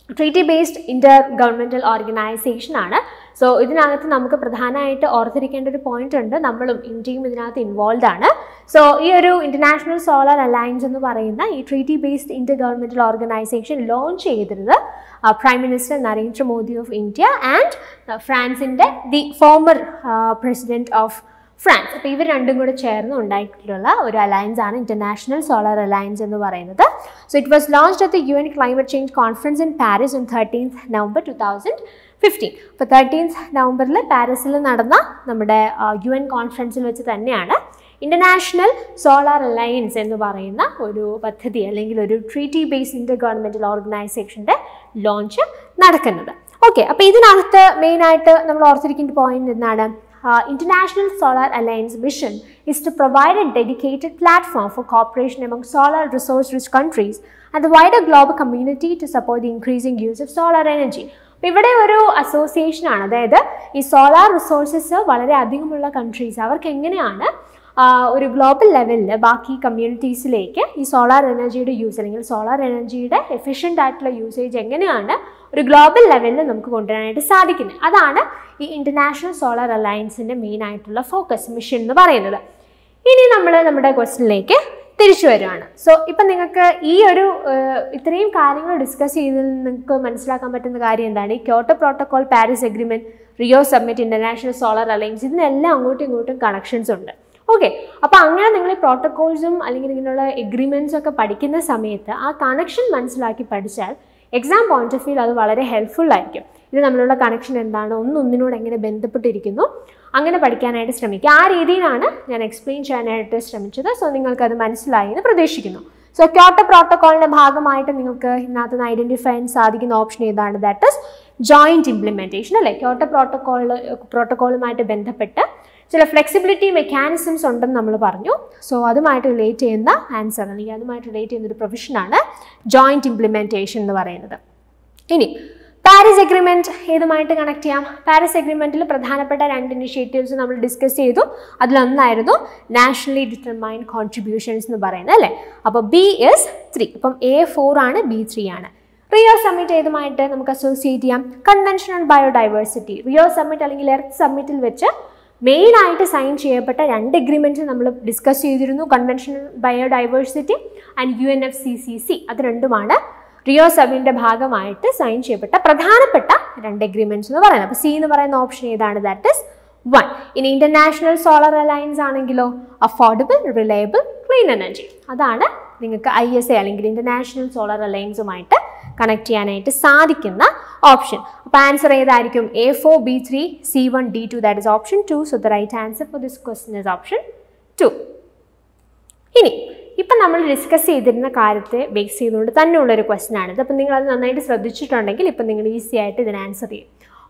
treaty based intergovernmental organisation ആണ്. So ഇതിനകത്ത് നമുക്ക് പ്രധാനമായിട്ട് ഓർത്തിരിക്കേണ്ട ഒരു point ഉണ്ട്, നമ്മളും ഇന്ത്യയും ഇതിനകത്ത് ഇൻവോൾവ് ആണ്. സോ ഈ ഒരു ഇന്റർനാഷണൽ സോളാർ അലയൻസ് എന്ന് പറയുന്ന ഈ treaty based intergovernmental organisation launch ചെയ്തിരുന്നത് prime minister Narendra Modi of India and ഫ്രാൻസിന്റെ the former president of France. അപ്പോൾ ഇവർ രണ്ടും കൂടെ ചേർന്ന് ഉണ്ടായിട്ടുള്ള ഒരു അലയൻസ് ആണ് ഇന്റർനാഷണൽ സോളാർ അലയൻസ് എന്ന് പറയുന്നത്. So it was launched at the UN climate change conference in Paris on 13th November 2015. അപ്പോൾ 13th November പാരീസിൽ നടന്ന നമ്മുടെ UN കോൺഫറൻസിൽ വെച്ച് തന്നെയാണ് ഇന്റർനാഷണൽ സോളാർ അലയൻസ് എന്ന് പറയുന്ന ഒരു പദ്ധതി അല്ലെങ്കിൽ ഒരു ട്രീറ്റി ബേസ്ഡ് ഇന്റർ ഗവൺമെന്റൽ ഓർഗനൈസേഷൻ്റെ ലോഞ്ച് നടക്കുന്നത്. ഓക്കെ, അപ്പോൾ ഇതിനകത്ത് മെയിനായിട്ട് നമ്മൾ ഓർത്തിരിക്കേണ്ട പോയിന്റ് എന്താണ്? International Solar Alliance mission is to provide a dedicated platform for cooperation among solar resource-rich countries and the wider global community to support the increasing use of solar energy. ഇവിടെ ഒരു association ആണ്, അതായത് ഈ solar resources വളരെ അധികമുള്ള countries അവർക്ക് എങ്ങനെയാണ് ഒരു ഗ്ലോബൽ ലെവലിൽ ബാക്കി കമ്മ്യൂണിറ്റീസിലേക്ക് ഈ സോളാർ എനർജിയുടെ യൂസ് അല്ലെങ്കിൽ സോളാർ എനർജിയുടെ എഫിഷ്യൻ്റ് ആയിട്ടുള്ള യൂസേജ് എങ്ങനെയാണ് ഒരു ഗ്ലോബൽ ലെവലിൽ നമുക്ക് കൊണ്ടുവരാനായിട്ട് സാധിക്കുന്നത്. അതാണ് ഈ ഇന്റർനാഷണൽ സോളാർ അലയൻസിൻ്റെ മെയിൻ ആയിട്ടുള്ള ഫോക്കസ് മിഷൻ എന്ന് പറയുന്നത്. ഇനി നമ്മൾ നമ്മുടെ ക്വസ്റ്റ്യനിലേക്ക് തിരിച്ചു വരുവാണ്. സോ ഇപ്പം നിങ്ങൾക്ക് ഈ ഒരു ഇത്രയും കാര്യങ്ങൾ ഡിസ്കസ് ചെയ്തതിൽ നിങ്ങൾക്ക് മനസ്സിലാക്കാൻ പറ്റുന്ന കാര്യം എന്താണ്? ഈ Kyoto protocol, Paris agreement, Rio submit, international solar alliance, ഇതിനെല്ലാം അങ്ങോട്ടും ഇങ്ങോട്ടും കണക്ഷൻസ് ഉണ്ട്. ഓക്കെ, അപ്പോൾ അങ്ങനെ നിങ്ങൾ ഈ പ്രോട്ടോകോൾസും അല്ലെങ്കിൽ ഇങ്ങനെയുള്ള എഗ്രിമെൻറ്റ്സും ഒക്കെ പഠിക്കുന്ന സമയത്ത് ആ കണക്ഷൻ മനസ്സിലാക്കി പഠിച്ചാൽ എക്സാം പോയിന്റ് ഓഫ് വ്യൂ അത് വളരെ ഹെൽപ്ഫുൾ ആയിരിക്കും. ഇത് നമ്മളുള്ള കണക്ഷൻ എന്താണ്, ഒന്നൊന്നിനോട് എങ്ങനെ ബന്ധപ്പെട്ടിരിക്കുന്നു, അങ്ങനെ പഠിക്കാനായിട്ട് ശ്രമിക്കുക. ആ രീതിയിലാണ് ഞാൻ എക്സ്പ്ലെയിൻ ചെയ്യാനായിട്ട് ശ്രമിച്ചത്. സോ നിങ്ങൾക്കത് മനസ്സിലായി എന്ന് പ്രതീക്ഷിക്കുന്നു. സോ ക്യോട്ടോ പ്രോട്ടോകോളിൻ്റെ ഭാഗമായിട്ട് നിങ്ങൾക്ക് ഇതിനകത്ത് നിന്ന് ഐഡൻറ്റിഫൈ ചെയ്യാൻ സാധിക്കുന്ന ഓപ്ഷൻ ഏതാണ്? ദാറ്റ് ഇസ് ജോയിൻറ്റ് ഇംപ്ലിമെൻറ്റേഷൻ അല്ലേ. ക്യോട്ടോ പ്രോട്ടോകോളുമായിട്ട് ബന്ധപ്പെട്ട് ചില ഫ്ലെക്സിബിലിറ്റി മെക്കാനിസംസ് ഉണ്ടെന്ന് നമ്മൾ പറഞ്ഞു. സോ അതുമായിട്ട് റിലേറ്റ് ചെയ്യുന്ന ആൻസർ അല്ലെങ്കിൽ അതുമായിട്ട് റിലേറ്റ് ചെയ്യുന്ന ഒരു പ്രൊവിഷനാണ് ജോയിൻറ്റ് ഇംപ്ലിമെൻറ്റേഷൻ എന്ന് പറയുന്നത്. ഇനി പാരീസ് എഗ്രിമെൻറ്റ് ഏതുമായിട്ട് കണക്ട് ചെയ്യാം? പാരീസ് എഗ്രിമെൻറ്റിൽ പ്രധാനപ്പെട്ട 2 ഇനിഷ്യേറ്റീവ്സ് നമ്മൾ ഡിസ്കസ് ചെയ്തു. അതിലൊന്നായിരുന്നു നാഷണലി ഡിറ്റർമൈൻഡ് കോൺട്രിബ്യൂഷൻസ് എന്ന് പറയുന്നത് അല്ലേ. അപ്പോൾ B3, അപ്പം A4 ആണ്, B3 ആണ്. റിയോ സമ്മിറ്റ് ഏതുമായിട്ട് നമുക്ക് അസോസിയേറ്റ് ചെയ്യാം? Convention on biodiversity. Rio summit അല്ലെങ്കിൽ എർത്ത് സമ്മിറ്റിൽ വെച്ച് മെയിനായിട്ട് സൈൻ ചെയ്യപ്പെട്ട 2 എഗ്രിമെൻറ്റ്സ് നമ്മൾ ഡിസ്കസ് ചെയ്തിരുന്നു. Convention on biodiversity and UNFCCC. അത് രണ്ടുമാണ് റിയോ സമ്മിറ്റിൻ്റെ ഭാഗമായിട്ട് സൈൻ ചെയ്യപ്പെട്ട പ്രധാനപ്പെട്ട 2 എഗ്രിമെൻറ്റ്സ് എന്ന് പറയുന്നത്. അപ്പോൾ C എന്ന് പറയുന്ന ഓപ്ഷൻ ഏതാണ്? That is 1. ഇനി ഇന്റർനാഷണൽ സോളാർ അലയൻസ് ആണെങ്കിലോ അഫോർഡബിൾ, റിലയബിൾ, ക്ലീൻ എനർജി. അതാണ് നിങ്ങൾക്ക് ISA അല്ലെങ്കിൽ ഇന്റർനാഷണൽ സോളാർ അലയൻസുമായിട്ട് കണക്ട് ചെയ്യാനായിട്ട് സാധിക്കുന്ന ഓപ്ഷൻ. അപ്പോൾ ആൻസർ ഏതായിരിക്കും? A4, B3, C1, D2. That is option 2. So the right answer for this question is option 2. ഇനി ഇപ്പം നമ്മൾ ഡിസ്കസ് ചെയ്തിരുന്ന കാര്യത്തെ ബേസ് ചെയ്തുകൊണ്ട് തന്നെയുള്ളൊരു ക്വസ്റ്റ്യൻ ആണിത്. അപ്പം നിങ്ങളത് നന്നായിട്ട് ശ്രദ്ധിച്ചിട്ടുണ്ടെങ്കിൽ ഇപ്പം നിങ്ങൾ ഈസി ആയിട്ട് ഇതിന് ആൻസർ ചെയ്യും.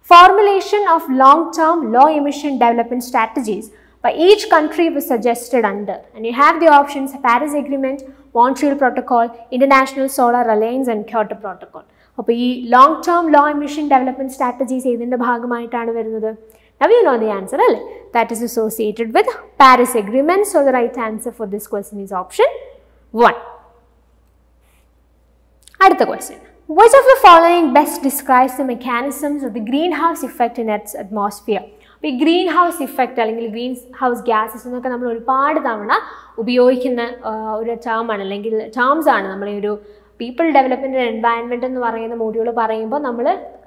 Formulation of long-term low-emission development strategies by each country was suggested under, and you have the options: Paris Agreement, Montreal Protocol, International Solar Alliance and Kyoto Protocol. അപ്പോൾ ഈ long-term low-emission development strategies ഏതിൻ്റെ ഭാഗമായിട്ടാണ് വരുന്നത്? Now you know the answer, അല്ലേ? That is associated with Paris Agreement. So the right answer for this question is option 1. അടുത്ത question. Which of the following best describes the mechanisms of the greenhouse effect in Earth's atmosphere? അപ്പോൾ ഈ green house effect അല്ലെങ്കിൽ greenhouse gases എന്നൊക്കെ നമ്മൾ ഒരുപാട് തവണ ഉപയോഗിക്കുന്ന ഒരു ടേമാണ് അല്ലെങ്കിൽ ടേംസ് ആണ്. നമ്മൾ ഈ ഒരു പീപ്പിൾ ഡെവലപ്മെൻറ്റ് ആൻഡ് എൻവയൺമെൻറ്റ് എന്ന് പറയുന്ന മോഡ്യൂൾ പറയുമ്പോൾ നമ്മൾ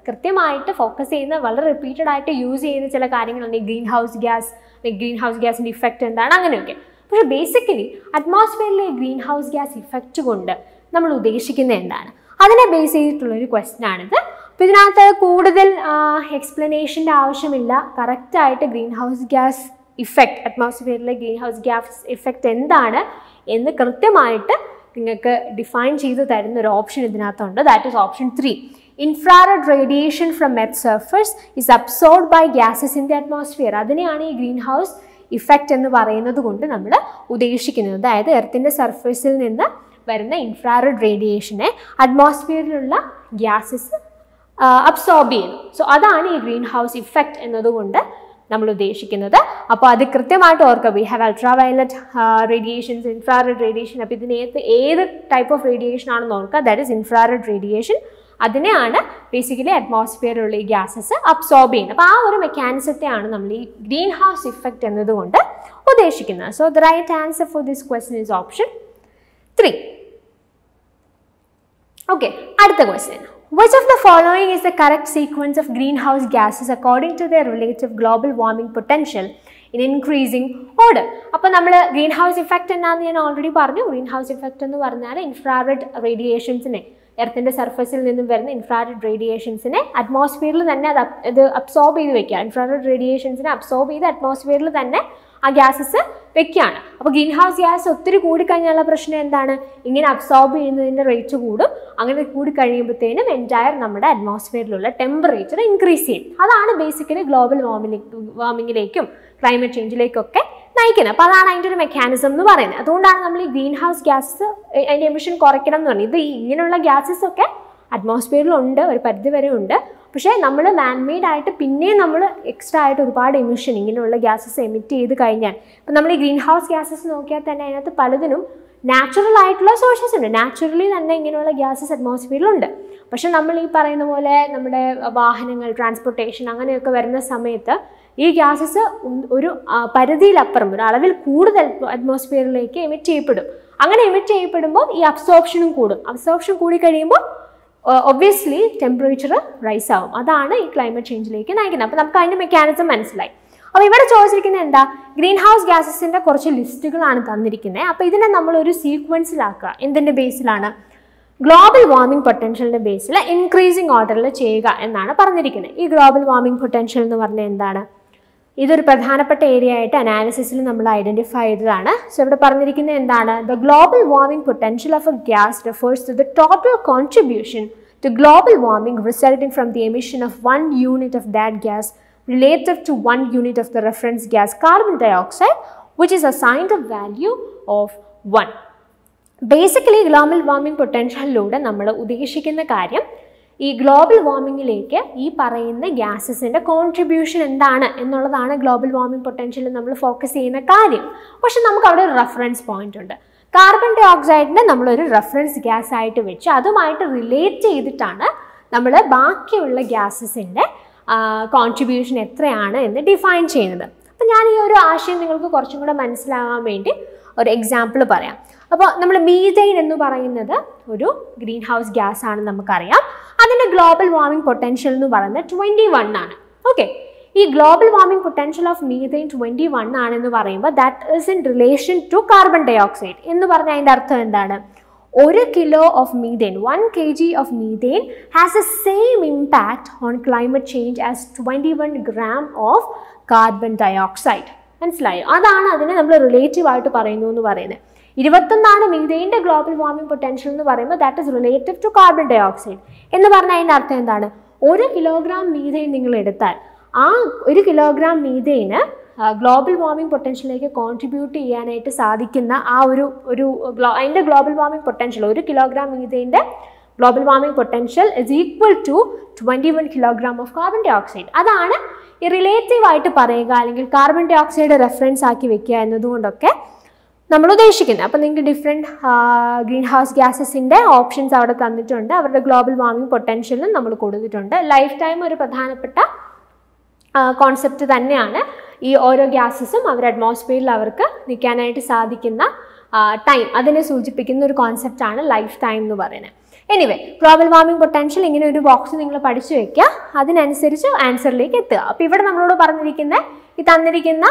കൃത്യമായിട്ട് ഫോക്കസ് ചെയ്യുന്ന വളരെ റിപ്പീറ്റഡ് ആയിട്ട് യൂസ് ചെയ്യുന്ന ചില കാര്യങ്ങളുണ്ട്. ഗ്രീൻ ഹൗസ് ഗ്യാസ് അല്ലെങ്കിൽ ഗ്രീൻ ഹൗസ് ഗ്യാസിൻ്റെ ഇഫക്റ്റ് എന്താണ്, അങ്ങനെയൊക്കെ. പക്ഷേ ബേസിക്കലി അറ്റ്മോസ്ഫിയറിലെ ഗ്രീൻ ഹൗസ് ഗ്യാസ് ഇഫക്റ്റ് കൊണ്ട് നമ്മൾ ഉദ്ദേശിക്കുന്നത് എന്താണ്, അതിനെ ബേസ് ചെയ്തിട്ടുള്ളൊരു ക്വസ്റ്റ്യൻ ആണിത്. അപ്പോൾ ഇതിനകത്ത് കൂടുതൽ എക്സ്പ്ലനേഷൻ്റെ ആവശ്യമില്ല. കറക്റ്റായിട്ട് ഗ്രീൻ ഹൗസ് ഗ്യാസ് ഇഫക്റ്റ്, അറ്റ്മോസ്ഫിയറിലെ ഗ്രീൻ ഹൗസ് ഗ്യാസ് ഇഫക്റ്റ് എന്താണ് എന്ന് കൃത്യമായിട്ട് നിങ്ങൾക്ക് ഡിഫൈൻ ചെയ്ത് തരുന്ന ഒരു ഓപ്ഷൻ ഇതിനകത്തുണ്ട്. That is option 3. Infrared radiation from Earth's surface is absorbed by gases in the atmosphere. അതിനെയാണ് ഈ ഗ്രീൻ ഹൗസ് ഇഫക്റ്റ് എന്ന് പറയുന്നത് കൊണ്ട് നമ്മൾ ഉദ്ദേശിക്കുന്നത്. അതായത് എർത്തിൻ്റെ സർഫേസിൽ നിന്ന് വരുന്ന ഇൻഫ്രാറെഡ് റേഡിയേഷനെ അറ്റ്മോസ്ഫിയറിലുള്ള ഗ്യാസസ് അബ്സോർബ് ചെയ്യുന്നു. സോ അതാണ് ഈ ഗ്രീൻ ഹൗസ് ഇഫക്റ്റ് എന്നതുകൊണ്ട് നമ്മൾ ഉദ്ദേശിക്കുന്നത്. അപ്പോൾ അത് കൃത്യമായിട്ട് ഓർക്കുക. We have ultra violet radiations, infrared radiation. അപ്പോൾ ഇതിനകത്ത് ഏത് ടൈപ്പ് ഓഫ് റേഡിയേഷൻ ആണെന്ന് ഓർക്കുക. That is infrared radiation. അതിനെയാണ് ബേസിക്കലി അറ്റ്മോസ്ഫിയറിലുള്ള ഈ ഗ്യാസസ് അബ്സോർബ് ചെയ്യുന്നത്. അപ്പോൾ ആ ഒരു മെക്കാനിസത്തെയാണ് നമ്മൾ ഈ ഗ്രീൻ ഹൗസ് ഇഫക്റ്റ് എന്നതുകൊണ്ട് ഉദ്ദേശിക്കുന്നത്. So the right answer for this question is option 3. Okay, അടുത്ത question. Which of the following is the correct sequence of greenhouse gases according to their relative global warming potential in increasing order? അപ്പോൾ നമ്മൾ green house effect എന്നാന്ന് ഞാൻ already പറഞ്ഞു. Green house effect എന്ന് പറഞ്ഞാൽ infrared റേഡിയേഷൻസിനെ, എർത്തിൻ്റെ സർഫസിൽ നിന്നും വരുന്ന ഇൻഫ്രാറെഡ് റേഡിയേഷൻസിനെ അറ്റ്മോസ്ഫിയറിൽ തന്നെ അത് അബ്സോർബ് ചെയ്ത് വെക്കുക. ഇൻഫ്രാറെഡ് റേഡിയേഷൻസിനെ അബ്സോർബ് ചെയ്ത് അറ്റ്മോസ്ഫിയറിൽ തന്നെ ആ ഗ്യാസസ് വെക്കുകയാണ്. അപ്പോൾ ഗ്രീൻ ഹൗസ് ഗ്യാസ് ഒത്തിരി കൂടിക്കഴിഞ്ഞാലുള്ള പ്രശ്നം എന്താണ്? ഇങ്ങനെ അബ്സോർബ് ചെയ്യുന്നതിൻ്റെ റേറ്റ് കൂടും. അങ്ങനെ കൂടിക്കഴിയുമ്പോഴത്തേനും എൻറ്റയർ നമ്മുടെ അറ്റ്മോസ്ഫിയറിലുള്ള ടെമ്പറേച്ചർ ഇൻക്രീസ് ചെയ്യും. അതാണ് ബേസിക്കലി ഗ്ലോബൽ വാർമിങ്ങിലേക്കും ക്ലൈമറ്റ് ചേഞ്ചിലേക്കൊക്കെ നയിക്കുന്നത്. അപ്പോൾ അതാണ് അതിൻ്റെ ഒരു മെക്കാനിസം എന്ന് പറയുന്നത്. അതുകൊണ്ടാണ് നമ്മൾ ഈ ഗ്രീൻ ഹൗസ് ഗ്യാസ് അതിൻ്റെ എമിഷൻ കുറയ്ക്കണം എന്ന് പറയുന്നത്. ഇത് ഇങ്ങനെയുള്ള ഗ്യാസസ് ഒക്കെ അറ്റ്മോസ്ഫിയറിലുണ്ട്, ഒരു പരിധി വരെ ഉണ്ട്. പക്ഷേ നമ്മൾ മാൻമെയ്ഡ് ആയിട്ട് പിന്നെയും നമ്മൾ എക്സ്ട്രാ ആയിട്ട് ഒരുപാട് എമിഷൻ ഇങ്ങനെയുള്ള ഗ്യാസസ് എമിറ്റ് ചെയ്ത് കഴിഞ്ഞാൽ, ഇപ്പം നമ്മൾ ഈ ഗ്രീൻ ഹൗസ് ഗ്യാസസ് നോക്കിയാൽ തന്നെ അതിനകത്ത് പലതിനും നാച്ചുറൽ ആയിട്ടുള്ള സോഴ്സസ് ഉണ്ട്. നാച്ചുറലി തന്നെ ഇങ്ങനെയുള്ള ഗ്യാസസ് അറ്റ്മോസ്ഫിയറിലുണ്ട്. പക്ഷെ നമ്മൾ ഈ പറയുന്ന പോലെ നമ്മുടെ വാഹനങ്ങൾ, ട്രാൻസ്പോർട്ടേഷൻ അങ്ങനെയൊക്കെ വരുന്ന സമയത്ത് ഈ ഗ്യാസസ് ഒരു പരിധിയിലപ്പുറം, ഒരു അളവിൽ കൂടുതൽ അറ്റ്മോസ്ഫിയറിലേക്ക് എമിറ്റ് ചെയ്യപ്പെടും. അങ്ങനെ എമിറ്റ് ചെയ്യപ്പെടുമ്പോൾ ഈ അബ്സോർപ്ഷനും കൂടും. അബ്സോർപ്ഷൻ കൂടി കഴിയുമ്പോൾ ഒബ്വിയസ്ലി ടെമ്പറേച്ചർ റൈസ് ആവും. അതാണ് ഈ ക്ലൈമറ്റ് ചേഞ്ചിലേക്ക് നയിക്കുന്നത്. അപ്പോൾ നമുക്ക് അതിൻ്റെ മെക്കാനിസം മനസ്സിലായി. അപ്പോൾ ഇവിടെ ചോദിച്ചിരിക്കുന്നത് എന്താ? ഗ്രീൻ ഹൗസ് ഗ്യാസസിൻ്റെ കുറച്ച് ലിസ്റ്റുകളാണ് തന്നിരിക്കുന്നത്. അപ്പോൾ ഇതിനെ നമ്മളൊരു സീക്വൻസിലാക്കുക. എന്തിൻ്റെ ബേസിലാണ്? ഗ്ലോബൽ വാർമിംഗ് പൊട്ടൻഷ്യലിൻ്റെ ബേസിൽ ഇൻക്രീസിങ് ഓർഡറിൽ ചെയ്യുക എന്നാണ് പറഞ്ഞിരിക്കുന്നത്. ഈ ഗ്ലോബൽ വാർമിംഗ് പൊട്ടൻഷ്യൽ എന്ന് പറഞ്ഞാൽ എന്താണ്? ഇതൊരു പ്രധാനപ്പെട്ട ഏരിയ ആയിട്ട് അനാലിസിസിൽ നമ്മൾ ഐഡൻറ്റിഫൈ ചെയ്തതാണ്. സോ ഇവിടെ പറഞ്ഞിരിക്കുന്നത് എന്താണ്? The global warming potential of a gas refers to the total contribution to global warming resulting from the emission of 1 unit of that gas relative to 1 unit of the reference gas carbon dioxide, which is assigned a value of 1. Basically global warming പൊട്ടൻഷ്യലിലൂടെ നമ്മൾ ഉദ്ദേശിക്കുന്ന കാര്യം ഈ global വാർമിങ്ങിലേക്ക് ഈ പറയുന്ന ഗ്യാസസിൻ്റെ contribution എന്താണ് എന്നുള്ളതാണ് global warming പൊട്ടൻഷ്യലിൽ നമ്മൾ ഫോക്കസ് ചെയ്യുന്ന കാര്യം. പക്ഷെ നമുക്ക് അവിടെ ഒരു റെഫറൻസ് പോയിന്റ് ഉണ്ട്. കാർബൺ ഡൈ ഓക്സൈഡിനെ നമ്മളൊരു റെഫറൻസ് ഗ്യാസ് ആയിട്ട് വെച്ച് അതുമായിട്ട് റിലേറ്റ് ചെയ്തിട്ടാണ് നമ്മൾ ബാക്കിയുള്ള ഗ്യാസസിൻ്റെ കോൺട്രിബ്യൂഷൻ എത്രയാണ് എന്ന് ഡിഫൈൻ ചെയ്യുന്നത്. അപ്പോൾ ഞാൻ ഈ ഒരു ആശയം നിങ്ങൾക്ക് കുറച്ചും കൂടെ മനസ്സിലാകാൻ വേണ്ടി ഒരു എക്സാമ്പിൾ പറയാം. അപ്പോൾ നമ്മൾ മീഥെയ്ൻ എന്ന് പറയുന്നത് ഒരു ഗ്രീൻ ഹൗസ് ഗ്യാസ് ആണെന്ന് നമുക്കറിയാം. അതിൻ്റെ ഗ്ലോബൽ വാർമിംഗ് പൊട്ടൻഷ്യൽ എന്ന് പറയുന്നത് 21 ആണ്. ഓക്കെ, ഈ global warming potential of methane 21 ആണെന്ന് പറയുമ്പോൾ that is in relation to carbon dioxide എന്ന് പറഞ്ഞാൽ അതിൻ്റെ അർത്ഥം എന്താണ്? 1 kilo of methane, 1 kg of methane has the same impact on climate change as 21 gram of carbon dioxide. മനസ്സിലായോ? അതാണ് അതിനെ നമ്മൾ റിലേറ്റീവ് ആയിട്ട് പറയുന്നു എന്ന് പറയുന്നത്. 21 മീഥെയിൻ്റെ ഗ്ലോബൽ വാർമിംഗ് പൊട്ടൻഷ്യൽ എന്ന് പറയുമ്പോൾ that is relative to carbon dioxide എന്ന് പറഞ്ഞാൽ അതിൻ്റെ അർത്ഥം എന്താണ്? 1 കിലോഗ്രാം മീഥെയിൻ നിങ്ങൾ എടുത്താൽ ആ 1 കിലോഗ്രാം മീഥെയിന് ഗ്ലോബൽ വാർമിംഗ് പൊട്ടൻഷ്യലിലേക്ക് കോൺട്രിബ്യൂട്ട് ചെയ്യാനായിട്ട് സാധിക്കുന്ന ആ അതിൻ്റെ ഗ്ലോബൽ വാർമിംഗ് പൊട്ടൻഷ്യൽ 1 കിലോഗ്രാം മീഥെയിൻ്റെ global warming potential is equal to 21 kilogram of carbon dioxide. അതാണ് ഈ റിലേറ്റീവ് ആയിട്ട് പറയുക, അല്ലെങ്കിൽ കാർബൺ ഡൈ ഓക്സൈഡ് റെഫറൻസ് ആക്കി വെക്കുക എന്നതുകൊണ്ടൊക്കെ നമ്മൾ ഉദ്ദേശിക്കുന്നത്. അപ്പോൾ നിങ്ങൾക്ക് ഡിഫറെൻറ്റ് ഗ്രീൻ ഹൗസ് ഗ്യാസസിൻ്റെ ഓപ്ഷൻസ് അവിടെ തന്നിട്ടുണ്ട്. അവരുടെ ഗ്ലോബൽ വാർമിംഗ് പൊട്ടൻഷ്യലും നമ്മൾ കൊടുത്തിട്ടുണ്ട്. ലൈഫ് ടൈം ഒരു പ്രധാനപ്പെട്ട കോൺസെപ്റ്റ് തന്നെയാണ്. ഈ ഓരോ ഗ്യാസസും അവർ അറ്റ്മോസ്ഫിയറിൽ അവർക്ക് നിൽക്കാനായിട്ട് സാധിക്കുന്ന ടൈം, അതിനെ സൂചിപ്പിക്കുന്ന ഒരു കോൺസെപ്റ്റാണ് ലൈഫ് ടൈം എന്ന് പറയുന്നത്. എനിവേ, ഗ്ലോബൽ വാർമിംഗ് പൊട്ടൻഷ്യൽ ഇങ്ങനെ ഒരു ബോക്സ് നിങ്ങൾ പഠിച്ചു വെക്കുക, അതിനനുസരിച്ച് ആൻസറിലേക്ക് എത്തുക. അപ്പോൾ ഇവിടെ നമ്മളോട് പറഞ്ഞിരിക്കുന്ന ഈ തന്നിരിക്കുന്ന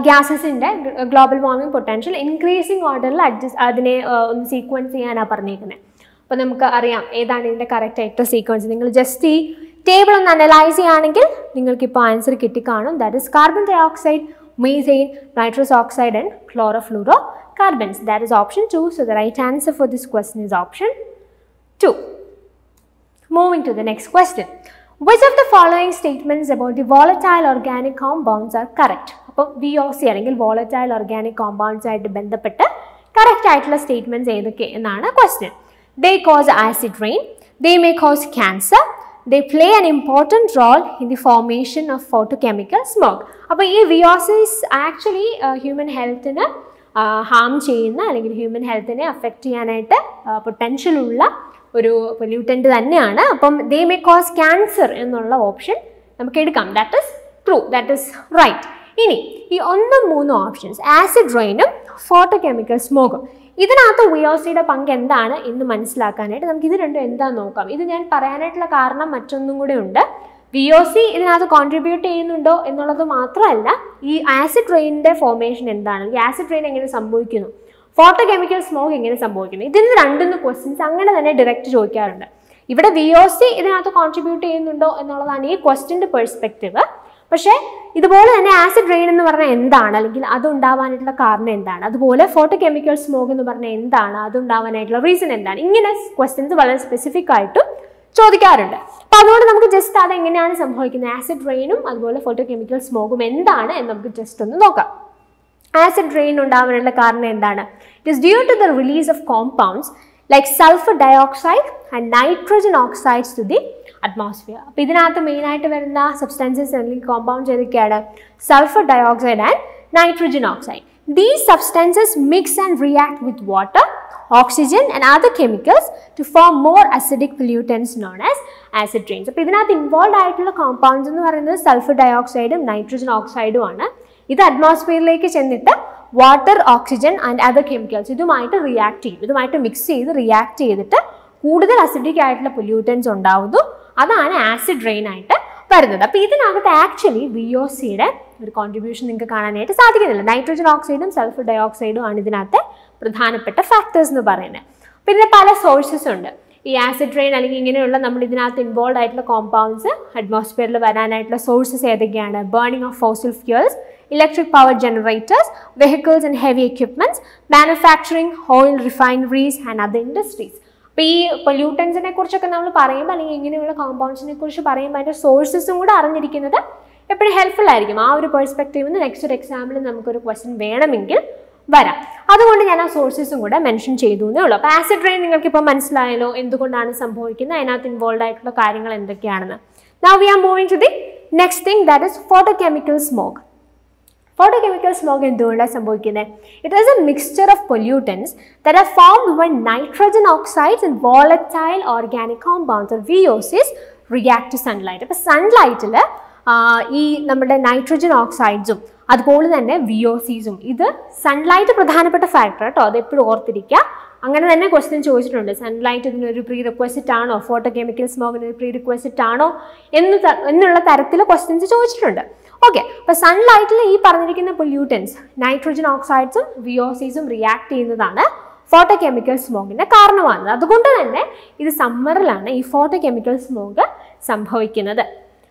ഗ്യാസസിൻ്റെ ഗ്ലോബൽ വാർമിംഗ് പൊട്ടൻഷ്യൽ ഇൻക്രീസിങ് ഓർഡറിൽ അതിനെ ഒന്ന് സീക്വൻസ് ചെയ്യാനാണ് പറഞ്ഞിരിക്കുന്നത്. അപ്പോൾ നമുക്ക് അറിയാം ഏതാണ് ഇതിൻ്റെ കറക്റ്റ് ആയിട്ടുള്ള സീക്വൻസ്. നിങ്ങൾ ജസ്റ്റ് ഈ ടേബിൾ ഒന്ന് അനലൈസ് ചെയ്യുകയാണെങ്കിൽ നിങ്ങൾക്കിപ്പോൾ ആൻസർ കിട്ടിക്കാണും. That is carbon dioxide, methane, nitrous oxide and chlorofluorocarbons. That is option 2. So the right answer for this question is option 2. Moving to the next question. Which of the following statements about the volatile organic compounds are correct? അപ്പോൾ VOC അല്ലെങ്കിൽ volatile organic compounds ആയിട്ട് ബന്ധപ്പെട്ട് correct ആയിട്ടുള്ള statements ഏതൊക്കെ എന്നാണ് question. They cause acid rain. They may cause cancer. They play an important role in the formation of photochemical smoke. അപ്പോൾ ഈ VOCs actually human ഹെൽത്തിന് ഹാം ചെയ്യുന്ന അല്ലെങ്കിൽ ഹ്യൂമൻ ഹെൽത്തിനെ അഫക്റ്റ് ചെയ്യാനായിട്ട് പൊട്ടൻഷ്യലുള്ള ഒരു പൊല്യൂട്ടൻ്റ് തന്നെയാണ്. അപ്പം ദേ മേ കോസ് ക്യാൻസർ എന്നുള്ള ഓപ്ഷൻ നമുക്ക് എടുക്കാം. That is true, that is right. ഇനി ഈ 1, 3 ഓപ്ഷൻസ് ആസിഡ് റെയിനും ഫോട്ടോ കെമിക്കൽ സ്മോഗും, ഇതിനകത്ത് VOCയുടെ പങ്ക് എന്താണ് എന്ന് മനസ്സിലാക്കാനായിട്ട് നമുക്ക് ഇത് രണ്ടും എന്താണെന്ന് നോക്കാം. ഇത് ഞാൻ പറയാനായിട്ടുള്ള കാരണം മറ്റൊന്നും കൂടെ ഉണ്ട്. VOC ഇതിനകത്ത് കോൺട്രിബ്യൂട്ട് ചെയ്യുന്നുണ്ടോ എന്നുള്ളത് മാത്രമല്ല, ഈ ആസിഡ് റെയിനിൻ്റെ ഫോർമേഷൻ എന്താണ്, ഈ ആസിഡ് റെയിൻ എങ്ങനെ സംഭവിക്കുന്നു, ഫോട്ടോ കെമിക്കൽ സ്മോഗ് എങ്ങനെ സംഭവിക്കുന്നു, ഇതിന് രണ്ടും ക്വസ്റ്റ്യൻസ് അങ്ങനെ തന്നെ ഡയറക്റ്റ് ചോദിക്കാറുണ്ട്. ഇവിടെ VOC ഇതിനകത്ത് കോൺട്രിബ്യൂട്ട് ചെയ്യുന്നുണ്ടോ എന്നുള്ളതാണ് ഈ ക്വസ്റ്റ്യൻ്റെ പെർസ്പെക്റ്റീവ്. പക്ഷേ ഇതുപോലെ തന്നെ ആസിഡ് റെയിൻ എന്ന് പറഞ്ഞാൽ എന്താണ്, അല്ലെങ്കിൽ അതുണ്ടാവാനായിട്ടുള്ള കാരണം എന്താണ്, അതുപോലെ ഫോട്ടോ കെമിക്കൽ സ്മോഗ് എന്ന് പറഞ്ഞാൽ എന്താണ്, അതുണ്ടാവാനായിട്ടുള്ള റീസൺ എന്താണ്, ഇങ്ങനെ ക്വസ്റ്റ്യൻസ് വളരെ സ്പെസിഫിക് ആയിട്ട് ചോദിക്കാറുണ്ട്. അപ്പോൾ അതുകൊണ്ട് നമുക്ക് ജസ്റ്റ് അതെങ്ങനെയാണ് സംഭവിക്കുന്നത്, ആസിഡ് റെയിനും അതുപോലെ ഫോട്ടോ കെമിക്കൽ സ്മോഗും എന്താണ് എന്ന് നമുക്ക് ജസ്റ്റ് ഒന്ന് നോക്കാം. ആസിഡ് റെയിൻ ഉണ്ടാവാനുള്ള കാരണം എന്താണ്? It is due to the release of compounds like sulphur dioxide and nitrogen oxides to the atmosphere. അപ്പോൾ ഇതിനകത്ത് മെയിനായിട്ട് വരുന്ന സബ്സ്റ്റൻസസ് അല്ലെങ്കിൽ കോമ്പൗണ്ട്സ് ഏതൊക്കെയാണ്? Sulphur dioxide and nitrogen oxide. These substances mix and react with water, oxygen and other chemicals to form more acidic pollutants known as acid rains. അപ്പോൾ ഇതിനകത്ത് involve ആയിട്ടുള്ള compounds എന്ന് പറയുന്നത് സൾഫർ ഡയോക്സൈഡും നൈട്രജൻ ഓക്സൈഡും ആണ്. ഇത് അറ്റ്മോസ്ഫിയറിലേക്ക് ചെന്നിട്ട് water, oxygen and other chemicals ഇതുമായിട്ട് react ചെയ്യും. ഇതുമായിട്ട് മിക്സ് ചെയ്ത് റിയാക്ട് ചെയ്തിട്ട് കൂടുതൽ അസിഡിക് ആയിട്ടുള്ള പൊല്യൂട്ടൻസ് ഉണ്ടാവുന്നു. അതാണ് ആസിഡ് റെയിൻ ആയിട്ട് വരുന്നത്. അപ്പോൾ ഇതിനകത്ത് ആക്ച്വലി VOCയുടെ ഒരു കോൺട്രിബ്യൂഷൻ നിങ്ങൾക്ക് കാണാനായിട്ട് സാധിക്കുന്നില്ല. നൈട്രജൻ ഓക്സൈഡും സൾഫർ ഡയോക്സൈഡും ആണ് ഇതിനകത്ത് പ്രധാനപ്പെട്ട ഫാക്ടേഴ്സ് എന്ന് പറയുന്നത്. അപ്പോൾ ഇതിന് പല സോഴ്സസ് ഉണ്ട്. ഈ ആസിഡ് റെയിൻ അല്ലെങ്കിൽ ഇങ്ങനെയുള്ള നമ്മൾ ഇതിനകത്ത് ഇൻവോൾവ് ആയിട്ടുള്ള കോമ്പൗണ്ട്സ് അറ്റ്മോസ്ഫിയറിൽ വരാനായിട്ടുള്ള സോഴ്സസ് ഏതൊക്കെയാണ്? Burning of fossil fuels, electric power generators, vehicles and heavy equipments, manufacturing, oil refineries and other industries. അപ്പോൾ ഈ പൊല്യൂട്ടൻസിനെ കുറിച്ചൊക്കെ നമ്മൾ പറയുമ്പോൾ അല്ലെങ്കിൽ ഇങ്ങനെയുള്ള കോമ്പൗണ്ട്സിനെ കുറിച്ച് പറയുമ്പോൾ അതിൻ്റെ സോഴ്സസും കൂടെ അറിഞ്ഞിരിക്കുന്നത് എപ്പോഴും ഹെൽപ്ഫുൾ ആയിരിക്കും. ആ ഒരു പെർസ്പെക്റ്റീവിൽ നിന്ന് നെക്സ്റ്റ് ഒരു എക്സാമ്പിൾ നമുക്കൊരു ക്വസ്റ്റ്യൻ വേണമെങ്കിൽ വരാം. അതുകൊണ്ട് ഞാൻ ആ സോഴ്സസും കൂടെ മെൻഷൻ ചെയ്തു എന്നേ ഉള്ളൂ. അപ്പോൾ ആസിഡ് റെയിൻ നിങ്ങൾക്കിപ്പോൾ മനസ്സിലായല്ലോ എന്തുകൊണ്ടാണ് സംഭവിക്കുന്നത്, അതിനകത്ത് ഇൻവോൾവ് ആയിട്ടുള്ള കാര്യങ്ങൾ എന്തൊക്കെയാണെന്ന്. Now we are moving to the next thing, that is photochemical smoke. Photochemical smoke എന്തുകൊണ്ടാണ് സംഭവിക്കുന്നത്? It is a mixture of pollutants that are formed when nitrogen oxides and volatile organic compounds or VOCs react to sunlight. അപ്പോൾ സൺലൈറ്റിൽ ഈ നമ്മുടെ nitrogen ഓക്സൈഡ്സും അതുപോലെ തന്നെ VOCസും, ഇത് sunlight പ്രധാനപ്പെട്ട factor കേട്ടോ, അതെപ്പോഴും ഓർത്തിരിക്കുക. അങ്ങനെ തന്നെ ക്വസ്റ്റ്യൻ ചോദിച്ചിട്ടുണ്ട്, സൺലൈറ്റ് ഇതിനൊരു പ്രീ റിക്വസിറ്റ് ആണോ, ഫോട്ടോ കെമിക്കൽ സ്മോഗിന് ഒരു പ്രീ റിക്വസിറ്റ് ആണോ എന്നുള്ള തരത്തിൽ ക്വസ്റ്റ്യൻസ് ചോദിച്ചിട്ടുണ്ട്. ഓക്കെ, അപ്പോൾ സൺലൈറ്റിൽ ഈ പറഞ്ഞിരിക്കുന്ന പൊല്യൂട്ടൻസ് നൈട്രജൻ ഓക്സൈഡ്സും VOCസും റിയാക്ട് ചെയ്യുന്നതാണ് ഫോട്ടോ കെമിക്കൽ സ്മോഗിൻ്റെ കാരണമാകുന്നത്. അതുകൊണ്ട് തന്നെ ഇത് സമ്മറിലാണ് ഈ ഫോട്ടോ കെമിക്കൽ സ്മോഗ് സംഭവിക്കുന്നത്.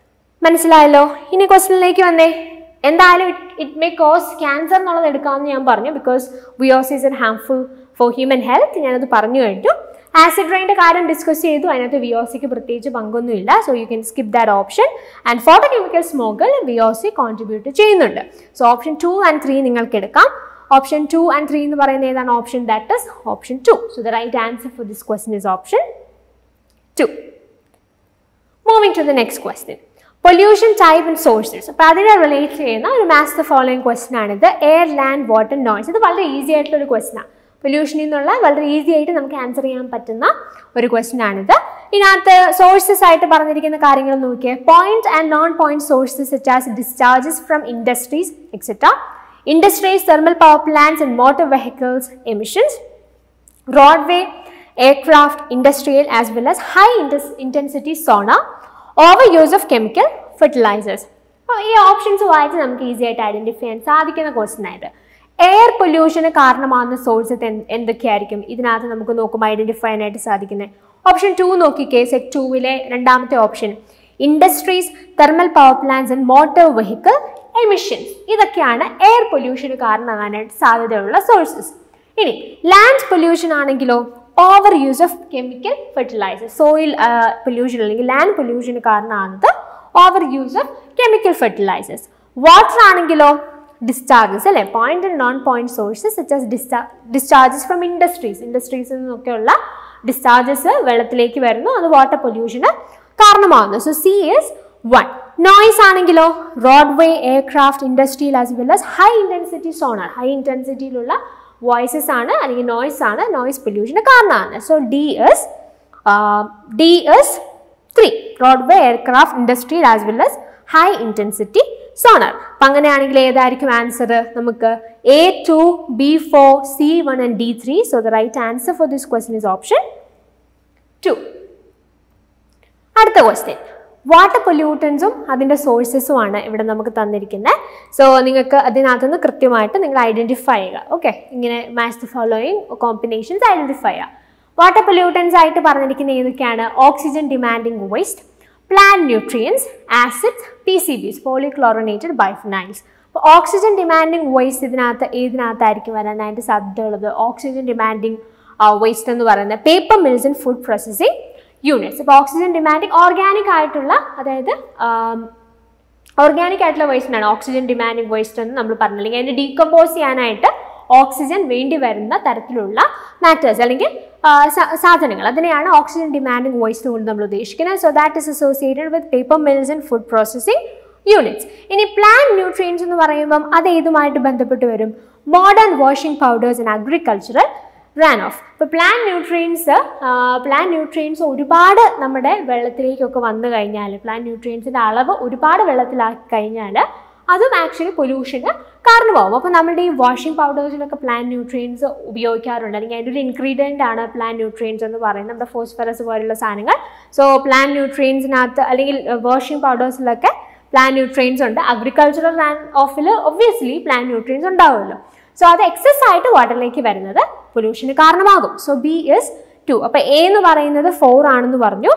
മനസ്സിലായല്ലോ? ഇനി ക്വസ്റ്റ്യനിലേക്ക് വന്നേ. എന്തായാലും ഇറ്റ് മേ കോസ് ക്യാൻസർ എന്നുള്ളത് എടുക്കാമെന്ന് ഞാൻ പറഞ്ഞു, because VOCs R harmful for human health. ഞാനത് പറഞ്ഞു കഴിഞ്ഞു. ആസിഡ് റെയിൻ്റെ കാര്യം ഡിസ്കസ് ചെയ്തു, അതിനകത്ത് VOCക്ക് പ്രത്യേകിച്ച് പങ്കൊന്നുമില്ല. So you can skip that option. And photochemical സ്മോഗിൽ VOC കോൺട്രിബ്യൂട്ട് ചെയ്യുന്നുണ്ട്. സോ ഓപ്ഷൻ 2 and 3 നിങ്ങൾക്ക് എടുക്കാം. ഓപ്ഷൻ 2 and 3 എന്ന് പറയുന്നത് ഏതാണ്? Option that is option 2. So the right answer for this question is option 2. Moving to the next question, pollution type and sources. അപ്പോൾ അതിനെ relate ചെയ്യുന്ന ഒരു മാച്ച് ദ ഫോളോയിങ് ക്വസ്റ്റ്യൻ ആണിത്. Air, land, water, noise. ഇത് വളരെ easy ആയിട്ടുള്ള ഒരു ക്വസ്റ്റ്യനാണ്. പൊല്യൂഷനിൽ നിന്നുള്ള വളരെ ഈസി ആയിട്ട് നമുക്ക് ആൻസർ ചെയ്യാൻ പറ്റുന്ന ഒരു ക്വസ്റ്റ്യൻ ആണിത്. ഇതിനകത്ത് സോഴ്സസ് ആയിട്ട് പറഞ്ഞിരിക്കുന്ന കാര്യങ്ങൾ നോക്കിയാൽ point and non point sources such as discharges from industries etcetera, industries, thermal power plants and motor vehicles emissions, roadway, aircraft, industrial as well as high intensity sonar, overuse of chemical fertilisers. അപ്പോൾ ഈ options വായിച്ച് നമുക്ക് easy ആയിട്ട് identify ചെയ്യാൻ സാധിക്കുന്ന question ആയത്. Air പൊല്യൂഷന് കാരണമാകുന്ന sources എന്തൊക്കെയായിരിക്കും ഇതിനകത്ത് നമുക്ക് നോക്കുമ്പോൾ ഐഡൻറ്റിഫൈ ചെയ്യാനായിട്ട് സാധിക്കുന്നത്? ഓപ്ഷൻ 2 നോക്കിക്കേ, സെറ്റ് 2-ലെ രണ്ടാമത്തെ option, industries, thermal power plants and motor vehicle emissions. ഇതൊക്കെയാണ് എയർ പൊല്യൂഷന് കാരണമാകാനായിട്ട് സാധ്യതയുള്ള സോഴ്സസ്. ഇനി ലാൻഡ് പൊല്യൂഷൻ ആണെങ്കിലോ, overuse of chemical fertilisers. Soil pollution അല്ലെങ്കിൽ ലാൻഡ് പൊല്യൂഷന് കാരണമാകുന്നത് overuse of chemical fertilisers. Water ആണെങ്കിലോ, ഡിസ്ചാർജസ് അല്ലേ, point and non point sources such as discharges from ഇൻഡസ്ട്രീസിൽ നിന്നൊക്കെയുള്ള ഡിസ്ചാർജസ് വെള്ളത്തിലേക്ക് വരുന്നു, അത് വാട്ടർ പൊല്യൂഷന് കാരണമാകുന്നു. So C is 1. നോയ്സ് ആണെങ്കിലോ, roadway, aircraft, industrial as well as high intensity sonar. High ഇൻറ്റൻസിറ്റിയിലുള്ള വോയിസസ് ആണ് അല്ലെങ്കിൽ നോയ്സ് ആണ് നോയ്സ് പൊല്യൂഷന് കാരണമാണ്. So D is D is 3, roadway, aircraft, industrial as well as high intensity sonar. അപ്പം അങ്ങനെയാണെങ്കിൽ ഏതായിരിക്കും ആൻസർ? നമുക്ക് A2, B4, C1 and D3. So the right answer for this question is option 2. അടുത്ത question, water പൊല്യൂട്ടൻസും അതിൻ്റെ സോഴ്സസും ആണ് ഇവിടെ നമുക്ക് തന്നിരിക്കുന്നത്. സോ നിങ്ങൾക്ക് അതിനകത്തുനിന്ന് കൃത്യമായിട്ട് നിങ്ങൾ ഐഡൻറ്റിഫൈ ചെയ്യുക. ഓക്കെ, ഇങ്ങനെ match the following combinations identify ചെയ്യുക. വാട്ടർ പൊല്യൂട്ടൻസ് ആയിട്ട് പറഞ്ഞിരിക്കുന്ന ഏതൊക്കെയാണ്? Oxygen demanding waste, plant nutrients, acids, PCBs, പോളിക്ലോറിനേറ്റഡ് ബൈഫിനൈൽസ്. അപ്പോൾ ഓക്സിജൻ ഡിമാൻഡിങ് വേസ്റ്റ് ഏതിനകത്തായിരിക്കും വരാനായിട്ട് സാധ്യതയുള്ളത്? ഓക്സിജൻ ഡിമാൻഡിങ് വേസ്റ്റ് എന്ന് പറയുന്നത് paper mills and food processing units. ഇപ്പോൾ ഓക്സിജൻ ഡിമാൻഡിങ് ഓർഗാനിക് ആയിട്ടുള്ള, അതായത് ഓർഗാനിക് ആയിട്ടുള്ള വേസ്റ്റ് ആണ് ഓക്സിജൻ ഡിമാൻഡിങ് വേസ്റ്റ് എന്ന് നമ്മൾ പറഞ്ഞു. അല്ലെങ്കിൽ അതിനെ ഡീകമ്പോസ് ചെയ്യാനായിട്ട് ഓക്സിജൻ വേണ്ടി വരുന്ന തരത്തിലുള്ള മാറ്റേഴ്സ് അല്ലെങ്കിൽ സാധനങ്ങൾ, അതിനെയാണ് ഓക്സിജൻ ഡിമാൻഡിങ് വേസ്റ്റ് കൊണ്ട് നമ്മൾ ഉദ്ദേശിക്കുന്നത്. So that is associated with paper mills and food processing units. ഇനി പ്ലാന്റ് ന്യൂട്രിയൻസ് എന്ന് പറയുമ്പം അത് ഏതുമായിട്ട് ബന്ധപ്പെട്ട് വരും? Modern washing powders and agricultural run off. ഇപ്പോൾ പ്ലാന്റ് ന്യൂട്രിയൻസ് ഒരുപാട് നമ്മുടെ വെള്ളത്തിലേക്കൊക്കെ വന്നു കഴിഞ്ഞാൽ, പ്ലാന്റ് ന്യൂട്രിയൻസിൻ്റെ അളവ് ഒരുപാട് വെള്ളത്തിലാക്കി കഴിഞ്ഞാൽ അതും ആക്ച്വലി പൊല്യൂഷന് കാരണമാവും. അപ്പോൾ നമ്മുടെ ഈ വാഷിംഗ് പൗഡേഴ്സിലൊക്കെ പ്ലാന്റ് ന്യൂട്രിയൻസ് ഉപയോഗിക്കാറുണ്ട്, അല്ലെങ്കിൽ അതിൻ്റെ ഒരു ഇൻഗ്രീഡിയൻ്റ് ആണ് പ്ലാന്റ് ന്യൂട്രിയൻസ് എന്ന് പറയുന്നത്, നമ്മുടെ ഫോസ്ഫറസ് പോലുള്ള സാധനങ്ങൾ. സോ പ്ലാന്റ് ന്യൂട്രിയൻസിനകത്ത് അല്ലെങ്കിൽ വാഷിംഗ് പൗഡേഴ്സിലൊക്കെ പ്ലാന്റ് ന്യൂട്രിയൻസ് ഉണ്ട്. അഗ്രികൾച്ചറൽ റാൻ ഓഫിൽ ഒബ്വിയസ്ലി പ്ലാന്റ് ന്യൂട്രിയൻസ് ഉണ്ടാവുമല്ലോ. സോ അത് എക്സസ് ആയിട്ട് വാട്ടറിലേക്ക് വരുന്നത് പൊല്യൂഷന് കാരണമാകും. So B is 2. അപ്പോൾ A എന്ന് പറയുന്നത് 4 ആണെന്ന് പറഞ്ഞു,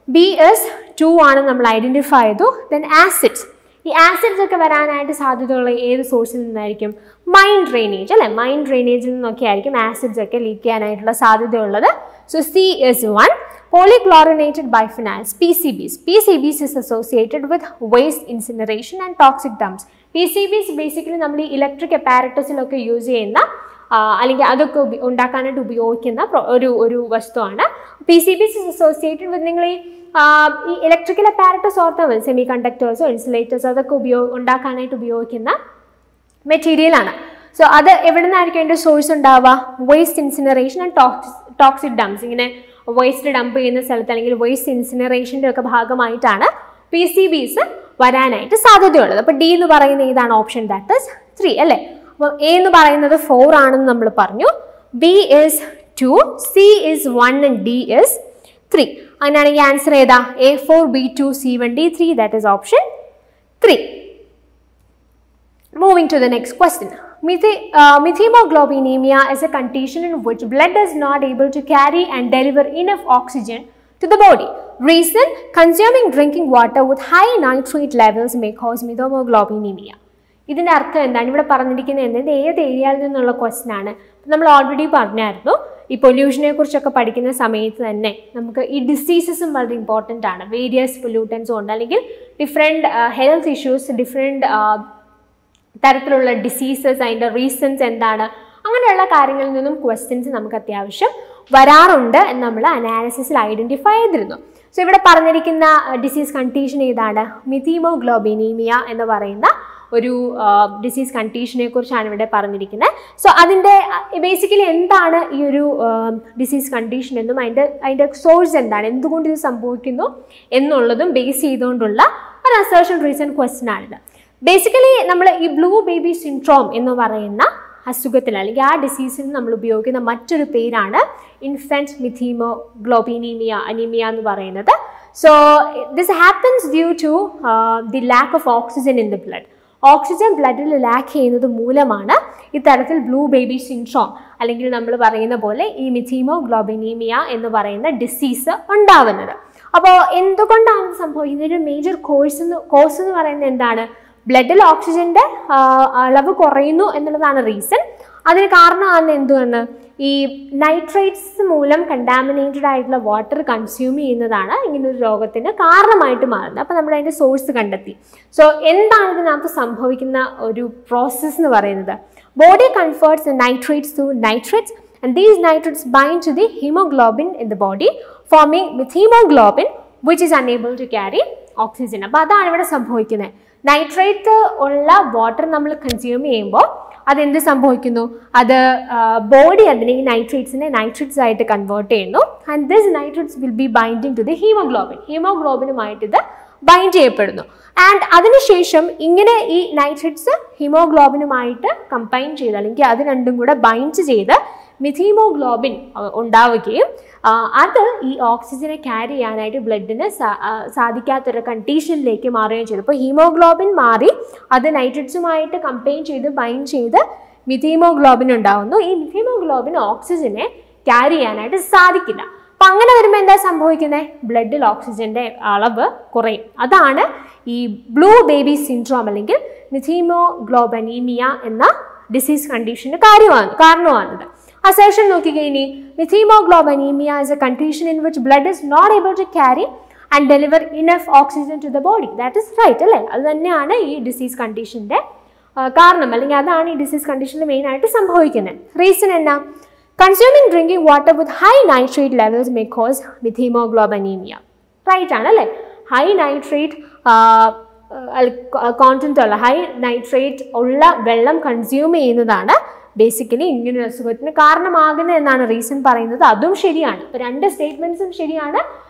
B is 2 ആണെന്ന് നമ്മൾ ഐഡൻറ്റിഫൈ ചെയ്തു. ദെൻ ആസിഡ്സ്, ഈ ആസിഡ്സ് ഒക്കെ വരാനായിട്ട് സാധ്യതയുള്ള ഏത് സോഴ്സിൽ നിന്നായിരിക്കും? മൈൻ ഡ്രെയിനേജ് അല്ലേ, മൈൻ ഡ്രെയിനേജിൽ നിന്നൊക്കെ ആയിരിക്കും ആസിഡ്സ് ഒക്കെ ലീക്ക് ചെയ്യാനായിട്ടുള്ള സാധ്യതയുള്ളത്. So C is 1. Polychlorinated biphenyls, PCBs is associated with waste incineration and toxic dumps. PCBs basically നമ്മൾ ഈ ഇലക്ട്രിക് അപ്പാരറ്റസിലൊക്കെ യൂസ് ചെയ്യുന്ന അല്ലെങ്കിൽ അതൊക്കെ ഉണ്ടാക്കാനായിട്ട് ഉപയോഗിക്കുന്ന ഒരു വസ്തുവാണ്. PCBs is associated with, നിങ്ങൾ ഈ ഇലക്ട്രിക്കൽ അപ്പാരറ്റസ് ഓർത്താൽ മതി, സെമി കണ്ടക്ടേഴ്സോ ഇൻസുലേറ്റേഴ്സോ അതൊക്കെ ഉണ്ടാക്കാനായിട്ട് ഉപയോഗിക്കുന്ന മെറ്റീരിയലാണ്. സോ അത് എവിടെ നിന്നായിരിക്കും അതിൻ്റെ സോഴ്സ് ഉണ്ടാവുക? Waste incineration and toxic dumps. ഇങ്ങനെ വേസ്റ്റ് ഡംപ് ചെയ്യുന്ന സ്ഥലത്ത് അല്ലെങ്കിൽ വേസ്റ്റ് ഇൻസിനറേഷൻ്റെ ഒക്കെ ഭാഗമായിട്ടാണ് PCBs വരാനായിട്ട് സാധ്യതയുള്ളത്. അപ്പോൾ D എന്ന് പറയുന്ന ഏതാണ് ഓപ്ഷൻ? ദാറ്റ് ഇസ് 3 അല്ലേ. അപ്പോൾ A എന്ന് പറയുന്നത് 4 ആണെന്ന് നമ്മൾ പറഞ്ഞു, B is 2, C is 1 and D is 3. അങ്ങനെയാണെങ്കിൽ ആൻസർ ഏതാ? A4, B2, C1, D3. That is option 3. Moving to the next question. Methemoglobinemia is a condition in which blood is not able to carry and deliver enough oxygen to the body. Reason: consuming drinking water with high nitrate levels may cause methemoglobinemia. ഇതിൻ്റെ അർത്ഥം എന്താണ്? ഇവിടെ പറഞ്ഞിരിക്കുന്നത് എന്താണ്? ഏത് ഏരിയയിൽ നിന്നുള്ള question ആണ്? നമ്മൾ ഓൾറെഡി പറഞ്ഞായിരുന്നു, ഈ പൊല്യൂഷനെ കുറിച്ചൊക്കെ പഠിക്കുന്ന സമയത്ത് തന്നെ നമുക്ക് ഈ ഡിസീസസും വളരെ ഇമ്പോർട്ടൻ്റ് ആണ്. വേരിയസ് പൊല്യൂട്ടൻസും ഉണ്ട്, അല്ലെങ്കിൽ ഡിഫറെൻറ്റ് ഹെൽത്ത് ഇഷ്യൂസ്, ഡിഫറെൻറ്റ് തരത്തിലുള്ള ഡിസീസസ്, അതിൻ്റെ റീസൺസ് എന്താണ്, അങ്ങനെയുള്ള കാര്യങ്ങളിൽ നിന്നും ക്വസ്റ്റ്യൻസ് നമുക്ക് അത്യാവശ്യം വരാറുണ്ട് എന്ന് നമ്മൾ അനാലിസിസിൽ ഐഡൻറ്റിഫൈ ചെയ്തിരുന്നു. സോ ഇവിടെ പറഞ്ഞിരിക്കുന്ന ഡിസീസ് കണ്ടീഷൻ ഏതാണ്? മെഥീമോഗ്ലോബിനീമിയ എന്ന് പറയുന്ന ഒരു ഡിസീസ് കണ്ടീഷനെ കുറിച്ചാണ് ഇവിടെ പറഞ്ഞിരിക്കുന്നത്. സോ അതിൻ്റെ ബേസിക്കലി എന്താണ് ഈ ഒരു ഡിസീസ് കണ്ടീഷൻ എന്നും അതിൻ്റെ സോഴ്സ് എന്താണ്, എന്തുകൊണ്ട് ഇത് സംഭവിക്കുന്നു എന്നുള്ളതും ബേസ് ചെയ്തുകൊണ്ടുള്ള ഒരു അസേർഷൻ റീസൺ ക്വസ്റ്റ്യൻ ആണിത്. ബേസിക്കലി നമ്മൾ ഈ ബ്ലൂ ബേബി സിൻഡ്രോം എന്ന് പറയുന്ന അസുഖത്തിൽ അല്ലെങ്കിൽ ആ ഡിസീസിന് നമ്മൾ ഉപയോഗിക്കുന്ന മറ്റൊരു പേരാണ് ഇൻഫൻറ്റ് മെഥീമോഗ്ലോബിനീമിയ അനീമിയ എന്ന് പറയുന്നത്. So this happens due to the lack of oxygen in the blood. Oxygen ബ്ലഡിൽ ലാക്ക് ചെയ്യുന്നത് മൂലമാണ് ഇത്തരത്തിൽ ബ്ലൂ ബേബി സിൻഡ്രോം അല്ലെങ്കിൽ നമ്മൾ പറയുന്ന പോലെ ഈ മെഥീമോഗ്ലോബിനീമിയ എന്ന് പറയുന്ന ഡിസീസ് ഉണ്ടാവുന്നത്. അപ്പോൾ എന്തുകൊണ്ടാണ് സംഭവിക്കുന്നത്? ഒരു മേജർ കോസ് എന്ന് പറയുന്നത് എന്താണ്? ബ്ലഡിൽ ഓക്സിജൻ്റെ അളവ് കുറയുന്നു എന്നുള്ളതാണ് റീസൺ. അതിന് കാരണമാണ് എന്തുകൊണ്ട്? ഈ നൈട്രേറ്റ്സ് മൂലം കണ്ടാമിനേറ്റഡ് ആയിട്ടുള്ള വാട്ടർ കൺസ്യൂം ചെയ്യുന്നതാണ് ഇങ്ങനൊരു രോഗത്തിന് കാരണമായിട്ട് മാറുന്നത്. അപ്പോൾ നമ്മൾ അതിൻ്റെ സോഴ്സ് കണ്ടെത്തി. സോ എന്താണ് ഇതിനകത്ത് സംഭവിക്കുന്ന ഒരു പ്രോസസ്സ് എന്ന് പറയുന്നത്? Body converts nitrates to nitrates and these nitrates bind to the hemoglobin in the body forming methemoglobin which is unable to carry oxygen. അപ്പോൾ അതാണ് ഇവിടെ സംഭവിക്കുന്നത്. നൈട്രേറ്റ് ഉള്ള വാട്ടർ നമ്മൾ കൺസ്യൂം ചെയ്യുമ്പോൾ അതെന്ത് സംഭവിക്കുന്നു, അത് ബോഡി അതിനെ ഈ നൈട്രേറ്റ്സിനെ നൈട്രേറ്റ്സ് ആയിട്ട് കൺവേർട്ട് ചെയ്യുന്നു. And this nitrates will be binding to the ഹീമോഗ്ലോബിനുമായിട്ട് ഇത് ബൈൻഡ് ചെയ്യപ്പെടുന്നു. ആൻഡ് അതിനുശേഷം ഇങ്ങനെ ഈ നൈട്രേറ്റ്സ് ഹീമോഗ്ലോബിനുമായിട്ട് കമ്പൈൻ ചെയ്ത് അല്ലെങ്കിൽ അത് രണ്ടും കൂടെ ബൈൻഡ് ചെയ്ത് മിഥീമോഗ്ലോബിൻ ഉണ്ടാവുകയും അത് ഈ ഓക്സിജനെ ക്യാരി ചെയ്യാനായിട്ട് ബ്ലഡിന് സാധിക്കാത്തൊരു കണ്ടീഷനിലേക്ക് മാറുകയും ചെയ്തു. അപ്പോൾ ഹീമോഗ്ലോബിൻ മാറി അത് നൈട്രേറ്റ്സുമായിട്ട് കമ്പൈൻ ചെയ്ത് ബൈൻഡ് ചെയ്ത് മിഥീമോഗ്ലോബിൻ ഉണ്ടാവുന്നു. ഈ മിഥീമോഗ്ലോബിൻ ഓക്സിജനെ ക്യാരി ചെയ്യാനായിട്ട് സാധിക്കില്ല. അപ്പം അങ്ങനെ വരുമ്പോൾ എന്താ സംഭവിക്കുന്നത്, ബ്ലഡിൽ ഓക്സിജൻ്റെ അളവ് കുറയും. അതാണ് ഈ ബ്ലൂ ബേബി സിൻഡ്രോം അല്ലെങ്കിൽ മിഥീമോഗ്ലോബനീമിയ എന്ന ഡിസീസ് കണ്ടീഷന് കാരണമാകുന്നത്. അസേഷൻ നോക്കിക്കഴിഞ്ഞാൽ മിഥീമോഗ്ലോബനീമിയ is a condition in which blood is not able to carry and deliver enough oxygen to the body. That is right അല്ലേ? അത് തന്നെയാണ് ഈ ഡിസീസ് കണ്ടീഷൻ്റെ കാരണം, അല്ലെങ്കിൽ അതാണ് ഈ ഡിസീസ് കണ്ടീഷനിൽ മെയിനായിട്ട് സംഭവിക്കുന്നത്. റീസൺ എന്നാ, consuming drinking water with high nitrate levels may cause methemoglobinemia. Right ആണ് അല്ലേ? ഹൈ നൈട്രേറ്റ് കോണ്ടന്റ് ഉള്ള ഹൈ നൈട്രേറ്റ് ഉള്ള വെള്ളം കൺസ്യൂം ചെയ്യുന്നതാണ് ബേസിക്കലി ഇങ്ങനൊരു അസുഖത്തിന് കാരണമാകുന്നത് എന്നാണ് റീസൺ പറയുന്നത്. അതും ശരിയാണ്. ഇപ്പോൾ രണ്ട് സ്റ്റേറ്റ്മെന്റ്സും ശരിയാണ്.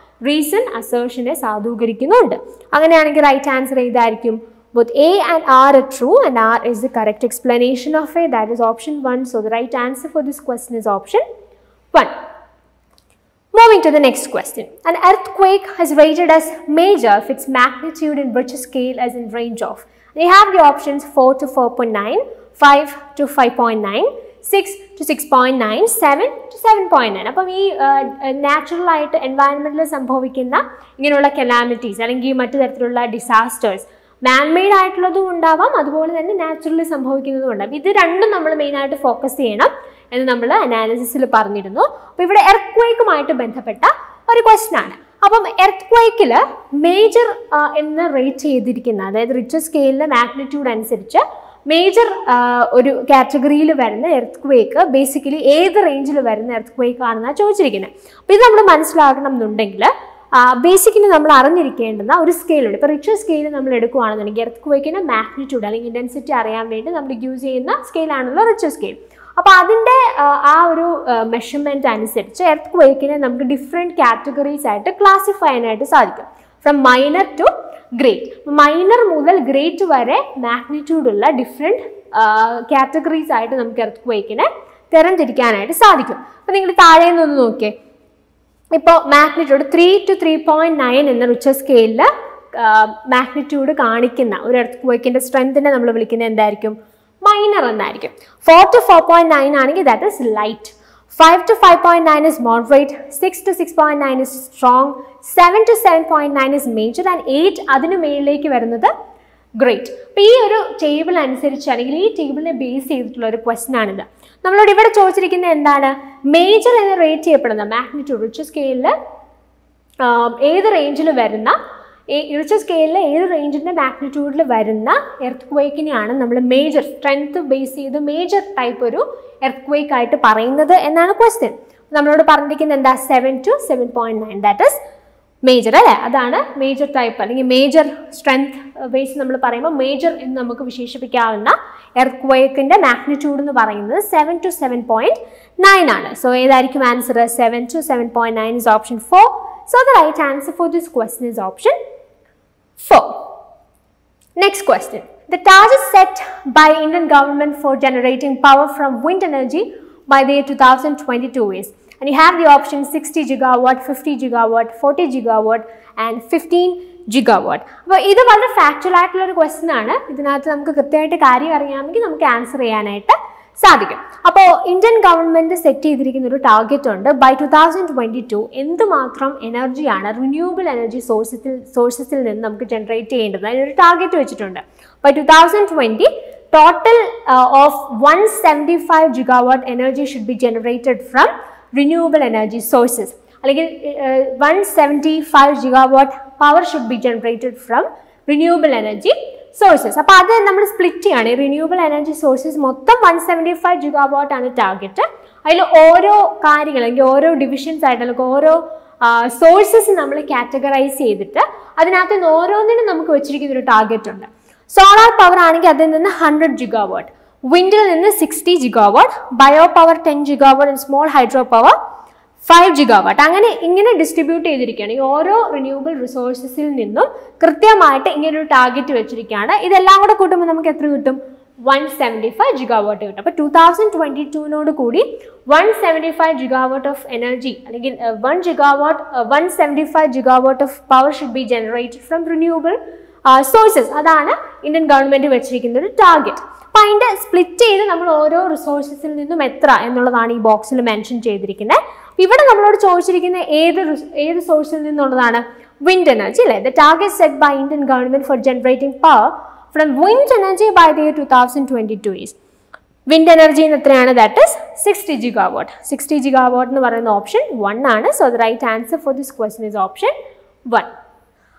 റീസൺ അസേർഷനെ സാധൂകരിക്കുന്നുണ്ട്. അങ്ങനെയാണെങ്കിൽ റൈറ്റ് ആൻസർ ഏതായിരിക്കും? Both A and R are true and R is the correct explanation of it. That is option 1. So the right answer for this question is option 1. Moving to the next question. An earthquake is rated as major if its magnitude in which scale is in range of. We have the options 4 to 4.9, 5 to 5.9, 6 to 6.9, 7 to 7.9. അപ്പം ഈ നാച്ചുറലായിട്ട് എൻവയൺമെൻറ്റിൽ സംഭവിക്കുന്ന ഇങ്ങനെയുള്ള കെലാമിറ്റീസ് അല്ലെങ്കിൽ മറ്റു തരത്തിലുള്ള disasters man-made ആയിട്ടുള്ളതും ഉണ്ടാവാം, അതുപോലെ തന്നെ നാച്ചുറലി സംഭവിക്കുന്നതും ഉണ്ടാവും. ഇത് രണ്ടും നമ്മൾ മെയിനായിട്ട് ഫോക്കസ് ചെയ്യണം എന്ന് നമ്മൾ അനാലിസിസിൽ പറഞ്ഞിരുന്നു. അപ്പോൾ ഇവിടെ എർത്ത്ക്വേക്കുമായിട്ട് ബന്ധപ്പെട്ട ഒരു ക്വസ്റ്റ്യൻ ആണ്. അപ്പം എർത്ത്ക്വേക്കിൽ മേജർ എന്ന് റേറ്റ് ചെയ്തിരിക്കുന്ന, അതായത് റിച്ചർ സ്കെയിലിലെ മാഗ്നിറ്റ്യൂഡ് അനുസരിച്ച് മേജർ ഒരു കാറ്റഗറിയിൽ വരുന്ന എർത്ത്ക്വേക്ക് ബേസിക്കലി ഏത് റേഞ്ചിൽ വരുന്ന എർത്ത്ക്വേക്ക് ആണെന്നാണ് ചോദിച്ചിരിക്കുന്നത്. അപ്പോൾ ഇത് നമ്മൾ മനസ്സിലാക്കണം എന്നുണ്ടെങ്കിൽ ബേസിക്കലി നമ്മൾ അറിഞ്ഞിരിക്കേണ്ടുന്ന ഒരു സ്കെയിലുണ്ട്. ഇപ്പോൾ റിച്ചർ സ്കെയിൽ നമ്മൾ എടുക്കുകയാണെന്നുണ്ടെങ്കിൽ എർത്ത്ക്വേക്കിൻ്റെ മാഗ്നിറ്റ്യൂഡ് അല്ലെങ്കിൽ ഇൻറ്റൻസിറ്റി അറിയാൻ വേണ്ടി നമ്മൾ യൂസ് ചെയ്യുന്ന സ്കെയിലാണല്ലോ റിച്ചർ സ്കെയിൽ. അപ്പോൾ അതിൻ്റെ ആ ഒരു മെഷർമെൻറ്റ് അനുസരിച്ച് എർത്ത്ക്വേക്കിനെ നമുക്ക് ഡിഫറെൻറ്റ് കാറ്റഗറീസ് ആയിട്ട് ക്ലാസിഫൈ ചെയ്യാനായിട്ട് സാധിക്കും. From minor to great. Minor മുതൽ ഗ്രേറ്റ് വരെ മാഗ്നിറ്റ്യൂഡുള്ള ഡിഫറെൻറ്റ് കാറ്റഗറീസ് ആയിട്ട് നമുക്ക് എർത്ത്ക്വേക്കിനെ തരംതിരിക്കാനായിട്ട് സാധിക്കും. അപ്പോൾ നിങ്ങൾ താഴെ നിന്നൊന്ന് നോക്കിയേ. ഇപ്പോൾ മാഗ്നിറ്റ്യൂഡ് 3 to 3.9 എന്ന റിച്ചർ സ്കെയിലിൽ മാഗ്നിറ്റ്യൂഡ് കാണിക്കുന്ന ഒരു എർത്ത്ക്വേക്കിൻ്റെ സ്ട്രെങ്തിനെ നമ്മൾ വിളിക്കുന്നത് എന്തായിരിക്കും? മൈനർ എന്നായിരിക്കും. 4 to 4.9 ആണെങ്കിൽ that is light, 5 to 5.9 is moderate, 6 to 6.9 is strong, 7 to 7.9 is major and 8 അതിന് മേളിലേക്ക് വരുന്നത് ഗ്രേറ്റ്. അപ്പോൾ ഈ ഒരു ടേബിൾ അനുസരിച്ച് അല്ലെങ്കിൽ ഈ ടേബിളിനെ ബേസ് ചെയ്തിട്ടുള്ള ഒരു ക്വസ്റ്റ്യൻ ആണിത്. നമ്മളോട് ഇവിടെ ചോദിച്ചിരിക്കുന്നത് എന്താണ്? മേജർ എന്ന് റേറ്റ് ചെയ്യപ്പെടുന്ന മാഗ്നിറ്റ്യൂഡ് റിച്ചർ സ്കെയിലിൽ ഏത് റേഞ്ചിൽ വരുന്ന റിച്ചർ സ്കെയിലിൽ ഏത് റേഞ്ചിൻ്റെ മാഗ്നിറ്റ്യൂഡിൽ വരുന്ന എർത്ത്ക്വേക്കിനെയാണ് നമ്മൾ മേജർ സ്ട്രെങ്ത് ബേസ് ചെയ്ത് മേജർ ടൈപ്പ് ഒരു എർത്ത്ക്വേക്ക് ആയിട്ട് പറയുന്നത് എന്നാണ് ക്വസ്റ്റ്യൻ. നമ്മളോട് പറഞ്ഞിരിക്കുന്നത് എന്താ? 7 to 7.9 ദാറ്റ് ഇസ് മേജർ അല്ലേ? അതാണ് മേജർ ടൈപ്പ് അല്ലെങ്കിൽ മേജർ സ്ട്രെങ്ത് ബേസ് നമ്മൾ പറയുമ്പോൾ മേജർ എന്ന് നമുക്ക് വിശേഷിപ്പിക്കാവുന്ന എർത്ത്ക്വേക്കിൻ്റെ മാഗ്നിറ്റ്യൂഡ് എന്ന് പറയുന്നത് 7 to 7.9 ആണ്. സോ ഏതായിരിക്കും answer? 7 to 7.9 is option 4. So the right answer for this question is option 4. Next question. The target set by Indian government for generating power from wind energy by the year 2022 is, and you have the option 60 gigawatt, 50 gigawatt, 40 gigawatt and 15 gigawatt. അപ്പോൾ ഇത് വളരെ factual ആയിട്ടുള്ള ഒരു question ആണ്. ഇതിനകത്ത് നമുക്ക് കൃത്യമായിട്ട് കാര്യം അറിയാമെങ്കിൽ നമുക്ക് ആൻസർ ചെയ്യാനായിട്ട് സാധിക്കും. അപ്പോൾ ഇന്ത്യൻ ഗവൺമെൻറ് സെറ്റ് ചെയ്തിരിക്കുന്ന ഒരു ടാർഗറ്റ് ഉണ്ട്. ബൈ 2022 എന്തുമാത്രം എനർജിയാണ് റിന്യൂവബിൾ എനർജി സോഴ്സസിൽ നിന്ന് നമുക്ക് ജനറേറ്റ് ചെയ്യേണ്ടത്, അതിനൊരു ടാർഗറ്റ് വെച്ചിട്ടുണ്ട്. By 2020 total of 175 gigawatt energy should be generated from renewable energy sources. അല്ലെങ്കിൽ 175 gigawatt power should be generated from renewable energy sources. അപ്പോൾ അത് നമ്മൾ സ്പ്ലിറ്റ് ചെയ്യാണ്. റിന്യൂവബിൾ എനർജി സോഴ്സസ് മൊത്തം 175 gigawatt ആണ് ടാർഗറ്റ്. അതിൽ ഓരോ കാര്യങ്ങൾ അല്ലെങ്കിൽ ഓരോ ഡിവിഷൻസ് ആയിട്ട് അല്ലെങ്കിൽ ഓരോ സോഴ്സസ് നമ്മൾ കാറ്റഗറൈസ് ചെയ്തിട്ട് അതിനകത്ത് നിന്ന് ഓരോന്നിനും നമുക്ക് വെച്ചിരിക്കുന്ന ഒരു ടാർഗറ്റ് ഉണ്ട്. സോളാർ പവർ ആണെങ്കിൽ അതിൽ നിന്ന് 100 gigawatt, വിൻഡിൽ നിന്ന് 60 gigawatt, bio power 10 gigawatt and small hydro power 5 gigawatt. ഇങ്ങനെ ഡിസ്ട്രിബ്യൂട്ട് ചെയ്തിരിക്കുകയാണ്. ഈ ഓരോ റിന്യൂവബിൾ റിസോഴ്സസിൽ നിന്നും കൃത്യമായിട്ട് ഇങ്ങനെ ഒരു ടാർഗറ്റ് വെച്ചിരിക്കുകയാണ്. ഇതെല്ലാം കൂടെ കൂട്ടുമ്പോൾ നമുക്ക് എത്ര കിട്ടും? 175 ജിഗാവാട്ട് കിട്ടും. അപ്പോൾ 2022 കൂടി 175 ജിഗാവാട്ട് ഓഫ് എനർജി അല്ലെങ്കിൽ 175 gigawatt of power should be generated from renewable sources. അതാണ് ഇന്ത്യൻ ഗവൺമെന്റ് വെച്ചിരിക്കുന്ന ഒരു ടാർഗറ്റ്. അപ്പോൾ അതിൻ്റെ സ്പ്ലിറ്റ് ചെയ്ത് നമ്മൾ ഓരോ റിസോഴ്സസിൽ നിന്നും എത്ര എന്നുള്ളതാണ് ഈ ബോക്സിൽ മെൻഷൻ ചെയ്തിരിക്കുന്നത്. ഇവിടെ നമ്മളോട് ചോദിച്ചിരിക്കുന്ന ഏത് സോഴ്സിൽ നിന്നുള്ളതാണ്? വിൻഡ് എനർജി അല്ലേ? The target set by Indian government for generating power from wind energy by the year 2022 is wind energy എത്രയാണ്? That is 60 gigawatt. 60 ജിഗാവാട്ട് എന്ന് പറയുന്ന ഓപ്ഷൻ 1 ആണ്. So the right answer four this question is option 1.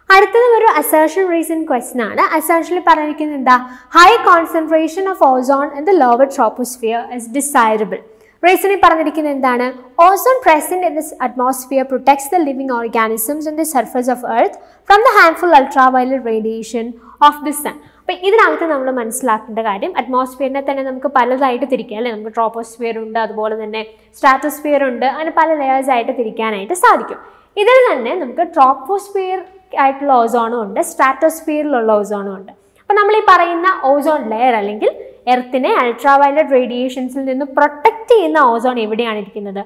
അടുത്തത് ഒരു assertion reason question ആണ്. അസേർഷനിൽ പറഞ്ഞിരിക്കുന്നത് എന്താ? High concentration of ozone in the lower troposphere is desirable. റീസണിൽ പറഞ്ഞിരിക്കുന്നത് എന്താണ്? Ozone present in this atmosphere protects the living organisms on the surface of earth from the harmful ultraviolet radiation of the sun. അപ്പം ഇതിനകത്ത് നമ്മൾ മനസ്സിലാക്കേണ്ട കാര്യം, അറ്റ്മോസ്ഫിയറിനെ തന്നെ നമുക്ക് പലതായിട്ട് തിരിക്കാം അല്ലേ? നമുക്ക് ട്രോപ്പോസ്ഫിയർ ഉണ്ട്, അതുപോലെ തന്നെ സ്ട്രാറ്റോസ്ഫിയർ ഉണ്ട്, അങ്ങനെ പല ലെയേഴ്സ് ആയിട്ട് തിരിക്കാനായിട്ട് സാധിക്കും. ഇതിൽ തന്നെ നമുക്ക് ട്രോപ്പോസ്ഫിയർ ആയിട്ടുള്ള ഓസോണും ഉണ്ട്, സ്ട്രാറ്റോസ്ഫിയറിലുള്ള ഓസോണും ഉണ്ട്. അപ്പം നമ്മൾ ഈ പറയുന്ന ഓസോൺ ലെയർ അല്ലെങ്കിൽ എർത്തിനെ അൾട്രാവയലറ്റ് റേഡിയേഷൻസിൽ നിന്ന് പ്രൊട്ടക്ട് ചെയ്യുന്ന ഓസോൺ എവിടെയാണ് ഇരിക്കുന്നത്?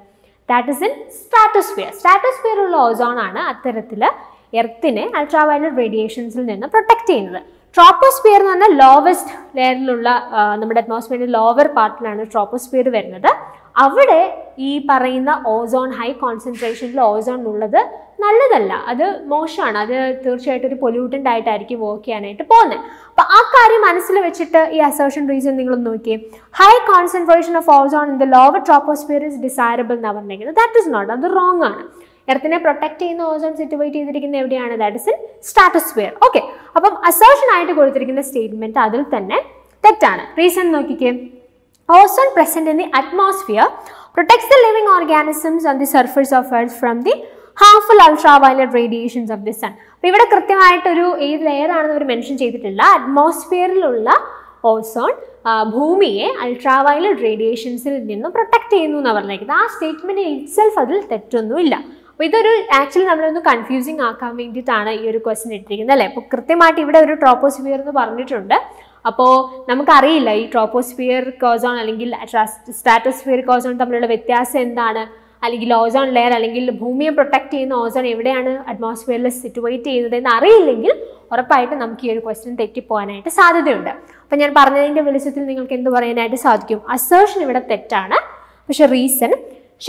That is in stratosphere. സ്ട്രാറ്റോസ്ഫിയറിലുള്ള ഓസോൺ ആണ് അത്തരത്തിൽ എർത്തിനെ അൾട്രാവയലറ്റ് റേഡിയേഷൻസിൽ നിന്ന് പ്രൊട്ടക്ട് ചെയ്യുന്നത്. ട്രോപ്പോസ്ഫിയർ എന്ന് പറഞ്ഞാൽ ലോവസ്റ്റ് ലെയറിലുള്ള നമ്മുടെ അറ്റ്മോസ്ഫിയറിന്റെ ലോവർ പാർട്ടിലാണ് ട്രോപ്പോസ്ഫിയർ വരുന്നത്. അവിടെ ഈ പറയുന്ന ഓസോൺ ഹൈ കോൺസെൻട്രേഷനിൽ ഓസോൺ ഉള്ളത് നല്ലതല്ല, അത് മോശമാണ്. അത് തീർച്ചയായിട്ടും ഒരു പൊല്യൂട്ടൻ്റ് ആയിട്ടായിരിക്കും വർക്ക് ചെയ്യാനായിട്ട് പോകുന്നത്. അപ്പം ആ കാര്യം മനസ്സിൽ വെച്ചിട്ട് ഈ അസേർഷൻ റീസൺ നിങ്ങളൊന്ന് നോക്കിയേ. High concentration of ozone in the lower troposphere is desirable എന്നാണ് പറഞ്ഞിരിക്കുന്നത്. ദാറ്റ് ഇസ് നോട്ട്, അത് റോങ് ആണ്. എർത്തിനെ പ്രൊട്ടക്ട് ചെയ്യുന്ന ഓസോൺ സിറ്റുവേറ്റ് ചെയ്തിരിക്കുന്നത് എവിടെയാണ്? That is in stratosphere. Okay, അപ്പം അസേർഷൻ ആയിട്ട് കൊടുത്തിരിക്കുന്ന സ്റ്റേറ്റ്മെന്റ് അതിൽ തന്നെ തെറ്റാണ്. റീസൺ നോക്കിക്കേ. Ozone present in the atmosphere protects the living organisms on the surface of Earth from the harmful ultraviolet radiations of the sun. അപ്പോൾ ഇവിടെ കൃത്യമായിട്ടൊരു ഏത് ലെയർ ആണെന്ന് അവർ മെൻഷൻ ചെയ്തിട്ടില്ല. അറ്റ്മോസ്ഫിയറിലുള്ള ഓസോൺ ഭൂമിയെ അൾട്രാവയലറ്റ് റേഡിയേഷൻസിൽ നിന്നും പ്രൊട്ടക്ട് ചെയ്യുന്നു എന്ന് പറഞ്ഞിരിക്കുന്നത്. ആ സ്റ്റേറ്റ്മെന്റ് ഇറ്റ്സെൽഫ് അതിൽ തെറ്റൊന്നുമില്ല. അപ്പോൾ ഇതൊരു ആക്ച്വലി നമ്മളൊന്ന് കൺഫ്യൂസിങ് ആക്കാൻ വേണ്ടിയിട്ടാണ് ഈ ഒരു ക്വസ്റ്റൻ ഇട്ടിരിക്കുന്നത് അല്ലേ? അപ്പോൾ കൃത്യമായിട്ട് ഇവിടെ ഒരു ട്രോപ്പോസ്ഫിയർ എന്ന് പറഞ്ഞിട്ടുണ്ട്. അപ്പോൾ നമുക്കറിയില്ല ഈ ട്രോപ്പോസ്ഫിയറിക് ഓസോൺ അല്ലെങ്കിൽ സ്ട്രാറ്റോസ്ഫിയറിക് ഓസോൺ തമ്മിലുള്ള വ്യത്യാസം എന്താണ്, അല്ലെങ്കിൽ ഓസോൺ ലെയർ അല്ലെങ്കിൽ ഭൂമിയെ പ്രൊട്ടക്ട് ചെയ്യുന്ന ഓസോൺ എവിടെയാണ് അറ്റ്മോസ്ഫിയറിൽ സിറ്റുവേറ്റ് ചെയ്യുന്നത് എന്ന് അറിയില്ലെങ്കിൽ ഉറപ്പായിട്ടും നമുക്ക് ഈ ഒരു ക്വസ്റ്റ്യൻ തെറ്റിപ്പോകാനായിട്ട് സാധ്യതയുണ്ട്. അപ്പം ഞാൻ പറഞ്ഞതിൻ്റെ വെളിച്ചത്തിൽ നിങ്ങൾക്ക് എന്ത് പറയാനായിട്ട് സാധിക്കും? അസേർഷൻ ഇവിടെ തെറ്റാണ്, പക്ഷെ റീസൺ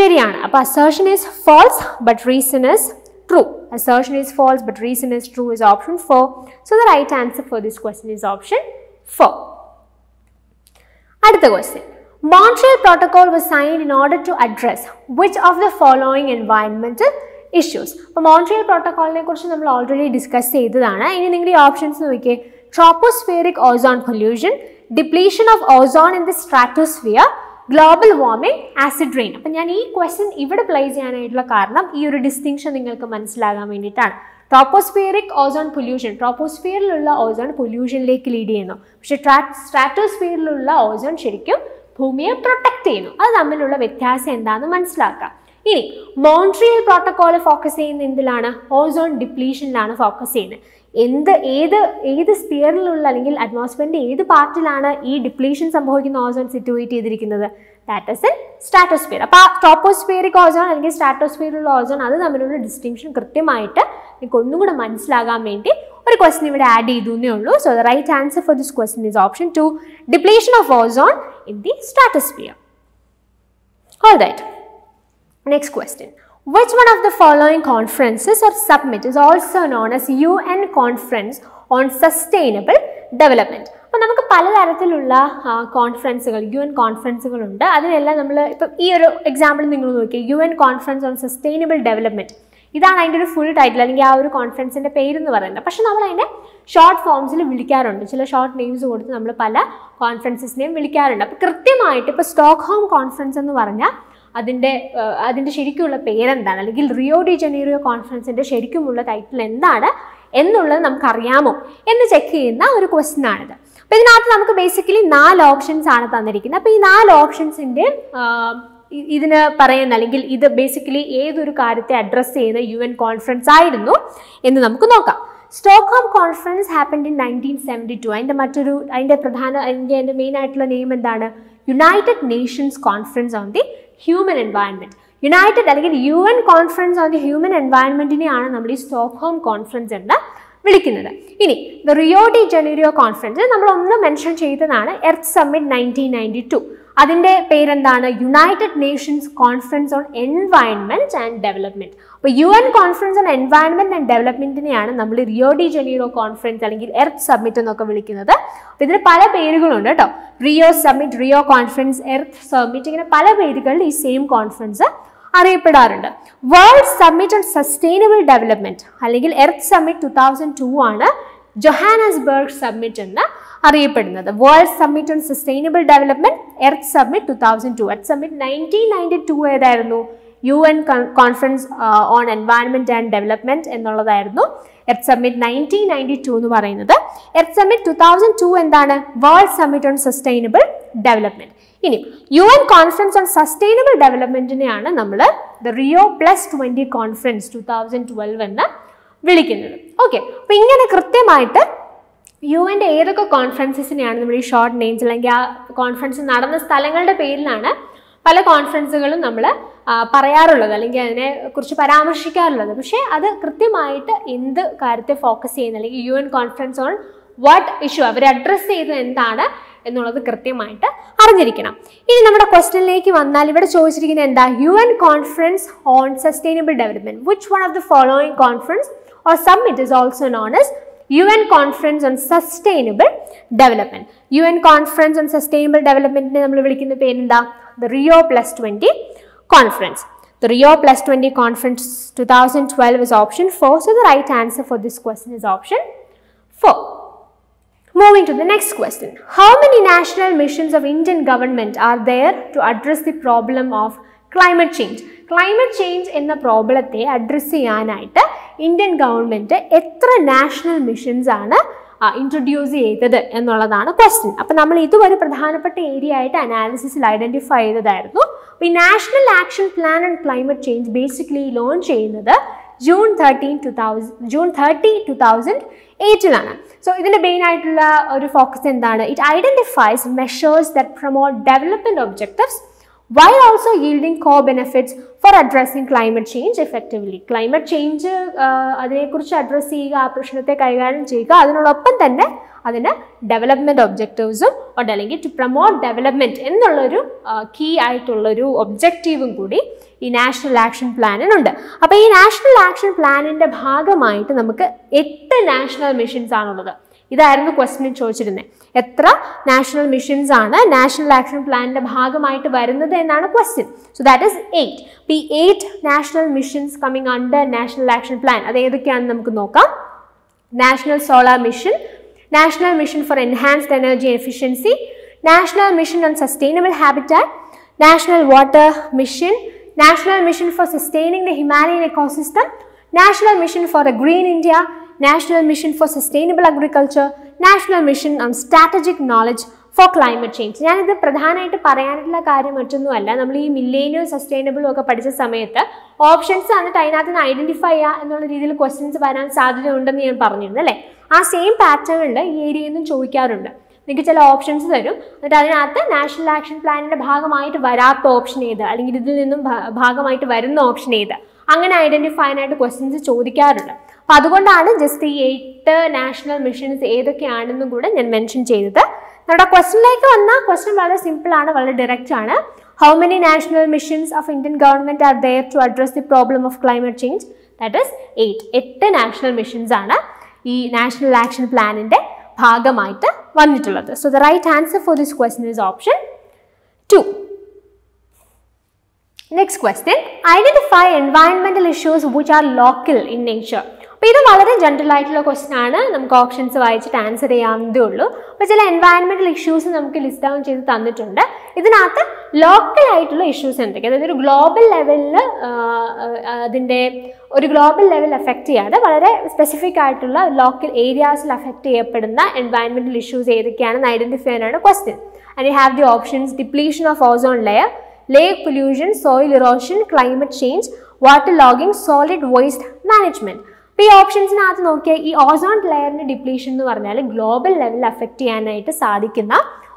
ശരിയാണ്. അപ്പോൾ assertion is false but reason is true. Assertion is false but reason is true is option 4. So the right answer for this question is option 4. അടുത്ത question. Montreal Protocol was signed in order to address which of the following environmental issues? അപ്പോൾ Montreal പ്രോട്ടോക്കോളിനെ കുറിച്ച് നമ്മൾ already discuss ചെയ്തതാണ്. ഇനി നിങ്ങൾ ഈ options നോക്കിയേ. Tropospheric ozone pollution, depletion of ozone in the stratosphere, global warming, acid rain. അപ്പം ഞാൻ ഈ ക്വസ്റ്റ്യൻ ഇവിടെ പ്ലേസ് ചെയ്യാനായിട്ടുള്ള കാരണം ഈ ഒരു ഡിസ്റ്റിങ്ഷൻ നിങ്ങൾക്ക് മനസ്സിലാകാൻ വേണ്ടിയിട്ടാണ്. ട്രോപ്പോസ്ഫിയറിക് ഓസോൺ പൊല്യൂഷൻ, ട്രോപ്പോസ്ഫിയറിലുള്ള ഓസോൺ പൊല്യൂഷനിലേക്ക് ലീഡ് ചെയ്യുന്നു, പക്ഷേ സ്ട്രാറ്റോസ്ഫിയറിലുള്ള ഓസോൺ ശരിക്കും ഭൂമിയെ പ്രൊട്ടക്ട് ചെയ്യുന്നു. അത് തമ്മിലുള്ള വ്യത്യാസം എന്താണെന്ന് മനസ്സിലാക്കാം. ഇനി മോൺട്രിയൽ പ്രോട്ടോക്കോൾ ഫോക്കസ് ചെയ്യുന്ന എന്തിലാണ്? ഓസോൺ ഡിപ്ലീഷനിലാണ് ഫോക്കസ് ചെയ്യുന്നത്. ഏത് സ്പിയറിലുള്ള അല്ലെങ്കിൽ അറ്റ്മോസ്ഫിയറിന്റെ ഏത് പാർട്ടിലാണ് ഈ ഡിപ്ലീഷൻ സംഭവിക്കുന്ന ഓസോൺ സിറ്റുവേറ്റ് ചെയ്തിരിക്കുന്നത്? That is in stratosphere. അപ്പോൾ ആ ട്രോപ്പോസ്ഫിയറിക് ഓസോൺ അല്ലെങ്കിൽ സ്ട്രാറ്റോസ്ഫിയറിലുള്ള ഓസോൺ അത് തമ്മിലുള്ള ഡിസ്റ്റിങ്ഷൻ കൃത്യമായിട്ട് നിങ്ങൾക്ക് ഒന്നും കൂടെ മനസ്സിലാകാൻ വേണ്ടി ഒരു ക്വസ്റ്റ്യൻ ഇവിടെ ആഡ് ചെയ്തു എന്നേ ഉള്ളൂ. So the right answer for this question is option 2, depletion of ozone in the stratosphere. All right. Next question. Which one of the following conferences or summit is also known as UN Conference on Sustainable Development? അപ്പോൾ നമുക്ക് പലതരത്തിലുള്ള കോൺഫറൻസുകൾ, UN കോൺഫറൻസുകളുണ്ട്. അതിനെല്ലാം നമ്മൾ ഇപ്പം ഈ ഒരു example നിങ്ങൾ നോക്കിയാൽ UN Conference on Sustainable Development, ഇതാണ് അതിൻ്റെ ഒരു ഫുൾ ടൈറ്റിൽ അല്ലെങ്കിൽ ആ ഒരു കോൺഫറൻസിൻ്റെ പേരെന്ന് പറയുന്നത്. പക്ഷെ നമ്മൾ അതിനെ ഷോർട്ട് ഫോംസിൽ വിളിക്കാറുണ്ട്. ചില ഷോർട്ട് നെയിംസ് കൊടുത്ത് നമ്മൾ പല കോൺഫറൻസസിനെയും വിളിക്കാറുണ്ട്. അപ്പോൾ കൃത്യമായിട്ട് ഇപ്പോൾ സ്റ്റോക്ക്ഹോം കോൺഫറൻസ് എന്ന് പറഞ്ഞാൽ അതിൻ്റെ ശരിക്കുമുള്ള പേരെന്താണ്, അല്ലെങ്കിൽ റിയോ ഡി ജനീറോ കോൺഫറൻസിൻ്റെ ശരിക്കുമുള്ള ടൈറ്റിൽ എന്താണ് എന്നുള്ളത് നമുക്കറിയാമോ എന്ന് ചെക്ക് ചെയ്യുന്ന ഒരു ക്വസ്റ്റ്യൻ ആണിത്. അപ്പോൾ ഇതിനകത്ത് നമുക്ക് ബേസിക്കലി 4 ഓപ്ഷൻസ് ആണ് തന്നിരിക്കുന്നത്. അപ്പോൾ ഈ 4 ഓപ്ഷൻസിൻ്റെ ഇതിന് പറയുന്ന, അല്ലെങ്കിൽ ഇത് ബേസിക്കലി ഏതൊരു കാര്യത്തെ അഡ്രസ്സ് ചെയ്യുന്ന UN കോൺഫറൻസ് ആയിരുന്നു എന്ന് നമുക്ക് നോക്കാം. Stockholm conference happened in 1972. അതിൻ്റെ മെയിൻ ആയിട്ടുള്ള നെയിം എന്താണ്? United Nations conference on the human environment. United അല്ലെങ്കിൽ UN conference on the human എൻവയൺമെൻറ്റിനെയാണ് നമ്മൾ ഈ സ്റ്റോക്ക്ഹോം കോൺഫറൻസ് എന്ന് വിളിക്കുന്നത്. ഇനി the Rio de Janeiro conference നമ്മളൊന്ന് മെൻഷൻ ചെയ്തതാണ്, എർത്ത് സമ്മിറ്റ് 1992. അതിൻ്റെ പേരെന്താണ്? United Nations conference on environment and development. അപ്പോൾ UN conference on environment and ഡെവലപ്മെൻറ്റിനെയാണ് നമ്മൾ റിയോ ഡി ജനീറോ കോൺഫറൻസ് അല്ലെങ്കിൽ എർത്ത് സമ്മിറ്റ് എന്നൊക്കെ വിളിക്കുന്നത്. അപ്പോൾ ഇതിന് പല പേരുകളുണ്ട് കേട്ടോ. Rio summit, Rio conference, earth summit, ഇങ്ങനെ പല പേരുകളിൽ ഈ സെയിം കോൺഫറൻസ് അറിയപ്പെടാറുണ്ട്. World summit on sustainable development അല്ലെങ്കിൽ എർത്ത് സമ്മിറ്റ് 2002 ആണ് ജോഹാനസ്ബർഗ് സമ്മിറ്റ് എന്ന് അറിയപ്പെടുന്നത്. World summit on sustainable development, earth summit 2002. Earth summit 1992 ഏതായിരുന്നു? UN conference on environment and development എന്നുള്ളതായിരുന്നു എർത്ത് സമ്മിറ്റ് 1992 എന്ന് പറയുന്നത്. എർത്ത് സമ്മിറ്റ് 2002 എന്താണ്? World summit on sustainable development. ഇനി UN കോൺഫറൻസ് ഓൺ സസ്റ്റൈനബിൾ ഡെവലപ്മെൻറ്റിനെയാണ് നമ്മൾ ദ റിയോ +20 കോൺഫറൻസ് 2012 എന്ന് വിളിക്കുന്നത്. Okay, അപ്പോൾ ഇങ്ങനെ കൃത്യമായിട്ട് യുഎൻ്റെ ഏതൊക്കെ കോൺഫറൻസസിനെയാണ് നമ്മൾ ഈ ഷോർട്ട് നെയിംസ് അല്ലെങ്കിൽ ആ കോൺഫറൻസ് നടന്ന സ്ഥലങ്ങളുടെ പേരിലാണ് പല കോൺഫറൻസുകളും നമ്മൾ പറയാറുള്ളത് അല്ലെങ്കിൽ അതിനെ കുറിച്ച് പരാമർശിക്കാറുള്ളത്. പക്ഷേ അത് കൃത്യമായിട്ട് എന്ത് കാര്യത്തെ ഫോക്കസ് ചെയ്യുന്നത്, അല്ലെങ്കിൽ UN conference on what issue അവർ അഡ്രസ്സ് ചെയ്തത് എന്താണ് എന്നുള്ളത് കൃത്യമായിട്ട് അറിഞ്ഞിരിക്കണം. ഇനി നമ്മുടെ ക്വസ്റ്റ്യനിലേക്ക് വന്നാൽ ഇവിടെ ചോദിച്ചിരിക്കുന്നത് എന്താ? UN conference on sustainable development. Which one of the following conference or summit is also known as UN Conference on Sustainable Development. UN Conference on Sustainable Development നമ്മൾ വിളിക്കുന്ന പേരെന്താ? The Rio +20 Conference. The Rio +20 Conference 2012 is option 4. So the right answer for this question is option 4. Moving to the next question. How many national missions of Indian government are there to address the problem of climate change? Climate change എന്ന പ്രോബ്ലത്തെ address ചെയ്യാനായിട്ട് Indian government എത്ര national missions ആണ് introduce ചെയ്തത് എന്നുള്ളതാണ് question. അപ്പോൾ നമ്മൾ ഇതുവരെ പ്രധാനപ്പെട്ട ഏരിയ ആയിട്ട് അനാലിസിസിൽ ഐഡൻറ്റിഫൈ ചെയ്തതായിരുന്നു. അപ്പോൾ ഈ national action plan on climate change basically launch ചെയ്യുന്നത് ജൂൺ 30, 2008 സോ ഇതിൻ്റെ മെയിൻ ആയിട്ടുള്ള ഒരു ഫോക്കസ് എന്താണ്? It identifies measures that promote development objectives while also yielding co-benefits for addressing climate change effectively. Climate change അതിനെക്കുറിച്ച് address ചെയ്യുക, ആ പ്രശ്നത്തെ കൈകാര്യം ചെയ്യുക, അതിനോടൊപ്പം തന്നെ അതിന് ഡെവലപ്മെൻറ്റ് ഒബ്ജക്റ്റീവ്സും ഉണ്ട്, അല്ലെങ്കിൽ ടു പ്രൊമോട്ട് ഡെവലപ്മെൻറ്റ് എന്നുള്ളൊരു കീ ആയിട്ടുള്ളൊരു ഒബ്ജക്റ്റീവും കൂടി ഈ നാഷണൽ ആക്ഷൻ പ്ലാനിനുണ്ട്. അപ്പോൾ ഈ നാഷണൽ ആക്ഷൻ പ്ലാനിൻ്റെ ഭാഗമായിട്ട് നമുക്ക് 8 നാഷണൽ മിഷൻസ് ആണുള്ളത്. ഇതായിരുന്നു ക്വസ്റ്റ്യൻ ചോദിച്ചിരുന്നത്. എത്ര നാഷണൽ മിഷൻസ് ആണ് നാഷണൽ ആക്ഷൻ പ്ലാനിൻ്റെ ഭാഗമായിട്ട് വരുന്നത് എന്നാണ് ക്വസ്റ്റ്യൻ. So that is 8. ഈ 8 national missions coming under national action plan അത് ഏതൊക്കെയാണെന്ന് നമുക്ക് നോക്കാം. National solar mission, national mission for enhanced energy efficiency, national mission on sustainable habitat, national water mission, national mission for sustaining the Himalayan ecosystem, national mission for a green India, National Mission for Sustainable Agriculture, National Mission on Strategic Knowledge for Climate Change. ഞാനിത് പ്രധാനമായിട്ട് പറയാനുള്ള കാര്യം മറ്റൊന്നുമല്ല, നമ്മൾ ഈ millennium സസ്റ്റൈനബിളും ഒക്കെ പഠിച്ച സമയത്ത് ഓപ്ഷൻസ് എന്നിട്ട് അതിനകത്ത് നിന്ന് ഐഡൻറ്റിഫൈ ചെയ്യുക എന്നുള്ള രീതിയിൽ ക്വസ്റ്റ്യൻസ് വരാൻ സാധ്യത ഉണ്ടെന്ന് ഞാൻ പറഞ്ഞിരുന്നു അല്ലേ. ആ സെയിം പാറ്റേണിൽ ഈ ഏരിയയിൽ നിന്നും ചോദിക്കാറുണ്ട്. നിങ്ങൾക്ക് ചില ഓപ്ഷൻസ് തരും, എന്നിട്ട് അതിനകത്ത് നാഷണൽ ആക്ഷൻ പ്ലാനിൻ്റെ ഭാഗമായിട്ട് വരാത്ത ഓപ്ഷൻ ഏത്, അല്ലെങ്കിൽ ഇതിൽ നിന്നും ഭാഗമായിട്ട് വരുന്ന ഓപ്ഷൻ ഏത്, അങ്ങനെ ഐഡൻറ്റിഫൈ ചെയ്യാനായിട്ട് ക്വസ്റ്റ്യൻസ് ചോദിക്കാറുണ്ട്. അപ്പോൾ അതുകൊണ്ടാണ് ജസ്റ്റ് ഈ 8 നാഷണൽ മിഷൻസ് ഏതൊക്കെയാണെന്നും കൂടെ ഞാൻ മെൻഷൻ ചെയ്തത്. നമ്മുടെ ക്വസ്റ്റ്യനിലേക്ക് വന്നാൽ ക്വസ്റ്റ്യൻ വളരെ സിമ്പിളാണ്, വളരെ ഡയറക്റ്റ് ആണ്. How many national missions of Indian government are there to address the problem of climate change? That is 8 national missions ആണ് ഈ നാഷണൽ ആക്ഷൻ പ്ലാനിൻ്റെ ഭാഗമായിട്ട് വന്നിട്ടുള്ളത്. സോ the right answer for this question is option 2. Next question. Identify environmental issues which are local in nature. അപ്പോൾ അപ്പോൾ ഇത് വളരെ ജനറൽ ആയിട്ടുള്ള ക്വസ്റ്റൻ ആണ്, നമുക്ക് ഓപ്ഷൻസ് വായിച്ചിട്ട് ആൻസർ ചെയ്യാവുന്നതേ ഉള്ളൂ. അപ്പോൾ ചില എൻവയൺമെൻറ്റൽ ഇഷ്യൂസ് നമുക്ക് ലിസ്റ്റ് ഡൗൺ ചെയ്ത് തന്നിട്ടുണ്ട്. ഇതിനകത്ത് ലോക്കൽ ആയിട്ടുള്ള ഇഷ്യൂസ് എന്തൊക്കെ, അതായത് ഒരു ഗ്ലോബൽ ലെവലിൽ അതിൻ്റെ ഒരു ഗ്ലോബൽ ലെവൽ എഫക്റ്റ് ചെയ്യാതെ വളരെ സ്പെസിഫിക് ആയിട്ടുള്ള ലോക്കൽ ഏരിയാസിൽ എഫക്റ്റ് ചെയ്യപ്പെടുന്ന എൻവയൺമെൻറ്റൽ ഇഷ്യൂസ് ഏതൊക്കെയാണെന്ന് ഐഡൻറ്റിഫൈ ചെയ്യാനാണ് question. And you have the options: depletion of ozone layer, lake pollution, soil erosion, climate change, water logging, solid waste management. അപ്പോൾ ഈ ഓപ്ഷൻസിനകത്ത് നോക്കിയാൽ ഈ ഓസോൺ ലെയറിൻ്റെ ഡിപ്ലീഷൻ എന്ന് പറഞ്ഞാൽ ഗ്ലോബൽ ലെവലിൽ അഫക്റ്റ് ചെയ്യാനായിട്ട് സാധിക്കുന്ന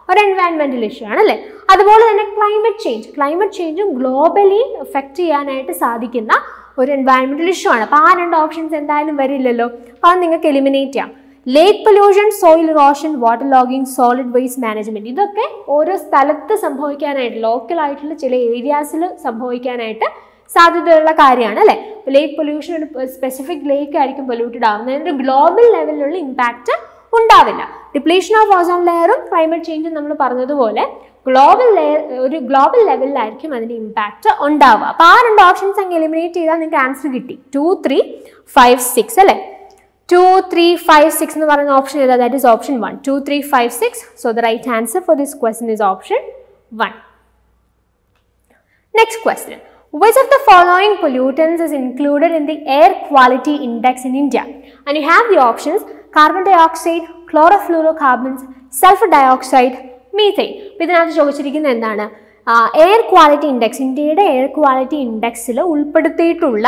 ഒരു എൻവയൺമെൻറ്റൽ ഇഷ്യൂ ആണ് അല്ലേ. അതുപോലെ തന്നെ ക്ലൈമറ്റ് ചേഞ്ചും ഗ്ലോബലി എഫക്റ്റ് ചെയ്യാനായിട്ട് സാധിക്കുന്ന ഒരു എൻവയൺമെൻറ്റൽ ഇഷ്യൂ ആണ്. അപ്പോൾ ആ രണ്ട് ഓപ്ഷൻസ് എന്തായാലും വരില്ലല്ലോ, അപ്പോൾ അത് നിങ്ങൾക്ക് എലിമിനേറ്റ് ചെയ്യാം. Lake pollution, soil erosion, water logging, solid waste management, ഇതൊക്കെ ഓരോ സ്ഥലത്ത് സംഭവിക്കാനായിട്ട്, ലോക്കലായിട്ടുള്ള ചില ഏരിയാസിൽ സംഭവിക്കാനായിട്ട് സാധ്യതയുള്ള കാര്യമാണ് അല്ലേ. ലേക്ക് പൊല്യൂഷൻ ഒരു സ്പെസിഫിക് ലേക്ക് ആയിരിക്കും പൊല്യൂട്ടഡ് ആവുന്നത്, അതിൻ്റെ ഗ്ലോബൽ ലെവലിലുള്ള ഇമ്പാക്റ്റ് ഉണ്ടാവില്ല. ഡിപ്ലീഷൻ ഓഫ് ഓസോൺ ലെയറും ക്ലൈമറ്റ് ചേഞ്ചും നമ്മൾ പറഞ്ഞതുപോലെ ഗ്ലോബൽ ലെവലിലായിരിക്കും അതിൻ്റെ ഇമ്പാക്റ്റ് ഉണ്ടാവുക. അപ്പോൾ ആ രണ്ട് ഓപ്ഷൻസ് അങ്ങ് എലിമിനേറ്റ് ചെയ്താൽ നിങ്ങൾക്ക് ആൻസർ കിട്ടി. 2, 3, 5, 6 അല്ലേ. 2, 3, 5, 6 എന്ന് പറയുന്ന ഓപ്ഷൻ ഏതാ? That is option 1. 2, 3, 5, 6. So the right answer for this question is option 1. Next question. Which of the following pollutants is included in the air quality index in India? And you have the options: carbon dioxide, chlorofluorocarbons, sulfur dioxide, methane. ഇതിനകത്ത് ചോദിച്ചിരിക്കുന്നത് എന്താണ്? Air quality index, ഇന്ത്യയുടെ air quality ഇൻഡെക്സിൽ ഉൾപ്പെടുത്തിയിട്ടുള്ള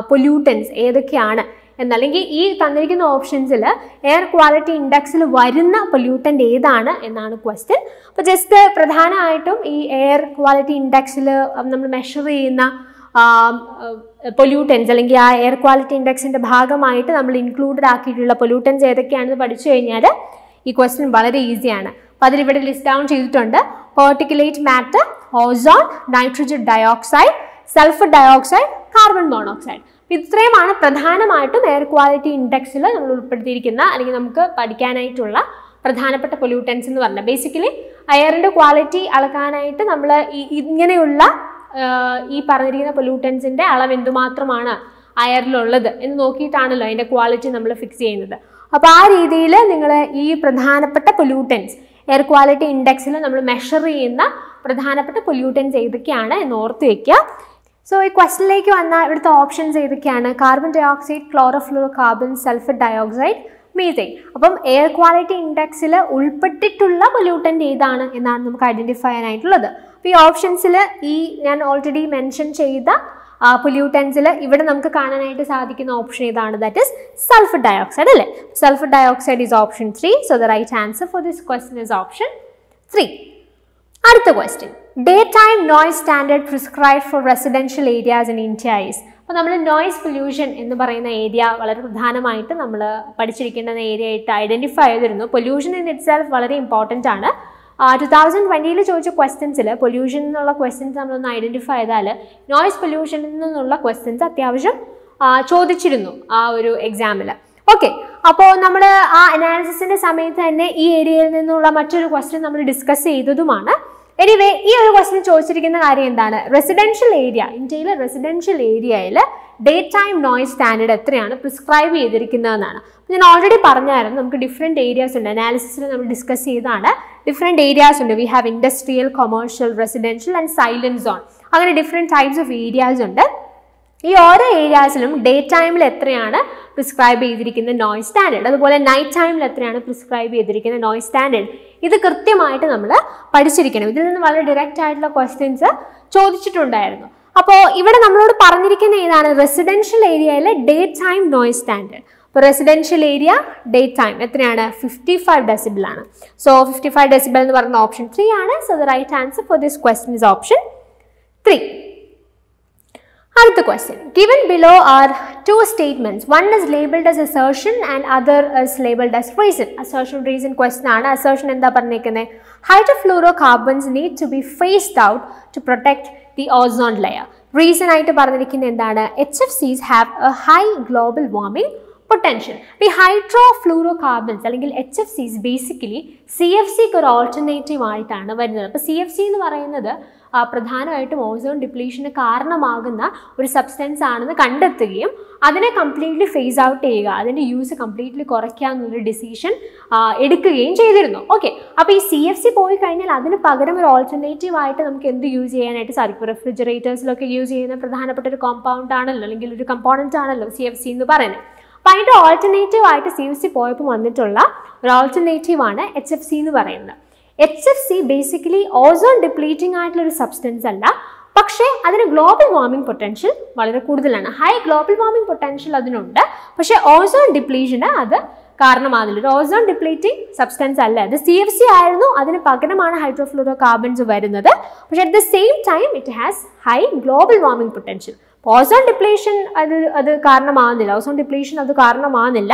pollutants ഏതൊക്കെയാണ് എന്നല്ലെങ്കിൽ ഈ തന്നിരിക്കുന്ന ഓപ്ഷൻസിൽ air quality ഇൻഡെക്സിൽ വരുന്ന pollutant ഏതാണ് എന്നാണ് ക്വസ്റ്റ്യൻ. അപ്പോൾ ജസ്റ്റ് പ്രധാനമായിട്ടും ഈ എയർ ക്വാളിറ്റി ഇൻഡെക്സിൽ നമ്മൾ മെഷർ ചെയ്യുന്ന പൊല്യൂട്ടൻസ് അല്ലെങ്കിൽ ആ എയർ ക്വാളിറ്റി ഇൻഡെക്സിൻ്റെ ഭാഗമായിട്ട് നമ്മൾ ഇൻക്ലൂഡഡ് ആക്കിയിട്ടുള്ള പൊല്യൂട്ടൻസ് ഏതൊക്കെയാണെന്ന് പഠിച്ചു കഴിഞ്ഞാൽ ഈ ക്വസ്റ്റ്യൻ വളരെ ഈസിയാണ്. അപ്പോൾ അതിലിവിടെ ലിസ്റ്റ് ഡൗൺ ചെയ്തിട്ടുണ്ട്: particulate matter, ozone, nitrogen dioxide, sulphur dioxide, carbon monoxide. ഇത്രയുമാണ് പ്രധാനമായിട്ടും എയർ ക്വാളിറ്റി ഇൻഡെക്സിൽ നമ്മൾ ഉൾപ്പെടുത്തിയിരിക്കുന്ന അല്ലെങ്കിൽ നമുക്ക് പഠിക്കാനായിട്ടുള്ള പ്രധാനപ്പെട്ട പൊല്യൂട്ടൻസ് എന്ന് പറഞ്ഞാൽ. ബേസിക്കലി എയറിൻ്റെ ക്വാളിറ്റി അളക്കാനായിട്ട് നമ്മൾ ഇങ്ങനെയുള്ള ഈ പറഞ്ഞിരിക്കുന്ന പൊല്യൂട്ടൻസിൻ്റെ അളവ് എന്തുമാത്രമാണ് എയറിലുള്ളത് എന്ന് നോക്കിയിട്ടാണല്ലോ അതിൻ്റെ ക്വാളിറ്റി നമ്മൾ ഫിക്സ് ചെയ്യുന്നത്. അപ്പോൾ ആ രീതിയിൽ നിങ്ങൾ ഈ പ്രധാനപ്പെട്ട പൊല്യൂട്ടൻസ് എയർ ക്വാളിറ്റി ഇൻഡെക്സിൽ നമ്മൾ മെഷർ ചെയ്യുന്ന പ്രധാനപ്പെട്ട പൊല്യൂട്ടൻസ് ഏതൊക്കെയാണ് എന്ന് ഓർത്ത് വയ്ക്കുക. സോ ഈ ക്വസ്റ്റനിലേക്ക് വന്ന ഇവിടുത്തെ ഓപ്ഷൻസ് ഏതൊക്കെയാണ്? Carbon dioxide, chlorofluorocarbon, sulphur dioxide, methane. അപ്പം എയർ ക്വാളിറ്റി ഇൻഡെക്സിൽ ഉൾപ്പെട്ടിട്ടുള്ള പൊല്യൂട്ടൻ്റ് ഏതാണ് എന്നാണ് നമുക്ക് ഐഡൻറ്റിഫൈ ചെയ്യാനായിട്ടുള്ളത്. അപ്പോൾ ഈ ഓപ്ഷൻസിൽ ഈ ഞാൻ ഓൾറെഡി മെൻഷൻ ചെയ്ത പൊല്യൂട്ടൻസിൽ ഇവിടെ നമുക്ക് കാണാനായിട്ട് സാധിക്കുന്ന ഓപ്ഷൻ ഏതാണ്? ദാറ്റ് ഈസ് സൾഫർ ഡയോക്സൈഡ് അല്ലേ. Sulphur dioxide is option 3. So the right answer four this question is option 3. അടുത്ത question: day time noise standard prescribe for residential areas in India is. അപ്പോൾ നമ്മൾ നോയ്സ് പൊല്യൂഷൻ എന്ന് പറയുന്ന area വളരെ പ്രധാനമായിട്ട് നമ്മൾ പഠിച്ചിരിക്കേണ്ട area ആയിട്ട് ഐഡൻറ്റിഫൈ ചെയ്തിരുന്നു. പൊല്യൂഷൻ ഇൻ ഇറ്റ് സെൽഫ് വളരെ ഇമ്പോർട്ടൻ്റ് ആണ്. 2020 ചോദിച്ച ക്വസ്റ്റ്യൻസിൽ പൊല്യൂഷൻ എന്നുള്ള ക്വസ്റ്റ്യൻസ് നമ്മളൊന്ന് ഐഡൻറ്റിഫൈ ചെയ്താൽ നോയ്സ് പൊല്യൂഷനിൽ നിന്നുള്ള ക്വസ്റ്റ്യൻസ് അത്യാവശ്യം ചോദിച്ചിരുന്നു ആ ഒരു എക്സാമിൽ. ഓക്കെ, അപ്പോൾ നമ്മൾ ആ അനാലിസിസിൻ്റെ സമയത്ത് തന്നെ ഈ ഏരിയയിൽ നിന്നുള്ള മറ്റൊരു ക്വസ്റ്റ്യൻ നമ്മൾ ഡിസ്കസ് ചെയ്തതുമാണ്. എനിവേ ഈ ഒരു ക്വസ്റ്റ്യൻ ചോദിച്ചിരിക്കുന്ന കാര്യം എന്താണ്? റെസിഡൻഷ്യൽ ഏരിയ, ഇന്ത്യയിലെ റെസിഡൻഷ്യൽ ഏരിയയിൽ ഡേ ടൈം നോയ്സ് സ്റ്റാൻഡേർഡ് എത്രയാണ് പ്രിസ്ക്രൈബ് ചെയ്തിരിക്കുന്നതെന്നാണ്. ഞാൻ ഓൾറെഡി പറഞ്ഞായിരുന്നു നമുക്ക് ഡിഫറെൻറ്റ് ഏരിയാസ് ഉണ്ട്, അനാലിസിസിൽ നമ്മൾ ഡിസ്കസ് ചെയ്തതാണ്. ഡിഫറെൻറ്റ് ഏരിയാസ് ഉണ്ട്. We have industrial, commercial, residential and silent zone. അങ്ങനെ ഡിഫറെൻറ്റ് ടൈപ്സ് ഓഫ് ഏരിയാസ് ഉണ്ട്. ഈ ഓരോ ഏരിയാസിലും ഡേ ടൈമിൽ എത്രയാണ് പ്രിസ്ക്രൈബ് ചെയ്തിരിക്കുന്ന നോയ്സ് സ്റ്റാൻഡേർഡ്, അതുപോലെ നൈറ്റ് ടൈമിൽ എത്രയാണ് പ്രിസ്ക്രൈബ് ചെയ്തിരിക്കുന്ന നോയ്സ് സ്റ്റാൻഡേർഡ്, ഇത് കൃത്യമായിട്ട് നമ്മൾ പഠിച്ചിരിക്കണം. ഇതിൽ നിന്ന് വളരെ ഡയറക്റ്റ് ആയിട്ടുള്ള ക്വസ്റ്റ്യൻസ് ചോദിച്ചിട്ടുണ്ടായിരുന്നു. അപ്പോൾ ഇവിടെ നമ്മളോട് പറഞ്ഞിരിക്കുന്ന ഏതാണ്? റെസിഡൻഷ്യൽ ഏരിയയിലെ ഡേ ടൈം നോയ്സ് സ്റ്റാൻഡേർഡ്. അപ്പോൾ റെസിഡൻഷ്യൽ ഏരിയ ഡേ ടൈം എത്രയാണ്? 55 ഡെസിബിൾ ആണ്. സോ 55 ഡെസിബിൾ എന്ന് പറയുന്ന ഓപ്ഷൻ 3 ആണ്. So the right answer for this question is option 3. അടുത്ത question: given below are two statements. One is labeled as assertion and other is labeled as reason. Assertion reason question ആണ്. assertion എന്താ പറഞ്ഞിരിക്കുന്നത്? Hydrofluorocarbons need to be phased out to protect the ozone layer. Reason ആയിട്ട് പറഞ്ഞിരിക്കുന്നത് എന്താണ്? HFCs have a high global warming potential. ഈ ഹൈഡ്രോഫ്ലൂറോകാർബൺസ് അല്ലെങ്കിൽ HFCs basically CFCക്ക് ഒരു alternative ആയിട്ടാണ് വരുന്നത്. അപ്പോൾ CFC എന്ന് പറയുന്നത് പ്രധാനമായിട്ടും ഓസോൺ ഡിപ്ലീഷന് കാരണമാകുന്ന ഒരു സബ്സ്റ്റൻസ് ആണെന്ന് കണ്ടെത്തുകയും അതിനെ കംപ്ലീറ്റ്ലി ഫേസ് ഔട്ട് ചെയ്യുക, അതിൻ്റെ യൂസ് കംപ്ലീറ്റ്ലി കുറയ്ക്കുക എന്നുള്ളൊരു ഡിസിഷൻ എടുക്കുകയും ചെയ്തിരുന്നു. ഓക്കെ, അപ്പോൾ ഈ CFC പോയി കഴിഞ്ഞാൽ അതിന് പകരം ഒരു ഓൾട്ടർനേറ്റീവ് ആയിട്ട് നമുക്ക് എന്ത് യൂസ് ചെയ്യാനായിട്ട് സാധിക്കും? റെഫ്രിജറേറ്റേഴ്സിലൊക്കെ യൂസ് ചെയ്യുന്ന പ്രധാനപ്പെട്ട ഒരു കോമ്പൗണ്ട് ആണല്ലോ, അല്ലെങ്കിൽ ഒരു കമ്പോണൻറ്റ് ആണല്ലോ CFC എന്ന് പറയുന്നത്. അപ്പോൾ അതിൻ്റെ ഓൾട്ടർനേറ്റീവ് ആയിട്ട് CFC പോയപ്പോൾ വന്നിട്ടുള്ള ഒരു ഓൾട്ടർനേറ്റീവ് ആണ് HFC എന്ന് പറയുന്നത്. HFC ബേസിക്കലി ഓസോൺ ഡിപ്ലീറ്റിംഗ് ആയിട്ടുള്ള ഒരു സബ്സ്റ്റൻസ് അല്ല, പക്ഷേ അതിന് ഗ്ലോബൽ വാർമിംഗ് പൊട്ടൻഷ്യൽ വളരെ കൂടുതലാണ്. ഹൈ ഗ്ലോബൽ വാർമിംഗ് പൊട്ടൻഷ്യൽ അതിനുണ്ട്, പക്ഷേ ഓസോൺ ഡിപ്ലീഷന് അത് കാരണമാകുന്നില്ല. ഒരു ഓസോൺ ഡിപ്ലീറ്റിംഗ് സബ്സ്റ്റൻസ് അല്ല അത്. CFC ആയിരുന്നു, അതിന് പകരമാണ് ഹൈഡ്രോഫ്ലൂറോ കാർബൺസ് വരുന്നത്. പക്ഷേ at the same time it has high global warming potential. Ozone depletion അത് കാരണമാകുന്നില്ല, ഓസോൺ ഡിപ്ലീഷൻ അത് കാരണമാകുന്നില്ല,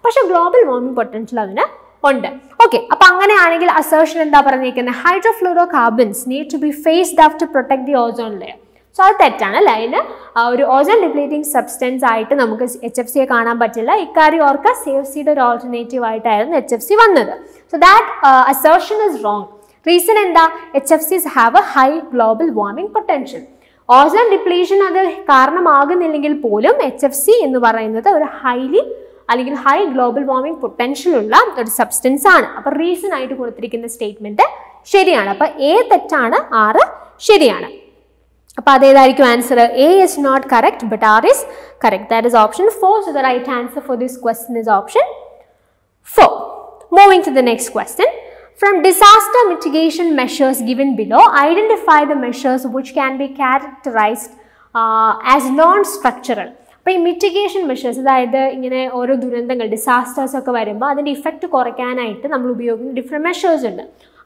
പക്ഷേ ഗ്ലോബൽ വാർമിംഗ് പൊട്ടൻഷ്യൽ അതിന് ഉണ്ട്. ഓക്കെ, അപ്പൊ അങ്ങനെയാണെങ്കിൽ അസേർഷൻ എന്താ പറഞ്ഞിരിക്കുന്നത്? Hydrofluorocarbons need to be phased out to protect the ozone layer. So അത് തെറ്റാണ് അല്ലേ? അതിന് ഒരു ഓസോൺ ഡിപ്ലീറ്റിംഗ് സബ്സ്റ്റൻസ് ആയിട്ട് നമുക്ക് HFCയെ കാണാൻ പറ്റില്ല. ഇക്കാര്യം ഓർക്കുക, CFCയുടെ ഒരു ഓൾട്ടർനേറ്റീവ് ആയിട്ടായിരുന്നു HFC വന്നത്. So that assertion is wrong. Reason എന്താ? HFCs have A high global warming potential. Ozone depletion അത് കാരണമാകുന്നില്ലെങ്കിൽ പോലും HFC എന്ന് പറയുന്നത് ഒരു അല്ലെങ്കിൽ ഹൈ ഗ്ലോബൽ വാർമിംഗ് പൊട്ടൻഷ്യൽ ഉള്ള ഒരു സബ്സ്റ്റൻസ് ആണ്. അപ്പോൾ റീസൺ ആയിട്ട് കൊടുത്തിരിക്കുന്ന സ്റ്റേറ്റ്മെന്റ് ശരിയാണ്. അപ്പോൾ A തെറ്റാണ്, R ശരിയാണ്. അപ്പോൾ അതേതായിരിക്കും answer? A is not correct but R is correct. That is option 4. So the right answer for this question is option 4. Moving to the next question. From disaster mitigation measures given below, identify the measures which can be characterized as non-structural. അപ്പോൾ ഈ mitigation measures, അതായത് ഇങ്ങനെ ഓരോ ദുരന്തങ്ങൾ, disasters ഒക്കെ വരുമ്പോൾ അതിൻ്റെ effect കുറയ്ക്കാനായിട്ട് നമ്മൾ ഉപയോഗിക്കുന്ന ഡിഫറെൻറ്റ് മെഷേഴ്സ് ഉണ്ട്.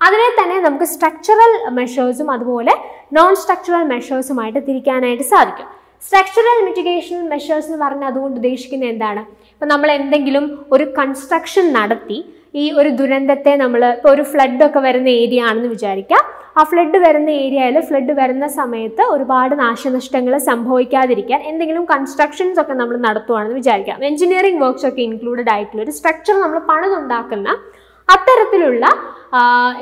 അതിനെ തന്നെ നമുക്ക് സ്ട്രക്ചറൽ മെഷേഴ്സും അതുപോലെ നോൺ സ്ട്രക്ചറൽ മെഷേഴ്സുമായിട്ട് തിരിക്കാനായിട്ട് സാധിക്കും. സ്ട്രക്ചറൽ മിറ്റിഗേഷൻ മെഷേഴ്സ് എന്ന് പറഞ്ഞാൽ അതുകൊണ്ട് ഉദ്ദേശിക്കുന്നത് എന്താണ്? ഇപ്പം നമ്മൾ എന്തെങ്കിലും ഒരു കൺസ്ട്രക്ഷൻ നടത്തി ഈ ഒരു ദുരന്തത്തെ നമ്മൾ ഇപ്പോൾ ഒരു ഫ്ലഡൊക്കെ വരുന്ന ഏരിയ ആണെന്ന് വിചാരിക്കാം. ആ ഫ്ലഡ് വരുന്ന ഏരിയയിൽ ഫ്ലഡ് വരുന്ന സമയത്ത് ഒരുപാട് നാശനഷ്ടങ്ങൾ സംഭവിക്കാതിരിക്കാൻ എന്തെങ്കിലും കൺസ്ട്രക്ഷൻസ് ഒക്കെ നമ്മൾ നടത്തുകയാണെന്ന് വിചാരിക്കാം. എഞ്ചിനീയറിംഗ് വർക്ക്സ് ഒക്കെ ഇൻക്ലൂഡഡ് ആയിട്ടുള്ള ഒരു സ്ട്രക്ചർ നമ്മൾ പണിതുണ്ടാക്കുന്ന അത്തരത്തിലുള്ള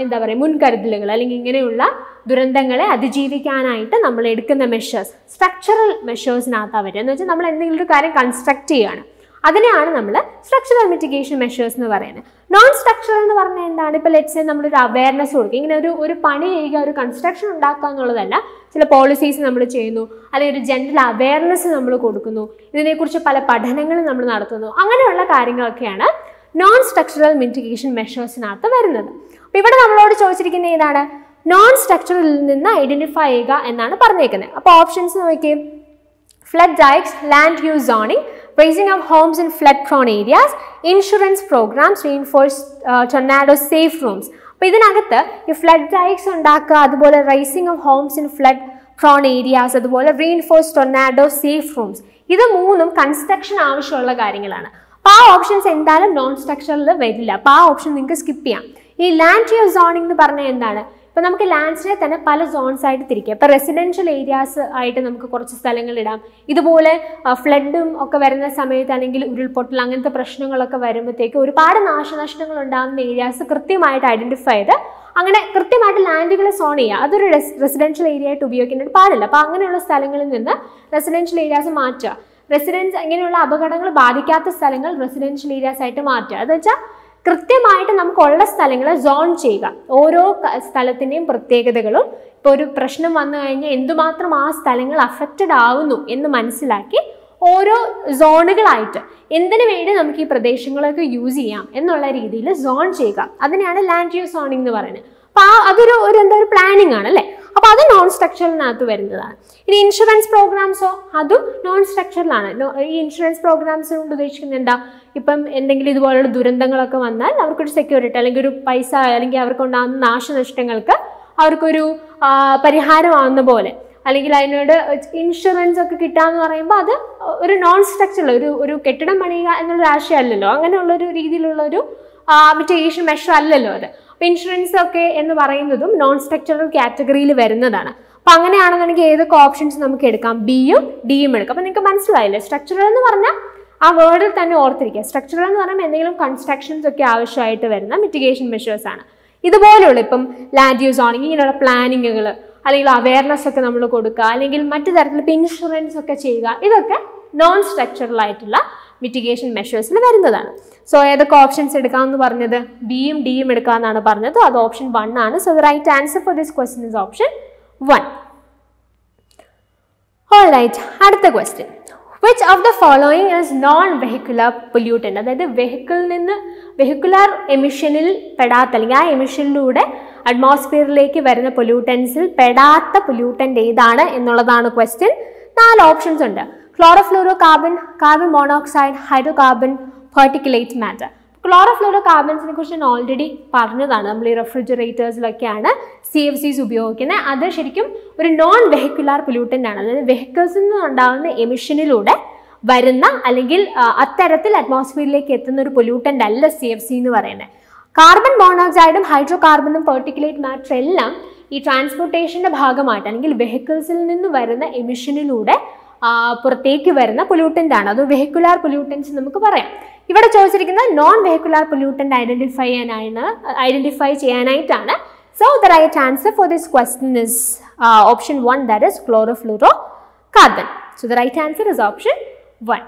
എന്താ പറയുക മുൻകരുതലുകൾ അല്ലെങ്കിൽ ഇങ്ങനെയുള്ള ദുരന്തങ്ങളെ അതിജീവിക്കാനായിട്ട് നമ്മൾ എടുക്കുന്ന മെഷേഴ്സ് സ്ട്രക്ചറൽ മെഷേഴ്സിനകത്ത് വരിക. എന്ന് വെച്ചാൽ നമ്മൾ എന്തെങ്കിലും ഒരു കാര്യം കൺസ്ട്രക്ട് ചെയ്യുകയാണ്, അതിനെയാണ് നമ്മൾ സ്ട്രക്ചറൽ മിറ്റിഗേഷൻ മെഷേഴ്സ് എന്ന് പറയുന്നത്. നോൺ സ്ട്രക്ചറൽ എന്ന് പറഞ്ഞാൽ എന്താണ്? ഇപ്പോൾ ലെറ്റ്സ് സേ നമ്മളൊരു അവയർനെസ് കൊടുക്കുക, ഇങ്ങനെ ഒരു പണി ചെയ്യുക, ഒരു കൺസ്ട്രക്ഷൻ ഉണ്ടാക്കുക എന്നുള്ളതല്ല. ചില പോളിസീസ് നമ്മൾ ചെയ്യുന്നു, അല്ലെങ്കിൽ ഒരു ജനറൽ അവയർനെസ് നമ്മൾ കൊടുക്കുന്നു, ഇതിനെക്കുറിച്ച് പല പഠനങ്ങളും നമ്മൾ നടത്തുന്നു, അങ്ങനെയുള്ള കാര്യങ്ങളൊക്കെയാണ് നോൺ സ്ട്രക്ചറൽ മിറ്റിഗേഷൻ മെഷേഴ്സിനകത്ത് വരുന്നത്. അപ്പോൾ ഇവിടെ നമ്മളോട് ചോദിച്ചിരിക്കുന്നത് ഏതാണ്? നോൺ സ്ട്രക്ചറലിൽ നിന്ന് ഐഡന്റിഫൈ ചെയ്യുക എന്നാണ് പറഞ്ഞേക്കുന്നത്. അപ്പോൾ ഓപ്ഷൻസ് നോക്കിയേ. Flood dykes, land use zoning, raising of homes in flood prone areas, insurance programs, reinforced tornado safe rooms. അപ്പോൾ ഇതിനകത്ത് ഈ ഫ്ലഡ് ഡൈക്സ് ഉണ്ടാക്കുക, അതുപോലെ raising of homes in flood prone areas, അതുപോലെ റീഇൻഫോഴ്സ്ഡ് ടൊർണാഡോ സേഫ് റൂംസ്, ഇത് മൂന്നും construction ആവശ്യമുള്ള കാര്യങ്ങളാണ്. അപ്പോൾ ആ ഓപ്ഷൻസ് എന്തായാലും നോൺ സ്ട്രക്ചറൽ വരില്ല. അപ്പോൾ ആ ഓപ്ഷൻ നിങ്ങൾക്ക് സ്കിപ്പ് ചെയ്യാം. ഈ ലാൻഡ് യൂസ് സോണിംഗ് എന്ന് പറഞ്ഞാൽ എന്താണ്? ഇപ്പോൾ നമുക്ക് ലാൻഡ്സിനെ തന്നെ പല സോൺസ് ആയിട്ട് തിരിക്കാം. ഇപ്പോൾ റെസിഡൻഷ്യൽ ഏരിയാസ് ആയിട്ട് നമുക്ക് കുറച്ച് സ്ഥലങ്ങളിടാം. ഇതുപോലെ ഫ്ലഡും ഒക്കെ വരുന്ന സമയത്ത് അല്ലെങ്കിൽ ഉരുൾപൊട്ടൽ അങ്ങനത്തെ പ്രശ്നങ്ങളൊക്കെ വരുമ്പോഴത്തേക്ക് ഒരുപാട് നാശനഷ്ടങ്ങൾ ഉണ്ടാകുന്ന ഏരിയാസ് കൃത്യമായിട്ട് ഐഡന്റിഫൈ ചെയ്ത് അങ്ങനെ കൃത്യമായിട്ട് ലാൻഡുകൾ സോൺ ചെയ്യുക. അതൊരു റെസിഡൻഷ്യൽ ഏരിയ ആയിട്ട് ഉപയോഗിക്കേണ്ടത് പാടില്ല. അപ്പോൾ അങ്ങനെയുള്ള സ്ഥലങ്ങളിൽ നിന്ന് റെസിഡൻഷ്യൽ ഏരിയാസ് മാറ്റുക. റെസിഡൻസ് ഇങ്ങനെയുള്ള അപകടങ്ങൾ ബാധിക്കാത്ത സ്ഥലങ്ങൾ റെസിഡൻഷ്യൽ ഏരിയാസ് ആയിട്ട് മാറ്റുക. അത് വെച്ചാൽ കൃത്യമായിട്ട് നമുക്കുള്ള സ്ഥലങ്ങളെ സോൺ ചെയ്യുക. ഓരോ സ്ഥലത്തിൻ്റെയും പ്രത്യേകതകളും ഇപ്പോൾ ഒരു പ്രശ്നം വന്നു കഴിഞ്ഞാൽ എന്തുമാത്രം ആ സ്ഥലങ്ങൾ അഫക്റ്റഡ് ആവുന്നു എന്ന് മനസ്സിലാക്കി ഓരോ സോണുകളായിട്ട് എന്തിനു വേണ്ടി നമുക്ക് ഈ പ്രദേശങ്ങളൊക്കെ യൂസ് ചെയ്യാം എന്നുള്ള രീതിയിൽ സോൺ ചെയ്യുക. അതിനെയാണ് ലാൻഡ് യൂസ് സോണിംഗ് എന്ന് പറയുന്നത്. അപ്പോൾ അതൊരു എന്താ ഒരു പ്ലാനിങ് ആണ് അല്ലേ. അപ്പോൾ അത് നോൺ സ്ട്രക്ചറലിനകത്ത് വരുന്നതാണ്. ഇനി ഇൻഷുറൻസ് പ്രോഗ്രാംസോ അതും നോൺ സ്ട്രക്ചറലാണ്. ഈ ഇൻഷുറൻസ് പ്രോഗ്രാംസ് കൊണ്ട് ഉദ്ദേശിക്കുന്നത് എന്താ? ഇപ്പം എന്തെങ്കിലും ഇതുപോലുള്ള ദുരന്തങ്ങളൊക്കെ വന്നാൽ അവർക്കൊരു സെക്യൂരിറ്റി അല്ലെങ്കിൽ ഒരു പൈസ അല്ലെങ്കിൽ അവർക്കുണ്ടാകുന്ന നാശനഷ്ടങ്ങൾക്ക് അവർക്കൊരു പരിഹാരമാകുന്ന പോലെ അല്ലെങ്കിൽ അതിനോട് ഇൻഷുറൻസ് ഒക്കെ കിട്ടാന്ന് പറയുമ്പോൾ അത് ഒരു നോൺ സ്ട്രക്ചറൽ ഒരു കെട്ടിടം പണിയുക എന്നുള്ളൊരു ആശയമല്ലല്ലോ. അങ്ങനെയുള്ളൊരു രീതിയിലുള്ളൊരു മിറ്റിഗേഷൻ മെഷർ അല്ലല്ലോ അത്. അപ്പോൾ ഇൻഷുറൻസ് ഒക്കെ എന്ന് പറയുന്നതും നോൺ സ്ട്രക്ചറൽ കാറ്റഗറിയിൽ വരുന്നതാണ്. അപ്പോൾ അങ്ങനെയാണെന്നുണ്ടെങ്കിൽ ഏതൊക്കെ ഓപ്ഷൻസ് നമുക്ക് എടുക്കാം? ബിയും ഡിയും എടുക്കാം. അപ്പോൾ നിങ്ങൾക്ക് മനസ്സിലായില്ലേ? സ്ട്രക്ചറൽ എന്ന് പറഞ്ഞാൽ ആ വേർഡിൽ തന്നെ ഓർത്തിരിക്കുക. സ്ട്രക്ചറൽ എന്ന് പറയുമ്പോൾ എന്തെങ്കിലും കൺസ്ട്രക്ഷൻസ് ഒക്കെ ആവശ്യമായിട്ട് വരുന്ന മിറ്റിഗേഷൻ മെഷേഴ്സ് ആണ്. ഇതുപോലെയുള്ള ഇപ്പം ലാൻഡ് യൂസ് സോണിംഗ് ഇങ്ങനെയുള്ള പ്ലാനിങ്ങുകൾ അല്ലെങ്കിൽ അവയർനെസ് ഒക്കെ നമ്മൾ കൊടുക്കുക, അല്ലെങ്കിൽ മറ്റു തരത്തിൽ ഇപ്പോൾ ഇൻഷുറൻസ് ഒക്കെ ചെയ്യുക, ഇതൊക്കെ നോൺ സ്ട്രക്ചറൽ ആയിട്ടുള്ള മിറ്റിഗേഷൻ മെഷേഴ്സിൽ വരുന്നതാണ്. സോ ഏതൊക്കെ ഓപ്ഷൻസ് എടുക്കാമെന്ന് പറഞ്ഞത്? ബിയും ഡിയും എടുക്കാമെന്നാണ് പറഞ്ഞത്. അത് ഓപ്ഷൻ 1 ആണ്. So the right answer for this question is option 1. Alright, അടുത്ത question. Which of the following is non-vehicular pollutant? അതായത് വെഹിക്കുലർ എമിഷനിൽ പെടാത്ത, അല്ലെങ്കിൽ ആ എമിഷനിലൂടെ അറ്റ്മോസ്ഫിയറിലേക്ക് വരുന്ന പൊല്യൂട്ടൻസിൽ പെടാത്ത പൊല്യൂട്ടൻ്റ് ഏതാണ് എന്നുള്ളതാണ് ക്വസ്റ്റ്യൻ. 4 ഓപ്ഷൻസ് ഉണ്ട്. Chlorofluorocarbon, carbon monoxide, hydrocarbon, particulate matter. ക്ലോറോഫ്ലൂറോ കാർബൺസിനെ കുറിച്ച് ഞാൻ ഓൾറെഡി പറഞ്ഞതാണ്. നമ്മൾ ഈ റെഫ്രിജറേറ്റേഴ്സിലൊക്കെയാണ് CFCs ഉപയോഗിക്കുന്നത്. അത് ശരിക്കും ഒരു നോൺ വെഹിക്കുലാർ പൊല്യൂട്ടൻ്റ് ആണ്. അതായത് വെഹിക്കിൾസിൽ നിന്നുണ്ടാകുന്ന എമിഷനിലൂടെ വരുന്ന, അല്ലെങ്കിൽ അത്തരത്തിൽ അറ്റ്മോസ്ഫിയറിലേക്ക് എത്തുന്ന ഒരു പൊല്യൂട്ടൻ്റ് അല്ല CFC എന്ന് പറയുന്നത്. കാർബൺ മോണോക്സൈഡും ഹൈഡ്രോകാർബണും പാർട്ടിക്കുലേറ്റ് മാറ്റർ എല്ലാം ഈ ട്രാൻസ്പോർട്ടേഷൻ്റെ ഭാഗമായിട്ട്, അല്ലെങ്കിൽ വെഹിക്കിൾസിൽ നിന്ന് വരുന്ന എമിഷനിലൂടെ പുറത്തേക്ക് വരുന്ന പൊല്യൂട്ടൻ്റ് ആണ്. അത് വെഹിക്കുലാർ പൊല്യൂട്ടൻസ് നമുക്ക് പറയാം. ഇവിടെ ചോദിച്ചിരിക്കുന്നത് നോൺ വെഹിക്കുലാർ പൊല്യൂട്ടൻ്റ് ഐഡന്റിഫൈ ചെയ്യാനായിട്ടാണ്. So the right answer for this question is option 1, that is chlorofluorocarbon. So the right answer is option 1.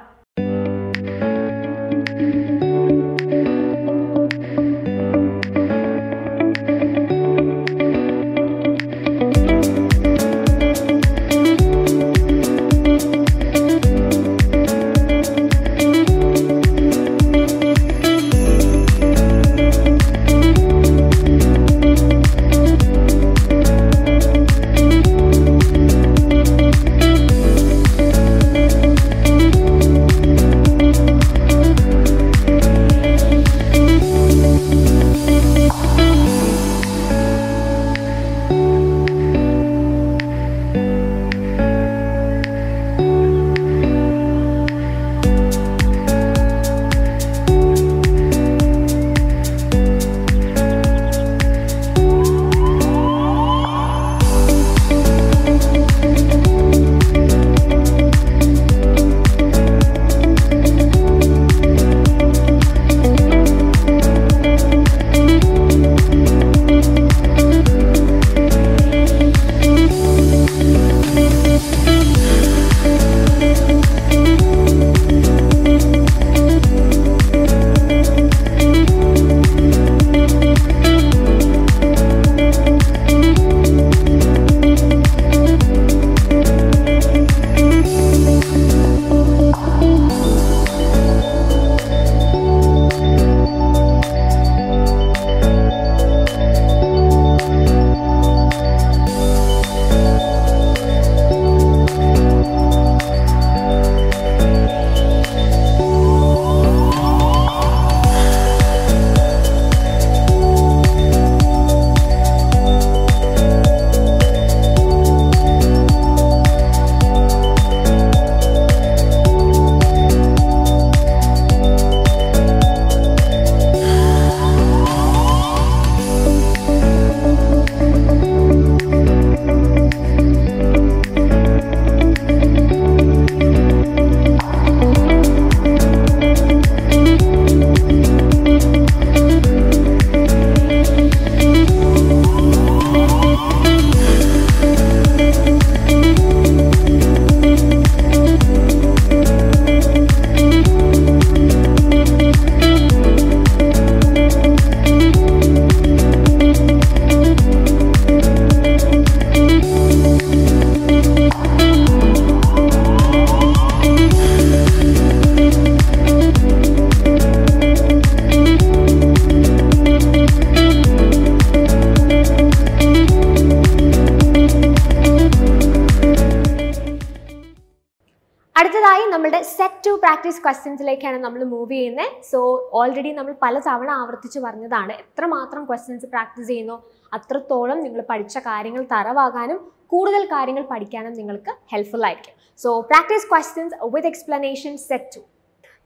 അടുത്തതായി നമ്മുടെ സെറ്റ് 2 പ്രാക്ടീസ് ക്വസ്റ്റ്യൻസിലേക്കാണ് നമ്മൾ മൂവ് ചെയ്യുന്നത്. സോ ഓൾറെഡി നമ്മൾ പല തവണ ആവർത്തിച്ച് പറഞ്ഞതാണ്, എത്രമാത്രം ക്വസ്റ്റ്യൻസ് പ്രാക്ടീസ് ചെയ്യുന്നു അത്രത്തോളം നിങ്ങൾ പഠിച്ച കാര്യങ്ങൾ തറവാകാനും കൂടുതൽ കാര്യങ്ങൾ പഠിക്കാനും നിങ്ങൾക്ക് ഹെൽപ്ഫുൾ ആയിരിക്കും. So practice questions with explanation set 2.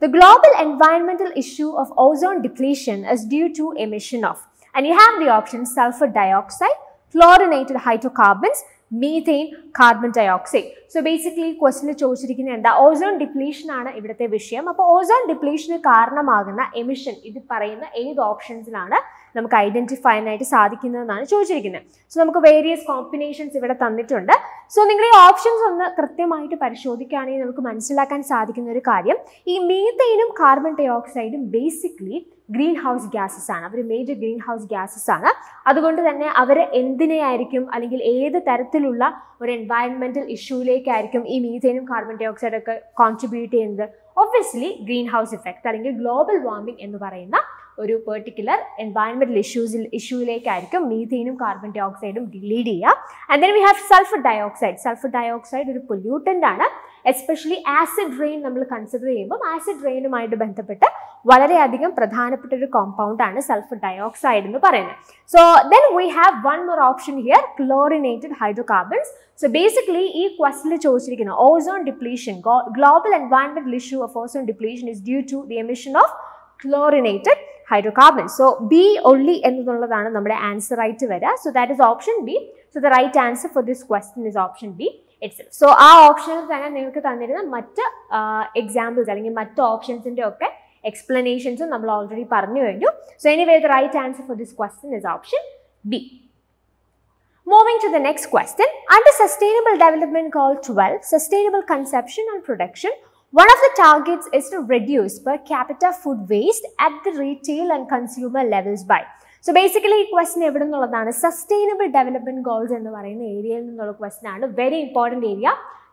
The global environmental issue of ozone depletion is due to emission of, and you have the options sulfur dioxide, fluorinated hydrocarbons, methane, carbon dioxide. So basically ക്വസ്റ്റിന് ചോദിച്ചിരിക്കുന്നത് എന്താ, ozone depletion ആണ് ഇവിടുത്തെ വിഷയം. അപ്പോൾ ozone ഡിപ്ലീഷന് കാരണമാകുന്ന emission ഇത് പറയുന്ന ഏത് ഓപ്ഷൻസിലാണ് നമുക്ക് ഐഡന്റിഫൈ ചെയ്യാനായിട്ട് സാധിക്കുന്നതെന്നാണ് ചോദിച്ചിരിക്കുന്നത്. സോ നമുക്ക് വേരിയസ് കോമ്പിനേഷൻസ് ഇവിടെ തന്നിട്ടുണ്ട്. സോ നിങ്ങൾ ഈ ഓപ്ഷൻസ് ഒന്ന് കൃത്യമായിട്ട് പരിശോധിക്കുകയാണെങ്കിൽ നമുക്ക് മനസ്സിലാക്കാൻ സാധിക്കുന്ന ഒരു കാര്യം, ഈ മീഥെയിനും കാർബൺ ഡൈ ഓക്സൈഡും ബേസിക്കലി ഗ്രീൻ ഹൗസ് ഗ്യാസസ് ആണ്. അവർ മേജർ ഗ്രീൻ ഹൗസ് ഗ്യാസസ് ആണ്. അതുകൊണ്ട് തന്നെ അവർ എന്തിനെയായിരിക്കും അല്ലെങ്കിൽ ഏത് തരത്തിലുള്ള ഒരു എൻവയൺമെന്റൽ ഇഷ്യൂയിലേക്കായിരിക്കും ഈ മീഥെയിനും കാർബൺ ഡൈ ഓക്സൈഡും ഒക്കെ കോൺട്രിബ്യൂട്ട് ചെയ്യുന്നത്? ഒബ്വിയസ്ലി ഗ്രീൻ ഹൗസ് ഇഫക്റ്റ് അല്ലെങ്കിൽ ഗ്ലോബൽ വാർമിംഗ് എന്ന് പറയുന്ന ഒരു പെർട്ടിക്കുലർ എൻവയൺമെന്റൽ ഇഷ്യൂയിലേക്കായിരിക്കും മീഥെയിനും കാർബൺ ഡൈ ഓക്സൈഡും ലീഡ് ചെയ്യുക. And then we have sulphur dioxide. Sulphur dioxide ഒരു പൊല്യൂട്ടൻ്റ് ആണ്. എസ്പെഷ്യലി ആസിഡ് റെയിൻ നമ്മൾ കൺസിഡർ ചെയ്യുമ്പോൾ ആസിഡ് റെയിനുമായിട്ട് ബന്ധപ്പെട്ട് വളരെയധികം പ്രധാനപ്പെട്ട ഒരു കോമ്പൗണ്ട് ആണ് സൾഫർ ഡൈ ഓക്സൈഡ് എന്ന് പറയുന്നത്. So then we have one more option here, chlorinated hydrocarbons. So basically ഈ ക്വസ്റ്റിൽ ചോദിച്ചിരിക്കുന്ന ഓസോൺ ഡിപ്ലീഷൻ, ഗ്ലോബൽ എൻവയൺമെന്റൽ issue of ozone depletion is due to the emission of chlorinated hydrocarbons. So B only എന്നുള്ളതാണ് നമ്മുടെ answer ആയിട്ട് വരിക. So that is option B. So the right answer for this question is option B itself. So ആ ഓപ്ഷനിൽ തന്നെ നിങ്ങൾക്ക് തന്നിരുന്ന മറ്റ് examples അല്ലെങ്കിൽ മറ്റ് ഓപ്ഷൻസിൻ്റെ ഒക്കെ എക്സ്പ്ലനേഷൻസും നമ്മൾ ഓൾറെഡി പറഞ്ഞു കഴിഞ്ഞു. So anyway, the right answer for this question is option B. Moving to the next question. Under Sustainable Development Goal 12, Sustainable Consumption and Production, one of the targets is to reduce per capita food waste at the retail and consumer levels by. So basically ഈ question എവിടെ നിന്നുള്ളതാണ്? Sustainable development goals എന്ന് പറയുന്ന ഏരിയയിൽ നിന്നുള്ള question ആണ്. Very important area.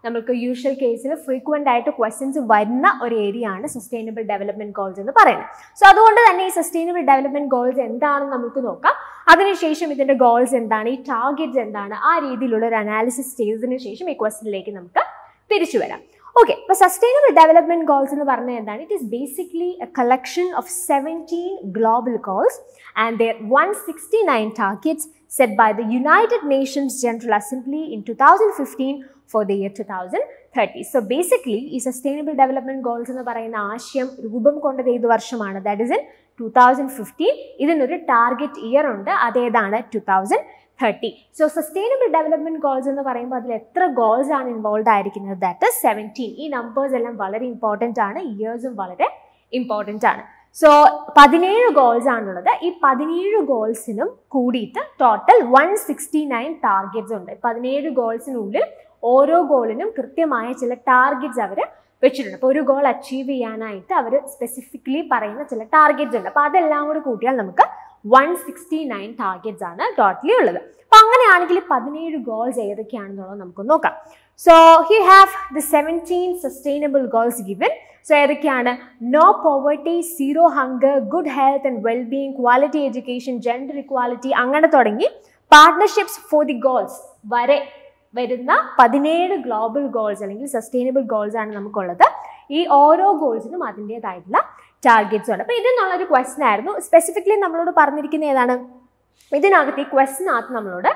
നമുക്ക് usual കേസിൽ ഫ്രീക്വൻ്റ് ആയിട്ട് ക്വസ്റ്റ്യൻസ് വരുന്ന ഒരു ഏരിയ ആണ് സസ്റ്റൈനബിൾ ഡെവലപ്മെന്റ് ഗോൾസ് എന്ന് പറയുന്നത്. സോ അതുകൊണ്ട് തന്നെ ഈ സസ്റ്റൈനബിൾ ഡെവലപ്മെന്റ് ഗോൾസ് എന്താണെന്ന് നമുക്ക് നോക്കാം. അതിനുശേഷം ഇതിന്റെ ഗോൾസ് എന്താണ്, ഈ ടാർഗറ്റ്സ് എന്താണ്, ആ രീതിയിലുള്ള ഒരു അനാലിസിസ് ചെയ്തതിനു ശേഷം ഈ ക്വസ്റ്റനിലേക്ക് നമുക്ക് തിരിച്ചു വരാം. Okay, but Sustainable Development Goals in the Varna, it is basically a collection of 17 global goals and there are 169 targets set by the United Nations General Assembly in 2015 for the year 2030. So basically, these Sustainable Development Goals in the Varna Ashiyam Rubam Konda Edu Varsham, that is in 2015. This is a target year under Adedana 2030. So Sustainable Development Goals in the പറയുമ്പോൾ അതിൽ എത്ര goals ആണ് involve ആയിരിക്കുന്നത്? That is 17. ഈ numbers എല്ലാം വളരെ important ആണ്, ഇയേഴ്സും വളരെ ഇമ്പോർട്ടൻ്റ് ആണ്. സോ 17 ഗോൾസ് ആണുള്ളത്. ഈ 17 ഗോൾസിനും കൂടിയിട്ട് ടോട്ടൽ 169 ടാർഗറ്റ്സ് ഉണ്ട്. 17 ഗോൾസിനുള്ളിൽ ഓരോ ഗോളിനും കൃത്യമായ ചില ടാർഗറ്റ്സ് അവർ വെച്ചിട്ടുണ്ട്. അപ്പോൾ ഒരു ഗോൾ അച്ചീവ് ചെയ്യാനായിട്ട് അവർ സ്പെസിഫിക്കലി പറയുന്ന ചില ടാർഗറ്റ്സ് ഉണ്ട്. അപ്പോൾ അതെല്ലാം കൂടി കൂട്ടിയാൽ നമുക്ക് 169 ടാർഗറ്റ്സ് ആണ് ടോട്ടലി ഉള്ളത്. അപ്പോൾ അങ്ങനെയാണെങ്കിൽ 17 ഗോൾസ് ഏതൊക്കെയാണെന്നുള്ളത് നമുക്ക് നോക്കാം. So you have the 17 sustainable goals given. So ഏതൊക്കെയാണ്? No poverty, zero hunger, good health and wellbeing, quality education, gender equality, അങ്ങനെ തുടങ്ങി പാർട്ട്ണർഷിപ്സ് ഫോർ ദി ഗോൾസ് വരെ വരുന്ന 17 ഗ്ലോബൽ ഗോൾസ് അല്ലെങ്കിൽ സസ്റ്റൈനബിൾ ഗോൾസ് ആണ് നമുക്കുള്ളത്. ഈ ഓരോ ഗോൾസിനും അതിൻ്റെതായിട്ടുള്ള ടാർഗറ്റ്സ് ഉണ്ട്. അപ്പോൾ ഇതെന്നുള്ളൊരു ക്വസ്റ്റൻ ആയിരുന്നു. സ്പെസിഫിക്കലി നമ്മളോട് പറഞ്ഞിരിക്കുന്ന ഏതാണ്? ഇതിനകത്ത് ഈ ക്വസ്റ്റിനകത്ത് നമ്മളോട്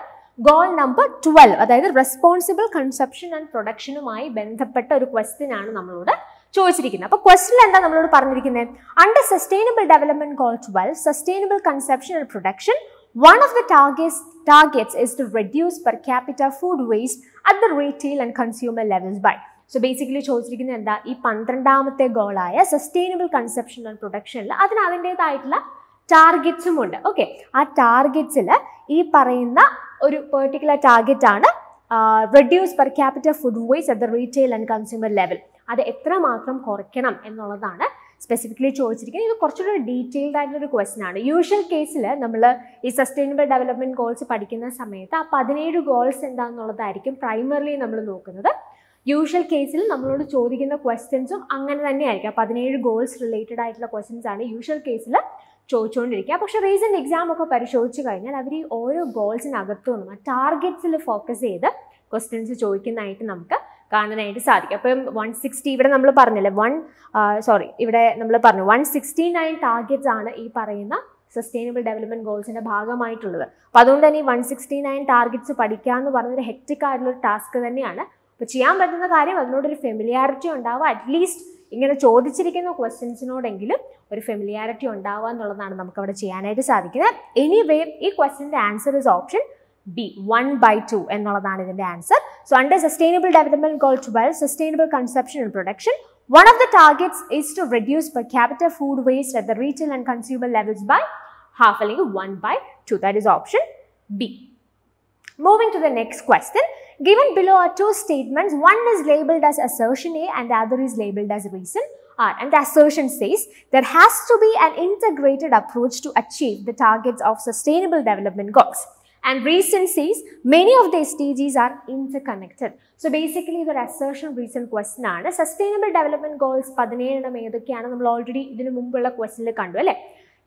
ഗോൾ നമ്പർ 12, അതായത് റെസ്പോൺസിബിൾ കൺസപ്ഷൻ ആൻഡ് പ്രൊഡക്ഷനുമായി ബന്ധപ്പെട്ട ഒരു ക്വസ്റ്റ്യൻ ആണ് നമ്മളോട് ചോദിച്ചിരിക്കുന്നത്. അപ്പോൾ ക്വസ്റ്റിൽ എന്താ നമ്മളോട് പറഞ്ഞിരിക്കുന്നത്? Under sustainable development goal 12, sustainable consumption and production, one of the targets is to reduce per capita food waste at the retail and consumer levels by. So basically ചോദിച്ചിരിക്കുന്നത് എന്താ? ഈ 12ാമത്തെ ഗോളായ സസ്റ്റൈനബിൾ കൺസപ്ഷൻ ആൻഡ് പ്രൊഡക്ഷനിൽ അതിൻ്റെതായിട്ടുള്ള ടാർഗറ്റ്സും ഉണ്ട്. Okay, ആ ടാർഗറ്റ്സിൽ ഈ പറയുന്ന ഒരു particular target ആണ് reduce per capita food waste at the retail and consumer level. അത് എത്രമാത്രം കുറയ്ക്കണം എന്നുള്ളതാണ് സ്പെസിഫിക്കലി ചോദിച്ചിരിക്കുന്നത്. ഇത് കുറച്ചുകൂടി ഡീറ്റെയിൽഡ് ആയിട്ടുള്ളൊരു ക്വസ്റ്റൻ ആണ്. യൂഷ്വൽ കേസിൽ നമ്മൾ ഈ സസ്റ്റൈനബിൾ ഡെവലപ്മെന്റ് ഗോൾസ് പഠിക്കുന്ന സമയത്ത് ആ 17 ഗോൾസ് എന്താണെന്നുള്ളതായിരിക്കും പ്രൈമറിലി നമ്മൾ നോക്കുന്നത്. യൂഷ്വൽ കേസിൽ നമ്മളോട് ചോദിക്കുന്ന ക്വസ്റ്റ്യൻസും അങ്ങനെ തന്നെയായിരിക്കും. 17 ഗോൾസ് റിലേറ്റഡ് ആയിട്ടുള്ള ക്വസ്റ്റ്യൻസ് ആണ് യൂഷ്വൽ കേസിൽ ചോദിച്ചുകൊണ്ടിരിക്കുക. പക്ഷേ റീസെൻറ്റ് എക്സാം ഒക്കെ പരിശോധിച്ച് കഴിഞ്ഞാൽ അവർ ഈ ഓരോ ഗോൾസിനകത്തുനിന്നും ആ ടാർഗറ്റ്സിൽ ഫോക്കസ് ചെയ്ത് ക്വസ്റ്റ്യൻസ് ചോദിക്കുന്നതായിട്ട് നമുക്ക് കാണാനായിട്ട് സാധിക്കും. അപ്പം 160 ഇവിടെ നമ്മൾ പറഞ്ഞില്ലേ, ഇവിടെ നമ്മൾ പറഞ്ഞു 169 ടാർഗറ്റ്സ് ആണ് ഈ പറയുന്ന സസ്റ്റൈനബിൾ ഡെവലപ്മെന്റ് ഗോൾസിന്റെ ഭാഗമായിട്ടുള്ളത്. അപ്പോൾ അതുകൊണ്ട് തന്നെ ഈ 169 ടാർഗറ്റ്സ് പഠിക്കുക എന്ന് പറഞ്ഞൊരു ഹെക്റ്റിക് ആയിട്ടുള്ളൊരു ടാസ്ക് തന്നെയാണ്. അപ്പോൾ ചെയ്യാൻ പറ്റുന്ന കാര്യം അതിനോടൊരു ഫെമിലിയാരിറ്റി ഉണ്ടാവുക, അറ്റ്ലീസ്റ്റ് ഇങ്ങനെ ചോദിച്ചിരിക്കുന്ന ക്വസ്റ്റ്യൻസിനോടെങ്കിലും ഒരു ഫെമിലിയാരിറ്റി ഉണ്ടാവുക എന്നുള്ളതാണ് നമുക്ക് അവിടെ ചെയ്യാനായിട്ട് സാധിക്കുന്നത്. എനിവേ ഈ ക്വസ്റ്റ്യൻ്റെ ആൻസർ ഇസ് ഓപ്ഷൻ B, 1/2 എന്നുള്ളതാണ് ഇതിന്റെ answer. So under Sustainable Development Goal 12, Sustainable Consumption and Production, one of the targets is to reduce per capita food waste at the retail and consumer levels by half, അല്ലെങ്കിൽ 1/2. That is option B. Moving to the next question. Given below are two statements. One is labeled as assertion A and the other is labeled as reason R. And the assertion says there has to be an integrated approach to achieve the targets of Sustainable Development Goals. And reason says many of the SDGs are interconnected. So basically the assertion reason question ആണ്. Sustainable Development Goals 17 ഏതൊക്കെയാണ് നമ്മൾ already ഇതിനു മുമ്പുള്ള ക്വസ്റ്റനിൽ കണ്ടു അല്ലേ?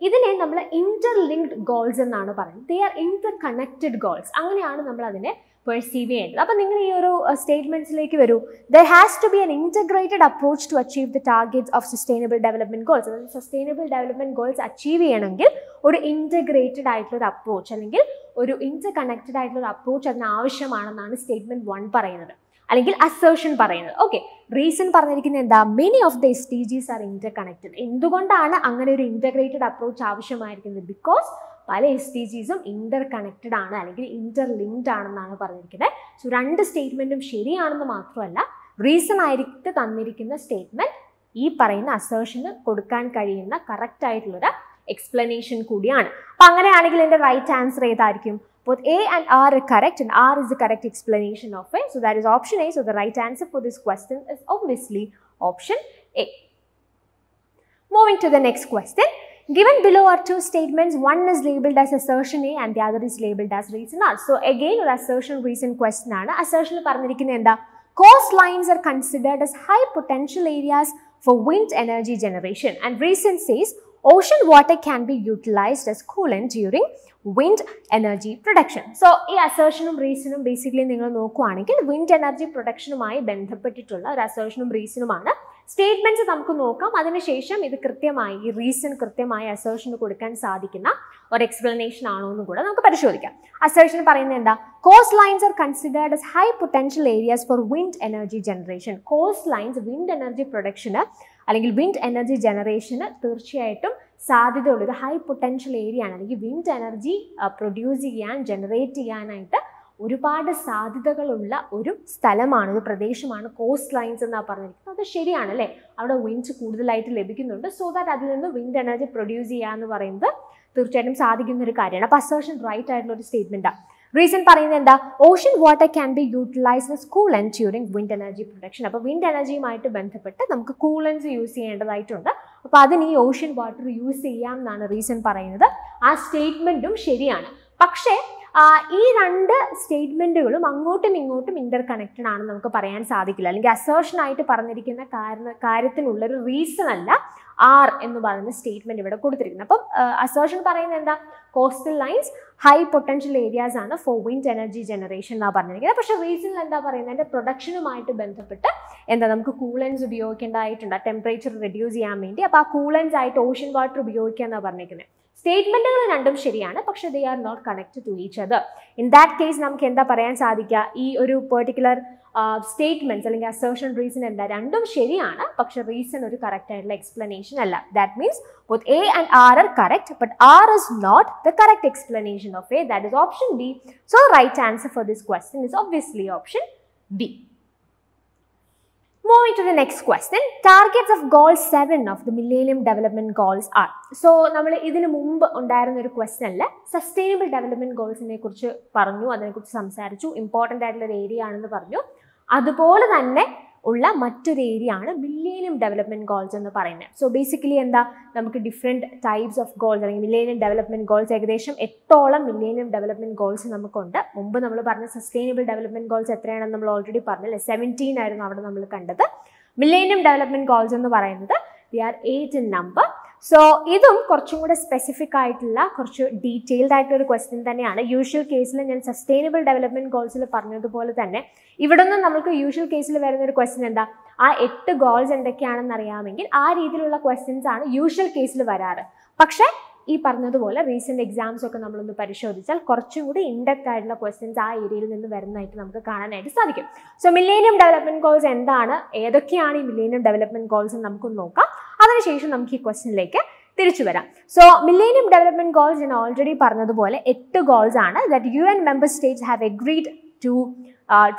ഇതിനെ നമ്മൾ interlinked goals എന്നാണ് പറയുന്നത്. ദേ ആർ ഇന്റർകണക്റ്റഡ് ഗോൾസ്, അങ്ങനെയാണ് നമ്മൾ അതിനെ പെർസീവ് ചെയ്യേണ്ടത്. അപ്പം നിങ്ങൾ ഈ ഒരു സ്റ്റേറ്റ്മെന്റ്സിലേക്ക് വരൂ. There has to be an integrated approach to achieve the targets of sustainable development goals. അതായത് സസ്റ്റൈനബിൾ ഡെവലപ്മെന്റ് ഗോൾസ് അച്ചീവ് ചെയ്യണമെങ്കിൽ ഒരു ഇന്റഗ്രേറ്റഡ് ആയിട്ടുള്ള ഒരു അപ്രോച്ച് അല്ലെങ്കിൽ ഒരു ഇന്റർകണക്റ്റഡ് ആയിട്ടുള്ള ഒരു അപ്രോച്ച് അതിന് ആവശ്യമാണെന്നാണ് സ്റ്റേറ്റ്മെന്റ് 1 പറയുന്നത്, അല്ലെങ്കിൽ അസേർഷൻ പറയുന്നത്. ഓക്കെ, റീസൺ പറഞ്ഞിരിക്കുന്നത് എന്താ? Many of the SDGs are interconnected. എന്തുകൊണ്ടാണ് അങ്ങനെ ഒരു ഇന്റഗ്രേറ്റഡ് അപ്രോച്ച് ആവശ്യമായിരിക്കുന്നത്? ബിക്കോസ് പല SDGസും ഇന്റർകണക്റ്റഡ് ആണ് അല്ലെങ്കിൽ ഇന്റർലിങ്ക്ഡ് ആണെന്നാണ് പറഞ്ഞിരിക്കുന്നത്. സോ രണ്ട് സ്റ്റേറ്റ്മെന്റും ശരിയാണെന്ന് മാത്രമല്ല, റീസൺ ആയിട്ട് തന്നിരിക്കുന്ന സ്റ്റേറ്റ്മെന്റ് ഈ പറയുന്ന അസേർഷന് കൊടുക്കാൻ കഴിയുന്ന കറക്റ്റ് ആയിട്ടുള്ളൊരു എക്സ്പ്ലനേഷൻ കൂടിയാണ്. അപ്പം അങ്ങനെയാണെങ്കിൽ എൻ്റെ റൈറ്റ് ആൻസർ ഏതായിരിക്കും? Both A and R are correct, and R is the correct explanation of it. So that is option A. So the right answer for this question is obviously option A. Moving to the next question. Given below are two statements. One is labeled as assertion A and the other is labeled as reason R. So again, an assertion reason question ആണ്. Assertion പറഞ്ഞിരിക്കുന്നത് എന്താ? Coastlines are considered as high potential areas for wind energy generation, and reason says ocean water can be utilized as coolant during wind energy production. So ഈ അസേർഷനും റീസണും basically നിങ്ങൾ നോക്കുകയാണെങ്കിൽ wind energy പ്രൊഡക്ഷനുമായി ബന്ധപ്പെട്ടിട്ടുള്ള ഒരു അസേർഷനും റീസണുമാണ്. Statements നമുക്ക് നോക്കാം, അതിനുശേഷം ഇത് കൃത്യമായി ഈ റീസൺ കൃത്യമായി അസേർഷന് കൊടുക്കാൻ സാധിക്കുന്ന ഒരു എക്സ്പ്ലനേഷൻ ആണോ എന്നും കൂടെ നമുക്ക് പരിശോധിക്കാം. അസേർഷൻ പറയുന്നത് എന്താ? Cost lines are considered as high potential areas for wind energy generation. Cost lines wind energy production അല്ലെങ്കിൽ വിൻഡ് എനർജി ജനറേഷന് തീർച്ചയായിട്ടും സാധ്യതയുള്ളൊരു ഹൈ പൊട്ടൻഷ്യൽ ഏരിയ ആണ്. അല്ലെങ്കിൽ വിൻഡ് എനർജി പ്രൊഡ്യൂസ് ചെയ്യാൻ ജനറേറ്റ് ചെയ്യാനായിട്ട് ഒരുപാട് സാധ്യതകളുള്ള ഒരു സ്ഥലമാണ്, ഒരു പ്രദേശമാണ് കോസ്റ്റ് ലൈൻസ് എന്നാണ് പറഞ്ഞിരിക്കുന്നത്. അത് ശരിയാണ് അല്ലേ? അവിടെ വിൻഡ് കൂടുതലായിട്ട് ലഭിക്കുന്നുണ്ട്. സോ ദാറ്റ് അതിൽ നിന്ന് വിൻഡ് എനർജി പ്രൊഡ്യൂസ് ചെയ്യുക എന്ന് പറയുന്നത് തീർച്ചയായിട്ടും സാധിക്കുന്ന ഒരു കാര്യമാണ്. അപ്പോൾ അസേർഷൻ റൈറ്റ് ആയിട്ടുള്ള ഒരു സ്റ്റേറ്റ്മെന്റാണ്. റീസൺ പറയുന്നത് എന്താ? Ocean water can be utilised as coolant during wind energy production. അപ്പോൾ വിൻഡ് എനർജിയുമായിട്ട് ബന്ധപ്പെട്ട് നമുക്ക് കൂളൻസ് യൂസ് ചെയ്യേണ്ടതായിട്ടുണ്ട്. അപ്പോൾ അതിന് ഈ ഓഷ്യൻ വാട്ടർ യൂസ് ചെയ്യാം എന്നാണ് റീസൺ പറയുന്നത്. ആ സ്റ്റേറ്റ്മെന്റും ശരിയാണ്. പക്ഷേ ഈ രണ്ട് സ്റ്റേറ്റ്മെന്റുകളും അങ്ങോട്ടും ഇങ്ങോട്ടും ഇന്റർകണക്റ്റഡ് ആണെന്ന് നമുക്ക് പറയാൻ സാധിക്കില്ല. അല്ലെങ്കിൽ അസേർഷനായിട്ട് പറഞ്ഞിരിക്കുന്ന കാര്യത്തിനുള്ളൊരു റീസൺ അല്ല ആർ എന്ന് പറയുന്ന സ്റ്റേറ്റ്മെന്റ് ഇവിടെ കൊടുത്തിരിക്കുന്നത്. അപ്പം അസേർഷൻ പറയുന്നത് എന്താ? Coastal lines high potential areas ആണ് ഫോർ വിൻഡ് എനർജി ജനറേഷൻ എന്നാണ് പറഞ്ഞിരിക്കുന്നത്. പക്ഷേ റീസണിൽ എന്താ പറയുന്നത്? അതിൻ്റെ പ്രൊഡക്ഷനുമായിട്ട് ബന്ധപ്പെട്ട് എന്താ നമുക്ക് കൂളൻസ് ഉപയോഗിക്കേണ്ടതായിട്ടുണ്ട്, ടെമ്പറേച്ചർ റെഡ്യൂസ് ചെയ്യാൻ വേണ്ടി. അപ്പോൾ ആ കൂളൻസ് ആയിട്ട് ഓഷ്യൻ വാട്ടർ ഉപയോഗിക്കുക എന്നാണ് പറഞ്ഞിരിക്കുന്നത്. സ്റ്റേറ്റ്മെന്റുകൾ രണ്ടും ശരിയാണ്, പക്ഷേ they are not connected to each other. In that case നമുക്ക് എന്താ പറയാൻ സാധിക്കുക? ഈ ഒരു പെർട്ടിക്കുലർ സ്റ്റേറ്റ്മെന്റ്സ് അല്ലെങ്കിൽ അസേർഷൻ റീസൺ എന്താ? രണ്ടും ശരിയാണ്, പക്ഷെ റീസൺ ഒരു കറക്റ്റ് ആയിട്ടുള്ള എക്സ്പ്ലനേഷൻ അല്ല. That means both A and R are correct, but R is not the correct explanation of A. That is option B. So the right answer for this question is obviously option B. Moving to the next question. Targets of goal 7 of the Millennium Development Goals are. So നമ്മൾ ഇതിനു മുമ്പ് ഉണ്ടായിരുന്ന ഒരു ക്വസ്റ്റനിൽ sustainable development ഗോൾസിനെ കുറിച്ച് പറഞ്ഞു, അതിനെക്കുറിച്ച് സംസാരിച്ചു, important ആയിട്ടുള്ള ഒരു ഏരിയ ആണെന്ന് പറഞ്ഞു. അതുപോലെ തന്നെ ഉള്ള മറ്റൊരു ഏരിയ ആണ് മില്ലേനിയം ഡെവലപ്മെന്റ് ഗോൾസ് എന്ന് പറയുന്നത്. സോ ബേസിക്കലി എന്താ? നമുക്ക് ഡിഫറെൻറ്റ് ടൈപ്സ് ഓഫ് ഗോൾസ് അല്ലെങ്കിൽ മില്ലേനിയം ഡെവലപ്മെന്റ് ഗോൾസ്, ഏകദേശം 8ഓളം മില്ലേനിയം ഡെവലപ്മെന്റ് ഗോൾസ് നമുക്കുണ്ട്. മുമ്പ് നമ്മൾ പറഞ്ഞ സസ്റ്റൈനബിൾ ഡെവലപ്മെന്റ് ഗോൾസ് എത്രയാണെന്ന് നമ്മൾ ഓൾറെഡി പറഞ്ഞല്ലേ? 17 ആയിരുന്നു അവിടെ നമ്മൾ കണ്ടത്. മില്ലേനിയം ഡെവലപ്മെന്റ് ഗോൾസ് എന്ന് പറയുന്നത് they are 8 in number. So ഇതും കുറച്ചും കൂടെ സ്പെസിഫിക് ആയിട്ടുള്ള കുറച്ച് ഡീറ്റെയിൽഡ് ആയിട്ടുള്ള ഒരു ക്വസ്റ്റ്യൻ തന്നെയാണ്. യൂഷ്വൽ കേസിൽ ഞാൻ സസ്റ്റൈനബിൾ ഡെവലപ്മെന്റ് ഗോൾസിൽ പറഞ്ഞതുപോലെ തന്നെ ഇവിടെ നിന്ന് നമുക്ക് യൂഷ്വൽ കേസിൽ വരുന്ന ഒരു ക്വസ്റ്റ്യൻ എന്താ? ആ 8 ഗോൾസ് എന്തൊക്കെയാണെന്ന് അറിയാമെങ്കിൽ ആ രീതിയിലുള്ള ക്വസ്റ്റ്യൻസ് ആണ് യൂഷ്വൽ കേസിൽ വരാറ്. പക്ഷേ ഈ പറഞ്ഞതുപോലെ റീസെന്റ് എക്സാംസ് ഒക്കെ നമ്മളൊന്ന് പരിശോധിച്ചാൽ കുറച്ചും കൂടി ഇൻഡെപ്ത് ആയിട്ടുള്ള ക്വസ്റ്റ്യൻസ് ആ ഏരിയയിൽ നിന്ന് വരുന്നതായിട്ട് നമുക്ക് കാണാനായിട്ട് സാധിക്കും. സോ മില്ലേനിയം ഡെവലപ്മെന്റ് ഗോൾസ് എന്താണ്, ഏതൊക്കെയാണ് ഈ മില്ലേനിയം ഡെവലപ്മെന്റ് ഗോൾസ് എന്ന് നമുക്കൊന്ന് നോക്കാം. അതിനുശേഷം നമുക്ക് ഈ ക്വസ്റ്റ്യനിലേക്ക് തിരിച്ചു വരാം. സോ മില്ലേനിയം ഡെവലപ്മെന്റ് ഗോൾസ് ഞാൻ ഓൾറെഡി പറഞ്ഞതുപോലെ 8 ഗോൾസ് ആണ് that UN member states have agreed to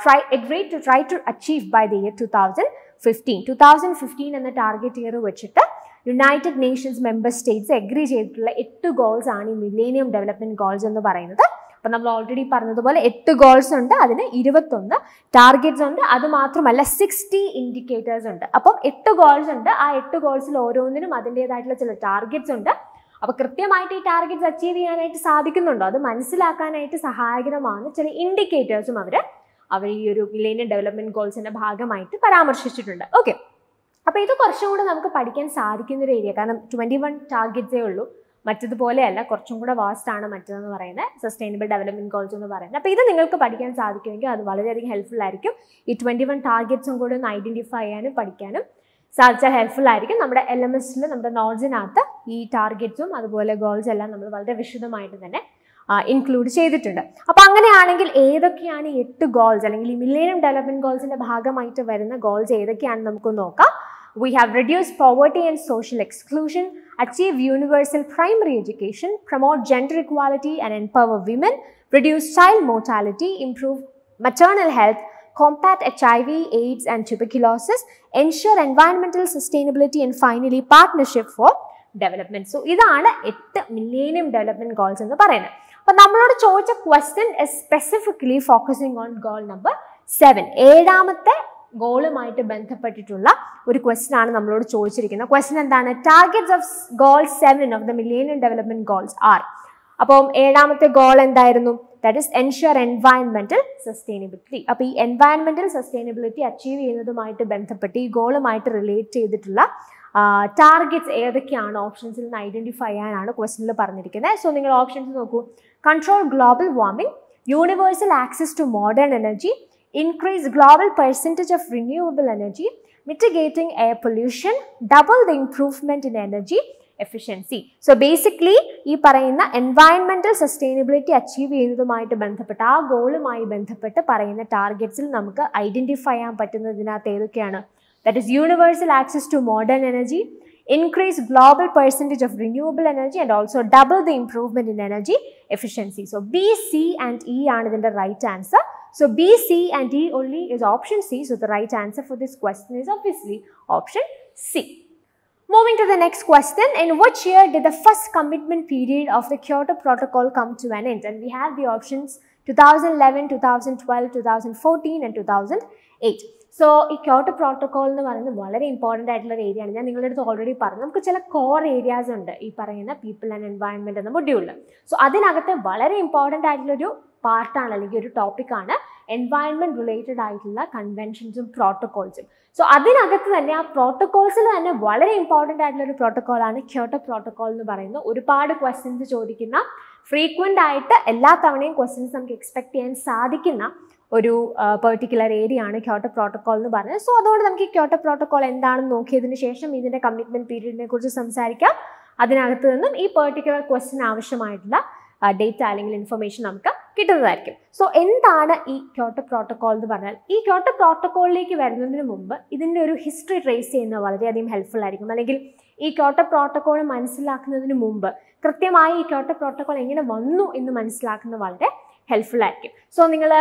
try to achieve by the year 2015. 2015 എന്ന ടാർഗറ്റ് ഇയർ വെച്ചിട്ട് United Nations member States agree ചെയ്തിട്ടുള്ള 8 ഗോൾസ് ആണ് ഈ മില്ലേനിയം ഡെവലപ്മെന്റ് ഗോൾസ് എന്ന് പറയുന്നത്. അപ്പം നമ്മൾ ഓൾറെഡി പറഞ്ഞതുപോലെ 8 ഗോൾസ് ഉണ്ട്, അതിന് 21 ടാർഗറ്റ്സ് ഉണ്ട്, അത് മാത്രമല്ല 60 ഇൻഡിക്കേറ്റേഴ്സ് ഉണ്ട്. അപ്പം 8 ഗോൾസ് ഉണ്ട്, ആ 8 ഗോൾസിൽ ഓരോന്നിനും അതിൻ്റെതായിട്ടുള്ള ചില ടാർഗറ്റ്സ് ഉണ്ട്. അപ്പോൾ കൃത്യമായിട്ട് ഈ ടാർഗറ്റ്സ് അച്ചീവ് ചെയ്യാനായിട്ട് സാധിക്കുന്നുണ്ടോ അത് മനസ്സിലാക്കാനായിട്ട് സഹായകരമാണ് ചില ഇൻഡിക്കേറ്റേഴ്സും അവർ ഈ ഒരു മില്ലേനിയം ഡെവലപ്മെന്റ് ഗോൾസിന്റെ ഭാഗമായിട്ട് പരാമർശിച്ചിട്ടുണ്ട്. ഓക്കെ, അപ്പോൾ ഇത് കുറച്ചും കൂടെ നമുക്ക് പഠിക്കാൻ സാധിക്കുന്ന ഒരു ഏരിയ, കാരണം 21 ടാർഗറ്റ്സേ ഉള്ളൂ, മറ്റതുപോലെയല്ല, കുറച്ചും കൂടെ വാസ്റ്റ് ആണ് മറ്റതെന്ന് പറയുന്നത് സസ്റ്റൈനബിൾ ഡെവലപ്മെന്റ് ഗോൾസ് എന്ന് പറയുന്നത്. അപ്പോൾ ഇത് നിങ്ങൾക്ക് പഠിക്കാൻ സാധിക്കുമെങ്കിൽ അത് വളരെയധികം ഹെൽപ്ഫുൾ ആയിരിക്കും. ഈ 21 ടാർഗറ്റ്സും കൂടെ ഒന്ന് ഐഡന്റിഫൈ ചെയ്യാനും പഠിക്കാനും സാധിച്ചാൽ ഹെൽപ്ഫുൾ ആയിരിക്കും. നമ്മുടെ LMSൽ നമ്മുടെ നോട്ട്സിനകത്ത് ഈ ടാർഗറ്റ്സും അതുപോലെ ഗോൾസ് എല്ലാം നമ്മൾ വളരെ വിശദമായിട്ട് തന്നെ ഇൻക്ലൂഡ് ചെയ്തിട്ടുണ്ട്. അപ്പോൾ അങ്ങനെയാണെങ്കിൽ ഏതൊക്കെയാണ് 8 ഗോൾസ് അല്ലെങ്കിൽ ഈ മില്ലേനിയം ഡെവലപ്മെന്റ് ഗോൾസിന്റെ ഭാഗമായിട്ട് വരുന്ന ഗോൾസ് ഏതൊക്കെയാണെന്ന് നമുക്ക് നോക്കാം. We have reduced poverty and social exclusion, achieve universal primary education, promote gender equality and empower women, reduce child mortality, improve maternal health, combat HIV, AIDS and tuberculosis, ensure environmental sustainability and finally partnership for development. So ഇതാണ് 8 millennium development goals എന്ന് പറയുന്നത്. അപ്പോൾ നമ്മളോട് ചോദിച്ച question is specifically focusing on goal number 7. 7ാമത്തെ ഗോളുമായിട്ട് ബന്ധപ്പെട്ടിട്ടുള്ള ഒരു ക്വസ്റ്റ്യൻ ആണ് നമ്മളോട് ചോദിച്ചിരിക്കുന്നത്. ക്വസ്റ്റ്യൻ എന്താണ്? Targets of goal 7 of the millennium development goals are. അപ്പം 7ാമത്തെ ഗോൾ എന്തായിരുന്നു? ദാറ്റ് ഇസ് എൻഷുർ എൻവയൺമെന്റൽ സസ്റ്റൈനബിലിറ്റി. അപ്പോൾ ഈ എൻവയൺമെന്റൽ സസ്റ്റൈനബിലിറ്റി അച്ചീവ് ചെയ്യുന്നതുമായിട്ട് ബന്ധപ്പെട്ട് ഈ ഗോളുമായിട്ട് റിലേറ്റ് ചെയ്തിട്ടുള്ള ടാർഗറ്റ്സ് ഏതൊക്കെയാണ് ഓപ്ഷൻസിൽ നിന്ന് ഐഡന്റിഫൈ ചെയ്യാനാണ് ക്വസ്റ്റ്യനിൽ പറഞ്ഞിരിക്കുന്നത്. സോ നിങ്ങൾ ഓപ്ഷൻസ് നോക്കൂ. Control global warming, universal access to modern energy, increase global percentage of renewable energy, mitigating air pollution, double the improvement in energy efficiency. So basically ഈ പറയുന്ന environmental sustainability achieve ചെയ്യുന്നതുമായിട്ട് ബന്ധപ്പെട്ട് ആ ഗോളുമായി ബന്ധപ്പെട്ട് പറയുന്ന ടാർഗറ്റ്സിൽ നമുക്ക് ഐഡന്റിഫൈ ചെയ്യാൻ പറ്റുന്നതിനകത്ത് ഏതൊക്കെയാണ്? That is universal access to modern energy, increase global percentage of renewable energy and also double the improvement in energy efficiency. So B, C and E ആണ് ഇതിന്റെ right answer. So B, C and E only is option C. So the right answer for this question is obviously option C. Moving to the next question, in which year did the first commitment period of the Kyoto Protocol come to an end? And we have the options 2011, 2012, 2014 and 2008. So ഈ Kyoto protocol എന്ന് പറയുന്നത് വളരെ important ആയിട്ടുള്ള ഒരു area ആണ്. ഞാൻ നിങ്ങളുടെ അടുത്ത് ഓൾറെഡി പറഞ്ഞു, നമുക്ക് ചില കോർ ഏരിയാസ് ഉണ്ട് ഈ പറയുന്ന പീപ്പിൾ ആൻഡ് എൻവയൺമെൻറ്റ് എന്ന മൊഡ്യൂളിൽ. സോ അതിനകത്ത് വളരെ ഇമ്പോർട്ടൻ്റ് ആയിട്ടുള്ളൊരു പാർട്ടാണ് അല്ലെങ്കിൽ ഒരു ടോപ്പിക്കാണ് എൻവയൺമെൻറ്റ് റിലേറ്റഡ് ആയിട്ടുള്ള കൺവെൻഷൻസും പ്രോട്ടോകോൾസും. സോ അതിനകത്ത് തന്നെ ആ പ്രോട്ടോകോൾസിൽ തന്നെ വളരെ ഇമ്പോർട്ടൻ്റ് ആയിട്ടുള്ളൊരു പ്രോട്ടോകോളാണ് ക്യോട്ടോ പ്രോട്ടോകോൾ എന്ന് പറയുന്നത്. ഒരുപാട് ക്വസ്റ്റ്യൻസ് ചോദിക്കുന്ന, ഫ്രീക്വൻ്റ് ആയിട്ട് എല്ലാ തവണയും ക്വസ്റ്റ്യൻസ് നമുക്ക് എക്സ്പെക്ട് ചെയ്യാൻ സാധിക്കുന്ന ഒരു പെർട്ടിക്കുലർ ഏരിയ ആണ് ക്യോട്ടോ പ്രോട്ടോകോൾ എന്ന് പറയുന്നത്. സോ അതുകൊണ്ട് നമുക്ക് ഈ ക്യോട്ടോ പ്രോട്ടോകോൾ എന്താണെന്ന് നോക്കിയതിന് ശേഷം ഇതിൻ്റെ കമ്മിറ്റ്മെൻറ്റ് പീരീഡിനെ കുറിച്ച് സംസാരിക്കാം. അതിനകത്ത് നിന്നും ഈ പെർട്ടിക്കുലർ ക്വസ്റ്റ്യൻ ആവശ്യമായിട്ടുള്ള ഡേറ്റ അല്ലെങ്കിൽ ഇൻഫർമേഷൻ നമുക്ക് കിട്ടുന്നതായിരിക്കും. സോ എന്താണ് ഈ ക്യോട്ടോ പ്രോട്ടോകോൾ എന്ന് പറഞ്ഞാൽ? ഈ ക്യോട്ടോ പ്രോട്ടോകോളിലേക്ക് വരുന്നതിന് മുമ്പ് ഇതിൻ്റെ ഒരു ഹിസ്റ്ററി ട്രേസ് ചെയ്യുന്നത് വളരെയധികം ഹെൽപ്ഫുൾ ആയിരിക്കും. അല്ലെങ്കിൽ ഈ ക്യോട്ടോ പ്രോട്ടോകോൾ മനസ്സിലാക്കുന്നതിന് മുമ്പ് കൃത്യമായി ഈ ക്യോട്ടോ പ്രോട്ടോകോൾ എങ്ങനെ വന്നു എന്ന് മനസ്സിലാക്കുന്നത് വളരെ ഹെൽപ്ഫുൾ ആയിരിക്കും. സോ നിങ്ങൾ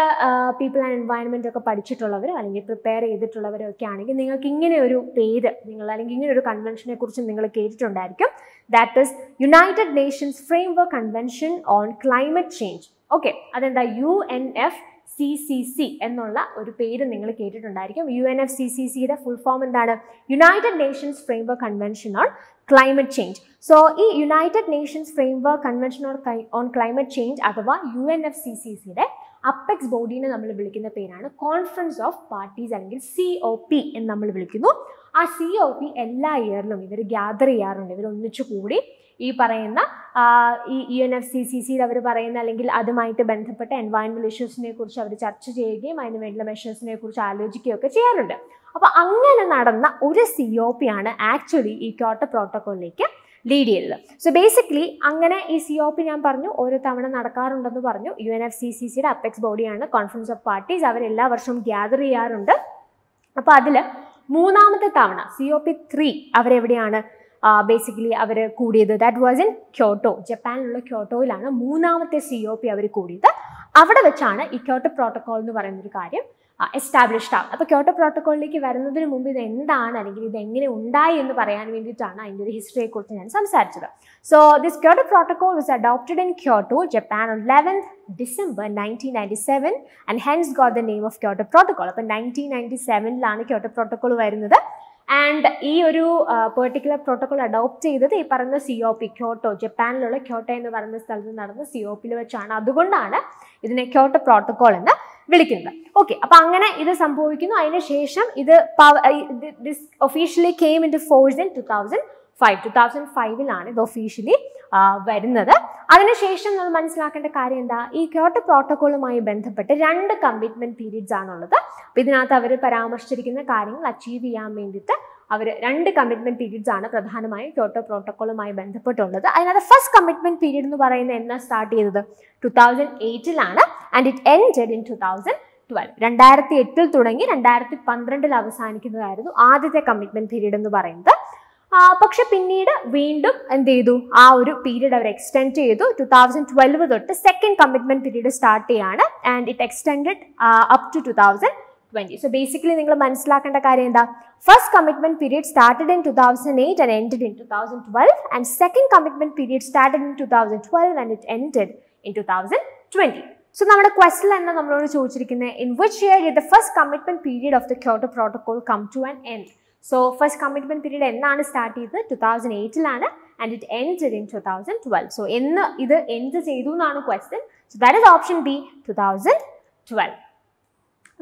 പീപ്പിൾ ആൻഡ് എൻവയൺമെൻറ്റ് ഒക്കെ പഠിച്ചിട്ടുള്ളവരോ അല്ലെങ്കിൽ പ്രിപ്പയർ ചെയ്തിട്ടുള്ളവരോ ഒക്കെ ആണെങ്കിൽ നിങ്ങൾക്ക് ഇങ്ങനെ ഒരു പേര് അല്ലെങ്കിൽ ഇങ്ങനെ ഒരു കൺവെൻഷനെ കുറിച്ച് നിങ്ങൾ കേട്ടിട്ടുണ്ടായിരിക്കും. That is United Nations framework convention on climate change. Okay, അതെന്താ? UNFCCC എന്നുള്ള ഒരു പേര് നിങ്ങൾ കേട്ടിട്ടുണ്ടായിരിക്കും. UNFCCCയുടെ ഫുൾ ഫോം എന്താണ്? United Nations framework convention on climate change. So ഈ United Nations framework convention on climate change അഥവാ UNFCCCയുടെ അപ്പെക്സ് ബോഡീനെ നമ്മൾ വിളിക്കുന്ന പേരാണ് കോൺഫറൻസ് ഓഫ് പാർട്ടീസ് അല്ലെങ്കിൽ COP എന്ന് നമ്മൾ വിളിക്കുന്നു. ആ COP എല്ലാ ഇയറിലും ഇവർ ഗ്യാദർ ചെയ്യാറുണ്ട്. ഇവർ ഒന്നിച്ചു കൂടി ഈ പറയുന്ന ഈ UNFCCCയിൽ അവർ പറയുന്ന അല്ലെങ്കിൽ അതുമായിട്ട് ബന്ധപ്പെട്ട എൻവയൺമെൻറ്റൽ ഇഷ്യൂസിനെ കുറിച്ച് അവർ ചർച്ച ചെയ്യുകയും അതിന് വേണ്ടിയുള്ള മെഷേഴ്സിനെ കുറിച്ച് ആലോചിക്കുകയൊക്കെ ചെയ്യാറുണ്ട്. അപ്പോൾ അങ്ങനെ നടന്ന ഒരു COP ആണ് ആക്ച്വലി ഈ ക്യോട്ടോ പ്രോട്ടോകോളിലേക്ക് ലീഡ് ചെയ്തത്. സോ ബേസിക്കലി അങ്ങനെ ഈ COP ഞാൻ പറഞ്ഞു ഓരോ തവണ നടക്കാറുണ്ടെന്ന് പറഞ്ഞു. UNFCCCയുടെ അപ്പെക്സ് ബോഡിയാണ് കോൺഫറൻസ് ഓഫ് പാർട്ടീസ്. അവർ എല്ലാ വർഷവും ഗ്യാദർ ചെയ്യാറുണ്ട്. അപ്പോൾ അതിൽ മൂന്നാമത്തെ തവണ COP 3 അവരെവിടെയാണ്? ബേസിക്കലി അവർ കൂടിയത്. That was in Kyoto. ജപ്പാനിലുള്ള ക്യോട്ടോയിലാണ് മൂന്നാമത്തെ COP അവർ കൂടിയത്. അവിടെ വെച്ചാണ് ഈ ക്യോട്ടോ പ്രോട്ടോകോൾ എന്ന് പറയുന്നൊരു കാര്യം എസ്റ്റാബ്ലിഷ്ഡ് ആവും. അപ്പോൾ ക്യോട്ടോ പ്രോട്ടോകോളിലേക്ക് വരുന്നതിന് മുമ്പ് ഇത് എന്താണ് അല്ലെങ്കിൽ ഇത് എങ്ങനെ ഉണ്ടായി എന്ന് പറയാൻ വേണ്ടിയിട്ടാണ് അതിൻ്റെ ഒരു ഹിസ്റ്ററിയെക്കുറിച്ച് ഞാൻ സംസാരിച്ചത്. So this Kyoto protocol was adopted in Kyoto, Japan on 11th December 1997 and hence got the name of Kyoto Protocol. അപ്പോൾ 1997ലാണ് ക്യോട്ടോ പ്രോട്ടോകോൾ വരുന്നത്. ആൻഡ് ഈ ഒരു പെർട്ടിക്കുലർ പ്രോട്ടോകോൾ അഡോപ്റ്റ് ചെയ്തത് ഈ പറയുന്ന COP, ക്യോട്ടോ, ജപ്പാനിലുള്ള ക്യോട്ടോ എന്ന് പറയുന്ന സ്ഥലത്ത് നടന്ന COPയിൽ വെച്ചാണ്. അതുകൊണ്ടാണ് ഇതിനെ ക്യോട്ടോ പ്രോട്ടോകോൾ എന്ന് വിളിക്കുന്നത്. ഓക്കെ, അപ്പൊ അങ്ങനെ ഇത് സംഭവിക്കുന്നു. അതിനുശേഷം ഇത് this officially came into force in 2005ലാണ് ഇത് ഒഫീഷ്യലി വരുന്നത്. അതിനുശേഷം നമ്മൾ മനസ്സിലാക്കേണ്ട കാര്യം എന്താ, ഈ ക്യോട്ടോ പ്രോട്ടോകോളുമായി ബന്ധപ്പെട്ട് 2 കമ്മിറ്റ്മെന്റ് പീരീഡ്സ് ആണുള്ളത്. അപ്പോൾ ഇതിനകത്ത് അവർ പരാമർശിച്ചിരിക്കുന്ന കാര്യങ്ങൾ അച്ചീവ് ചെയ്യാൻ വേണ്ടിയിട്ട് അവർ 2 കമ്മിറ്റ്മെന്റ് പീരീഡ്സ് ആണ് പ്രധാനമായും ക്യോട്ടോ പ്രോട്ടോകോളുമായി ബന്ധപ്പെട്ടുള്ളത്. അതിനകത്ത് ഫസ്റ്റ് കമ്മിറ്റ്മെന്റ് പീരീഡ് എന്ന് പറയുന്നത് എന്നാ സ്റ്റാർട്ട് ചെയ്തത് 2008ലാണ് ആൻഡ് ഇറ്റ് എൻഡഡ് ഇൻ 2012. 2008 തുടങ്ങി 2012 അവസാനിക്കുന്നതായിരുന്നു ആദ്യത്തെ കമ്മിറ്റ്മെന്റ് പീരീഡ് എന്ന് പറയുന്നത്. പക്ഷെ പിന്നീട് വീണ്ടും എന്ത് ചെയ്തു, ആ ഒരു പീരീഡ് അവർ എക്സ്റ്റെൻഡ് ചെയ്തു. 2012 തൊട്ട് സെക്കൻഡ് കമ്മിറ്റ്മെന്റ് പീരീഡ് സ്റ്റാർട്ട് ചെയ്യാണ് and it extended up to 2020. So basically നിങ്ങൾ മനസ്സിലാക്കേണ്ട കാര്യം എന്താ, first commitment period started in 2008 and ended in 2012 and second commitment period started in 2012 and it ended in 2020. So നമ്മുടെ question തന്നെ നമ്മളോട് ചോദിച്ചിരിക്കുന്നത്, in which year did the first commitment period of the Kyoto Protocol come to an end? So first commitment period എന്നാണ് start ചെയ്തത് 2008ലാണ് and it ended in 2012. So എന്ന് ഇത് end ചെയ്തു എന്നാണ് question. So that is option B, 2012.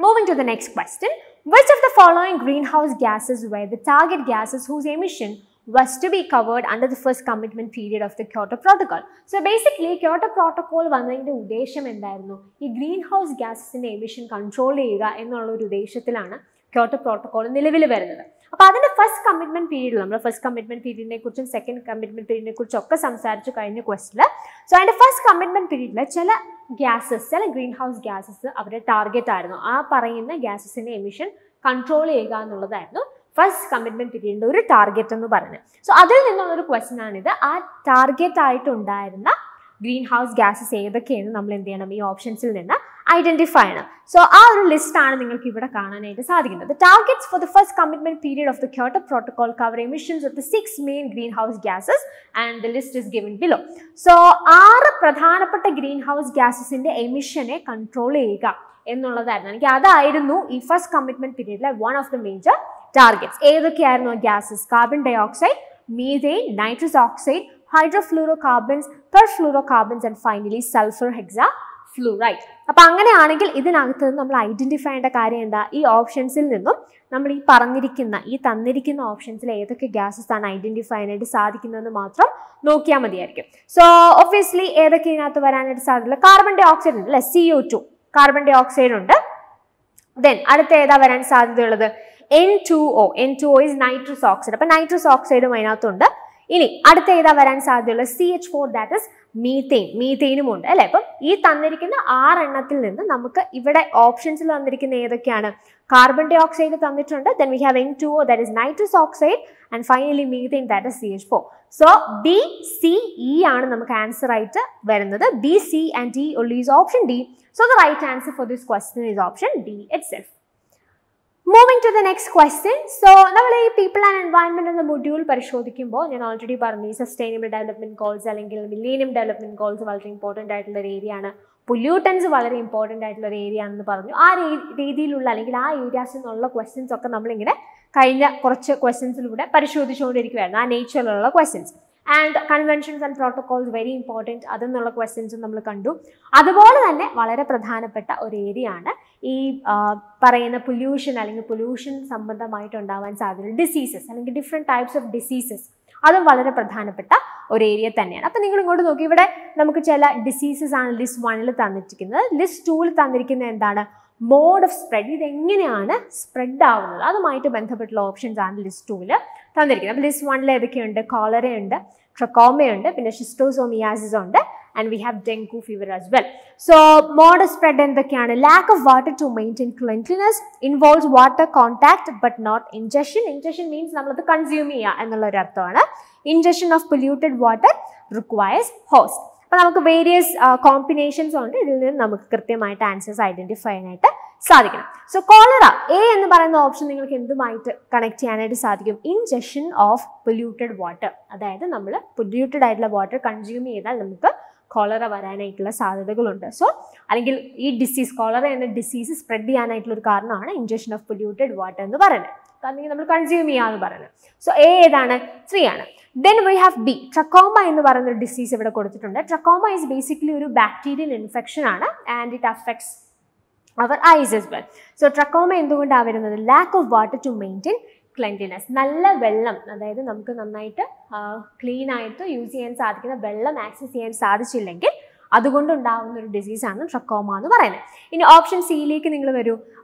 Moving to the next question, which of the following greenhouse gases were the target gases whose emission was to be covered under the first commitment period of the Kyoto Protocol? So basically Kyoto Protocol വന്നതിന്റെ ഉദ്ദേശം എന്തായിരുന്നു, ഈ greenhouse ഗ്യാസസിന്റെ emission control ചെയ്യുക എന്നുള്ള ഒരു ഉദ്ദേശത്തിലാണ് Kyoto protocol നിലവിൽ വരുന്നത്. അപ്പോൾ അതിന്റെ ഫസ്റ്റ് കമ്മിറ്റ്മെന്റ് പീരീഡിൽ നമ്മൾ ഫസ്റ്റ് കമ്മിറ്റ്മെന്റ് പീരീഡിനെ കുറിച്ചും സെക്കൻഡ് കമ്മിറ്റ്മെന്റ് പീരീഡിനെ കുറിച്ചും ഒക്കെ സംസാരിച്ചു കഴിഞ്ഞ ക്വസ്റ്റില്. സോ അതിന്റെ ഫസ്റ്റ് കമ്മിറ്റ്മെന്റ് പീരീഡിൽ ചില ഗ്യാസസ്, ചില ഗ്രീൻ ഹൗസ് ഗ്യാസസ് അവരുടെ ടാർഗറ്റ് ആയിരുന്നു. ആ പറയുന്ന ഗ്യാസസിന്റെ എമിഷൻ കൺട്രോൾ ചെയ്യുക എന്നുള്ളതായിരുന്നു ഫസ്റ്റ് കമ്മിറ്റ്മെന്റ് പീരീഡിന്റെ ഒരു ടാർഗറ്റ് എന്ന് പറയുന്നത്. സോ അതിൽ നിന്നുള്ളൊരു ക്വസ്റ്റ്യൻ ആണിത്. ആ ടാർഗറ്റ് ആയിട്ടുണ്ടായിരുന്ന ഗ്രീൻ ഹൗസ് ഗ്യാസസ് ഏതൊക്കെയാണ് നമ്മൾ എന്ത് ചെയ്യണം, ഈ ഓപ്ഷൻസിൽ നിന്ന് ഐഡന്റിഫൈ ചെയ്യണം. സോ ആ ഒരു ലിസ്റ്റ് ആണ് നിങ്ങൾക്ക് ഇവിടെ കാണാനായിട്ട് സാധിക്കുന്നത്. Targets for the first commitment period of the Kyoto protocol cover emissions of the 6 main greenhouse gases and the list is given below. So 6 പ്രധാനപ്പെട്ട ഗ്രീൻ ഹൗസ് ഗ്യാസസിന്റെ എമിഷനെ കൺട്രോൾ ചെയ്യുക എന്നുള്ളതായിരുന്നു. എനിക്ക് അതായിരുന്നു ഈ ഫസ്റ്റ് കമ്മിറ്റ്മെന്റ് പീരീഡിലെ one of the major targets. ഏതൊക്കെയായിരുന്നു gases? Carbon dioxide, methane, nitrous oxide, hydrofluorocarbons, perfluorocarbons and finally sulfur hexafluoride. അപ്പോൾ അങ്ങനെയാണെങ്കിൽ ഇതിനകത്ത് നമ്മൾ ഐഡന്റിഫൈ ചെയ്യേണ്ട കാര്യം എന്താ, ഈ ഓപ്ഷൻസിൽ നിന്നും നമ്മൾ ഈ പറഞ്ഞിരിക്കുന്ന ഈ തന്നിരിക്കുന്ന ഓപ്ഷൻസിൽ ഏതൊക്കെ ഗ്യാസസ് ആണ് ഐഡന്റിഫൈ ചെയ്യാനായിട്ട് സാധിക്കുന്നതെന്ന് മാത്രം നോക്കിയാൽ മതിയായിരിക്കും. സോ ഒബ്വിയസ്ലി ഏതൊക്കെ ഇതിനകത്ത് വരാനായിട്ട് സാധ്യതയില്ല, കാർബൺ ഡൈ ഓക്സൈഡ് ഉണ്ട് അല്ലെ, CO2 കാർബൺ ഡൈ ഓക്സൈഡ് ഉണ്ട്. ദെൻ അടുത്ത ഏതാ വരാൻ സാധ്യതയുള്ളത്, N2O is നൈട്രസ് ഓക്സൈഡ്. അപ്പൊ നൈട്രസ് ഓക്സൈഡും അതിനകത്തുണ്ട്. ഇനി അടുത്ത ഏതാ വരാൻ സാധ്യതയുള്ളത്, CH4 ദാറ്റ് ഇസ് മീഥെയിനും ഉണ്ട് അല്ലെ. അപ്പം ഈ തന്നിരിക്കുന്ന 6 എണ്ണത്തിൽ നിന്ന് നമുക്ക് ഇവിടെ ഓപ്ഷൻസിൽ തന്നിരിക്കുന്ന ഏതൊക്കെയാണ്, കാർബൺ ഡൈ ഓക്സൈഡ് തന്നിട്ടുണ്ട്, then we have N2O that is nitrous oxide and finally methane that is CH4. So B, C, E ആണ് നമുക്ക് ആൻസർ ആയിട്ട് വരുന്നത്. B, C and D only is option D. So the right answer for this question is option D itself. Moving to the next question. So നമ്മൾ ഈ people and environment എന്ന module പരിശോധിക്കുമ്പോൾ ഞാൻ already പറഞ്ഞു, sustainable development goals അല്ലെങ്കിൽ millennium development goals വളരെ important ആയിട്ടുള്ള ഒരു ഏരിയ ആണ്, പൊല്യൂട്ടൻസ് വളരെ ഇമ്പോർട്ടൻ്റ് ആയിട്ടുള്ള ഒരു ഏരിയ ആണെന്ന് പറഞ്ഞു. ആ രീതിയിലുള്ള അല്ലെങ്കിൽ ആ ഏരിയാസിൽ നിന്നുള്ള ക്വസ്റ്റ്യൻസ് ഒക്കെ നമ്മളിങ്ങനെ കഴിഞ്ഞ കുറച്ച് ക്വസ്റ്റ്യൻസിലൂടെ പരിശോധിച്ചുകൊണ്ടിരിക്കുകയായിരുന്നു, ആ നേച്ചറിലുള്ള questions. And conventions and protocols very important, അതെന്നുള്ള ക്വസ്റ്റ്യൻസും നമ്മൾ കണ്ടു. അതുപോലെ തന്നെ വളരെ പ്രധാനപ്പെട്ട ഒരു ഏരിയ ആണ് ഈ പറയുന്ന പൊല്യൂഷൻ അല്ലെങ്കിൽ പൊല്യൂഷൻ സംബന്ധമായിട്ടുണ്ടാവാൻ സാധ്യത ഡിസീസസ് അല്ലെങ്കിൽ ഡിഫറെൻറ്റ് ടൈപ്സ് ഓഫ് ഡിസീസസ്, അതും വളരെ പ്രധാനപ്പെട്ട ഒരു ഏരിയ തന്നെയാണ്. അപ്പം നിങ്ങൾ ഇങ്ങോട്ട് നോക്കി, ഇവിടെ നമുക്ക് ചില ഡിസീസസ് ആണ് ലിസ്റ്റ് 1ൽ തന്നിരിക്കുന്നത്. ലിസ്റ്റ് 2ൽ തന്നിരിക്കുന്നത് എന്താണ്, മോഡ് ഓഫ് സ്പ്രെഡ്, ഇതെങ്ങനെയാണ് സ്പ്രെഡ് ആവുന്നത്, അതുമായിട്ട് ബന്ധപ്പെട്ടുള്ള ഓപ്ഷൻസ് ആണ് ലിസ്റ്റ് 2ൽ തന്നിരിക്കുന്നത്. അപ്പോൾ ലിസ്റ്റ് 1ൽ ഏതൊക്കെയുണ്ട്, കോളറയുണ്ട്, ട്രക്കോമയുണ്ട്, പിന്നെ ഷിസ്റ്റോസോമിയാസിസ് ഉണ്ട്, and we have dengue fever as well. So mode spread എന്തൊക്കെയാണ്? Lack of water to maintain cleanliness, involves water contact but not ingestion. Ingestion means നമ്മളത് കൺസ്യൂം ചെയ്യുക എന്നുള്ള ഒരു അർത്ഥമാണ്. Ingestion of polluted water requires host. അപ്പോൾ നമുക്ക് various combinations ഉണ്ട്. ഇതിൽ നിന്ന് നമുക്ക് കൃത്യമായിട്ട് ആൻസേഴ്സ് ഐഡന്റിഫൈ ചെയ്യാനായിട്ട് സാധിക്കണം. സോ കോളറ എ എന്ന് പറയുന്ന ഓപ്ഷൻ നിങ്ങൾക്ക് എന്തുമായിട്ട് കണക്ട് ചെയ്യാനായിട്ട് സാധിക്കും? Injection of polluted water. അതായത് നമ്മൾ പൊല്യൂട്ടഡ് ആയിട്ടുള്ള വാട്ടർ കൺസ്യൂം ചെയ്താൽ നമുക്ക് കോളറ വരാനായിട്ടുള്ള സാധ്യതകളുണ്ട്. സോ അല്ലെങ്കിൽ ഈ ഡിസീസ് കോളറ എന്ന ഡിസീസ് സ്പ്രെഡ് ചെയ്യാനായിട്ടുള്ള ഒരു കാരണമാണ് ഇൻജെക്ഷൻ ഓഫ് പൊല്യൂട്ടഡ് വാട്ടർ എന്ന് പറയുന്നത്. അല്ലെങ്കിൽ നമ്മൾ കൺസ്യൂം ചെയ്യാന്ന് പറയുന്നത്. സോ എ ഏതാണ്? 3 ആണ്. Then we have B. Trachoma എന്ന് പറയുന്ന ഒരു ഡിസീസ് ഇവിടെ കൊടുത്തിട്ടുണ്ട്. Trachoma is basically ഒരു ബാക്ടീരിയൽ ഇൻഫെക്ഷൻ ആണ് and it affects our eyes as well. So trachoma എന്തുകൊണ്ടാണ് വരുന്നത്? Lack of water to maintain cleanliness. നല്ല വെള്ളം, അതായത് നമുക്ക് നന്നായിട്ട് ക്ലീൻ ആയിട്ട് യൂസ് ചെയ്യാൻ സാധിക്കുന്ന വെള്ളം ആക്സസ് ചെയ്യാൻ സാധിച്ചില്ലെങ്കിൽ അതുകൊണ്ടുണ്ടാകുന്ന ഒരു ഡിസീസാണ് ട്രക്കോമ എന്ന് പറയുന്നത്. ഇനി ഓപ്ഷൻ സിയിലേക്ക് നിങ്ങൾ വരൂ.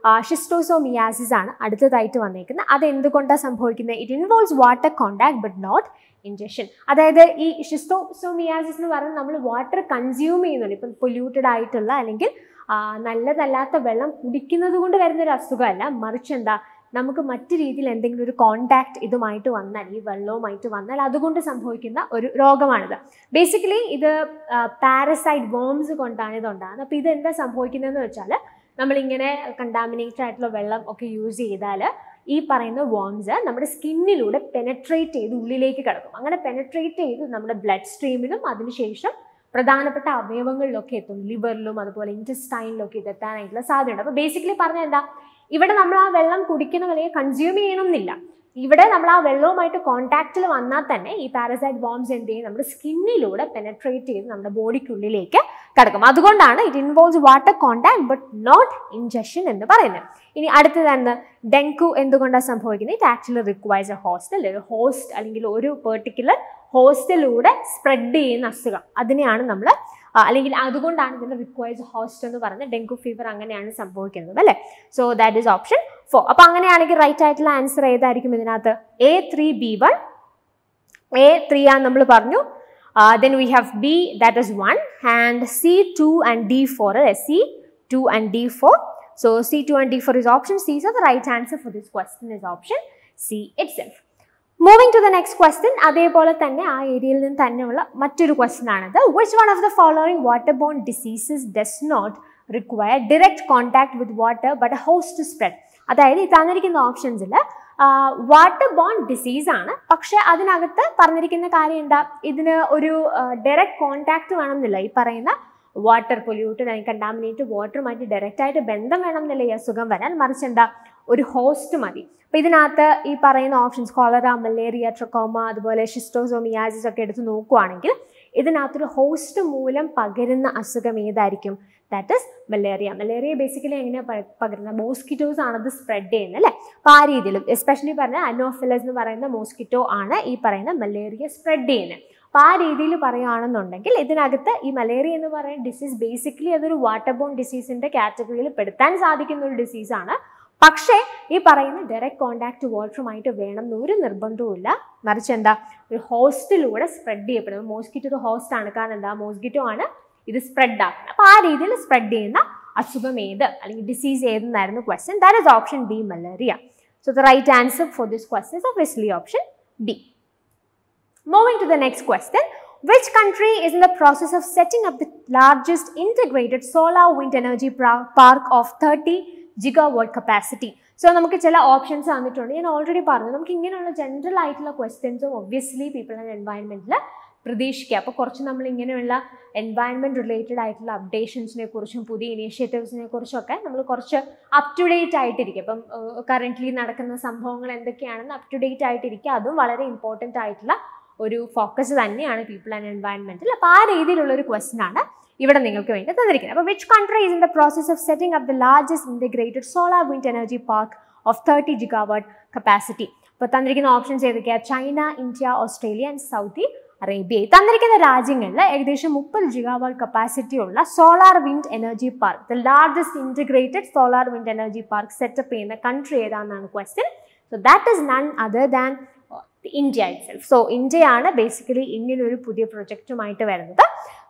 ഷിസ്റ്റോസോമിയാസിസ് ആണ് അടുത്തതായിട്ട് വന്നേക്കുന്നത്. അത് എന്തുകൊണ്ടാണ് സംഭവിക്കുന്നത്? It involves water contact but not injection. അതായത് ഈ ഷിസ്റ്റോസോമിയാസിസ് എന്ന് പറയുന്നത് നമ്മൾ വാട്ടർ കൺസ്യൂം ചെയ്യുന്നുണ്ട്. ഇപ്പം പൊല്യൂട്ടഡ് ആയിട്ടുള്ള അല്ലെങ്കിൽ നല്ലതല്ലാത്ത വെള്ളം കുടിക്കുന്നത് കൊണ്ട് വരുന്നൊരു അസുഖമല്ല, മറിച്ച് എന്താ, നമുക്ക് മറ്റു രീതിയിൽ എന്തെങ്കിലും ഒരു കോണ്ടാക്ട് ഇതുമായിട്ട് വന്നാൽ, ഈ വെള്ളവുമായിട്ട് വന്നാൽ അതുകൊണ്ട് സംഭവിക്കുന്ന ഒരു രോഗമാണിത്. ബേസിക്കലി ഇത് പാരസൈറ്റ് വോംസ് കൊണ്ടാണ് ഇതുണ്ടാകുന്നത്. അപ്പോൾ ഇതെന്താ സംഭവിക്കുന്നതെന്ന് വെച്ചാൽ നമ്മളിങ്ങനെ കണ്ടാമിനേറ്റഡ് ആയിട്ടുള്ള വെള്ളം ഒക്കെ യൂസ് ചെയ്താൽ ഈ പറയുന്ന വോംസ് നമ്മുടെ സ്കിന്നിലൂടെ പെനട്രേറ്റ് ചെയ്ത് ഉള്ളിലേക്ക് കിടക്കും. അങ്ങനെ പെനട്രേറ്റ് ചെയ്ത് നമ്മുടെ ബ്ലഡ് സ്ട്രീമിലും അതിനുശേഷം പ്രധാനപ്പെട്ട അവയവങ്ങളിലൊക്കെ എത്തും. ലിവറിലും അതുപോലെ ഇൻറ്റസ്റ്റൈനിലൊക്കെ ഇത് എത്താനായിട്ടുള്ള സാധ്യതയുണ്ട്. അപ്പോൾ ബേസിക്കലി പറഞ്ഞാൽ എന്താ, ഇവിടെ നമ്മൾ ആ വെള്ളം കുടിക്കണം അല്ലെങ്കിൽ കൺസ്യൂം ചെയ്യണം എന്നില്ല. ഇവിടെ നമ്മൾ ആ വെള്ളവുമായിട്ട് കോൺടാക്റ്റിൽ വന്നാൽ തന്നെ ഈ പാരസൈറ്റ് വോംസ് എന്ത് ചെയ്യും, നമ്മുടെ സ്കിന്നിലൂടെ പെനട്രേറ്റ് ചെയ്ത് നമ്മുടെ ബോഡിക്കുള്ളിലേക്ക് കിടക്കും. അതുകൊണ്ടാണ് it involves water contact but not injection എന്ന് പറയുന്നത്. ഇനി അടുത്തതാണ് ഡെങ്കു. എന്തുകൊണ്ടാണ് സംഭവിക്കുന്നത്? It actually requires a host. ഒരു ഹോസ്റ്റ് അല്ലെങ്കിൽ ഒരു പെർട്ടിക്കുലർ ഹോസ്റ്റിലൂടെ സ്പ്രെഡ് ചെയ്യുന്ന അസുഖം, അതിനെയാണ് നമ്മൾ അല്ലെങ്കിൽ അതുകൊണ്ടാണ് ഇതിൻ്റെ റിക്വയർസ് ഹോസ്റ്റ് എന്ന് പറയുന്നത്. ഡെങ്കു ഫീവർ അങ്ങനെയാണ് സംഭവിക്കുന്നത് അല്ലേ. So that is option 4. അപ്പോൾ അങ്ങനെയാണെങ്കിൽ റൈറ്റ് ആയിട്ടുള്ള ആൻസർ ഏതായിരിക്കും ഇതിനകത്ത്? A3B1. A3 ആണ് നമ്മൾ പറഞ്ഞു. Then we have B, that is 1, and C2 and D4. C2 and D4. So C2 and D4 is option C. So the right answer for this question is option C itself. Moving to the next question. അതേപോലെ തന്നെ ആ ഏരിയയിൽ നിന്ന് തന്നെയുള്ള മറ്റൊരു question ആണിത്. Which one of the following waterborne diseases does not require direct contact with water but a host to spread? അതായത് ഈ തന്നിരിക്കുന്ന ഓപ്ഷൻസിൽ വാട്ടർ ബോൺ ഡിസീസ് ആണ്, പക്ഷെ അതിനകത്ത് പറഞ്ഞിരിക്കുന്ന കാര്യം എന്താ, ഇതിന് ഒരു ഡയറക്റ്റ് കോണ്ടാക്ട് വേണമെന്നില്ല. ഈ പറയുന്ന വാട്ടർ പൊല്യൂട്ടഡ് അല്ലെങ്കിൽ കണ്ടാമിനേറ്റഡ് വാട്ടറുമായിട്ട് ഡയറക്റ്റ് ആയിട്ട് ബന്ധം വേണമെന്നില്ല ഈ അസുഖം വരാൻ, മറിച്ച് എന്താ, ഒരു ഹോസ്റ്റ് മതി. അപ്പോൾ ഇതിനകത്ത് ഈ പറയുന്ന ഓപ്ഷൻസ് കോളറ, മലേറിയ, ട്രക്കോമ, അതുപോലെ ഷിസ്റ്റോസോമിയാസിസ് ഒക്കെ എടുത്ത് നോക്കുകയാണെങ്കിൽ ഇതിനകത്തൊരു ഹോസ്റ്റ് മൂലം പകരുന്ന അസുഖം ഏതായിരിക്കും? That is malaria. Malaria basically എങ്ങനെയാണ് പകരുന്നത്? മോസ്കിറ്റോസ് ആണത് സ്പ്രെഡ് ചെയ്യുന്നത് അല്ലേ. അപ്പോൾ ആ രീതിയിലും എസ്പെഷ്യലി പറഞ്ഞാൽ അനോഫിലസ് എന്ന് പറയുന്ന മോസ്കിറ്റോ ആണ് ഈ പറയുന്ന മലേറിയ സ്പ്രെഡ് ചെയ്യുന്നത്. അപ്പോൾ ആ രീതിയിൽ പറയുകയാണെന്നുണ്ടെങ്കിൽ ഇതിനകത്ത് ഈ മലേറിയ എന്ന് പറയുന്ന ഡിസീസ് ബേസിക്കലി അതൊരു വാട്ടർ ബോൺ ഡിസീസിൻ്റെ കാറ്റഗറിയിൽ പെടുത്താൻ സാധിക്കുന്ന ഒരു ഡിസീസാണ്. പക്ഷേ ഈ പറയുന്ന ഡയറക്റ്റ് കോണ്ടാക്ട് വാട്ടറുമായിട്ട് വേണം എന്നൊരു നിർബന്ധവുമില്ല, മറിച്ച് എന്താ, ഒരു ഹോസ്റ്റിലൂടെ സ്പ്രെഡ് ചെയ്യപ്പെടുന്നത്. മോസ്കിറ്റോ ഒരു ഹോസ്റ്റ് ആണ്, കാരണം എന്താ, മോസ്കിറ്റോ ആണ് ഇത് സ്പ്രെഡ് ആക്കുന്നത്. അപ്പോൾ ആ രീതിയിൽ സ്പ്രെഡ് ചെയ്യുന്ന അസുഖം ഏത് അല്ലെങ്കിൽ ഡിസീസ് ഏതെന്നായിരുന്നു question. That is option B, malaria. So the right answer for this question is obviously option B. Moving to the next question. Which country is in the process of setting up the largest integrated solar wind energy park of 30 gigawatt capacity? So നമുക്ക് ചില options തന്നിട്ടുണ്ട്. ഞാൻ already പറഞ്ഞു, നമുക്ക് ഇങ്ങനെയുള്ള general ആയിട്ടുള്ള ക്വസ്റ്റ്യൻസും obviously people and എൻവയൺമെൻറ്റിൽ പ്രതീക്ഷിക്കുക. അപ്പോൾ കുറച്ച് നമ്മൾ ഇങ്ങനെയുള്ള എൻവയൺമെൻറ്റ് റിലേറ്റഡ് ആയിട്ടുള്ള അപ്ഡേഷൻസിനെ കുറിച്ചും പുതിയ ഇനീഷ്യേറ്റീവ്സിനെ കുറിച്ചൊക്കെ നമ്മൾ കുറച്ച് അപ് ടു ഡേറ്റ് ആയിട്ടിരിക്കുക. ഇപ്പം കറൻ്റ്ലി നടക്കുന്ന സംഭവങ്ങൾ എന്തൊക്കെയാണെന്ന് അപ് ടു ഡേറ്റ് ആയിട്ടിരിക്കുക. അതും വളരെ ഇമ്പോർട്ടൻ്റ് ആയിട്ടുള്ള ഒരു ഫോക്കസ് തന്നെയാണ് പീപ്പിൾ ആൻഡ് എൻവയൺമെൻറ്റിൽ. അപ്പോൾ ആ രീതിയിലുള്ളൊരു ക്വസ്റ്റ്യൻ ആണ് ഇവിടെ നിങ്ങൾക്ക് വേണ്ടി തന്നിരിക്കുന്നത്. അപ്പോൾ which country is in the process of setting up the largest integrated solar wind energy park of 30 gigawatt capacity? അപ്പോൾ തന്നിരിക്കുന്ന ഓപ്ഷൻസ് ഏതൊക്കെയാണ്? China, India, Australia and Saudi Arabia. തന്നിരിക്കുന്ന രാജ്യങ്ങളിൽ ഏകദേശം 30 gigawatt കപ്പാസിറ്റി ഉള്ള solar wind energy park, the largest integrated solar wind energy park setup ചെയ്യുന്ന country ഏതാണെന്നാണ് question. So that is none other than India itself. So ഇന്ത്യയാണ് basically ഇങ്ങനൊരു പുതിയ പ്രൊജക്റ്റുമായിട്ട് വരുന്നത്.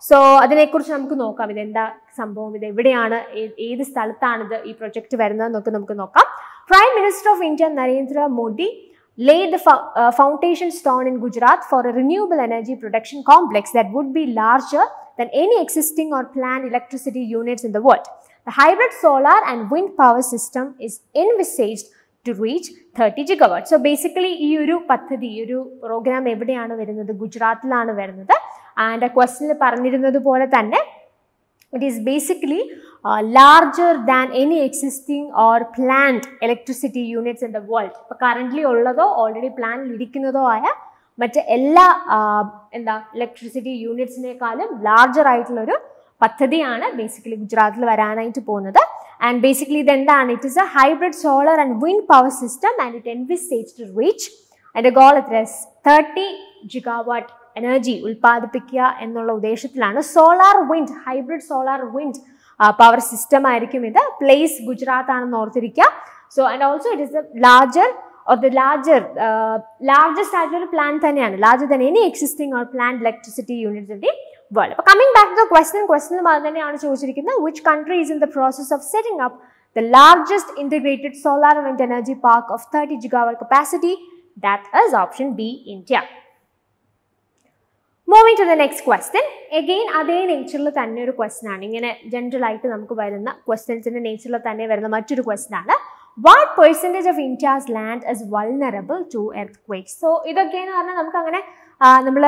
സോ അതിനെക്കുറിച്ച് നമുക്ക് നോക്കാം, ഇതെന്താ സംഭവം, ഇത് എവിടെയാണ്, ഏത് സ്ഥലത്താണിത് ഈ പ്രൊജക്റ്റ് വരുന്നതെന്നൊക്കെ നമുക്ക് നോക്കാം. Prime Minister of India Narendra Modi laid the foundation stone in Gujarat for a renewable energy production complex that would be larger than any existing or planned electricity units in the world. The hybrid solar and wind power system is envisaged to reach 30 gigawatts. So basically ഈ ഒരു പദ്ധതി, ഈ ഒരു programme എവിടെയാണ് വരുന്നത്? ഗുജറാത്തിലാണ് വരുന്നത്. And ക്വസ്റ്റനിൽ പറഞ്ഞിരുന്നത് പോലെ തന്നെ it is basically larger than any existing or planned electricity units in the world. ഇപ്പോൾ കറൻ്റ്ലി ഉള്ളതോ ഓൾറെഡി പ്ലാനിൽ ഇരിക്കുന്നതോ ആയ മറ്റ് എല്ലാ ഇലക്ട്രിസിറ്റി യൂണിറ്റ്സിനേക്കാളും ലാർജർ ആയിട്ടുള്ളൊരു പദ്ധതിയാണ് ബേസിക്കലി ഗുജറാത്തിൽ വരാനായിട്ട് പോകുന്നത്. ആൻഡ് ബേസിക്കലി ഇതെന്താണ്? It is a hybrid solar and wind power system and it envisaged to reach അതിൻ്റെ ഗോൾ എത്ര? 30 gigawatt എനർജി ഉൽപ്പാദിപ്പിക്കുക എന്നുള്ള ഉദ്ദേശത്തിലാണ്. Solar wind, hybrid solar wind power system ആയിരിക്കും ഇത്. പ്ലേസ് ഗുജറാത്ത് ആണെന്ന് ഓർത്തിരിക്കുക. So and also it is a largest ആയിട്ടുള്ള പ്ലാൻ തന്നെയാണ്, larger than any existing or planned electricity units in the world. അപ്പോൾ കമ്മിങ് ബാക്ക് ടു ദ ക്വസ്റ്റനും അത് തന്നെയാണ് ചോദിച്ചിരിക്കുന്നത്. Which country is in the process of setting up the largest integrated solar wind energy park of 30 gigawatt capacity? That is option B, India. Moving to the next question. Again, അതേ നേച്ചറിൽ തന്നെ ഒരു question ആണ്. ഇങ്ങനെ general ആയിട്ട് നമുക്ക് വരുന്ന ക്വസ്റ്റൻസിന്റെ നേച്ചറിൽ തന്നെ വരുന്ന മറ്റൊരു ക്വസ്റ്റൻ ആണ്. What percentage of India's land is vulnerable to earthquakes? So ഇതൊക്കെയെന്ന് പറഞ്ഞാൽ നമുക്ക് അങ്ങനെ നമ്മൾ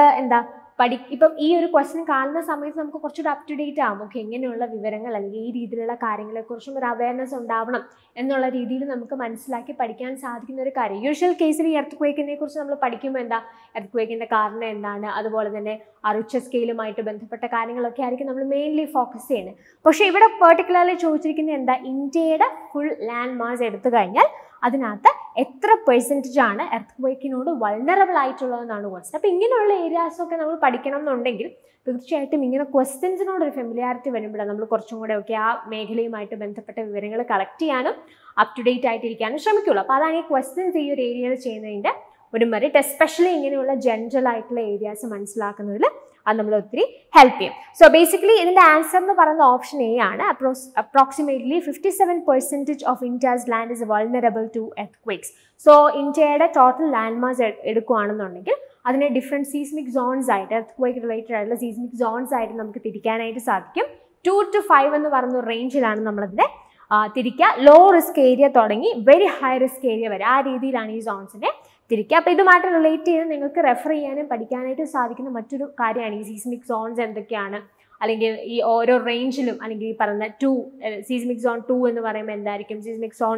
ഇപ്പം ഈ ഒരു ക്വസ്റ്റൻ കാണുന്ന സമയത്ത് നമുക്ക് കുറച്ചുകൂടി അപ് ടു ഡേറ്റ് ആകും. ഓക്കെ, ഇങ്ങനെയുള്ള വിവരങ്ങൾ അല്ലെങ്കിൽ ഈ രീതിയിലുള്ള കാര്യങ്ങളെക്കുറിച്ചും ഒരു അവയർനെസ് ഉണ്ടാവണം എന്നുള്ള രീതിയിൽ നമുക്ക് മനസ്സിലാക്കി പഠിക്കാൻ സാധിക്കുന്ന ഒരു കാര്യം. യൂഷ്വൽ കേസിൽ ഈ എർത്ത് കുറിച്ച് നമ്മൾ പഠിക്കുമ്പോൾ എർത്ത് കാരണം എന്താണ്, അതുപോലെ തന്നെ റിച്ചർ സ്കെയിലുമായിട്ട് ബന്ധപ്പെട്ട കാര്യങ്ങളൊക്കെ ആയിരിക്കും നമ്മൾ മെയിൻലി ഫോക്കസ് ചെയ്യുന്നത്. പക്ഷേ ഇവിടെ പെർട്ടിക്കുലർലി ചോദിച്ചിരിക്കുന്നത് ഇന്ത്യയുടെ ഫുൾ ലാൻഡ് മാസ് എടുത്തു കഴിഞ്ഞാൽ അതിനകത്ത് എത്ര പെർസെൻറ്റേജ് ആണ് എർത്ത് വൾനറബിൾ ആയിട്ടുള്ളതെന്നാണ് ക്വസ്റ്റൻ. അപ്പോൾ ഇങ്ങനെയുള്ള ഏരിയാസൊക്കെ നമ്മൾ പഠിക്കണം എന്നുണ്ടെങ്കിൽ തീർച്ചയായിട്ടും ഇങ്ങനെ ക്വസ്റ്റൻസിനോടൊരു ഫെമിലിയാരിറ്റി വരുമ്പോഴാണ് നമ്മൾ കുറച്ചും കൂടെ ഒക്കെ ആ മേഖലയുമായിട്ട് ബന്ധപ്പെട്ട വിവരങ്ങൾ കളക്ട് ചെയ്യാനും അപ് ടു ഡേറ്റ് ആയിട്ടിരിക്കാനും ശ്രമിക്കുള്ളൂ. അപ്പോൾ അതാണ് ഈ ക്വസ്റ്റൻസ് ഈ ഒരു ഏരിയയിൽ ചെയ്യുന്നതിൻ്റെ ഒരു മെറിറ്റ്. എസ്പെഷ്യലി ഇങ്ങനെയുള്ള ജനറൽ ആയിട്ടുള്ള ഏരിയാസ് മനസ്സിലാക്കുന്നതിൽ അത് നമ്മൾ ഒത്തിരി ഹെൽപ്പ് ചെയ്യും. സോ ബേസിക്കലി ഇതിൻ്റെ ആൻസർ എന്ന് പറയുന്ന ഓപ്ഷൻ എ ആണ്. Approximately 57% of India's land is vulnerable to earth. So ഇന്ത്യയുടെ ടോട്ടൽ ലാൻഡ് മാസ് എടുക്കുകയാണെന്നുണ്ടെങ്കിൽ അതിനെ ഡിഫറെൻറ്റ് സീസ്മിക് സോൺസ് ആയിട്ട്, എർത്ത് റിലേറ്റഡ് ആയിട്ടുള്ള സീസ്മിക് സോൺസ് ആയിട്ട് നമുക്ക് തിരിക്കാനായിട്ട് സാധിക്കും. 2 to 5 എന്ന് പറയുന്ന റേഞ്ചിലാണ് നമ്മളതിനെ തിരിക്കുക. ലോ റിസ്ക് ഏരിയ തുടങ്ങി വെരി ഹൈ റിസ്ക് ഏരിയ വരെ ആ രീതിയിലാണ് ഈ സോൺസിനെ തിരിക്കുക. അപ്പോൾ ഇതുമായിട്ട് റിലേറ്റ് ചെയ്ത് നിങ്ങൾക്ക് റെഫർ ചെയ്യാനും പഠിക്കാനായിട്ട് സാധിക്കുന്ന മറ്റൊരു കാര്യമാണ് ഈ സീസ്മിക് സോൺസ് എന്തൊക്കെയാണ്, അല്ലെങ്കിൽ ഈ ഓരോ റേഞ്ചിലും, അല്ലെങ്കിൽ ഈ പറഞ്ഞ സീസ്മിക് സോൺ 2 എന്ന് പറയുമ്പോൾ എന്തായിരിക്കും, സീസ്മിക് സോൺ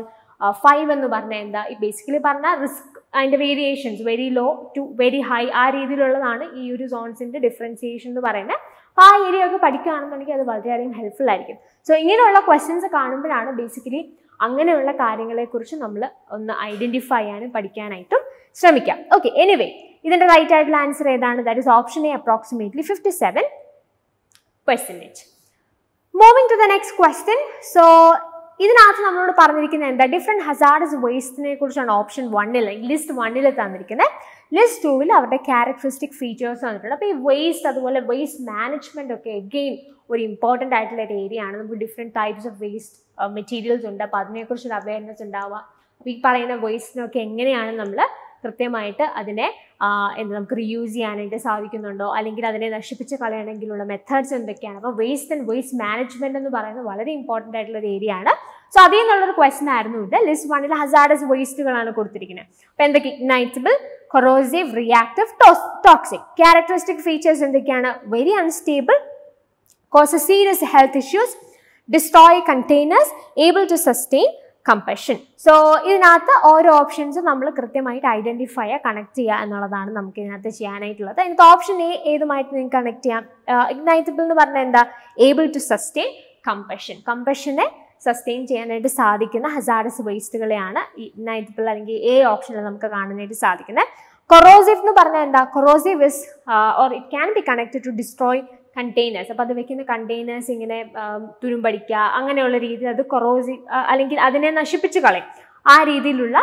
5 എന്ന് പറഞ്ഞാൽ എന്താ, ഈ ബേസിക്കലി പറഞ്ഞാൽ റിസ്ക് അതിൻ്റെ variations very low to very high ആ രീതിയിലുള്ളതാണ് ഈ ഒരു സോൺസിൻ്റെ ഡിഫറൻസിയേഷൻ എന്ന് പറയുന്നത്. അപ്പോൾ ആ ഏരിയ ഒക്കെ പഠിക്കുകയാണെന്നുണ്ടെങ്കിൽ അത് വളരെയധികം ഹെൽപ്ഫുൾ ആയിരിക്കും. സോ ഇങ്ങനെയുള്ള ക്വസ്റ്റ്യൻസ് കാണുമ്പോഴാണ് ബേസിക്കലി അങ്ങനെയുള്ള കാര്യങ്ങളെക്കുറിച്ച് നമ്മൾ ഒന്ന് ഐഡൻറ്റിഫൈ ചെയ്യാനും പഠിക്കാനായിട്ടും ശ്രമിക്കാം. ഓക്കെ, എനിവേ ഇതിൻ്റെ റൈറ്റ് ആയിട്ടുള്ള ആൻസർ ഏതാണ്? That is option A, approximately 57%. Moving to the next question. So ഇതിനകത്ത് നമ്മളോട് പറഞ്ഞിരിക്കുന്നത് എന്താ, ഡിഫറെൻറ്റ് ഹസാർഡസ് വേസ്റ്റിനെ കുറിച്ചാണ് ഓപ്ഷൻ 1 ലിസ്റ്റ് 1 തന്നിരിക്കുന്നത്. ലിസ്റ്റ് 2 അവരുടെ ക്യാരക്ടറിസ്റ്റിക് ഫീച്ചേഴ്സ് തന്നിട്ടുണ്ട്. അപ്പോൾ ഈ വേസ്റ്റ്, അതുപോലെ വേസ്റ്റ് മാനേജ്മെൻറ്റ് ഒക്കെ എഗെയിൻ ഒരു ഇമ്പോർട്ടൻ്റ് ആയിട്ടുള്ള ഒരു ഏരിയ ആണ്. നമുക്ക് different types of waste materials ഉണ്ട്. അപ്പോൾ അതിനെക്കുറിച്ചൊരു അവയർനെസ് ഉണ്ടാവുക. അപ്പോൾ ഈ പറയുന്ന വേസ്റ്റിനൊക്കെ എങ്ങനെയാണ് നമ്മൾ കൃത്യമായിട്ട് അതിനെ നമുക്ക് റീയൂസ് ചെയ്യാനായിട്ട് സാധിക്കുന്നുണ്ടോ, അല്ലെങ്കിൽ അതിനെ നശിപ്പിച്ച് കളയണമെങ്കിലുള്ള മെത്തേഡ്സ് എന്തൊക്കെയാണ്. അപ്പോൾ വേസ്റ്റ് ആൻഡ് വേസ്റ്റ് മാനേജ്മെൻറ്റ് എന്ന് പറയുന്നത് വളരെ ഇമ്പോർട്ടൻ്റ് ആയിട്ടുള്ള ഒരു ഏരിയ ആണ്. സോ അതിൽ നിന്നുള്ളൊരു ക്വസ്റ്റൻ ആയിരുന്നു ഇത്. ലിസ്റ്റ് 1 ഹസാർഡസ് വേസ്റ്റുകളാണ് കൊടുത്തിരിക്കുന്നത്. അപ്പോൾ എന്തൊക്കെ, ignitable, corrosive, reactive, toxic. Characteristic features എന്തൊക്കെയാണ്? Very unstable, causes serious health issues, destroy containers, able to sustain combustion. So ഇതിനകത്ത് ഓരോ ഓപ്ഷൻസും നമ്മൾ കൃത്യമായിട്ട് ഐഡൻറ്റിഫൈ കണക്ട് ചെയ്യുക എന്നുള്ളതാണ് നമുക്ക് ഇതിനകത്ത് ചെയ്യാനായിട്ടുള്ളത്. അതിനകത്ത് ഓപ്ഷൻ എ ഏതുമായിട്ട് നിങ്ങൾക്ക് കണക്ട് ചെയ്യാം. ഇഗ്നൈറ്റബിൾ എന്ന് പറഞ്ഞാൽ എന്താ, ഏബിൾ ടു സസ്റ്റെയിൻ കമ്പഷൻ. കമ്പഷനെ സസ്റ്റെയിൻ ചെയ്യാനായിട്ട് സാധിക്കുന്ന ഹസാർഡസ് വേസ്റ്റുകളെയാണ് ഇഗ്നൈറ്റബിൾ അല്ലെങ്കിൽ എ ഓപ്ഷനിൽ നമുക്ക് കാണാനായിട്ട് സാധിക്കുന്നത്. കൊറോസീവ് എന്ന് പറഞ്ഞാൽ എന്താ, corrosive is or it can be connected to destroy containers. അപ്പോൾ അത് വെക്കുന്ന കണ്ടെയ്നേഴ്സ് ഇങ്ങനെ തുരുമ്പടിക്കുക അങ്ങനെയുള്ള രീതിയിൽ അത് കൊറോസീവ് അല്ലെങ്കിൽ അതിനെ നശിപ്പിച്ച് കളയും. ആ രീതിയിലുള്ള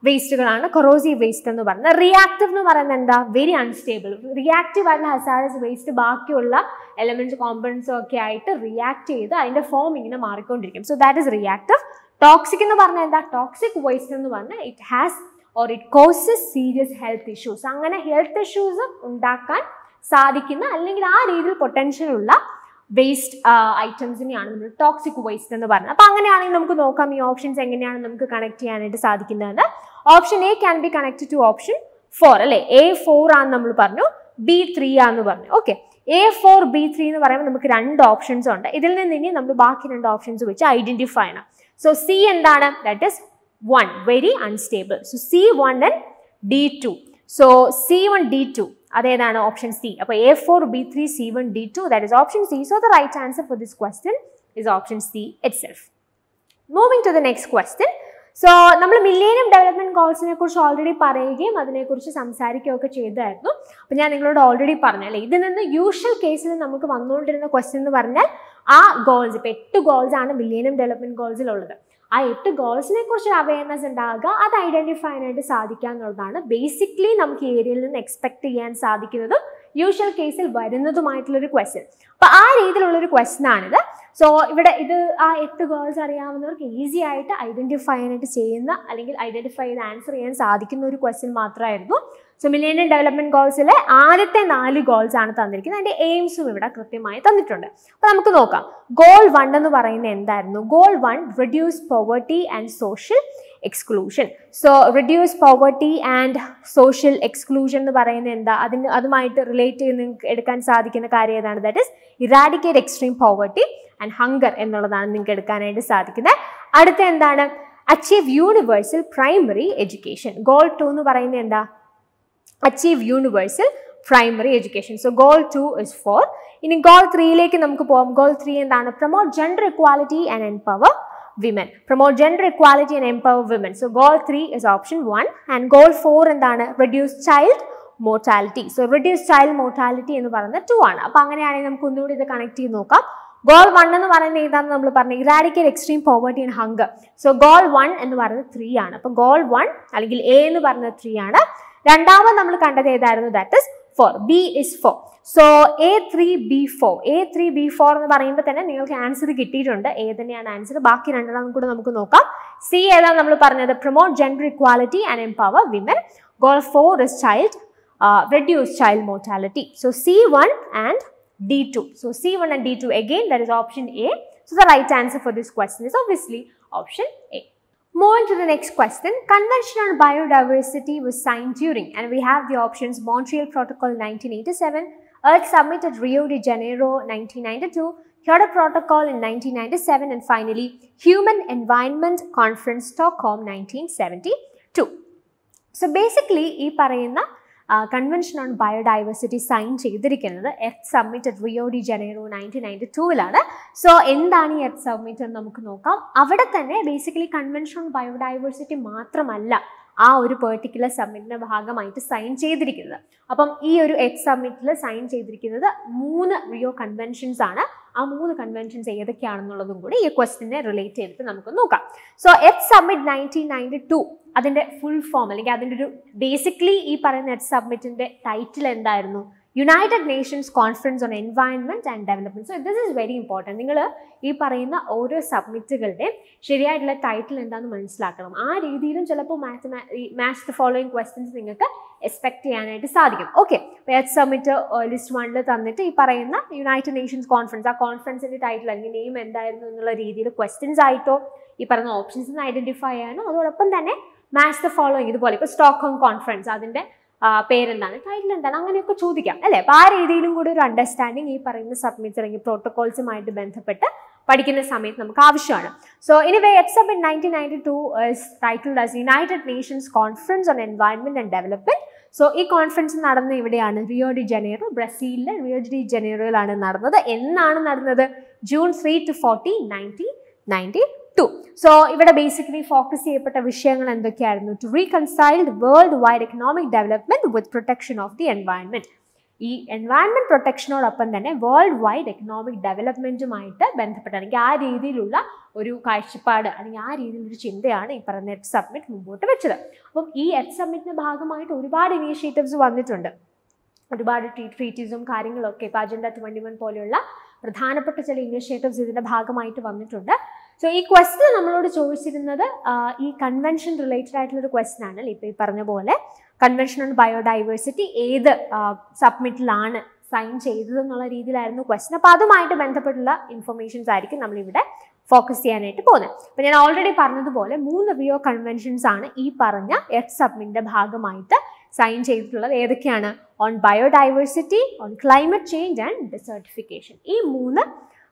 വേസ്റ്റുകളാണ് കൊറോസീവ് വേസ്റ്റ് എന്ന് പറയുന്നത്. റിയാക്റ്റീവ് എന്ന് പറയുന്നത് എന്താ? Very unstable. റിയാക്റ്റീവ് ആയിട്ടുള്ള ഹസാർഡസ് വേസ്റ്റ് ബാക്കിയുള്ള എലമെന്റ്സ് കോമ്പണൻസും ഒക്കെ ആയിട്ട് റിയാക്ട് ചെയ്ത് അതിന്റെ ഫോം ഇങ്ങനെ മാറിക്കൊണ്ടിരിക്കും. So that is reactive. Toxic എന്ന് പറഞ്ഞാൽ എന്താ? ടോക്സിക് വേസ്റ്റ് എന്ന് പറഞ്ഞാൽ it has or it causes serious health issues. അങ്ങനെ ഹെൽത്ത് ഇഷ്യൂസ് ഉണ്ടാക്കാൻ സാധിക്കുന്ന അല്ലെങ്കിൽ ആ രീതിയിൽ പൊട്ടൻഷ്യൽ ഉള്ള വേസ്റ്റ് ഐറ്റംസിനെയാണ് നമ്മൾ ടോക്സിക് വേസ്റ്റ് എന്ന് പറയുന്നത്. അപ്പൊ അങ്ങനെയാണെങ്കിൽ നമുക്ക് നോക്കാം ഈ ഓപ്ഷൻസ് എങ്ങനെയാണ് നമുക്ക് കണക്ട് ചെയ്യാനായിട്ട് സാധിക്കുന്നത്. Option A can be connected to option 4 അല്ലെ. A4 ആണെന്ന് നമ്മൾ പറഞ്ഞു, B3 ആണെന്ന് പറഞ്ഞു. ഓക്കെ, A4 B3 എന്ന് പറയുമ്പോൾ നമുക്ക് 2 ഓപ്ഷൻസ് ഉണ്ട്. ഇതിൽ നിന്ന് ഇനി നമ്മൾ ബാക്കി 2 ഓപ്ഷൻസ് വെച്ച് ഐഡന്റിഫൈ ചെയ്യണം. സോ സി എന്താണ്? That is 1, very unstable. So C1 and D2. So C1 D2 അതേതാണ്? Option C. അപ്പോൾ A4 B3 C1 D2 that is option C. So the right answer for this question is option C itself. Moving to the next question. So നമ്മൾ millennium development ഗോൾസിനെ കുറിച്ച് already പറയുകയും അതിനെക്കുറിച്ച് സംസാരിക്കുകയൊക്കെ ചെയ്തായിരുന്നു. അപ്പോൾ ഞാൻ നിങ്ങളോട് ഓൾറെഡി പറഞ്ഞല്ലേ, ഇതിൽ നിന്ന് യൂഷ്വൽ കേസിൽ നമുക്ക് വന്നുകൊണ്ടിരുന്ന ക്വസ്റ്റ്യൻ എന്ന് പറഞ്ഞാൽ ആ ഗോൾസ്, ഇപ്പോൾ 8 ഗോൾസ് ആണ് മില്ലേനിയം ഡെവലപ്മെന്റ് ഗോൾസിലുള്ളത്. ആ 8 ഗോൾസിനെ കുറിച്ച് അവയർനെസ് ഉണ്ടാകുക, അത് ഐഡന്റിഫൈ ചെയ്യാനായിട്ട് സാധിക്കുക എന്നുള്ളതാണ് ബേസിക്കലി നമുക്ക് ഈ ഏരിയയിൽ നിന്ന് എക്സ്പെക്ട് ചെയ്യാൻ സാധിക്കുന്നതും യൂഷ്വൽ കേസിൽ വരുന്നതുമായിട്ടുള്ളൊരു ക്വസ്റ്റ്യൻ. അപ്പോൾ ആ രീതിയിലുള്ളൊരു ക്വസ്റ്റ്യൻ ആണിത്. സോ ഇവിടെ ഇത് ആ 8 ഗോൾസ് അറിയാവുന്നവർക്ക് ഈസി ആയിട്ട് ഐഡന്റിഫൈ ചെയ്യാനായിട്ട് ചെയ്യുന്ന അല്ലെങ്കിൽ ഐഡന്റിഫൈ ചെയ്ത് ആൻസർ ചെയ്യാൻ സാധിക്കുന്ന ഒരു ക്വസ്റ്റ്യൻ മാത്രമായിരുന്നു. സോ മില്ലേനിയം ഡെവലപ്മെന്റ് ഗോൾസിലെ ആദ്യത്തെ 4 ഗോൾസ് ആണ് തന്നിരിക്കുന്നത്. അതിന്റെ എയിംസും ഇവിടെ കൃത്യമായി തന്നിട്ടുണ്ട്. അപ്പൊ നമുക്ക് നോക്കാം. ഗോൾ 1 എന്ന് പറയുന്നത് എന്തായിരുന്നു? Goal 1 reduce poverty and social exclusion. So reduce poverty and social exclusion എന്ന് പറയുന്നത് എന്താ? അതുമായിട്ട് റിലേറ്റ് ചെയ്ത് നിങ്ങൾക്ക് എടുക്കാൻ സാധിക്കുന്ന കാര്യം ഏതാണ്? That is eradicate extreme poverty and hunger എന്നുള്ളതാണ് നിങ്ങൾക്ക് എടുക്കാനായിട്ട് സാധിക്കുന്നത്. അടുത്ത എന്താണ്? Achieve universal primary education. Goal 2 എന്ന് പറയുന്നത് എന്താ? Achieve universal primary education. So goal 2 is 4. ഇനി ഗോൾ 3യിലേക്ക് നമുക്ക് പോകാം. ഗോൾ 3 എന്താണ്? Promote gender equality and empower women. Promote gender equality and empower women. So goal 3 is option 1 and goal 4 എന്താണ്? Reduce child mortality. So reduce child mortality എന്ന് പറയുന്നത് 2 ആണ്. അപ്പോൾ അങ്ങനെയാണെങ്കിൽ നമുക്ക് ഒന്നുകൂടി ഇത് കണക്ട് ചെയ്ത് നോക്കാം. ഗോൾ 1 എന്ന് പറയുന്നത് ഏതാണെന്ന് നമ്മൾ പറഞ്ഞു? Eradicate extreme poverty and hunger. So goal 1 എന്ന് പറയുന്നത് 3 ആണ്. അപ്പോൾ ഗോൾ 1 അല്ലെങ്കിൽ എ എന്ന് പറയുന്നത് 3 ആണ്. രണ്ടാമത് നമ്മൾ കണ്ടത് ഏതായിരുന്നു? That is 4. B is 4. So A3B4. A3B4 എന്ന് പറയുമ്പോൾ തന്നെ നിങ്ങൾക്ക് ആൻസർ കിട്ടിയിട്ടുണ്ട്. എ തന്നെയാണ് ആൻസർ. ബാക്കി 2 കൂടെ നമുക്ക് നോക്കാം. സി ഏതാണ് നമ്മൾ പറഞ്ഞത്? Promote gender equality and empower women. Goal 4 is reduce child mortality. So C1 and D2. So C1 and D2 again, that is option A. So the right answer for this question is obviously option A. Moving to the next question. Convention on Biodiversity was signed during, and we have the options: Montreal Protocol 1987, Earth Summit at Rio de Janeiro 1992, Kyoto Protocol in 1997, and finally Human Environment Conference Stockholm 1972. So basically ഈ പറയുന്ന convention on biodiversity sign ചെയ്തിരിക്കുന്നത് earth summit at Rio de Janeiro 1992 so എന്താണ് ഈ earth summit എന്ന് നമുക്ക് നോക്കാം. അവിടെ തന്നെ ബേസിക്കലി കൺവെൻഷൻ ഓൺ ബയോഡൈവേഴ്സിറ്റി മാത്രമല്ല ആ ഒരു പെർട്ടിക്കുലർ സമ്മിറ്റിന്റെ ഭാഗമായിട്ട് സൈൻ ചെയ്തിരിക്കുന്നത്. അപ്പം ഈ ഒരു എർത്ത് സമ്മിറ്റിൽ സൈൻ ചെയ്തിരിക്കുന്നത് 3 റിയോ കൺവെൻഷൻസ് ആണ്. ആ 3 കൺവെൻഷൻസ് ഏതൊക്കെയാണെന്നുള്ളതും കൂടി ഈ ക്വസ്റ്റിനെ റിലേറ്റ് ചെയ്തിട്ട് നമുക്ക് നോക്കാം. സോ എർത്ത് സമ്മിറ്റ് 1992 അതിന്റെ ഫുൾ ഫോം അല്ലെങ്കിൽ അതിൻ്റെ ഒരു ബേസിക്കലി ഈ പറയുന്ന എർത്ത് സബ്മിറ്റിന്റെ ടൈറ്റിൽ എന്തായിരുന്നു? United Nations conference on environment and development. So this is very important. നിങ്ങൾ ഈ പറയുന്ന ഓരോ സബ്മിറ്റുകളുടെയും ശരിയായിട്ടുള്ള ടൈറ്റിൽ എന്താണെന്ന് മനസ്സിലാക്കണം. ആ രീതിയിലും ചിലപ്പോൾ മാച്ച് ദ ഫോളോയിങ് ക്വസ്റ്റ്യൻസ് നിങ്ങൾക്ക് എക്സ്പെക്ട് ചെയ്യാനായിട്ട് സാധിക്കും. ഓക്കെ, എർത്ത് സബ്മിറ്റ് ലിസ്റ്റ് 1 തന്നിട്ട് ഈ പറയുന്ന യുണൈറ്റഡ് നേഷൻസ് കോൺഫറൻസ്, ആ കോൺഫറൻസിന്റെ ടൈറ്റിൽ അല്ലെങ്കിൽ നെയിം എന്തായിരുന്നു എന്നുള്ള രീതിയിൽ ക്വസ്റ്റ്യൻസ് ആയിട്ടോ ഈ പറയുന്ന ഓപ്ഷൻസ് ഐഡന്റിഫൈ ചെയ്യാനോ അതോടൊപ്പം തന്നെ മാച്ച് ദ ഫോളോയിങ് ഇതുപോലെ ഇപ്പോൾ സ്റ്റോക്ക്ഹോം കോൺഫറൻസ് അതിന്റെ പേരെന്താണ്, ടൈറ്റിൽ എന്താണ്, അങ്ങനെയൊക്കെ ചോദിക്കാം അല്ലേ. അപ്പോൾ ആ രീതിയിലും കൂടി ഒരു അണ്ടർസ്റ്റാൻഡിങ് ഈ പറയുന്ന സബ്മിറ്റ്സ് അല്ലെങ്കിൽ പ്രോട്ടോകോൾസുമായിട്ട് ബന്ധപ്പെട്ട് പഠിക്കുന്ന സമയത്ത് നമുക്ക് ആവശ്യമാണ്. So anyway earth submit 1992 is titled as United Nations Conference on Environment and Development. So ഈ കോൺഫറൻസ് നടന്നത് ഇവിടെയാണ്, റിയോ ഡി ജനീറോ, ബ്രസീലിലെ റിയോ ഡി ജനീറോയിലാണ് നടന്നത്. എന്നാണ് നടന്നത്? June 3 to 14, 1992. സോ ഇവിടെ ബേസിക്കലി ഫോക്കസ് ചെയ്യപ്പെട്ട വിഷയങ്ങൾ എന്തൊക്കെയായിരുന്നു? To reconcile world wide economic development with protection of the environment. ഈ എൻവയൺമെൻറ്റ് പ്രൊട്ടക്ഷനോടൊപ്പം തന്നെ വേൾഡ് വൈഡ് എക്കണോമിക് ഡെവലപ്മെൻറ്റുമായിട്ട് ബന്ധപ്പെട്ട് അല്ലെങ്കിൽ ആ രീതിയിലുള്ള ഒരു കാഴ്ചപ്പാട് അല്ലെങ്കിൽ ആ രീതിയിലൊരു ചിന്തയാണ് ഈ പറയുന്ന എർത്ത് സബ്മിറ്റ് മുമ്പോട്ട് വെച്ചത്. അപ്പം ഈ എർത്ത് സബ്മിറ്റിൻ്റെ ഭാഗമായിട്ട് ഒരുപാട് ഇനീഷ്യേറ്റീവ്സ് വന്നിട്ടുണ്ട്. ഒരുപാട് ട്രീറ്റീസും കാര്യങ്ങളൊക്കെ ഇപ്പോൾ അജണ്ട 21 പോലെയുള്ള പ്രധാനപ്പെട്ട ചില ഇനിഷ്യേറ്റീവ്സ് ഇതിൻ്റെ ഭാഗമായിട്ട് വന്നിട്ടുണ്ട്. സോ ഈ ക്വസ്റ്റ്യൻ നമ്മളോട് ചോദിച്ചിരുന്നത് ഈ കൺവെൻഷൻ റിലേറ്റഡ് ആയിട്ടുള്ളൊരു ക്വസ്റ്റ്യൻ ആണ്. ഇപ്പോൾ ഈ പറഞ്ഞ പോലെ കൺവെൻഷൻ ഓൺ ബയോഡൈവേഴ്സിറ്റി ഏത് സബ്മിറ്റിലാണ് സൈൻ ചെയ്തതെന്നുള്ള രീതിയിലായിരുന്നു ക്വസ്റ്റ്യൻ. അപ്പോൾ അതുമായിട്ട് ബന്ധപ്പെട്ടുള്ള ഇൻഫർമേഷൻസ് ആയിരിക്കും നമ്മളിവിടെ ഫോക്കസ് ചെയ്യാനായിട്ട് പോകുന്നത്. അപ്പോൾ ഞാൻ ഓൾറെഡി പറഞ്ഞതുപോലെ 3 റിയോ കൺവെൻഷൻസ് ആണ് ഈ പറഞ്ഞ എർത്ത് സബ്മിറ്റിൻ്റെ ഭാഗമായിട്ട് സൈൻ ചെയ്തിട്ടുള്ളത്. ഏതൊക്കെയാണ്? On biodiversity, on climate change and desertification. ഈ 3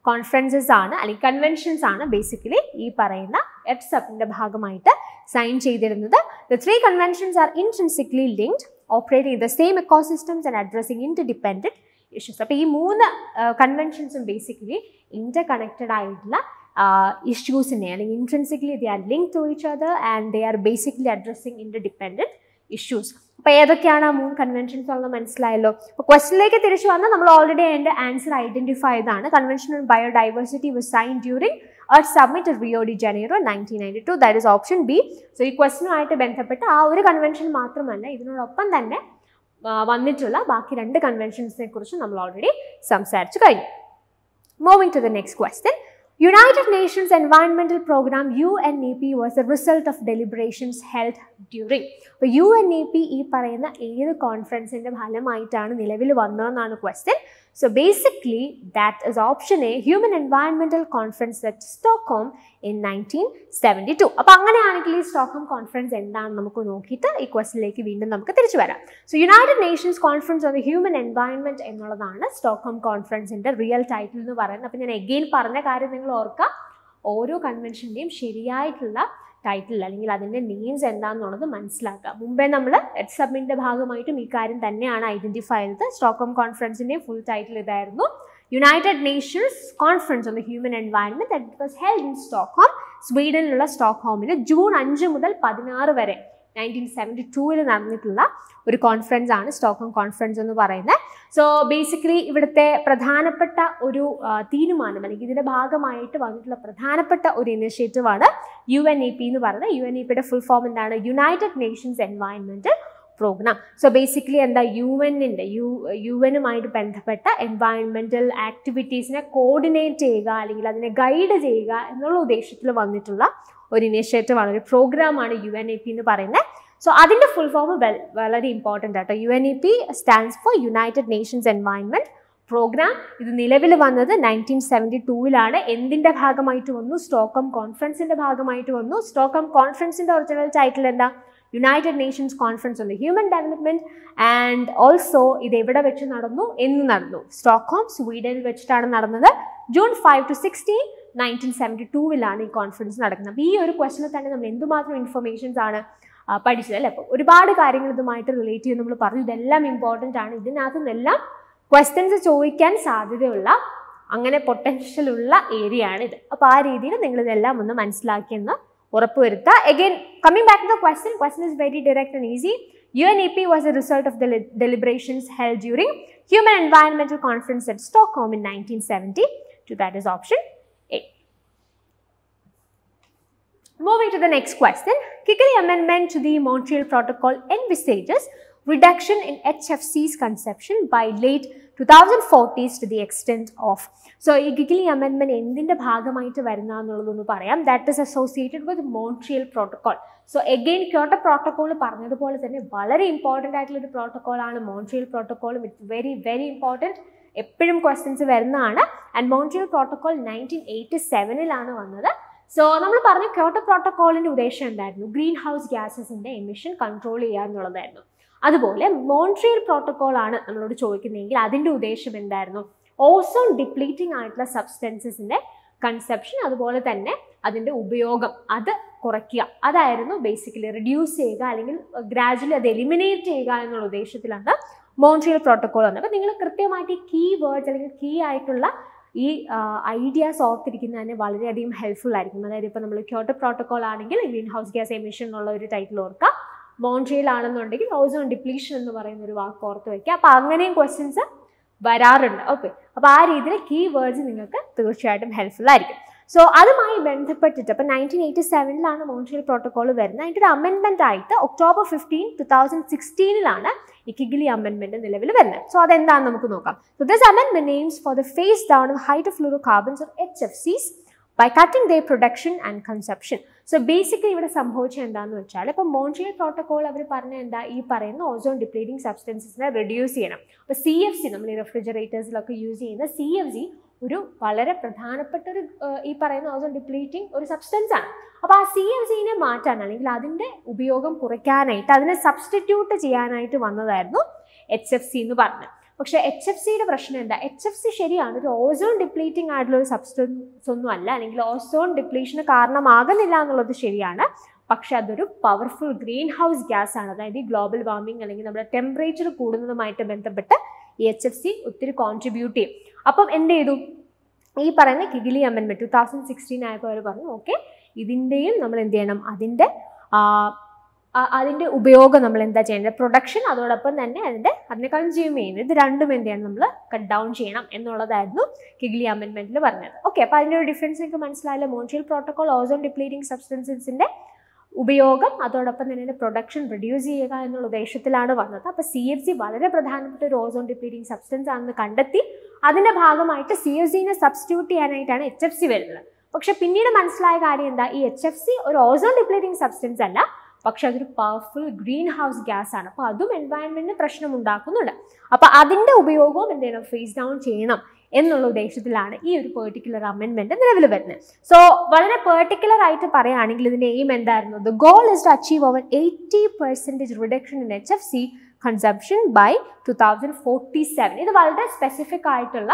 കോൺഫറൻസസ് ആണ് അല്ലെങ്കിൽ കൺവെൻഷൻസ് ആണ് ബേസിക്കലി ഈ പറയുന്ന എർത്ത് സബ്മിറ്റിൻ്റെ ഭാഗമായിട്ട് സൈൻ ചെയ്തിരുന്നത്. The 3 conventions are intrinsically linked, operating in the same ecosystems and addressing interdependent issues. അപ്പോൾ ഈ 3 കൺവെൻഷൻസും ബേസിക്കലി ഇന്റർകണക്റ്റഡ് ആയിട്ടുള്ള ഇഷ്യൂസിനെ അല്ലെങ്കിൽ intrinsically they are linked to each other and they are basically addressing interdependent issues. അപ്പോൾ ഏതൊക്കെയാണ് ആ 3 conventions ഉള്ളത് മനസ്സിലായല്ലോ. അപ്പോൾ ക്വസ്റ്റിനിലേക്ക് തിരിച്ചു വന്നാൽ നമ്മൾ ഓൾറെഡി അതിൻ്റെ ആൻസർ ഐഡന്റിഫൈ ചെയ്താണ്. Convention on biodiversity was sign during earth summit Rio de Janeiro 1992. That is option B. So ഈ ക്വസ്റ്റിനുമായിട്ട് ബന്ധപ്പെട്ട് ആ ഒരു കൺവെൻഷൻ മാത്രമല്ല ഇതിനോടൊപ്പം തന്നെ വന്നിട്ടുള്ള ബാക്കി 2 കൺവെൻഷൻസിനെ കുറിച്ച് നമ്മൾ ഓൾറെഡി സംസാരിച്ചു കഴിഞ്ഞു. Moving to the next question. United Nations Environmental Program UNEP was the result of deliberations held during. അപ്പോൾ UNEP ഈ പറയുന്ന ഏത് കോൺഫറൻസിൻ്റെ ഫലമായിട്ടാണ് നിലവിൽ വന്നതെന്നാണ് question. So basically that is option A, Human Environmental Conference at Stockholm in 1972. അപ്പോൾ അങ്ങനെയാണെങ്കിൽ ഈ Stockholm conference എന്താണെന്ന് നമുക്ക് നോക്കിയിട്ട് ഈ ക്വസ്റ്റിനിലേക്ക് വീണ്ടും നമുക്ക് തിരിച്ചു വരാം. So United Nations conference on the human environment എന്നുള്ളതാണ് സ്റ്റോക്ക്ഹോം കോൺഫറൻസിൻ്റെ റിയൽ ടൈറ്റിൽ എന്ന് പറയുന്നത്. അപ്പോൾ ഞാൻ എഗെയിൻ പറഞ്ഞ കാര്യം നിങ്ങൾ ഓർക്കുക, ഓരോ കൺവെൻഷൻ്റെയും ശരിയായിട്ടുള്ള ടൈറ്റിൽ അല്ലെങ്കിൽ അതിൻ്റെ നെയിംസ് എന്താണെന്നുള്ളത് മനസ്സിലാക്കുക. മുമ്പേ നമ്മൾ എർത്ത് സബ്മിറ്റിൻ്റെ ഭാഗമായിട്ടും ഈ കാര്യം തന്നെയാണ് ഐഡൻറ്റിഫൈ ചെയ്തത്. സ്റ്റോക്ക്ഹോം കോൺഫറൻസിൻ്റെ ഫുൾ ടൈറ്റിൽ ഇതായിരുന്നു, United Nations conference on the human environment that was held in Stockholm, സ്വീഡനിലുള്ള സ്റ്റോക്ക്ഹോമിൽ ജൂൺ 5 മുതൽ 16 വരെ 1972 നടന്നിട്ടുള്ള ഒരു കോൺഫറൻസ് ആണ് സ്റ്റോക്ക്ഹോം കോൺഫറൻസ് എന്ന് പറയുന്നത്. സോ ബേസിക്കലി ഇവിടുത്തെ പ്രധാനപ്പെട്ട ഒരു തീരുമാനം അല്ലെങ്കിൽ ഇതിൻ്റെ ഭാഗമായിട്ട് വന്നിട്ടുള്ള പ്രധാനപ്പെട്ട ഒരു ഇനിഷ്യേറ്റീവാണ് UNEP എന്ന് പറയുന്നത്. UNEPയുടെ ഫുൾ ഫോം എന്താണ്? United Nations environmental programme. So basically എന്താ, യുഎനുമായിട്ട് ബന്ധപ്പെട്ട എൻവയൺമെൻറ്റൽ ആക്ടിവിറ്റീസിനെ കോർഡിനേറ്റ് ചെയ്യുക അല്ലെങ്കിൽ അതിനെ ഗൈഡ് ചെയ്യുക എന്നുള്ള ഉദ്ദേശത്തിൽ വന്നിട്ടുള്ള ഒരു ഇനിഷ്യേറ്റീവാണ്, ഒരു പ്രോഗ്രാമാണ് UNEP എന്ന് പറയുന്നത്. സോ അതിൻ്റെ ഫുൾ ഫോം വളരെ ഇമ്പോർട്ടൻ്റ് ആട്ടോ. UNEP stands for United Nations environment programme. ഇത് നിലവിൽ വന്നത് 1972 എന്തിൻ്റെ ഭാഗമായിട്ട് വന്നു? സ്റ്റോക്ക്ഹോം കോൺഫറൻസിൻ്റെ ഭാഗമായിട്ട് വന്നു. സ്റ്റോക്ക്ഹോം കോൺഫറൻസിൻ്റെ ഒറിജിനൽ ടൈറ്റിൽ എന്താ? United Nations conference on the human development. And also ഇത് എവിടെ വെച്ച് നടന്നു? എന്ന് നടന്നു സ്റ്റോക്ക്ഹോം, സ്വീഡനിൽ വെച്ചിട്ടാണ് നടന്നത്. ജൂൺ 5 to 16, 1972 ഈ കോൺഫറൻസ് നടക്കുന്നത്. അപ്പോൾ ഈ ഒരു ക്വസ്റ്റിനിൽ തന്നെ നമ്മൾ എന്തുമാത്രം ഇൻഫർമേഷൻസ് ആണ് പഠിച്ചത് അല്ലേ? അപ്പോൾ ഒരുപാട് കാര്യങ്ങൾ ഇതുമായിട്ട് റിലേറ്റ് ചെയ്ത് നമ്മൾ പറഞ്ഞു. ഇതെല്ലാം ഇമ്പോർട്ടൻ്റ് ആണ്. ഇതിനകത്ത് നിന്നെല്ലാം ക്വസ്റ്റ്യൻസ് ചോദിക്കാൻ സാധ്യതയുള്ള അങ്ങനെ പൊട്ടൻഷ്യൽ ഉള്ള ഏരിയ ആണ് ഇത്. അപ്പോൾ ആ രീതിയിൽ നിങ്ങൾ ഇതെല്ലാം ഒന്ന് മനസ്സിലാക്കിയെന്ന് ഉറപ്പുവരുത്തുക. Again, coming back to the question is very direct and easy. UNEP was a result of the deliberations held during Human Environmental Conference at Stockholm in 1972. That is option A. Moving to the next question. Kigali Amendment to the Montreal Protocol envisages reduction in HFC's consumption by late 2040s to the extent of. So ഈ കിഗലി amendment എന്തിൻ്റെ ഭാഗമായിട്ട് വരുന്നതെന്നുള്ളതൊന്ന് പറയാം. That is associated with Montreal protocol. So again Kyoto protocol പറഞ്ഞതുപോലെ തന്നെ വളരെ important ആയിട്ടുള്ളൊരു പ്രോട്ടോക്കോളാണ് മോൺട്രിയൽ പ്രോട്ടോക്കോളും. ഇറ്റ്സ് വെരി വെരി ഇമ്പോർട്ടൻറ്റ്, എപ്പോഴും ക്വസ്റ്റ്യൻസ് വരുന്നതാണ്. ആൻഡ് മോൺട്രിയൽ പ്രോട്ടോക്കോൾ 1987 വന്നത്. സോ നമ്മൾ പറഞ്ഞു ക്യോട്ടോ പ്രോട്ടോക്കോളിൻ്റെ ഉദ്ദേശം എന്തായിരുന്നു? ഗ്രീൻ ഹൗസ് ഗ്യാസസിൻ്റെ എമിഷൻ കൺട്രോൾ ചെയ്യുക എന്നുള്ളതായിരുന്നു. അതുപോലെ മോൺട്രിയൽ പ്രോട്ടോക്കോൾ ആണ് നമ്മളോട് ചോദിക്കുന്നതെങ്കിൽ അതിൻ്റെ ഉദ്ദേശം എന്തായിരുന്നു? ഓസോൺ ഡിപ്ലീറ്റിംഗ് ആയിട്ടുള്ള സബ്സ്റ്റൻസസിൻ്റെ കൺസെപ്ഷൻ, അതുപോലെ തന്നെ അതിൻ്റെ ഉപയോഗം അത് കുറയ്ക്കുക, അതായിരുന്നു ബേസിക്കലി റിഡ്യൂസ് ചെയ്യുക അല്ലെങ്കിൽ ഗ്രാജുവലി അത് എലിമിനേറ്റ് ചെയ്യുക എന്നുള്ള ഉദ്ദേശത്തിലാണ് മോൺട്രിയൽ പ്രോട്ടോക്കോൾ വന്നത്. അപ്പോൾ നിങ്ങൾ കൃത്യമായിട്ട് ഈ കീ വേർഡ്സ് അല്ലെങ്കിൽ കീ ആയിട്ടുള്ള ഈ ഐഡിയാസ് ഓർത്തിരിക്കുന്നതിന് വളരെയധികം ഹെൽപ്ഫുൾ ആയിരിക്കും. അതായത് ഇപ്പോൾ നമ്മൾ ക്യോട്ടോ പ്രോട്ടോക്കോൾ ആണെങ്കിൽ ഗ്രീൻ ഹൗസ് ഗ്യാസ് എമിഷൻ എന്നുള്ള ഒരു ടൈറ്റിൽ ഓർക്കുക. മോൺട്രിയൽ ആണെന്നുണ്ടെങ്കിൽ ഓസോൺ ഡിപ്ലീഷൻ എന്ന് പറയുന്ന ഒരു വാക്ക് ഓർത്ത് വയ്ക്കുക. അപ്പോൾ അങ്ങനെയും ക്വസ്റ്റ്യൻസ് വരാറുണ്ട്. ഓക്കെ, അപ്പോൾ ആ രീതിയിൽ കീ വേർഡ്സ് നിങ്ങൾക്ക് തീർച്ചയായിട്ടും ഹെൽപ്ഫുൾ ആയിരിക്കും. സോ അതുമായി ബന്ധപ്പെട്ടിട്ട് ഇപ്പോൾ 1987 മോൺട്രിയൽ പ്രോട്ടോകോൾ വരുന്നത്. അതിൻ്റെ ഒരു അമെൻമെൻ്റ് ആയിട്ട് October 15, 2016 ഈ കിഗ്ലി അമെൻമെൻറ്റ് നിലവിൽ വരുന്നത്. സോ അതെന്താണെന്ന് നമുക്ക് നോക്കാം. So this amendment aims for the phase down of hydrofluorocarbons or HFCs by cutting their production and consumption. So basically ഇവിടെ സംഭവിച്ചത് എന്താണെന്ന് വെച്ചാൽ ഇപ്പോൾ മോൺട്രിയൽ പ്രോട്ടോകോൾ അവർ പറഞ്ഞ എന്താ, ഈ പറയുന്ന ഓസോൺ ഡിപ്ലീറ്റിംഗ് സബ്സ്റ്റൻസസിനെ റെഡ്യൂസ് ചെയ്യണം. അപ്പോൾ CFC നമ്മൾ ഈ റെഫ്രിജറേറ്റേഴ്സിലൊക്കെ യൂസ് ചെയ്യുന്ന CFC ഒരു വളരെ പ്രധാനപ്പെട്ട ഒരു ഈ പറയുന്ന ഓസോൺ ഡിപ്ലീറ്റിംഗ് ഒരു സബ്സ്റ്റൻസ് ആണ്. അപ്പോൾ ആ CFCനെ മാറ്റാൻ അല്ലെങ്കിൽ അതിൻ്റെ ഉപയോഗം കുറയ്ക്കാനായിട്ട് അതിനെ സബ്സ്റ്റിറ്റ്യൂട്ട് ചെയ്യാനായിട്ട് വന്നതായിരുന്നു HFC എന്ന് പറഞ്ഞത്. പക്ഷേ HFCയുടെ പ്രശ്നം എന്താ, HFC ശരിയാണ് ഒരു ഓസോൺ ഡിപ്ലീറ്റിംഗ് ആയിട്ടുള്ള ഒരു സബ്സ്റ്റൻസ് ഒന്നും അല്ല, അല്ലെങ്കിൽ ഓസോൺ ഡിപ്ലീഷന് കാരണമാകുന്നില്ല എന്നുള്ളത് ശരിയാണ്. പക്ഷെ അതൊരു പവർഫുൾ ഗ്രീൻ ഹൗസ് ഗ്യാസ് ആണ്. അതായത് ഈ ഗ്ലോബൽ വാർമിംഗ് അല്ലെങ്കിൽ നമ്മുടെ ടെമ്പറേച്ചർ കൂടുന്നതുമായിട്ട് ബന്ധപ്പെട്ട് ഈ HFC ഒത്തിരി കോൺട്രിബ്യൂട്ട് ചെയ്യും. അപ്പം എന്ത് ചെയ്തു, ഈ പറയുന്ന കിഗ്ലി അമെൻമെൻറ്റ് 2016 ആയപ്പോൾ അവർ പറഞ്ഞു ഓക്കെ ഇതിൻ്റെയും നമ്മൾ എന്ത് ചെയ്യണം, അതിൻ്റെ ഉപയോഗം നമ്മൾ എന്താ ചെയ്യേണ്ടത്, പ്രൊഡക്ഷൻ അതോടൊപ്പം തന്നെ അതിനെ കൺസ്യൂം ചെയ്യുന്നത്, ഇത് രണ്ടും എന്ത് ചെയ്യണം, നമ്മൾ കട്ട് ഡൗൺ ചെയ്യണം എന്നുള്ളതായിരുന്നു കിഗ്ലി അമെൻമെൻറ്റിൽ പറഞ്ഞത്. ഓക്കെ, അപ്പോൾ അതിൻ്റെ ഒരു ഡിഫറൻസ് നിങ്ങൾക്ക് മനസ്സിലായല്ലോ. മോൺട്രിയൽ പ്രോട്ടോകോൾ ഓസോൺ ഡിപ്ലീറ്റിംഗ് സബ്സ്റ്റൻസസിൻ്റെ ഉപയോഗം അതോടൊപ്പം തന്നെ പ്രൊഡക്ഷൻ റെഡ്യൂസ് ചെയ്യുക എന്നുള്ള ഉദ്ദേശത്തിലാണ് വന്നത്. അപ്പോൾ CFC വളരെ പ്രധാനപ്പെട്ട ഒരു ഓസോൺ ഡിപ്ലീറ്റിംഗ് സബ്സ്റ്റൻസ് ആണെന്ന് കണ്ടെത്തി അതിൻ്റെ ഭാഗമായിട്ട് CFCനെ സബ്സ്റ്റിറ്റ്യൂട്ട് ചെയ്യാനായിട്ടാണ് HFC വരുന്നത്. പക്ഷെ പിന്നീട് മനസ്സിലായ കാര്യം എന്താ, ഈ HFC ഒരു ഓസോൺ ഡിപ്ലീറ്റിംഗ് സബ്സ്റ്റൻസ് അല്ല, പക്ഷെ അതൊരു പവർഫുൾ ഗ്രീൻ ഹൗസ് ഗ്യാസ് ആണ്. അപ്പോൾ അതും എൻവയൺമെന്റിന് പ്രശ്നം ഉണ്ടാക്കുന്നുണ്ട്. അപ്പോൾ അതിൻ്റെ ഉപയോഗവും എന്ത് ചെയ്യണം, ഫേസ് ഡൗൺ ചെയ്യണം എന്നുള്ള ഉദ്ദേശത്തിലാണ് ഈ ഒരു പെർട്ടിക്കുലർ അമെൻമെന്റ് നിലവിൽ വരുന്നത്. സോ വളരെ പെർട്ടിക്കുലർ ആയിട്ട് പറയുകയാണെങ്കിൽ ഇതിന്റെ എയിം എന്തായിരുന്നു, the goal is to achieve over 80% reduction in HFC consumption by 2047. ഇത് വളരെ സ്പെസിഫിക് ആയിട്ടുള്ള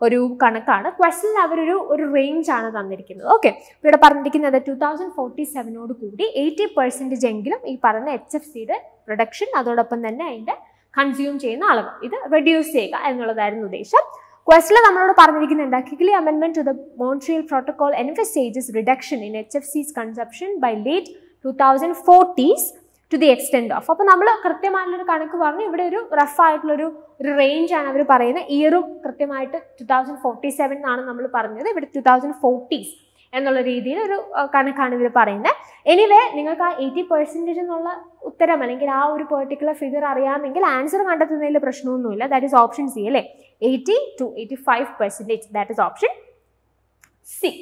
ഒരു കണക്കാണ്. ക്വസ്റ്റനിൽ അവരൊരു റേഞ്ച് ആണ് തന്നിരിക്കുന്നത്. ഓക്കെ, ഇവിടെ പറഞ്ഞിരിക്കുന്നത് 2047 കൂടി 80% എങ്കിലും ഈ പറഞ്ഞ HFCയുടെ റിഡക്ഷൻ അതോടൊപ്പം തന്നെ അതിൻ്റെ കൺസ്യൂം ചെയ്യുന്ന അളവ് ഇത് റെഡ്യൂസ് ചെയ്യുക എന്നുള്ളതായിരുന്നു ഉദ്ദേശം. ക്വസ്റ്റിൽ നമ്മളോട് പറഞ്ഞിരിക്കുന്നത് എന്താ, കിഗ്ലി അമെൻമെന്റ് to the Montreal protocol envisages reduction in HFC's consumption by late 2040s to the extent of. അപ്പോൾ നമ്മൾ കൃത്യമായിട്ടുള്ളൊരു കണക്ക് പറഞ്ഞു, ഇവിടെ ഒരു റഫ് ആയിട്ടുള്ളൊരു റേഞ്ച് ആണ് അവർ പറയുന്നത്. ഇയറും കൃത്യമായിട്ട് 2047 ആണ് നമ്മൾ പറഞ്ഞത്, ഇവിടെ 2040s എന്നുള്ള രീതിയിൽ ഒരു കണക്കാണ് ഇവർ പറയുന്നത്. എനിവേ നിങ്ങൾക്ക് ആ 80% എന്നുള്ള ഉത്തരം അല്ലെങ്കിൽ ആ ഒരു പെർട്ടിക്കുലർ ഫിഗർ അറിയാമെങ്കിൽ ആൻസർ കണ്ടെത്തുന്നതിൽ പ്രശ്നമൊന്നുമില്ല. ദാറ്റ് ഈസ് ഓപ്ഷൻ സി അല്ലേ, 80 to 85%. That is option C.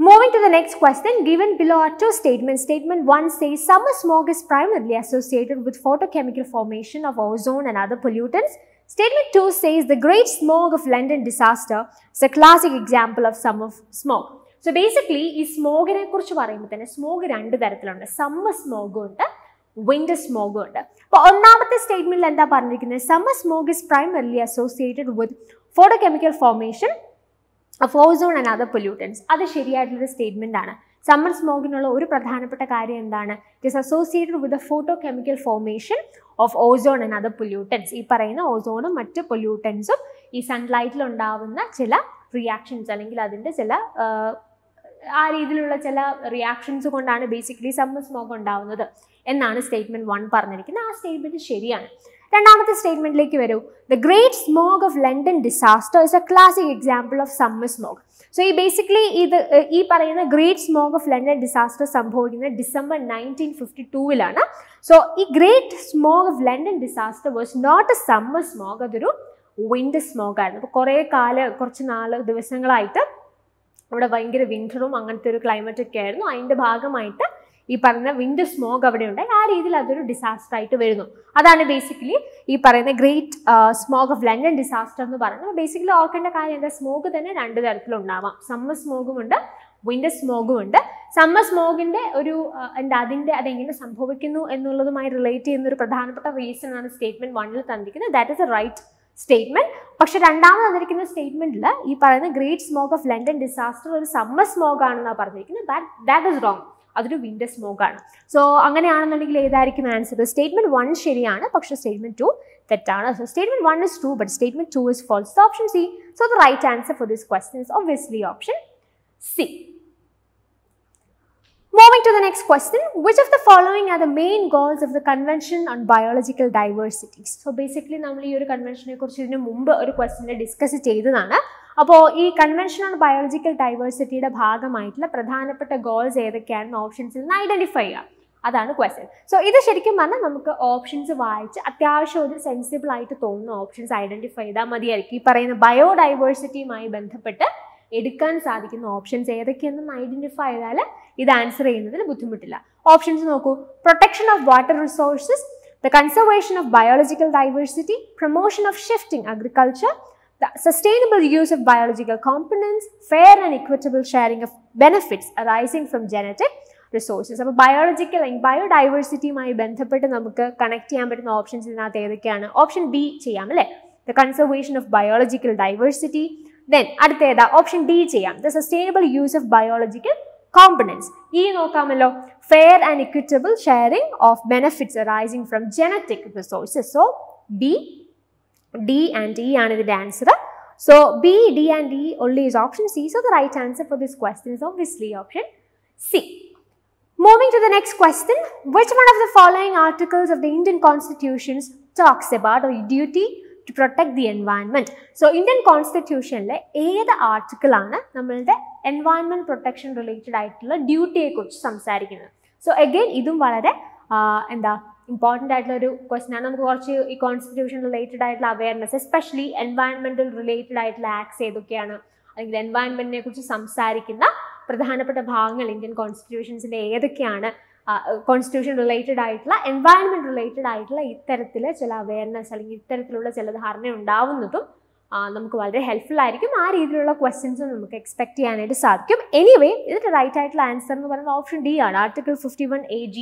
Moving to the next question, given below are two statements. Statement 1 says summer smog is primarily associated with photochemical formation of ozone and other pollutants. Statement 2 says the Great Smog of London disaster is a classic example of summer smog. So basically ഈ സ്മോഗിനെ കുറിച്ച് പറയുമ്പോൾ തന്നെ smog രണ്ട് തരത്തിലുണ്ട്, summer സ്മോഗും ഉണ്ട്, winter സ്മോഗും ഉണ്ട്. അപ്പോൾ ഒന്നാമത്തെ സ്റ്റേറ്റ്മെന്റിൽ എന്താ പറഞ്ഞിരിക്കുന്നത്, summer smog is primarily associated with photochemical formation of ozone and other pollutants. അത് ശരിയായിട്ടുള്ളൊരു സ്റ്റേറ്റ്മെന്റ് ആണ്. സമ്മർ സ്മോഗിനുള്ള ഒരു പ്രധാനപ്പെട്ട കാര്യം എന്താണ്, it is associated with the photochemical formation of ozone and other pollutants. ഈ പറയുന്ന ഓസോണും മറ്റ് പൊല്യൂട്ടൻസും ഈ സൺലൈറ്റിൽ ഉണ്ടാവുന്ന ചില റിയാക്ഷൻസ് അല്ലെങ്കിൽ അതിൻ്റെ ചില ആ രീതിയിലുള്ള ചില റിയാക്ഷൻസ് കൊണ്ടാണ് ബേസിക്കലി സമ്മർ സ്മോഗ് ഉണ്ടാവുന്നത് എന്നാണ് സ്റ്റേറ്റ്മെന്റ് 1 പറഞ്ഞിരിക്കുന്നത്. ആ സ്റ്റേറ്റ്മെന്റ് ശരിയാണ്. രണ്ടാമത്തെ സ്റ്റേറ്റ്മെന്റിലേക്ക് വരൂ. The great smog of London disaster is a classic example of summer smog. So ഈ ബേസിക്കലി ഈ പറയുന്ന great smog of London disaster സംഭവിക്കുന്നത് December 1952 സോ ഈ great smog of London disaster was not a summer smog, അതൊരു winter smog ആയിരുന്നു. അപ്പോൾ കുറച്ച് ദിവസങ്ങളായിട്ട് അവിടെ ഭയങ്കര വിന്ററും അങ്ങനത്തെ ഒരു ക്ലൈമറ്റ് ഒക്കെ ആയിരുന്നു. അതിൻ്റെ ഭാഗമായിട്ട് ഈ പറയുന്ന വിന്റർ സ്മോഗ് അവിടെ ഉണ്ട്. ആ രീതിയിൽ അതൊരു ഡിസാസ്റ്റർ ആയിട്ട് വരുന്നു. അതാണ് ബേസിക്കലി ഈ പറയുന്ന great smog of London disaster എന്ന് പറയുന്നത്. ബേസിക്കലി ഓർക്കേണ്ട കാര്യം എന്താ, സ്മോഗ് തന്നെ രണ്ട് തരത്തിലുണ്ടാവാം, സമ്മർ സ്മോഗും ഉണ്ട്, വിന്റർ സ്മോഗും ഉണ്ട്. സമ്മർ സ്മോഗിൻ്റെ ഒരു അതെങ്ങനെ സംഭവിക്കുന്നു എന്നുള്ളതുമായി റിലേറ്റ് ചെയ്യുന്ന ഒരു പ്രധാനപ്പെട്ട റീസൺ ആണ് സ്റ്റേറ്റ്മെന്റ് 1 തന്നിരിക്കുന്നത്. That is a right statement. പക്ഷെ രണ്ടാമത് തന്നിരിക്കുന്ന സ്റ്റേറ്റ്മെന്റിൽ ഈ പറയുന്ന great smog of London disaster ഒരു സമ്മർ സ്മോഗ് ആണെന്നാണ് പറഞ്ഞിരിക്കുന്നത്. ദാറ്റ് ഇസ് റോങ്, അതൊരു വിന്റർ സ്മോഗ് ആണ്. സോ അങ്ങനെയാണെന്നുണ്ടെങ്കിൽ ഏതായിരിക്കും ആൻസർ? സ്റ്റേറ്റ്മെന്റ് 1 ശരിയാണ്, പക്ഷേ സ്റ്റേറ്റ്മെന്റ് 2 തെറ്റാണ്. So statement 1 is true, but statement 2 is false. So option C. So the right answer for this question is obviously option C. Moving to the next question, which of the following are the main goals of the Convention on Biological Diversity? So basically, നമ്മൾ ഈ ഒരു കൺവെൻഷനെ കുറിച്ച് ഇതിനു മുമ്പ് ഒരു ക്വസ്റ്റ്യനിൽ discuss ചെയ്തതാണ്. അപ്പോൾ ഈ കൺവെൻഷൻ ഓൺ ബയോളജിക്കൽ ഡൈവേഴ്സിറ്റിയുടെ ഭാഗമായിട്ടുള്ള പ്രധാനപ്പെട്ട ഗോൾസ് ഏതൊക്കെയാണെന്ന് ഓപ്ഷൻസിൽ നിന്ന് ഐഡന്റിഫൈ ചെയ്യുക. അതാണ് ക്വസ്റ്റ്യൻ. സോ ഇത് ശരിക്കും പറഞ്ഞാൽ നമുക്ക് ഓപ്ഷൻസ് വായിച്ച് അത്യാവശ്യം ഒരു സെൻസിബിൾ ആയിട്ട് തോന്നുന്ന ഓപ്ഷൻസ് ഐഡന്റിഫൈ ചെയ്താൽ മതിയായിരിക്കും. ഈ പറയുന്ന ബയോഡൈവേഴ്സിറ്റിയുമായി ബന്ധപ്പെട്ട് എടുക്കാൻ സാധിക്കുന്ന ഓപ്ഷൻസ് ഏതൊക്കെയെന്നും ഐഡന്റിഫൈ ചെയ്താൽ ഇത് ആൻസർ ചെയ്യുന്നതിൽ ബുദ്ധിമുട്ടില്ല. ഓപ്ഷൻസ് നോക്കൂ. Protection of water resources, the conservation of biological diversity, promotion of shifting agriculture, the sustainable use of biological components, fair and equitable sharing of benefits arising from genetic resources. അപ്പോൾ biological അല്ലെങ്കിൽ ബയോഡൈവേഴ്സിറ്റിയുമായി ബന്ധപ്പെട്ട് നമുക്ക് connect ചെയ്യാൻ പറ്റുന്ന options ഇതിനകത്ത് ഏതൊക്കെയാണ്? Option B ചെയ്യാം അല്ലേ, the conservation of biological diversity. Then അടുത്ത ഏതാ? ഓപ്ഷൻ ഡി ചെയ്യാം, the sustainable use of biological components. ഈ നോക്കാമല്ലോ, fair and equitable sharing of benefits arising from genetic resources. So B, D and E ആണ് ഇതിന്റെ answer. So B, D and E only is option C. So the right answer for this question is obviously option C. Moving to the next question, which one of the following articles of the Indian Constitution talks about a duty to protect the environment? So Indian Constitution le ഏത് article ആണ് നമ്മളുടെ environment protection related ആയിട്ടുള്ള ഡ്യൂട്ടിയെ കുറിച്ച് സംസാരിക്കുന്നത്? So again ഇതും വളരെ എന്താ important ആയിട്ടുള്ള ഒരു ക്വസ്റ്റൻ ആണ്. നമുക്ക് കുറച്ച് ഈ കോൺസ്റ്റിറ്റ്യൂഷൻ റിലേറ്റഡ് ആയിട്ടുള്ള അവയർനെസ്, എസ്പെഷ്യലി എൻവയൺമെന്റൽ റിലേറ്റഡ് ആയിട്ടുള്ള ആക്ട്സ് ഏതൊക്കെയാണ്, അല്ലെങ്കിൽ എൻവയൺമെന്റിനെ കുറിച്ച് സംസാരിക്കുന്ന പ്രധാനപ്പെട്ട ഭാഗങ്ങൾ ഇന്ത്യൻ കോൺസ്റ്റിറ്റ്യൂഷൻസിന്റെ ഏതൊക്കെയാണ്, കോൺസ്റ്റിറ്റ്യൂഷൻ റിലേറ്റഡ് ആയിട്ടുള്ള എൻവയൺമെന്റ് റിലേറ്റഡ് ആയിട്ടുള്ള ഇത്തരത്തിൽ ചില അവയർനെസ് അല്ലെങ്കിൽ ഇത്തരത്തിലുള്ള ചില ധാരണ ഉണ്ടാവുന്നതും നമുക്ക് വളരെ ഹെൽപ്ഫുൾ ആയിരിക്കും. ആ രീതിയിലുള്ള ക്വസ്റ്റ്യൻസും നമുക്ക് എക്സ്പെക്ട് ചെയ്യാനായിട്ട് സാധിക്കും. എനിവേ ഇതിന്റെ റൈറ്റ് ആയിട്ടുള്ള ആൻസർ എന്ന് പറയുന്നത് ഓപ്ഷൻ ഡി ആണ്, article 51AG.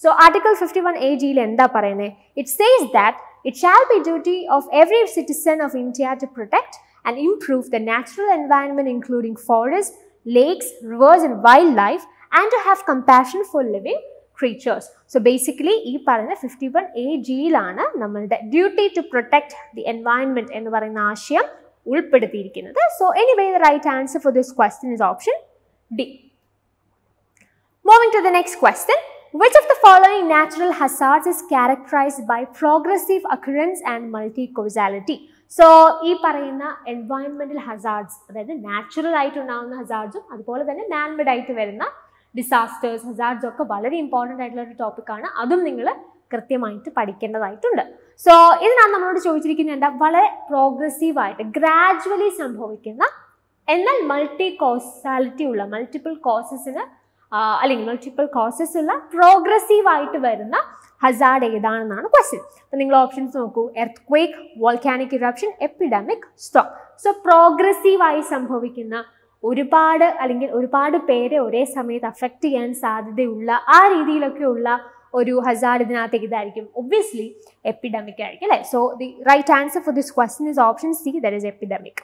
So Article 51AG il endha parayune? It says that it shall be duty of every citizen of India to protect and improve the natural environment including forests, lakes, rivers and wildlife, and to have compassion for living creatures. So basically ee parayna 51AG ilana nammude duty to protect the environment ennu parayna aashayam ulpeduthirikkunnathu. So anyway the right answer for this question is option D. Moving to the next question, which of the following natural hazards is characterized by progressive occurrence and multi-causality? So, ഈ പറയുന്ന എൻവയൺമെന്റൽ hazards, അതായത് natural ആയിട്ട് ഉണ്ടാകുന്ന ഹസാർഡ്സും അതുപോലെ തന്നെ man-made ആയിട്ട് വരുന്ന disasters, ഹസാർഡ്സും ഒക്കെ വളരെ ഇമ്പോർട്ടൻ്റ് ആയിട്ടുള്ള ഒരു ടോപ്പിക്കാണ്. അതും നിങ്ങൾ കൃത്യമായിട്ട് പഠിക്കേണ്ടതായിട്ടുണ്ട്. സോ ഇതിനാണ് നമ്മളോട് ചോദിച്ചിരിക്കുന്നത് എന്താ, വളരെ പ്രോഗ്രസീവായിട്ട് ഗ്രാജുവലി സംഭവിക്കുന്ന എന്നാൽ മൾട്ടി കോസാലിറ്റി ഉള്ള, മൾട്ടിപ്പിൾ കോസസിന് അല്ലെങ്കിൽ മൾട്ടിപ്പിൾ കോസസ് ഉള്ള പ്രോഗ്രസീവ് ആയിട്ട് വരുന്ന ഹസാർഡ് ഏതാണെന്നാണ് ക്വസ്റ്റ്യൻ. അപ്പം നിങ്ങൾ ഓപ്ഷൻസ് നോക്കൂ. Earthquake, volcanic eruption, epidemic, storm. So പ്രോഗ്രസീവായി സംഭവിക്കുന്ന ഒരുപാട് പേരെ ഒരേ സമയത്ത് അഫക്റ്റ് ചെയ്യാൻ സാധ്യതയുള്ള ആ രീതിയിലൊക്കെയുള്ള ഒരു ഹസാർഡ് ഇതിനകത്തേക്ക് ഇതായിരിക്കും ഒബ്വിയസ്ലി എപ്പിഡമിക് ആയിരിക്കും അല്ലേ. So the right answer for this question is option C, that is epidemic.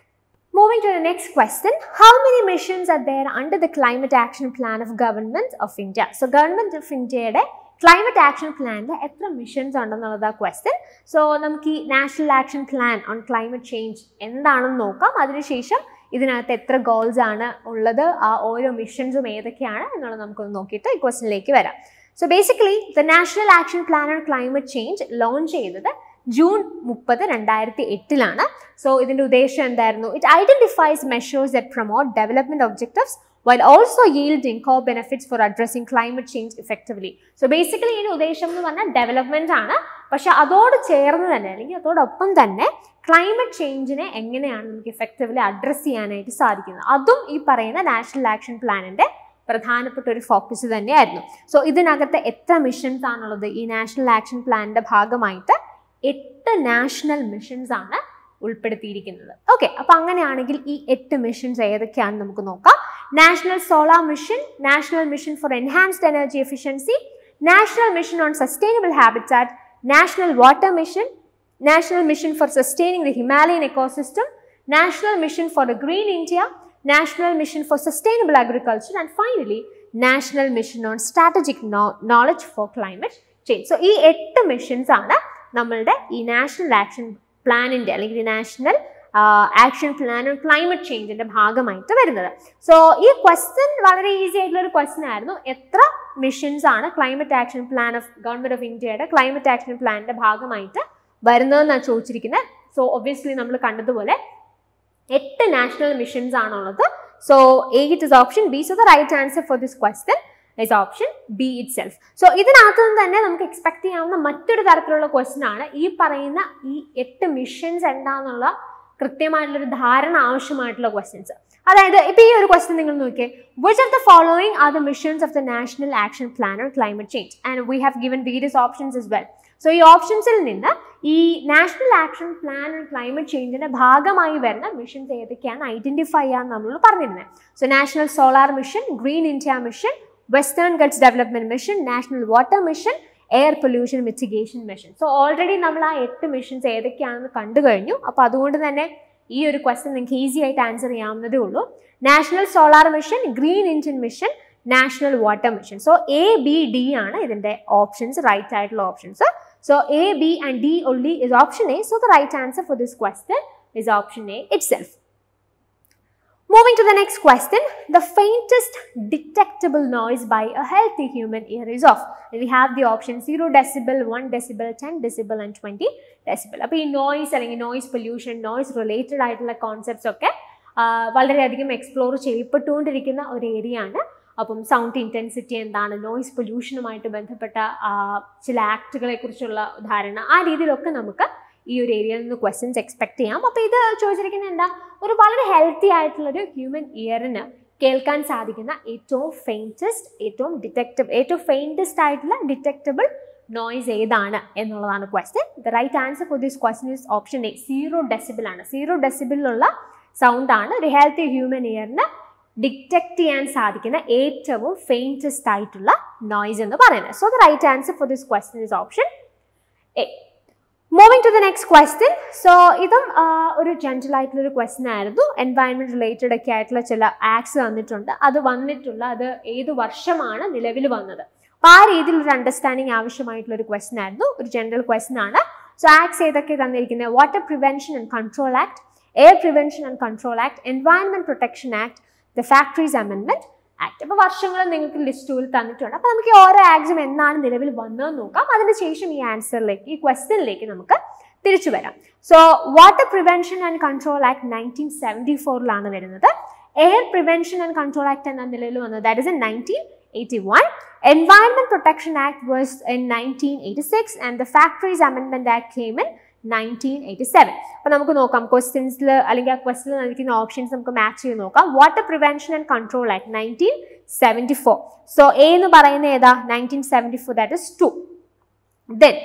Moving to the next question, how many missions are there under the Climate Action Plan of Government of India? So Government of India Climate Action Plan le etra missions undannulla question. So namukku National Action Plan on Climate Change endannu nokkam. Adinu shesham ഇതിനകത്ത് എത്ര goals ആണ് ഉള്ളത്, ആ ഓരോ മിഷൻസും ഏതൊക്കെയാണ് എന്നുള്ളത് നമുക്കൊന്ന് നോക്കിയിട്ട് ഈ ക്വസ്റ്റ്യനിലേക്ക് വരാം. So basically the national action plan on climate change launch ചെയ്തത് ജൂൺ 30, 2008 സോ ഇതിന്റെ ഉദ്ദേശം എന്തായിരുന്നു? It identifies measures that promote development objectives while also yielding core benefits for addressing climate change effectively. So basically ഇതിന്റെ ഉദ്ദേശം എന്ന് പറഞ്ഞാൽ development ആണ്, പക്ഷെ അതോട് ചേർന്ന് തന്നെ അല്ലെങ്കിൽ അതോടൊപ്പം തന്നെ ക്ലൈമറ്റ് ചേഞ്ചിനെ എങ്ങനെയാണ് നമുക്ക് എഫക്റ്റീവ്ലി അഡ്രസ് ചെയ്യാനായിട്ട് സാധിക്കുന്നത്, അതും ഈ പറയുന്ന നാഷണൽ ആക്ഷൻ പ്ലാനിന്റെ പ്രധാനപ്പെട്ട ഒരു ഫോക്കസ് തന്നെയായിരുന്നു. സോ ഇതിനകത്ത് എത്ര മിഷൻസ് ആണുള്ളത്? ഈ നാഷണൽ ആക്ഷൻ പ്ലാനിന്റെ ഭാഗമായിട്ട് 8 നാഷണൽ മിഷൻസ് ആണ് ഉൾപ്പെടുത്തിയിരിക്കുന്നത്. ഓക്കെ, അപ്പൊ അങ്ങനെയാണെങ്കിൽ ഈ 8 മിഷൻസ് ഏതൊക്കെയാണെന്ന് നമുക്ക് നോക്കാം. National solar mission, national mission for enhanced energy efficiency, national mission on sustainable habitat, national water mission, national mission for sustaining the Himalayan ecosystem, national mission for a green India, national mission four sustainable agriculture and finally national mission on strategic knowledge four climate change. So ഈ 8 missions ആണ് നമ്മളുടെ ഈ national action പ്ലാനിന്റെ അല്ലെങ്കിൽ national action plan on climate ചേഞ്ചിന്റെ ഭാഗമായിട്ട് വരുന്നത്. So ഈ ക്വസ്റ്റ്യൻ വളരെ ഈസി ആയിട്ടുള്ള ഒരു ക്വസ്റ്റ്യൻ ആയിരുന്നു. എത്ര മിഷൻസ് ആണ് climate action plan of government of ഇന്ത്യയുടെ ക്ലൈമറ്റ് ആക്ഷൻ പ്ലാനിന്റെ ഭാഗമായിട്ട് വരുന്നതെന്നാണ് ചോദിച്ചിരിക്കുന്നത്. സോ ഒബ്വിയസ്ലി നമ്മൾ കണ്ടതുപോലെ 8 നാഷണൽ മിഷൻസ് ആണുള്ളത്. So it is option B. So the right answer for this question is option B itself. So ഇതിനകത്ത് നിന്ന് തന്നെ നമുക്ക് എക്സ്പെക്ട് ചെയ്യാവുന്ന മറ്റൊരു തരത്തിലുള്ള ക്വസ്റ്റ്യൻ ആണ് ഈ പറയുന്ന ഈ 8 മിഷൻസ് എന്താണെന്നുള്ള കൃത്യമായിട്ടുള്ളൊരു ധാരണ ആവശ്യമായിട്ടുള്ള ക്വസ്റ്റ്യൻസ്. അതായത് ഇപ്പോൾ ഈ ഒരു ക്വസ്റ്റ്യൻ നിങ്ങൾ നോക്കിയേ, which of the following are the missions of the National Action Plan on Climate Change? And we have given various options as well. So ഈ ഓപ്ഷൻസിൽ നിന്ന് ഈ national action plan and climate ചേഞ്ചിന്റെ ഭാഗമായി വരുന്ന മിഷൻസ് ഏതൊക്കെയാണ് ഐഡന്റിഫൈ ചെയ്യാൻ നമ്മൾ പറഞ്ഞിരുന്നത്. So national solar mission, green India mission, western Ghats development mission, national water mission, air pollution mitigation mission. So already നമ്മൾ ആ 8 മിഷൻസ് ഏതൊക്കെയാണെന്ന് കണ്ടു കഴിഞ്ഞു. അപ്പോൾ അതുകൊണ്ട് തന്നെ ഈ ഒരു ക്വസ്റ്റ്യൻ നിങ്ങൾക്ക് ഈസി ആയിട്ട് ആൻസർ ചെയ്യാവുന്നതേ ഉള്ളൂ. National solar mission, green Indian mission, national water mission. So A, B, D ആണ് ഇതിന്റെ ഓപ്ഷൻസ്, റൈറ്റ് ആയിട്ടുള്ള options. So A, B and D only is option A. So the right answer for this question is option A itself. Moving to the next question, the faintest detectable noise by a healthy human ear is of. We have the option 0 decibel, 1 decibel, 10 decibel and 20 decibel. അപ്പോൾ ഈ noise അല്ലെങ്കിൽ noise pollution, noise related ആയിട്ടുള്ള concepts ഒക്കെ വളരെയധികം explore ചെയ്യപ്പെട്ടുകൊണ്ടിരിക്കുന്ന ഒരു area ആണ്. അപ്പം sound intensity എന്താണ്, നോയ്സ് പൊല്യൂഷനുമായിട്ട് ബന്ധപ്പെട്ട ചില ആക്ടുകളെ കുറിച്ചുള്ള ധാരണ, ആ രീതിയിലൊക്കെ നമുക്ക് ഈ ഒരു ഏരിയയിൽ നിന്ന് ക്വസ്റ്റ്യൻസ് എക്സ്പെക്ട് ചെയ്യാം. അപ്പോൾ ഇത് ചോദിച്ചിരിക്കുന്നത് എന്താ, ഒരു വളരെ ഹെൽത്തി ആയിട്ടുള്ളൊരു ഹ്യൂമൻ ഇയറിന് കേൾക്കാൻ സാധിക്കുന്ന ഏറ്റവും ഫെയിൻറ്റസ്റ്റ് ആയിട്ടുള്ള ഡിറ്റക്റ്റബിൾ നോയ്സ് ഏതാണ് എന്നുള്ളതാണ് question. The right answer for this question is option A, 0 decibel ആണ്. 0 ഡെസിബിളിലുള്ള സൗണ്ട് ആണ് ഒരു ഹെൽത്തി ഹ്യൂമൻ ഇയറിന് ഡിറ്റക്ട് ചെയ്യാൻ സാധിക്കുന്ന ഏറ്റവും ഫെയിൻറ്റസ്റ്റ് ആയിട്ടുള്ള നോയ്സ് എന്ന് പറയുന്നത്. So the right answer for this question is option A. Moving to the next question. So ഇതും ഒരു ജനറൽ ആയിട്ടുള്ള ഒരു ക്വസ്റ്റ്യൻ ആയിരുന്നു. എൻവയൺമെന്റ് റിലേറ്റഡ് ഒക്കെ ആയിട്ടുള്ള ചില ആക്ട്സ് തന്നിട്ടുണ്ട്. അത് ഏത് വർഷമാണ് നിലവിൽ വന്നത്, അപ്പോൾ ആ രീതിയിൽ ഒരു അണ്ടർസ്റ്റാൻഡിങ് ആവശ്യമായിട്ടുള്ള ഒരു ക്വസ്റ്റ്യൻ ആയിരുന്നു. ഒരു ജനറൽ ക്വസ്റ്റ്യൻ ആണ്. സോ ആക്ട്സ് ഏതൊക്കെ തന്നിരിക്കുന്നത്, water prevention and control act, air prevention and control act, environment protection act, the factories അമെൻമെന്റ് ആക്ട്. അപ്പോൾ വർഷങ്ങൾ നിങ്ങൾക്ക് ലിസ്റ്റുകൾ തന്നിട്ടുണ്ട്. അപ്പോൾ നമുക്ക് ഓരോ ആക്ട്സും എന്നാണ് നിലവിൽ വന്നതെന്ന് നോക്കാം. അതിനുശേഷം ഈ ആൻസറിലേക്ക്, ഈ ക്വസ്റ്റ്യനിലേക്ക് നമുക്ക് തിരിച്ചു വരാം. So water prevention and control act 1974 വരുന്നത്. Air prevention and control act എന്ന നിലവിൽ വന്നത് that is in 1981. Environment Protection Act was in 1986 and the Factories Amendment Act came in 1987. അപ്പോൾ നമുക്ക് നോക്കാം ക്വസ്റ്റ്യൻസിൽ അല്ലെങ്കിൽ ആ ക്വസ്റ്റ്യനിൽ നൽകിയിരിക്കുന്ന ഓപ്ഷൻസ് നമുക്ക് മാച്ച് ചെയ്ത് നോക്കാം. Water prevention and control act 1974. So A എന്ന് പറയുന്ന ഏതാ, 1974, that is 2. Then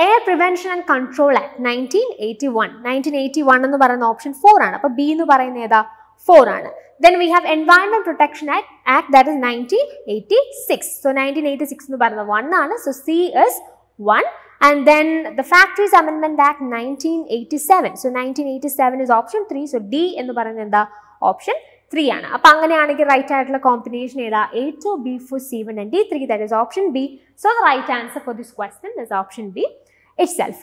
air prevention and control act 1981 എന്ന് പറയുന്ന ഓപ്ഷൻ 4 ആണ്. അപ്പോൾ ബി എന്ന് പറയുന്ന ഏതാ, 4 ആണ്. Then we have Environment Protection Act that is 1986. So 1986 എന്ന് പറയുന്നത് 1 ആണ്. So C is 1. And then the Factories Amendment Act 1987. So 1987 is option 3. So D എന്ന് പറയുന്നത് എന്താ, ഓപ്ഷൻ 3 ആണ്. അപ്പോൾ അങ്ങനെയാണെങ്കിൽ റൈറ്റ് ആയിട്ടുള്ള കോമ്പിനേഷൻ ഏതാ, A2, B4, C1 and D3, that is option B. So the right answer for this question is option B itself.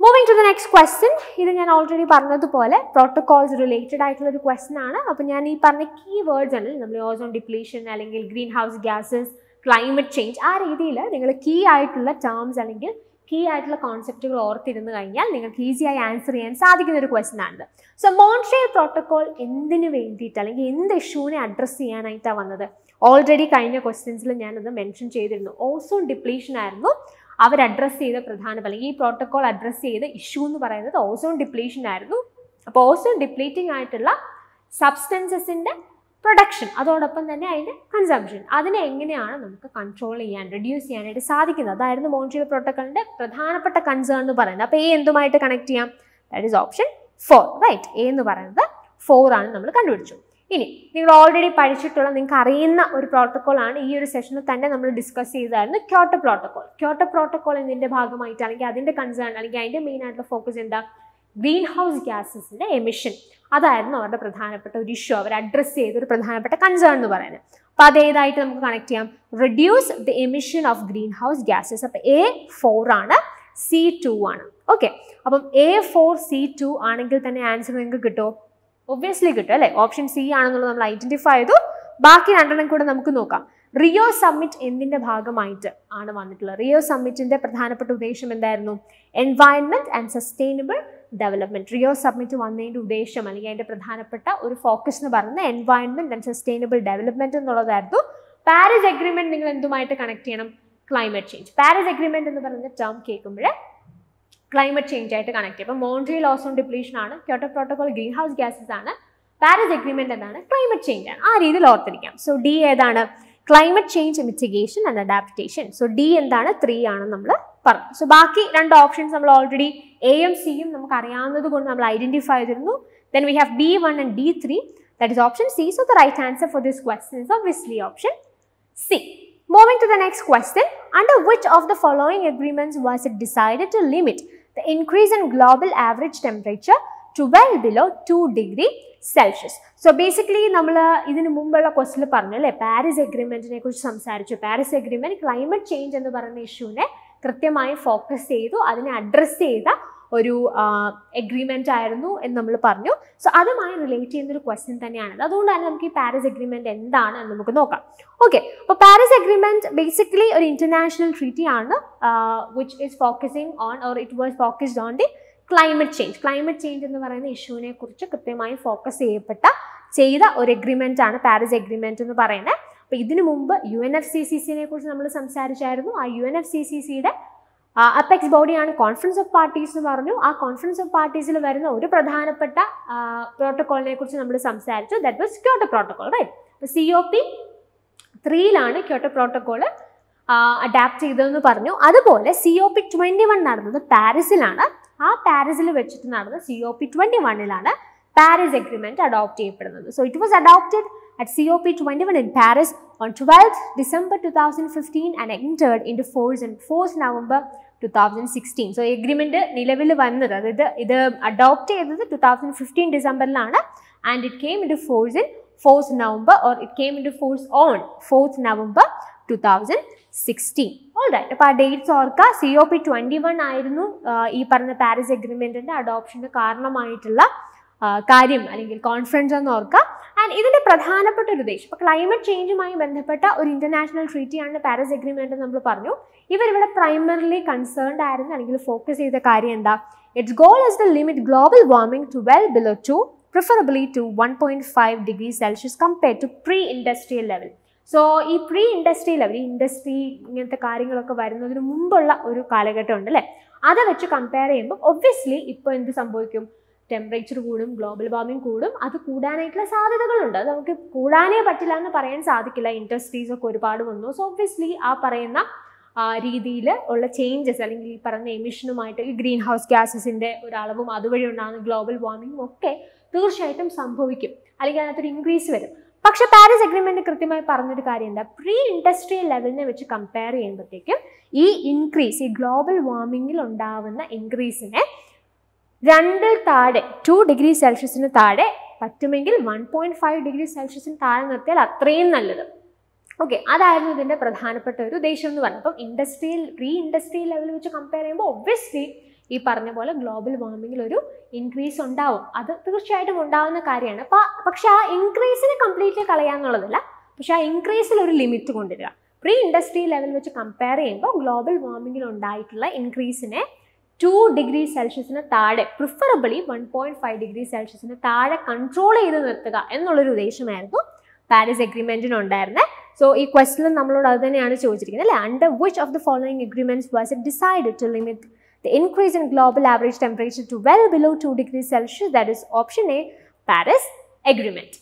Moving to the next question. ഇത് ഞാൻ ഓൾറെഡി പറഞ്ഞതുപോലെ പ്രോട്ടോകോൾസ് റിലേറ്റഡ് ആയിട്ടുള്ള ഒരു ക്വസ്റ്റ്യൻ ആണ്. അപ്പോൾ ഞാൻ ഈ പറഞ്ഞ കീ വേർഡ്സ് ആണ്, നമ്മൾ ഓസോൺ ഡിപ്ലീഷൻ അല്ലെങ്കിൽ greenhouse gases, climate change, ആ രീതിയിൽ നിങ്ങൾ കീ ആയിട്ടുള്ള ടേംസ് അല്ലെങ്കിൽ കീ ആയിട്ടുള്ള കോൺസെപ്റ്റുകൾ ഓർത്തിരുന്ന് കഴിഞ്ഞാൽ നിങ്ങൾക്ക് ഈസിയായി ആൻസർ ചെയ്യാൻ സാധിക്കുന്ന ഒരു ക്വസ്റ്റ്യൻ ആണ്. സോ മോൺട്രിയൽ പ്രോട്ടോകോൾ എന്തിനു വേണ്ടിയിട്ട് അല്ലെങ്കിൽ എന്ത് ഇഷ്യൂവിനെ അഡ്രസ്സ് ചെയ്യാനായിട്ടാണ് വന്നത്? ഓൾറെഡി കഴിഞ്ഞ ക്വസ്റ്റ്യൻസിൽ ഞാനത് മെൻഷൻ ചെയ്തിരുന്നു. ഓസോൺ ഡിപ്ലീഷൻ ആയിരുന്നു അവർ അഡ്രസ്സ് ചെയ്ത അല്ലെങ്കിൽ ഈ പ്രോട്ടോകോൾ അഡ്രസ്സ് ചെയ്ത ഇഷ്യൂ എന്ന് പറയുന്നത് ഓസോൺ ഡിപ്ലീഷൻ ആയിരുന്നു. അപ്പോൾ ഓസോൺ ഡിപ്ലീറ്റിംഗ് ആയിട്ടുള്ള സബ്സ്റ്റൻസസിൻ്റെ പ്രൊഡക്ഷൻ, അതോടൊപ്പം തന്നെ അതിൻ്റെ കൺസംഷൻ, അതിനെ എങ്ങനെയാണ് നമുക്ക് കൺട്രോൾ ചെയ്യാൻ, റെഡ്യൂസ് ചെയ്യാനായിട്ട് സാധിക്കുന്നത്, അതായിരുന്നു മോൺട്രിയൽ പ്രോട്ടോക്കോളിൻ്റെ പ്രധാനപ്പെട്ട കൺസേൺ എന്ന് പറയുന്നത്. അപ്പോൾ എ എന്തുമായിട്ട് കണക്ട് ചെയ്യാം, that is option 4, right. A എന്ന് പറയുന്നത് 4 ആണ് നമ്മൾ കണ്ടുപിടിച്ചു. ഇനി നിങ്ങൾ ഓൾറെഡി പഠിച്ചിട്ടുള്ള, നിങ്ങൾക്ക് അറിയുന്ന ഒരു പ്രോട്ടോകോൾ ആണ്, ഈ ഒരു സെഷനിൽ തന്നെ നമ്മൾ ഡിസ്കസ് ചെയ്തായിരുന്നു, ക്യോട്ടോ പ്രോട്ടോകോൾ. ക്യോട്ടോ പ്രോട്ടോകോൾ എന്നതിൻ്റെ ഭാഗമായിട്ട് അല്ലെങ്കിൽ അതിൻ്റെ കൺസേൺ അല്ലെങ്കിൽ അതിൻ്റെ മെയിൻ ആയിട്ടുള്ള ഫോക്കസ് എന്താ, ഗ്രീൻ ഹൗസ് ഗ്യാസസിൻ്റെ എമിഷൻ. അതായിരുന്നു അവരുടെ പ്രധാനപ്പെട്ട ഒരു ഇഷ്യൂ, അവർ അഡ്രസ്സ് ചെയ്ത ഒരു പ്രധാനപ്പെട്ട കൺസേൺ എന്ന് പറയുന്നത്. അപ്പോൾ അതേതായിട്ട് നമുക്ക് കണക്ട് ചെയ്യാം, reduce the emission of green house gases. അപ്പോൾ A 4 ആണ്, C2 ആണ്. ഓക്കെ, അപ്പം A4C2 ആണെങ്കിൽ തന്നെ ആൻസർ നിങ്ങൾക്ക് കിട്ടുമോ? ഒബ്വിയസ്ലി കിട്ടും അല്ലേ? ഓപ്ഷൻ സി ആണെന്നുള്ളത് നമ്മൾ ഐഡന്റിഫൈ ചെയ്തു. ബാക്കി രണ്ടെണ്ണം കൂടെ നമുക്ക് നോക്കാം. റിയോ സമ്മിറ്റ് എന്തിന്റെ ഭാഗമായിട്ട് ആണ് വന്നിട്ടുള്ളത്? റിയോ സമ്മിറ്റിന്റെ പ്രധാനപ്പെട്ട ഉദ്ദേശം എന്തായിരുന്നു? Environment and sustainable development. Rio summit വന്നതിന്റെ ഉദ്ദേശം അല്ലെങ്കിൽ അതിന്റെ പ്രധാനപ്പെട്ട ഒരു ഫോക്കസ് എന്ന് പറയുന്നത് എൻവയൺമെന്റ് ആൻഡ് സസ്റ്റൈനബിൾ ഡെവലപ്മെന്റ് എന്നുള്ളതായിരുന്നു. പാരീസ് അഗ്രിമെന്റ് നിങ്ങൾ എന്തുമായിട്ട് കണക്ട് ചെയ്യണം? Climate change. പാരീസ് അഗ്രിമെന്റ് എന്ന് പറയുന്ന ടേം കേൾക്കുമ്പോൾ ക്ലൈമറ്റ് ചേഞ്ച് ആയിട്ട് കണക്ട് ചെയ്യും. അപ്പോൾ മോൺട്രിയൽ ഓസോൺ ഡിപ്ലീഷൻ ആണ്, Kyoto protocol green house gases ആണ്, പാരീസ് അഗ്രിമെന്റ് എന്താണ്? ക്ലൈമറ്റ് ചേഞ്ച് ആണ്. ആ രീതിയിൽ ഓർത്തിരിക്കാം. സോ ഡി ഏതാണ്? Climate change mitigation and adaptation. So D എന്താണ്? 3 ആണെന്ന് നമ്മൾ പറഞ്ഞു. സോ ബാക്കി രണ്ട് ഓപ്ഷൻസ് നമ്മൾ ഓൾറെഡി എയും സിയും നമുക്ക് അറിയാവുന്നത് കൊണ്ട് നമ്മൾ ഐഡന്റിഫൈ ചെയ്തിരുന്നു. Then we have B1 and D3, that is option C. So the right answer for this question is obviously option C. Moving to the next question, under which of the following agreements was it decided to limit the increase in global average temperature to well below 2 degrees Celsius? So basically നമ്മൾ ഇതിന് മുമ്പുള്ള ക്വസ്റ്റിൽ പറഞ്ഞു അല്ലേ, Paris അഗ്രിമെന്റിനെ കുറിച്ച് സംസാരിച്ചു. Paris agreement climate change എന്ന് പറയുന്ന ഇഷ്യൂവിനെ കൃത്യമായി ഫോക്കസ് ചെയ്തു, അതിനെ അഡ്രസ് ചെയ്ത ഒരു എഗ്രിമെന്റ് ആയിരുന്നു എന്ന് നമ്മൾ പറഞ്ഞു. സോ അതുമായി റിലേറ്റ് ചെയ്യുന്ന ഒരു ക്വസ്റ്റ്യൻ തന്നെയാണത്. അതുകൊണ്ട് തന്നെ നമുക്ക് ഈ പാരീസ് അഗ്രിമെന്റ് എന്താണ് എന്ന് നമുക്ക് നോക്കാം. ഓക്കെ, അപ്പോൾ പാരീസ് അഗ്രിമെന്റ് ബേസിക്കലി ഒരു ഇന്റർനാഷണൽ ട്രീറ്റി ആണ് which is focusing on or it was focused on the climate change. Climate change എന്ന് പറയുന്ന ഇഷ്യൂവിനെ കുറിച്ച് കൃത്യമായി ഫോക്കസ് ചെയ്ത ഒരു എഗ്രിമെന്റ് ആണ് പാരീസ് അഗ്രിമെന്റ് എന്ന് പറയുന്നത്. അപ്പോൾ ഇതിനു മുമ്പ് UNFCCCനെ കുറിച്ച് നമ്മൾ സംസാരിച്ചായിരുന്നു. ആ UNFCCCയുടെ അപ്പെക്സ് ബോഡിയാണ് കോൺഫറൻസ് ഓഫ് പാർട്ടീസ് എന്ന് പറഞ്ഞു. ആ കോൺഫറൻസ് ഓഫ് പാർട്ടീസിൽ വരുന്ന ഒരു പ്രധാനപ്പെട്ട പ്രോട്ടോകോളിനെ കുറിച്ച് നമ്മൾ സംസാരിച്ചു. That was Kyoto protocol, right? അപ്പോൾ COP3 ക്യോട്ടോ പ്രോട്ടോകോൾ അഡാപ്റ്റ് ചെയ്തതെന്ന് പറഞ്ഞു. അതുപോലെ COP21 നടന്നത് പാരീസിലാണ്. ആ പാരീസിൽ വെച്ചിട്ട് നടന്ന COP21 പാരീസ് അഗ്രിമെന്റ് അഡോപ്റ്റ് ചെയ്യപ്പെടുന്നത്. So it was adopted at COP21 in Paris on 12th December 2015 and entered into force on 4th November 2016. So agreement നിലവിൽ വന്നത്, അതായത് ഇത് അഡോപ്റ്റ് ചെയ്തത് 2015 ഡിസംബറിലാണ് and it came into force in 4th November or it came into force on 4th November 2016. Alright, അപ്പോൾ ആ dates ഓർക്കുക. COP21 ആയിരുന്നു ഈ പറഞ്ഞ പാരീസ് അഗ്രിമെന്റിന്റെ അഡോപ്ഷന് കാരണമായിട്ടുള്ള കാര്യം അല്ലെങ്കിൽ കോൺഫറൻസ് എന്ന് ഓർക്കുക. ആൻഡ് ഇതിന്റെ പ്രധാനപ്പെട്ട ഒരു ഉദ്ദേശം, ഇപ്പോൾ ക്ലൈമറ്റ് ചേഞ്ചുമായി ബന്ധപ്പെട്ട ഒരു ഇന്റർനാഷണൽ ട്രീറ്റിയാണ് പാരീസ് അഗ്രിമെന്റ് നമ്മൾ പറഞ്ഞു. ഇവരിവിടെ പ്രൈമറിലി കൺസേൺഡ് ആയിരുന്നു അല്ലെങ്കിൽ ഫോക്കസ് ചെയ്ത കാര്യം എന്താ? Its goal is to limit global warming to well below 2, preferably to 1.5 degrees Celsius compared to pre industrial level. So ഈ പ്രീ ഇൻഡസ്ട്രിയൽ ലെവൽ, ഇൻഡസ്ട്രി ഇങ്ങനത്തെ കാര്യങ്ങളൊക്കെ വരുന്നതിന് മുമ്പുള്ള ഒരു കാലഘട്ടം ഉണ്ട് അല്ലേ, അത് വെച്ച് കമ്പയർ ചെയ്യുമ്പോൾ ഒബ്വിയസ്ലി ഇപ്പോൾ എന്ത് സംഭവിക്കും? ടെമ്പറേച്ചർ കൂടും, ഗ്ലോബൽ വാർമിംഗ് കൂടും. അത് കൂടാനായിട്ടുള്ള സാധ്യതകളുണ്ട്. അത് നമുക്ക് കൂടാനേ പറ്റില്ല എന്ന് പറയാൻ സാധിക്കില്ല. ഇൻഡസ്ട്രീസ് ഒക്കെ ഒരുപാട് വന്നു. സോ ഒബ്വിയസ്ലി ആ പറയുന്ന രീതിയിൽ ഉള്ള ചേഞ്ചസ് അല്ലെങ്കിൽ ഈ പറയുന്ന എമിഷനുമായിട്ട് ഈ ഗ്രീൻ ഹൗസ് ഗ്യാസസിൻ്റെ ഒരളവും അതുവഴി ഉണ്ടാകുന്ന ഗ്ലോബൽ വാർമിംഗും ഒക്കെ തീർച്ചയായിട്ടും സംഭവിക്കും, അല്ലെങ്കിൽ അതിനകത്തൊരു ഇൻക്രീസ് വരും. പക്ഷേ പാരീസ് അഗ്രിമെന്റ് കൃത്യമായി പറഞ്ഞൊരു കാര്യം എന്താ? പ്രീ ഇൻഡസ്ട്രിയൽ ലെവലിനെ വെച്ച് കമ്പയർ ചെയ്യുമ്പോഴത്തേക്കും ഈ ഇൻക്രീസ്, ഈ ഗ്ലോബൽ വാർമിംഗിൽ ഉണ്ടാവുന്ന ഇൻക്രീസിനെ 2 താഴെ 2 degrees Celsius താഴെ പറ്റുമെങ്കിൽ 1.5 degrees Celsius താഴെ നിർത്തിയാൽ അത്രയും നല്ലത്. ഓക്കെ, അതായിരുന്നു ഇതിൻ്റെ പ്രധാനപ്പെട്ട ഒരു ഉദ്ദേശം എന്ന് പറഞ്ഞത്. അപ്പം പ്രീ ഇൻഡസ്ട്രിയൽ ലെവൽ വെച്ച് കമ്പയർ ചെയ്യുമ്പോൾ ഒബ്വിയസ്ലി ഈ പറഞ്ഞ പോലെ ഗ്ലോബൽ വാർമിങ്ങിൽ ഒരു ഇൻക്രീസ് ഉണ്ടാവും. അത് തീർച്ചയായിട്ടും ഉണ്ടാവുന്ന കാര്യമാണ്. പക്ഷെ ആ ഇൻക്രീസിനെ കംപ്ലീറ്റ്ലി കളയാന്നുള്ളതല്ല, പക്ഷെ ആ ഇൻക്രീസിൽ ഒരു ലിമിറ്റ് കൊണ്ടുവരിക. പ്രീ ഇൻഡസ്ട്രിയൽ ലെവൽ വെച്ച് കമ്പയർ ചെയ്യുമ്പോൾ ഗ്ലോബൽ വാർമിങ്ങിൽ ഉണ്ടായിട്ടുള്ള ഇൻക്രീസിനെ 2 degrees Celsius താഴെ, പ്രിഫറബിളി 1.5 degrees Celsius താഴെ കൺട്രോൾ ചെയ്ത് നിർത്തുക എന്നുള്ളൊരു ഉദ്ദേശമായിരുന്നു പാരീസ് അഗ്രിമെന്റിന് ഉണ്ടായിരുന്നത്. സോ ഈ ക്വസ്റ്റ്യനിൽ നമ്മളോട് അത് തന്നെയാണ് ചോദിച്ചിരിക്കുന്നത് അല്ലേ? Under which of the following agreements was it decided to limit the increase in global average temperature to well below 2 degrees Celsius? That is option A, Paris Agreement.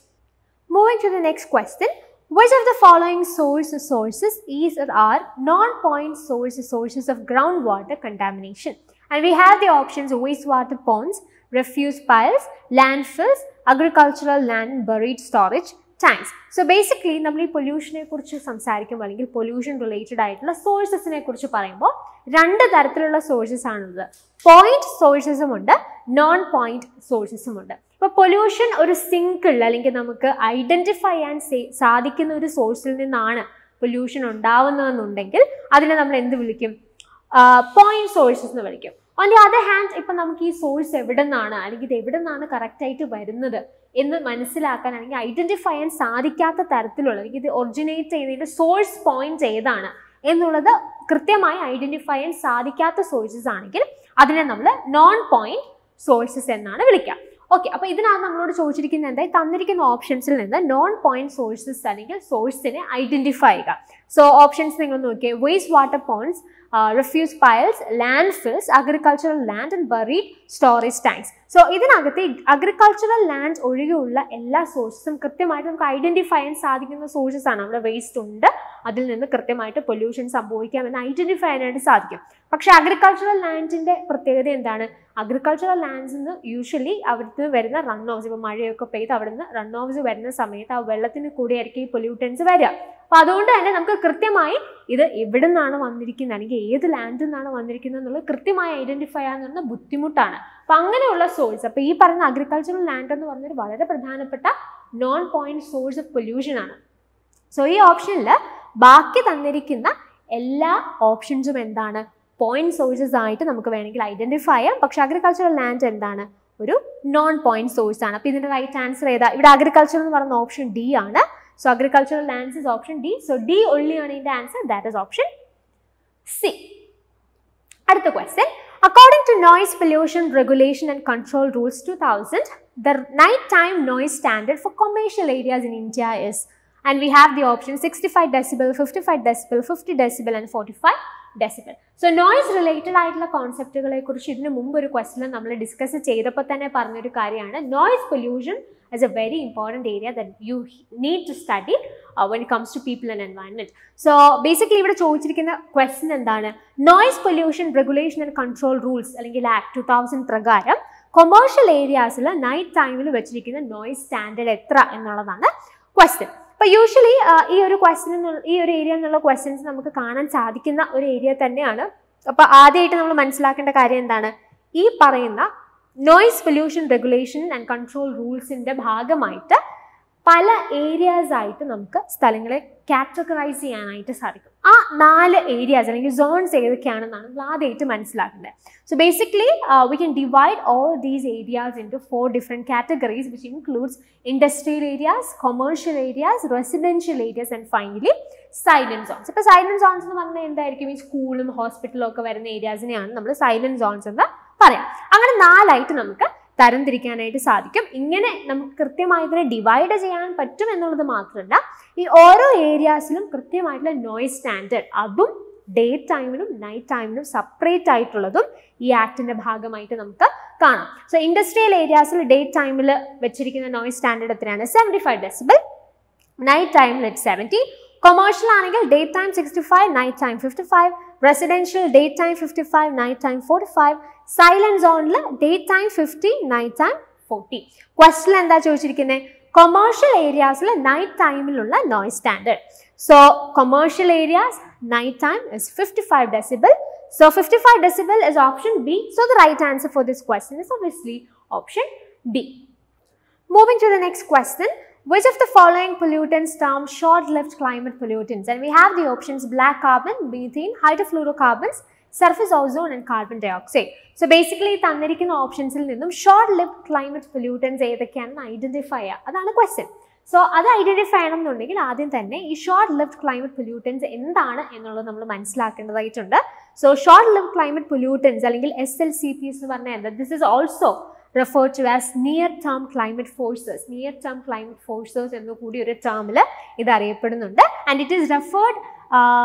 Moving to the next question, which of the following sources is or are non-point sources of groundwater contamination? And we have the options: wastewater ponds, refuse piles, landfills, agricultural land, buried storage tanks. So basically നമ്മൾ ഈ പൊല്യൂഷനെ കുറിച്ച് സംസാരിക്കുമ്പോൾ അല്ലെങ്കിൽ pollution related ആയിട്ടുള്ള സോഴ്സസിനെ കുറിച്ച് പറയുമ്പോൾ 2 തരത്തിലുള്ള sources ആണുള്ളത്. പോയിന്റ് സോഴ്സസും ഉണ്ട്, നോൺ പോയിന്റ് സോഴ്സസും ഉണ്ട്. ഇപ്പോൾ പൊല്യൂഷൻ ഒരു സിംഗിൾ അല്ലെങ്കിൽ നമുക്ക് ഐഡന്റിഫൈ ചെയ്യാൻ സാധിക്കുന്ന ഒരു സോഴ്സിൽ നിന്നാണ് പൊല്യൂഷൻ ഉണ്ടാവുന്നതെന്നുണ്ടെങ്കിൽ അതിനെ നമ്മൾ എന്ത് വിളിക്കും? പോയിന്റ് സോഴ്സസ് എന്ന് വിളിക്കും. ഓൺ ദി അതർ ഹാൻഡ് ഇപ്പം നമുക്ക് ഈ സോഴ്സ് എവിടെ നിന്നാണ് അല്ലെങ്കിൽ ഇത് എവിടെ നിന്നാണ് കറക്റ്റായിട്ട് വരുന്നത് എന്ന് മനസ്സിലാക്കാൻ അല്ലെങ്കിൽ ഐഡന്റിഫൈ ചെയ്യാൻ സാധിക്കാത്ത തരത്തിലുള്ള അല്ലെങ്കിൽ ഇത് ഒറിജിനേറ്റ് ചെയ്യുന്നതിന്റെ സോഴ്സ് പോയിന്റ് ഏതാണ് എന്നുള്ളത് കൃത്യമായി ഐഡന്റിഫൈ ചെയ്യാൻ സാധിക്കാത്ത സോഴ്സസ് ആണെങ്കിൽ അതിനെ നമ്മൾ നോൺ പോയിന്റ് സോഴ്സസ് എന്നാണ് വിളിക്കുക. ഓക്കെ, അപ്പോൾ ഇതിനകത്ത് നമ്മളോട് ചോദിച്ചിരിക്കുന്നത് എന്താ, തന്നിരിക്കുന്ന ഓപ്ഷൻസിൽ നിന്ന് നോൺ പോയിന്റ് സോഴ്സസ് അല്ലെങ്കിൽ സോഴ്സിനെ ഐഡന്റിഫൈ ചെയ്യുക. സോ ഓപ്ഷൻസ് നിങ്ങൾ നോക്കിയേ, waste water ponds, refuse piles, land fils, agricultural land and buried storage tanks. So ഇതിനകത്ത് അഗ്രികൾച്ചറൽ ലാൻഡ് ഒഴികെയുള്ള എല്ലാ സോഴ്സസും കൃത്യമായിട്ട് നമുക്ക് ഐഡന്റിഫൈ ചെയ്യാൻ സാധിക്കുന്ന സോഴ്സസ് ആണ്. നമ്മുടെ വേസ്റ്റ് ഉണ്ട്, അതിൽ നിന്ന് കൃത്യമായിട്ട് പൊല്യൂഷൻ സംഭവിക്കാമെന്ന് ഐഡന്റിഫൈ ചെയ്യാനായിട്ട് സാധിക്കും. പക്ഷെ അഗ്രികൾച്ചറൽ ലാൻഡിന്റെ പ്രത്യേകത എന്താണ്, അഗ്രികൾച്ചറൽ ലാൻഡ്സിൽ നിന്ന് യൂഷ്വലി അവിടുന്ന് വരുന്ന റൺ ഓഫ്സ്, ഇപ്പോൾ മഴയൊക്കെ പെയ്ത് അവിടെ നിന്ന് റൺ ഓഫ്സ് വരുന്ന സമയത്ത് ആ വെള്ളത്തിന് കൂടിയായിരിക്കും ഈ പൊല്യൂട്ടൻസ് വരിക. അപ്പോൾ അതുകൊണ്ട് തന്നെ നമുക്ക് കൃത്യമായി ഇത് എവിടെ നിന്നാണ് വന്നിരിക്കുന്നത് അല്ലെങ്കിൽ ഏത് ലാൻഡിൽ നിന്നാണ് വന്നിരിക്കുന്നത് എന്നുള്ളത് കൃത്യമായി ഐഡന്റിഫൈ ചെയ്യാന്ന് പറഞ്ഞാൽ ബുദ്ധിമുട്ടാണ്. അപ്പം അങ്ങനെയുള്ള സോഴ്സ്, അപ്പോൾ ഈ പറയുന്ന അഗ്രികൾച്ചറൽ ലാൻഡ് എന്ന് പറഞ്ഞൊരു വളരെ പ്രധാനപ്പെട്ട non point source of pollution ആണ്. സോ ഈ ഓപ്ഷനിൽ ബാക്കി തന്നിരിക്കുന്ന എല്ലാ ഓപ്ഷൻസും എന്താണ്, പോയിന്റ് സോഴ്സസ് ആയിട്ട് നമുക്ക് വേണമെങ്കിൽ ഐഡന്റിഫൈ ചെയ്യാം. പക്ഷെ അഗ്രികൾച്ചറൽ ലാൻഡ് എന്താണ്, ഒരു നോൺ പോയിന്റ് സോഴ്സ് ആണ്. അപ്പോൾ ഇതിന്റെ റൈറ്റ് ആൻസർ ഏതാ, ഇവിടെ അഗ്രികൾച്ചർ എന്ന് പറയുന്ന ഓപ്ഷൻ ഡി ആണ്. So agricultural lands is option D. So D only on the answer, that is option C. Another question. According to Noise Pollution Regulation and Control Rules 2000, the nighttime noise standard for commercial areas in India is, and we have the option 65 decibel, 55 decibel, 50 decibel and 45 decibel. So noise related ആയിട്ടുള്ള കോൺസെപ്റ്റുകളെ കുറിച്ച് ഇതിനു മുമ്പ് ഒരു question നമ്മൾ discuss ചെയ്തപ്പോൾ തന്നെ പറഞ്ഞൊരു കാര്യമാണ്, noise pollution is a very important area that you need to study when it comes to people and environment. So basically ഇവിടെ ചോദിച്ചിരിക്കുന്ന ക്വസ്റ്റ്യൻ എന്താണ്, noise pollution regulation and control rules അല്ലെങ്കിൽ ആക്ട് 2000 പ്രകാരം കൊമേഴ്ഷ്യൽ ഏരിയാസിൽ നൈറ്റ് ടൈമിൽ വെച്ചിരിക്കുന്ന noise standard എത്ര എന്നുള്ളതാണ് ക്വസ്റ്റ്യൻ. അപ്പോൾ യൂഷ്വലി ഈ ഒരു ക്വസ്റ്റ്യൻ ഈ ഒരു ഏരിയ എന്നുള്ള ക്വസ്റ്റ്യൻസ് നമുക്ക് കാണാൻ സാധിക്കുന്ന ഒരു ഏരിയ തന്നെയാണ്. അപ്പോൾ ആദ്യമായിട്ട് നമ്മൾ മനസ്സിലാക്കേണ്ട കാര്യം എന്താണ്, ഈ പറയുന്ന noise pollution regulation and control റൂൾസിൻ്റെ ഭാഗമായിട്ട് പല ഏരിയാസ് ആയിട്ട് നമുക്ക് സ്ഥലങ്ങളെ കാറ്റഗറൈസ് ചെയ്യാനായിട്ട് സാധിക്കും. ആ 4 ഏരിയാസ് അല്ലെങ്കിൽ സോൺസ് ഏതൊക്കെയാണെന്നാണ് നമ്മൾ ആദ്യമായിട്ട് മനസ്സിലാക്കേണ്ടത്. So basically we can divide all these areas into 4 different categories which includes industrial areas, commercial areas, residential areas and finally silent zones. ഇപ്പോൾ സൈലന്റ് സോൺസ് എന്ന് പറഞ്ഞാൽ എന്തായിരിക്കും, ഈ സ്കൂളും ഹോസ്പിറ്റലും ഒക്കെ വരുന്ന ഏരിയാസിനെയാണ് നമ്മൾ സൈലന്റ് സോൺസ് എന്ന് പറയാം. അങ്ങനെ 4 ആയിട്ട് നമുക്ക് തരംതിരിക്കാനായിട്ട് സാധിക്കും. ഇങ്ങനെ നമുക്ക് കൃത്യമായി ഇതിനെ ഡിവൈഡ് ചെയ്യാൻ പറ്റും എന്നുള്ളത് മാത്രമല്ല, ഈ ഓരോ ഏരിയാസിലും കൃത്യമായിട്ടുള്ള നോയ്സ് സ്റ്റാൻഡേർഡ്, അതും ഡേ ടൈമിനും നൈറ്റ് ടൈമിനും സെപ്പറേറ്റ് ആയിട്ടുള്ളതും ഈ ആക്ടിന്റെ ഭാഗമായിട്ട് നമുക്ക് കാണാം. സോ ഇൻഡസ്ട്രിയൽ ഏരിയാസിൽ ഡേ ടൈമിൽ വെച്ചിരിക്കുന്ന നോയ്സ് സ്റ്റാൻഡേർഡ് എത്രയാണ്, 75 ഡെസിബിൾ, നൈറ്റ് ടൈമിൽ 70. കൊമേഴ്ഷ്യൽ ആണെങ്കിൽ day time 65, night time 55, residential day time 55, night time 45, silent സോണിൽ day time 50, night time 40. Question എന്താ ചോദിച്ചിരിക്കുന്നത്, കൊമേഴ്ഷ്യൽ ഏരിയാസിൽ നൈറ്റ് ടൈമിലുള്ള noise standard. So commercial areas night time is 55 decibel. So 55 decibel is option B. So the right answer for this question is obviously option B. Moving to the next question. Which of the following pollutants termed short-lived climate pollutants? And we have the options black carbon, methane, hydrofluorocarbons, surface ozone and carbon dioxide. So basically തന്നിരിക്കുന്ന ഓപ്ഷൻസിൽ നിന്നും short-lived climate pollutants ഏതൊക്കെയാണെന്ന് identify ചെയ്യുക, അതാണ് question. So അത് identify ചെയ്യണം എന്നുണ്ടെങ്കിൽ ആദ്യം തന്നെ ഈ ഷോർട്ട് ലിവ്ഡ് ക്ലൈമറ്റ് പൊല്യൂട്ടൻസ് എന്താണ് എന്നുള്ളത് നമ്മൾ മനസ്സിലാക്കേണ്ടതായിട്ടുണ്ട്. So short lived climate pollutants അല്ലെങ്കിൽ SLCPs എന്ന് പറഞ്ഞാൽ എന്താ, this is also referred to as near-term climate forces. Near-term climate forces എന്ന് കൂടി ഒരു ടേമിൽ ഇത് അറിയപ്പെടുന്നുണ്ട്. And it is referred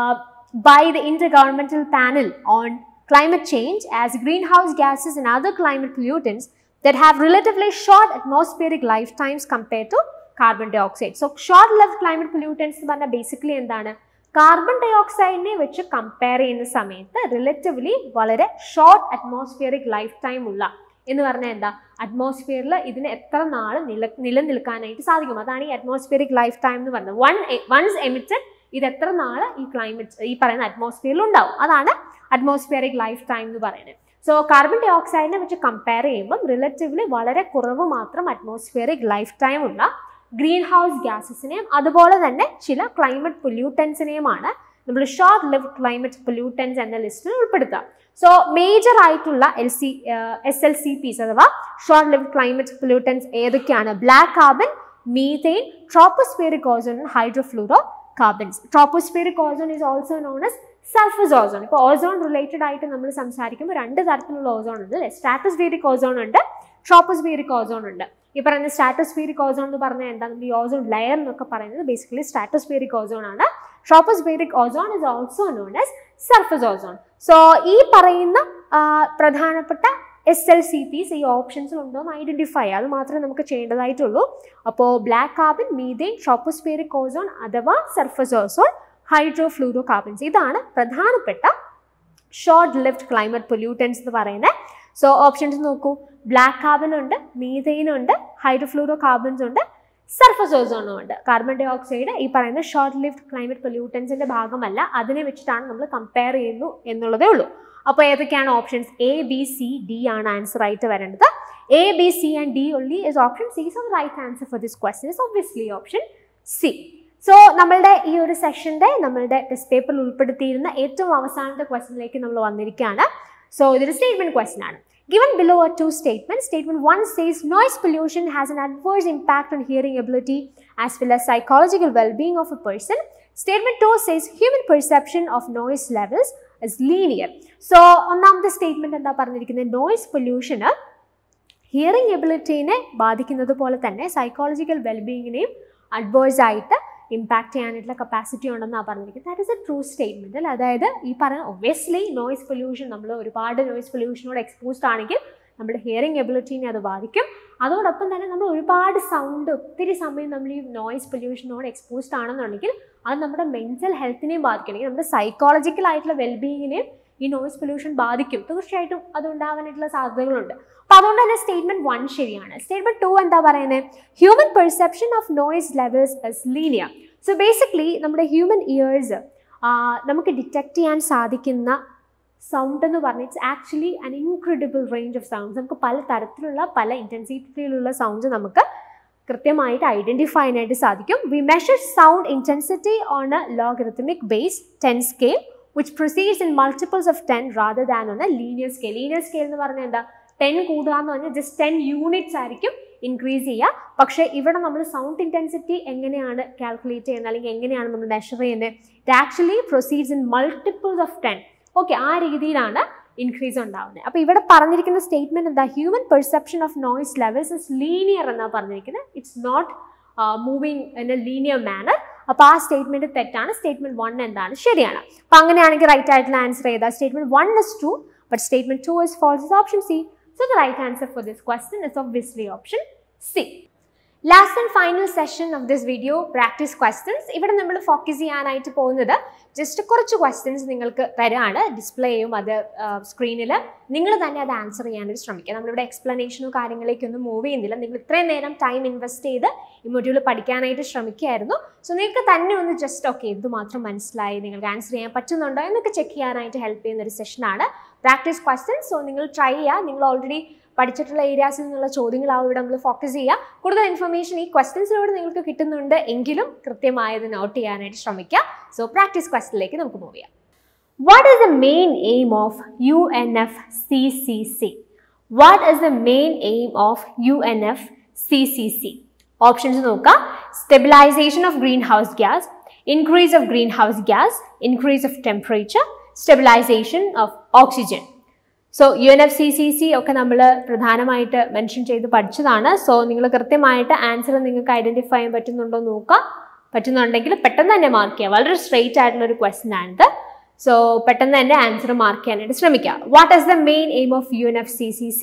by the Intergovernmental Panel on Climate Change as greenhouse gases and other climate pollutants that have relatively short atmospheric lifetimes compared to carbon dioxide. So short-lived climate pollutants എന്ന് പറഞ്ഞാൽ basically എന്താണ്, carbon dye ഓക്സൈഡിനെ വെച്ച് compare ചെയ്യുന്ന സമയത്ത് relatively വളരെ short atmospheric life time ഉള്ള എന്ന് പറഞ്ഞാൽ എന്താ, അറ്റ്മോസ്ഫിയറിൽ ഇതിന് എത്ര നാൾ നിലനിൽക്കാനായിട്ട് സാധിക്കും, അതാണ് ഈ അറ്റ്മോസ്ഫിയറിക് ലൈഫ് ടൈം എന്ന് പറയുന്നത്. വൺസ് എമിറ്റഡ് ഇത് എത്ര നാൾ ഈ ക്ലൈമറ്റ് ഈ പറയുന്ന അറ്റ്മോസ്ഫിയറിൽ ഉണ്ടാവും, അതാണ് അറ്റ്മോസ്ഫിയറിക് ലൈഫ് ടൈം എന്ന് പറയുന്നത്. സോ കാർബൺ ഡൈ ഓക്സൈഡിനെ വെച്ച് കമ്പയർ ചെയ്യുമ്പം റിലേറ്റീവ്ലി വളരെ കുറവ് മാത്രം അറ്റ്മോസ്ഫിയറിക് ലൈഫ് ടൈം ഉള്ള ഗ്രീൻ ഹൗസ് ഗ്യാസസിനെയും അതുപോലെ തന്നെ ചില ക്ലൈമറ്റ് പൊല്യൂട്ടൻസിനെയുമാണ് നമ്മൾ ഷോർട്ട് ലിവ്ഡ് ക്ലൈമറ്റ് പൊല്യൂട്ടൻസ് എന്ന ലിസ്റ്റിൽ ഉൾപ്പെടുത്താം. സോ മേജർ ആയിട്ടുള്ള SLCPs അഥവാ ഷോർട്ട് ലിവ്ഡ് ക്ലൈമറ്റ് പൊല്യൂട്ടൻസ് ഏതൊക്കെയാണ്? Black carbon, methane, tropospheric ozone, hydrofluorocarbons. Tropospheric ozone is also known as surface ozone. ഇപ്പോൾ ഓസോൺ റിലേറ്റഡ് ആയിട്ട് നമ്മൾ സംസാരിക്കുമ്പോൾ രണ്ട് തരത്തിലുള്ള ഓസോൺ ഉണ്ട് അല്ലേ? സ്ട്രാറ്റോസ്ഫിയറിക് ഓസോൺ ഉണ്ട്, ട്രോപ്പോസ്ഫിയറിക് ഓസോൺ ഉണ്ട്. ഈ പറയുന്ന സ്ട്രാറ്റോസ്ഫിയറിക് ഓസോൺ എന്ന് പറഞ്ഞാൽ എന്താണ്? ഈ ഓസോൺ ലെയർ എന്നൊക്കെ പറയുന്നത് ബേസിക്കലി സ്ട്രാറ്റോസ്ഫിയറിക് ഓസോൺ ആണ്. Tropospheric ozone is also known as surface ozone. So ഈ പറയുന്ന പ്രധാനപ്പെട്ട SLCPs ഈ ഓപ്ഷൻസിൽ ഉണ്ടോ എന്ന് ഐഡന്റിഫൈ ചെയ്യുക, അത് മാത്രമേ നമുക്ക് ചെയ്യേണ്ടതായിട്ടുള്ളൂ. അപ്പോൾ black carbon, methane, tropospheric ozone അഥവാ സർഫസ് ഓസോൺ, ഹൈഡ്രോഫ്ലൂറോ കാർബൺസ്, ഇതാണ് പ്രധാനപ്പെട്ട ഷോർട്ട് ലിവ്ഡ് ക്ലൈമറ്റ് പൊല്യൂട്ടൻസ് എന്ന് പറയുന്നത്. സോ ഓപ്ഷൻസ് നോക്കൂ, ബ്ലാക്ക് കാർബൺ ഉണ്ട്, മീഥെയ്ൻ ഉണ്ട്, ഹൈഡ്രോഫ്ലൂറോ കാർബൺസ് ഉണ്ട്, സർഫസ് ഓസോണും ഉണ്ട്. കാർബൺ ഡൈ ഓക്സൈഡ് ഈ പറയുന്ന ഷോർട്ട് ലിവ്ഡ് ക്ലൈമറ്റ് പൊല്യൂട്ടൻസിന്റെ ഭാഗമല്ല, അതിനെ വെച്ചിട്ടാണ് നമ്മൾ കമ്പയർ ചെയ്യുന്നു എന്നുള്ളതേ ഉള്ളൂ. അപ്പോൾ ഏതൊക്കെയാണ് options? A, B, C, D ആണ് ആൻസർ ആയിട്ട് വരേണ്ടത്. A, B, C and D only is option C. So the right answer for this question is obviously option C. So നമ്മളുടെ ഈ ഒരു സെഷന്റെ നമ്മളുടെ ടെസ്റ്റ് പേപ്പറിൽ ഉൾപ്പെടുത്തിയിരുന്ന ഏറ്റവും അവസാനത്തെ ക്വസ്റ്റ്യനിലേക്ക് നമ്മൾ വന്നിരിക്കുകയാണ്. സോ ഇതൊരു സ്റ്റേറ്റ്മെന്റ് ക്വസ്റ്റ്യൻ ആണ്. Given below are two statements. Statement 1 says noise pollution has an adverse impact on hearing ability as well as psychological well-being of a person. Statement 2 says human perception of noise levels is linear. So ഒന്നാമത്തെ statement എന്താ പറഞ്ഞിരിക്കുന്നത്? Noise pollution hearing എബിലിറ്റിനെ ബാധിക്കുന്നത് പോലെ തന്നെ psychological വെൽബീയിങ്ങിനെയും adverse ആയിട്ട് impact ചെയ്യാനായിട്ടുള്ള capacity ഉണ്ടെന്നാണ് പറഞ്ഞിരിക്കുന്നത്. That is A true statement അല്ലേ? അതായത് ഈ പറഞ്ഞ ഒബ്വിയസ്ലി നോയ്സ് പൊല്യൂഷൻ, നമ്മൾ ഒരുപാട് നോയ്സ് പൊല്യൂഷനോട് എക്സ്പോസ്ഡ് ആണെങ്കിൽ നമ്മുടെ ഹിയറിംഗ് എബിലിറ്റിനെ അത് ബാധിക്കും. അതോടൊപ്പം തന്നെ നമ്മൾ ഒരുപാട് സൗണ്ട് ഒത്തിരി സമയം നമ്മൾ ഈ നോയ്സ് പൊല്യൂഷനോട് എക്സ്പോസ്ഡ് ആണെന്നുണ്ടെങ്കിൽ അത് നമ്മുടെ മെന്റൽ ഹെൽത്തിനെയും ബാധിക്കും, അല്ലെങ്കിൽ നമ്മുടെ സൈക്കോളജിക്കൽ ആയിട്ടുള്ള വെൽബീയിങ്ങിനെയും ഈ നോയ്സ് പൊല്യൂഷൻ ബാധിക്കും. തീർച്ചയായിട്ടും അത് ഉണ്ടാകാനായിട്ടുള്ള സാധ്യതകളുണ്ട്. അപ്പോൾ അതുകൊണ്ട് തന്നെ സ്റ്റേറ്റ്മെന്റ് 1 ശരിയാണ്. സ്റ്റേറ്റ്മെന്റ് 2 എന്താ പറയുന്നത്? Human perception of noise levels is linear. So basically നമ്മുടെ ഹ്യൂമൻ ഇയേഴ്സ് നമുക്ക് ഡിറ്റക്ട് ചെയ്യാൻ സാധിക്കുന്ന സൗണ്ട് എന്ന് പറഞ്ഞാൽ it's actually an incredible range of sounds. നമുക്ക് പല തരത്തിലുള്ള പല ഇൻറ്റൻസിറ്റിയിലുള്ള സൗണ്ട്സ് നമുക്ക് കൃത്യമായിട്ട് ഐഡന്റിഫൈ ചെയ്യാനായിട്ട് സാധിക്കും. We measure sound intensity on a logarithmic base 10 scale which proceeds in multiples of 10 rather than on a linear scale. Linear scale എന്ന് പറഞ്ഞാൽ എന്താ? 10 കൂടുക എന്ന് പറഞ്ഞാൽ ജസ്റ്റ് 10 യൂണിറ്റ്സ് ആയിരിക്കും ഇൻക്രീസ് ചെയ്യുക. പക്ഷേ ഇവിടെ നമ്മൾ സൗണ്ട് ഇൻറ്റൻസിറ്റി എങ്ങനെയാണ് കാൽക്കുലേറ്റ് ചെയ്യുന്നത്, അല്ലെങ്കിൽ എങ്ങനെയാണ് നമ്മൾ മെഷർ ചെയ്യുന്നത്? It actually proceeds in multiples of 10. Okay, ആ രീതിയിലാണ് ഇൻക്രീസ് ഉണ്ടാവുന്നത്. അപ്പോൾ ഇവിടെ പറഞ്ഞിരിക്കുന്ന സ്റ്റേറ്റ്മെന്റ് എന്താ? Human perception of noise levels is linear എന്നാണ് പറഞ്ഞിരിക്കുന്നത്. It's not moving in a linear manner. അപ്പോൾ ആ സ്റ്റേറ്റ്മെന്റ് തെറ്റാണ്. സ്റ്റേറ്റ്മെന്റ് 1 എന്താണ്? ശരിയാണ്. അപ്പോൾ അങ്ങനെയാണെങ്കിൽ റൈറ്റ് ആയിട്ടുള്ള ആൻസർ ഏതാ? Statement 1 is true, but statement 2 is false. Is option C. So the right answer for this question is obviously option C. Last and final session of this video, practice questions. ഇവിടെ നമ്മൾ focus ചെയ്യാനായിട്ട് പോകുന്നത് just കുറച്ച് questions നിങ്ങൾക്ക് തരാണ്, display ചെയ്യും അത് സ്ക്രീനിൽ. നിങ്ങൾ തന്നെ അത് ആൻസർ ചെയ്യാനായിട്ട് ശ്രമിക്കുക. നമ്മളിവിടെ എക്സ്പ്ലനേഷനോ കാര്യങ്ങളിലേക്കൊന്നും മൂവ് ചെയ്യുന്നില്ല. നിങ്ങൾ ഇത്രയും നേരം ടൈം ഇൻവെസ്റ്റ് ചെയ്ത് ഈ മൊഡ്യൂൾ പഠിക്കാനായിട്ട് ശ്രമിക്കുകയായിരുന്നു. സോ നിങ്ങൾക്ക് തന്നെ ഒന്ന് ജസ്റ്റ് ഓക്കെ എന്തുമാത്രം മനസ്സിലായി, നിങ്ങൾക്ക് ആൻസർ ചെയ്യാൻ പറ്റുന്നുണ്ടോ എന്നൊക്കെ ചെക്ക് ചെയ്യാനായിട്ട് ഹെൽപ്പ് ചെയ്യുന്ന ഒരു സെഷനാണ് പ്രാക്ടീസ് ക്വസ്റ്റ്യൻസ്. സോ നിങ്ങൾ ട്രൈ ചെയ്യുക. നിങ്ങൾ ഓൾറെഡി പഠിച്ചിട്ടുള്ള ഏരിയാസിൽ നിന്നുള്ള ചോദ്യങ്ങളാവും ഇവിടെ നമ്മൾ ഫോക്കസ് ചെയ്യുക. കൂടുതൽ ഇൻഫർമേഷൻ ഈ ക്വസ്റ്റ്യൻസിലൂടെ നിങ്ങൾക്ക് കിട്ടുന്നുണ്ട് എങ്കിലും കൃത്യമായത് നോട്ട് ചെയ്യാനായിട്ട് ശ്രമിക്കുക. സോ പ്രാക്ടീസ് ക്വസ്റ്റ്യനിലേക്ക് നമുക്ക് മൂവ് ചെയ്യാം. What is the main aim of UNFCCC? What is the main aim of UNFCCC? Options നോക്കുക. Stabilisation of green house gas, increase of green house gas, increase of temperature, stabilisation of oxygen. So UNFCCC ഒക്കെ നമ്മൾ പ്രധാനമായിട്ട് mention ചെയ്ത് പഠിച്ചതാണ്. So നിങ്ങൾ കൃത്യമായിട്ട് answer നിങ്ങൾക്ക് identify ചെയ്യാൻ പറ്റുന്നുണ്ടോ നോക്കുക. പറ്റുന്നുണ്ടെങ്കിൽ പെട്ടെന്ന് തന്നെ മാർക്ക് ചെയ്യുക. വളരെ സ്ട്രെയിറ്റ് ആയിട്ടുള്ള ഒരു ക്വസ്റ്റ്യൻ ആണിത്. സോ പെട്ടെന്ന് തന്നെ ആൻസർ മാർക്ക് ചെയ്യാനായിട്ട് ശ്രമിക്കുക. What is the main aim of UNFCCC?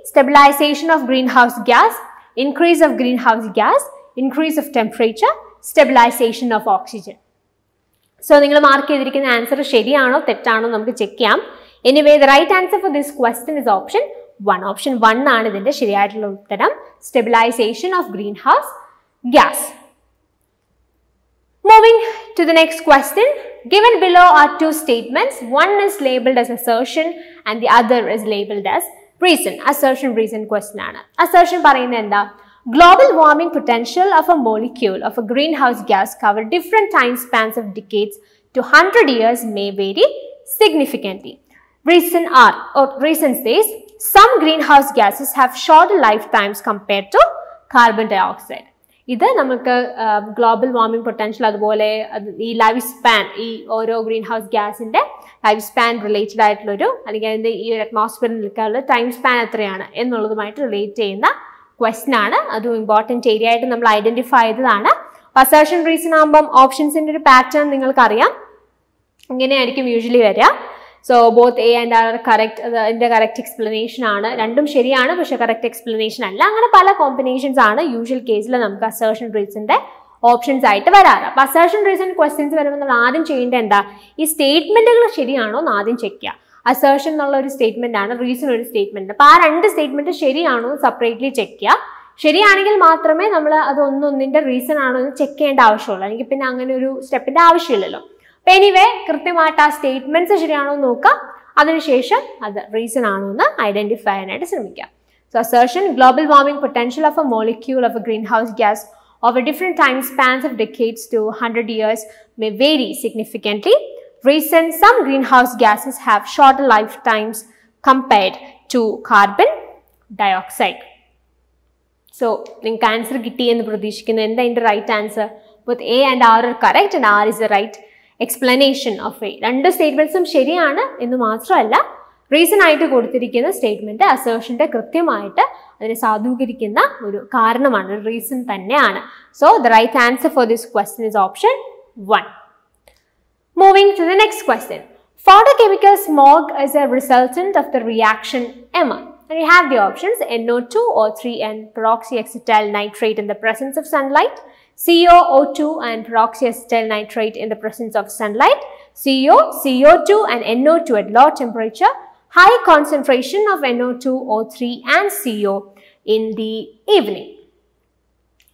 Stabilisation of green house gas, increase of green house gas, increase of temperature, stabilisation of oxygen. So നിങ്ങൾ മാർക്ക് ചെയ്തിരിക്കുന്ന ആൻസർ ശരിയാണോ തെറ്റാണോ നമുക്ക് ചെക്ക് ചെയ്യാം. Anyway, the right answer for this question is option 1. Option 1 ആണ് ഇതിന്റെ ശരിയായിട്ടുള്ള ഉത്തരം. Stabilization of greenhouse gas. Moving to the next question. Given below are two statements. One is labeled as assertion and the other is labeled as reason. Assertion reason question ആണ്. Assertion പറയുന്നത് എന്താ? Global warming potential of a molecule of a greenhouse gas cover different time spans of decades to 100 years may vary significantly. Reason says some greenhouse gases have shorter lifetimes compared to carbon dioxide. ഇത് നമുക്ക് global warming potential അതുപോലെ ഈ life span ഈ ഓരോ green house ഗ്യാസിന്റെ life span related ആയിട്ടുള്ളൊരു അല്ലെങ്കിൽ അതിന്റെ ഈ ഒരു അറ്റ്മോസ്ഫിയറിൽ നിൽക്കാനുള്ള ടൈം സ്പാൻ എത്രയാണ് എന്നുള്ളതുമായിട്ട് റിലേറ്റ് ചെയ്യുന്ന ക്വസ്റ്റൻ ആണ്. അതും ഇമ്പോർട്ടൻറ്റ് ഏരിയ ആയിട്ട് നമ്മൾ ഐഡന്റിഫൈ ചെയ്തതാണ്. അസേർഷൻ റീസൺ ആകുമ്പം ഓപ്ഷൻസിന്റെ ഒരു പാറ്റേൺ നിങ്ങൾക്കറിയാം. ഇങ്ങനെയായിരിക്കും യൂഷ്വലി വരിക. So both A and R are correct. അതിന്റെ കറക്റ്റ് എക്സ്പ്ലനേഷൻ ആണ്. രണ്ടും ശരിയാണ്, പക്ഷെ കറക്റ്റ് എക്സ്പ്ലനേഷൻ അല്ല. അങ്ങനെ പല കോമ്പിനേഷൻസ് ആണ് യൂഷ്വൽ കേസിൽ നമുക്ക് അസേർഷൻ റീസണിന്റെ ഓപ്ഷൻസ് ആയിട്ട് വരാറ്. അപ്പൊ അസേർഷൻ റീസൺ ക്വസ്റ്റ്യൻസ് വരുമ്പോൾ നമ്മൾ ആദ്യം ചെയ്യേണ്ടത് എന്താ, ഈ സ്റ്റേറ്റ്മെന്റുകൾ ശരിയാണോ എന്ന് ആദ്യം ചെക്ക് ചെയ്യുക. അസേർഷൻ എന്നുള്ള ഒരു സ്റ്റേറ്റ്മെന്റ് ആണ്, റീസൺ ഒരു സ്റ്റേറ്റ്മെന്റ്. അപ്പൊ ആ രണ്ട് സ്റ്റേറ്റ്മെന്റ് ശരിയാണോ സെപ്പറേറ്റ്ലി ചെക്ക് ചെയ്യുക. ശരിയാണെങ്കിൽ മാത്രമേ നമ്മൾ അത് ഒന്നൊന്നിന്റെ റീസൺ ആണോ എന്ന് ചെക്ക് ചെയ്യേണ്ട ആവശ്യമുള്ളൂ. അല്ലെങ്കിൽ പിന്നെ അങ്ങനെ ഒരു സ്റ്റെപ്പിന്റെ ആവശ്യമില്ലല്ലോ. എനിവേ കൃത്യമായിട്ട് ആ സ്റ്റേറ്റ്മെന്റ്സ് ശരിയാണോ എന്ന് നോക്കാം. അതിനുശേഷം അത് റീസൺ ആണോ എന്ന് ഐഡന്റിഫൈ ചെയ്യാനായിട്ട് ശ്രമിക്കാം. So assertion global warming potential of A molecule of A green house gas over different time spans of decades to 100 years may vary significantly. Reason some greenhouse gases have shorter lifetimes compared to carbon dioxide. So നിങ്ങൾക്ക് answer കിട്ടി എന്ന് പ്രതീക്ഷിക്കുന്നു. എന്താ ഇതിന്റെ right answer? both A and R are correct and R is the right explanation of A. രണ്ട് സ്റ്റേറ്റ്മെന്റ്സും ശരിയാണ് എന്ന് മാത്രമല്ല, റീസൺ ആയിട്ട് കൊടുത്തിരിക്കുന്ന സ്റ്റേറ്റ്മെന്റ് അസേർഷന്റെ കൃത്യമായിട്ട് അതിനെ സാധൂകരിക്കുന്ന ഒരു കാരണമാണ്, റീസൺ തന്നെയാണ്. So the right answer for this question is option 1. Moving to the next question. Photochemical smog is a resultant of the reaction M. And you have the options NO2, O3 and peroxyacetyl nitrate in the presence of sunlight, CO, O2 and peroxyacetyl nitrate in the presence of sunlight, CO, CO2 and NO2 at low temperature, high concentration of NO2, O3 and CO in the evening.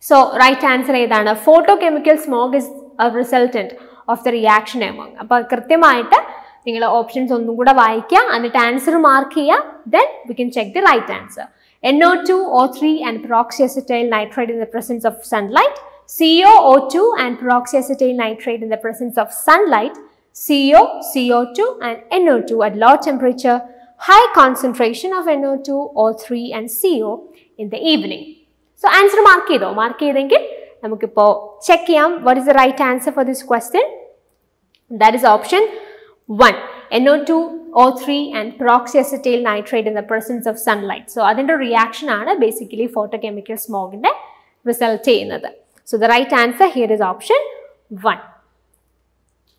So, right answer ഏതാണ്? Photochemical smog is a resultant of the reaction among. അപ്പോൾ കൃത്യമായിട്ട് നിങ്ങൾ options ഒന്നും കൂടെ വായിക്കുക, എന്നിട്ട് answer mark ചെയ്യുക. Then we can check the right answer. NO2, O3 and peroxyacetyl nitrate in the presence of sunlight, CO, O2 and peroxyacetyl nitrate in the presence of sunlight, CO, CO2 and NO2 at low temperature, high concentration of NO2, O3 and CO in the evening. So answer mark ചെയ്തോ? Mark ചെയ്തെങ്കിൽ നമുക്കിപ്പോൾ check ചെയ്യാം. What is the right answer for this question? That is option 1. NO2, O3 and peroxyacetyl nitrate in the presence of sunlight. So അതിന്റെ reaction ആണ് basically photochemical സ്മോഗിന്റെ result ചെയ്യുന്നത്. So the right answer here is option 1.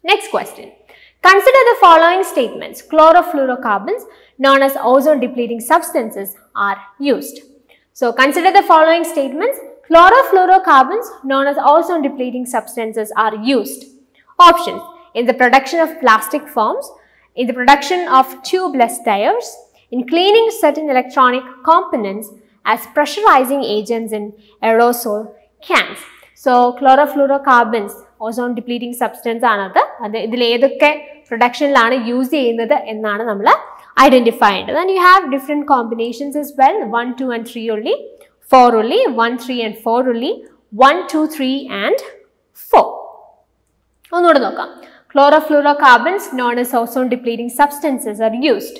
Next question. Consider the following statements. Chlorofluorocarbons known as ozone depleting substances are used. So consider the following statements. Chlorofluorocarbons known as ozone depleting substances are used. Options: in the production of plastic foams, in the production of tubeless tires, in cleaning certain electronic components, as pressurizing agents in aerosol cans. So chlorofluorocarbons ozone depleting substance ആണത്. അത് ഇതിൽ ഏതൊക്കെ പ്രൊഡക്ഷനിലാണ് use ചെയ്യുന്നത് എന്നാണ് നമ്മൾ identify ചെയ്യേണ്ടത്. And you have different combinations as well. 1, 2 and 3 only, 4 only, 1, 3 and 4 only, 1, 2, 3 and 4. ഒന്നുകൂടെ നോക്കാം. Chlorofluorocarbons known as ozone depleting substances are used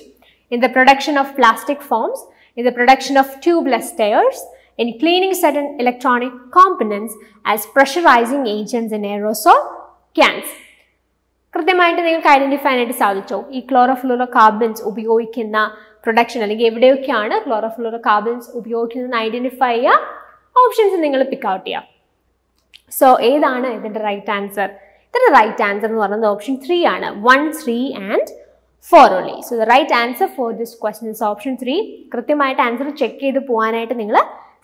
in the production of plastic foams, in the production of tubeless tires, in cleaning certain electronic components, as pressurizing agents in aerosol cans. കൃത്യമായിട്ട് നിങ്ങൾക്ക് identify ആയിട്ട് സാധിച്ചോ? ഈ ക്ലോറോഫ്ലൂറോകാർബൺസ് ഉപയോഗിക്കുന്ന production അല്ലെങ്കിൽ എവിടെയൊക്കെയാണ് ക്ലോറോഫ്ലൂറോകാർബൺസ് ഉപയോഗിക്കുന്നത് identify ചെയ്യുക. Options നിങ്ങൾ പിക്ക് ഔട്ട് ചെയ്യാം. സോ ഏതാണ് ഇതിന്റെ റൈറ്റ് ആൻസർ? ഇതിന്റെ റൈറ്റ് ആൻസർ എന്ന് പറയുന്നത് ഓപ്ഷൻ 3 ആണ്. 1, 3 and 4 only. So the right answer for this question is option 3. കൃത്യമായിട്ട് ആൻസർ ചെക്ക് ചെയ്ത് പോകാനായിട്ട് നിങ്ങൾ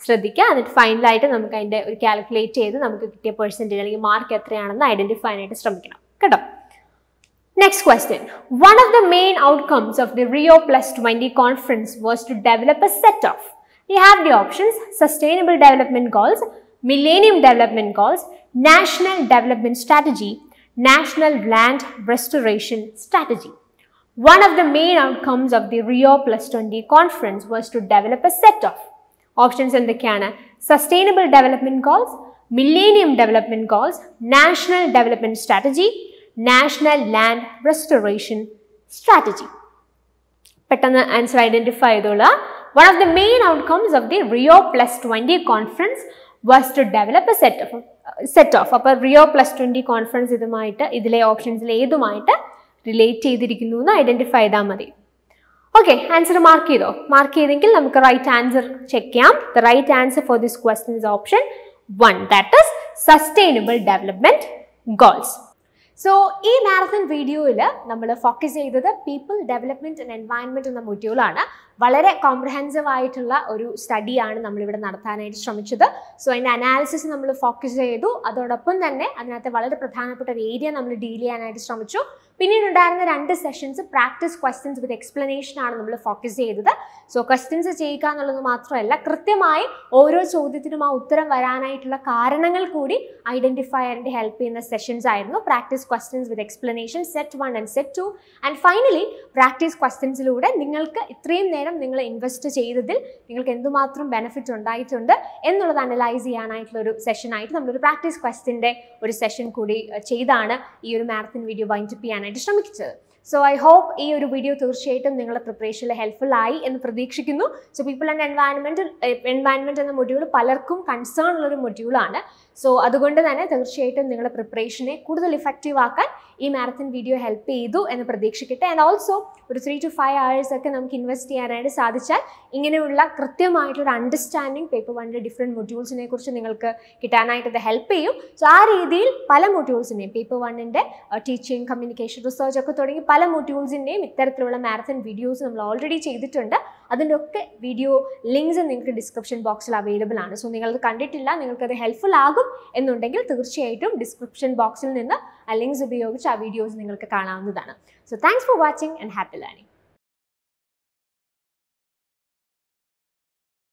ശ്രദ്ധിക്കുക. എന്നിട്ട് ഫൈനലായിട്ട് നമുക്ക് അതിന്റെ ഒരു കാൽക്കുലേറ്റ് ചെയ്ത് നമുക്ക് കിട്ടിയ പെർസെൻറ്റേജ് അല്ലെങ്കിൽ മാർക്ക് എത്രയാണെന്ന് ഐഡന്റിഫൈ ആയിട്ട് ശ്രമിക്കണം കേട്ടോ. Next question. One of the main outcomes of the Rio Plus 20 conference was to develop a set of, you have the options, Sustainable Development Goals, Millennium Development Goals, National Development Strategy, National Land Restoration Strategy. One of the main outcomes of the Rio Plus 20 conference was to develop a set of, options എന്തൊക്കെയാണ്? Sustainable Development Goals, Millennium Development Goals, National Development Strategy, national land restoration strategy. പെട്ടെന്ന് answer identify ചെയ്തോളാം. One of the main outcomes of the Rio Plus 20 conference was to develop a set of. അപ്പോൾ Rio Plus 20 conference ഇതിലെ ഓപ്ഷൻസിൽ ഏതുമായിട്ട് relate ചെയ്തിരിക്കുന്നു എന്ന് identify ചെയ്താൽ മതി. Okay, answer mark ചെയ്തോ? Mark ചെയ്തെങ്കിൽ നമുക്ക് റൈറ്റ് ആൻസർ ചെക്ക് ചെയ്യാം. The right answer four this question is option 1, that is sustainable development goals. So ഈ മാരത്തൺ വീഡിയോയിൽ നമ്മൾ ഫോക്കസ് ചെയ്തത് പീപ്പിൾ ഡെവലപ്മെന്റ് ആൻഡ് എൻവയൺമെന്റ് എന്ന മൊഡ്യൂളാണ്. വളരെ കോംപ്രഹെൻസീവ് ആയിട്ടുള്ള ഒരു സ്റ്റഡിയാണ് നമ്മളിവിടെ നടത്താനായിട്ട് ശ്രമിച്ചത്. സോ അതിൻ്റെ അനാലിസിസ് നമ്മൾ ഫോക്കസ് ചെയ്തു. അതോടൊപ്പം തന്നെ അതിനകത്ത് വളരെ പ്രധാനപ്പെട്ട ഒരു ഏരിയ നമ്മൾ ഡീൽ ചെയ്യാനായിട്ട് ശ്രമിച്ചു. പിന്നീട് ഉണ്ടായിരുന്ന 2 sessions practice questions with explanation ആണ് നമ്മൾ ഫോക്കസ് ചെയ്തത്. സോ ക്വസ്റ്റ്യൻസ് ചെയ്യുക എന്നുള്ളത് മാത്രമല്ല, കൃത്യമായി ഓരോ ചോദ്യത്തിനും ആ ഉത്തരം വരാനായിട്ടുള്ള കാരണങ്ങൾ കൂടി ഐഡന്റിഫൈ ചെയ്യാനായിട്ട് ഹെൽപ്പ് ചെയ്യുന്ന സെഷൻസ് ആയിരുന്നു practice questions with explanation set 1 and set 2. And finally practice ക്വസ്റ്റ്യൻസിലൂടെ നിങ്ങൾക്ക് ഇത്രയും നേരം നിങ്ങൾ ഇൻവെസ്റ്റ് ചെയ്തതിൽ നിങ്ങൾക്ക് എന്തുമാത്രം ബെനിഫിറ്റ് ഉണ്ടായിട്ടുണ്ട് എന്നുള്ളത് അനലൈസ് ചെയ്യാനായിട്ടുള്ള ഒരു സെഷനായിട്ട് നമ്മളൊരു പ്രാക്ടീസ് ക്വസ്റ്റ്യൻ്റെ ഒരു സെഷൻ കൂടി ചെയ്താണ് ഈ ഒരു മാരത്തൺ വീഡിയോ വൈൻഡപ്പ് ചെയ്യാനായിട്ട് ശ്രമിച്ചത്. സോ ഐ ഹോപ്പ് ഈ ഒരു വീഡിയോ തീർച്ചയായിട്ടും നിങ്ങളുടെ പ്രിപ്പറേഷനിൽ ഹെൽപ്ഫുൾ ആയി എന്ന് പ്രതീക്ഷിക്കുന്നു. സോ പീപ്പിൾ ആൻഡ് എൻവയൺമെൻറ്റ് എന്ന മൊഡ്യൂൾ പലർക്കും കൺസേൺ ഉള്ളൊരു മൊഡ്യൂളാണ്. സോ അതുകൊണ്ട് തന്നെ തീർച്ചയായിട്ടും നിങ്ങളുടെ പ്രിപ്പറേഷനെ കൂടുതൽ ഇഫക്റ്റീവ് ആക്കാൻ ഈ മാരത്തൺ വീഡിയോ ഹെൽപ്പ് ചെയ്തു എന്ന് പ്രതീക്ഷിക്കട്ടെ. ആൻഡ് ഓൾസോ ഒരു 3 to 5 hours ഒക്കെ നമുക്ക് ഇൻവെസ്റ്റ് ചെയ്യാനായിട്ട് സാധിച്ചാൽ ഇങ്ങനെയുള്ള കൃത്യമായിട്ടുള്ളൊരു അണ്ടർസ്റ്റാൻഡിങ് പേപ്പർ 1 ഡിഫറെൻറ്റ് മൊഡ്യൂൾസിനെ കുറിച്ച് നിങ്ങൾക്ക് കിട്ടാനായിട്ട് ഇത് ഹെൽപ്പ് ചെയ്യും. സോ ആ രീതിയിൽ പല മൊഡ്യൂൾസിൻ്റെയും പേപ്പർ 1 ടീച്ചിങ്, കമ്മ്യൂണിക്കേഷൻ, റിസർച്ച് ഒക്കെ തുടങ്ങി പല മൊഡ്യൂൾസിൻ്റെയും ഇത്തരത്തിലുള്ള മാരത്തൺ വീഡിയോസ് നമ്മൾ ഓൾറെഡി ചെയ്തിട്ടുണ്ട്. അതിൻ്റെ ഒക്കെ വീഡിയോ ലിങ്ക്സ് നിങ്ങൾക്ക് ഡിസ്ക്രിപ്ഷൻ ബോക്സിൽ അവൈലബിൾ ആണ്. സോ നിങ്ങളത് കണ്ടിട്ടില്ല, നിങ്ങൾക്കത് ഹെൽപ്ഫുൾ ആകും എന്നുണ്ടെങ്കിൽ തീർച്ചയായിട്ടും ഡിസ്ക്രിപ്ഷൻ ബോക്സിൽ നിന്ന് ആ ലിങ്ക്സ് ഉപയോഗിച്ച് ആ വീഡിയോസ് നിങ്ങൾക്ക് കാണാവുന്നതാണ്. So thanks for watching and happy learning.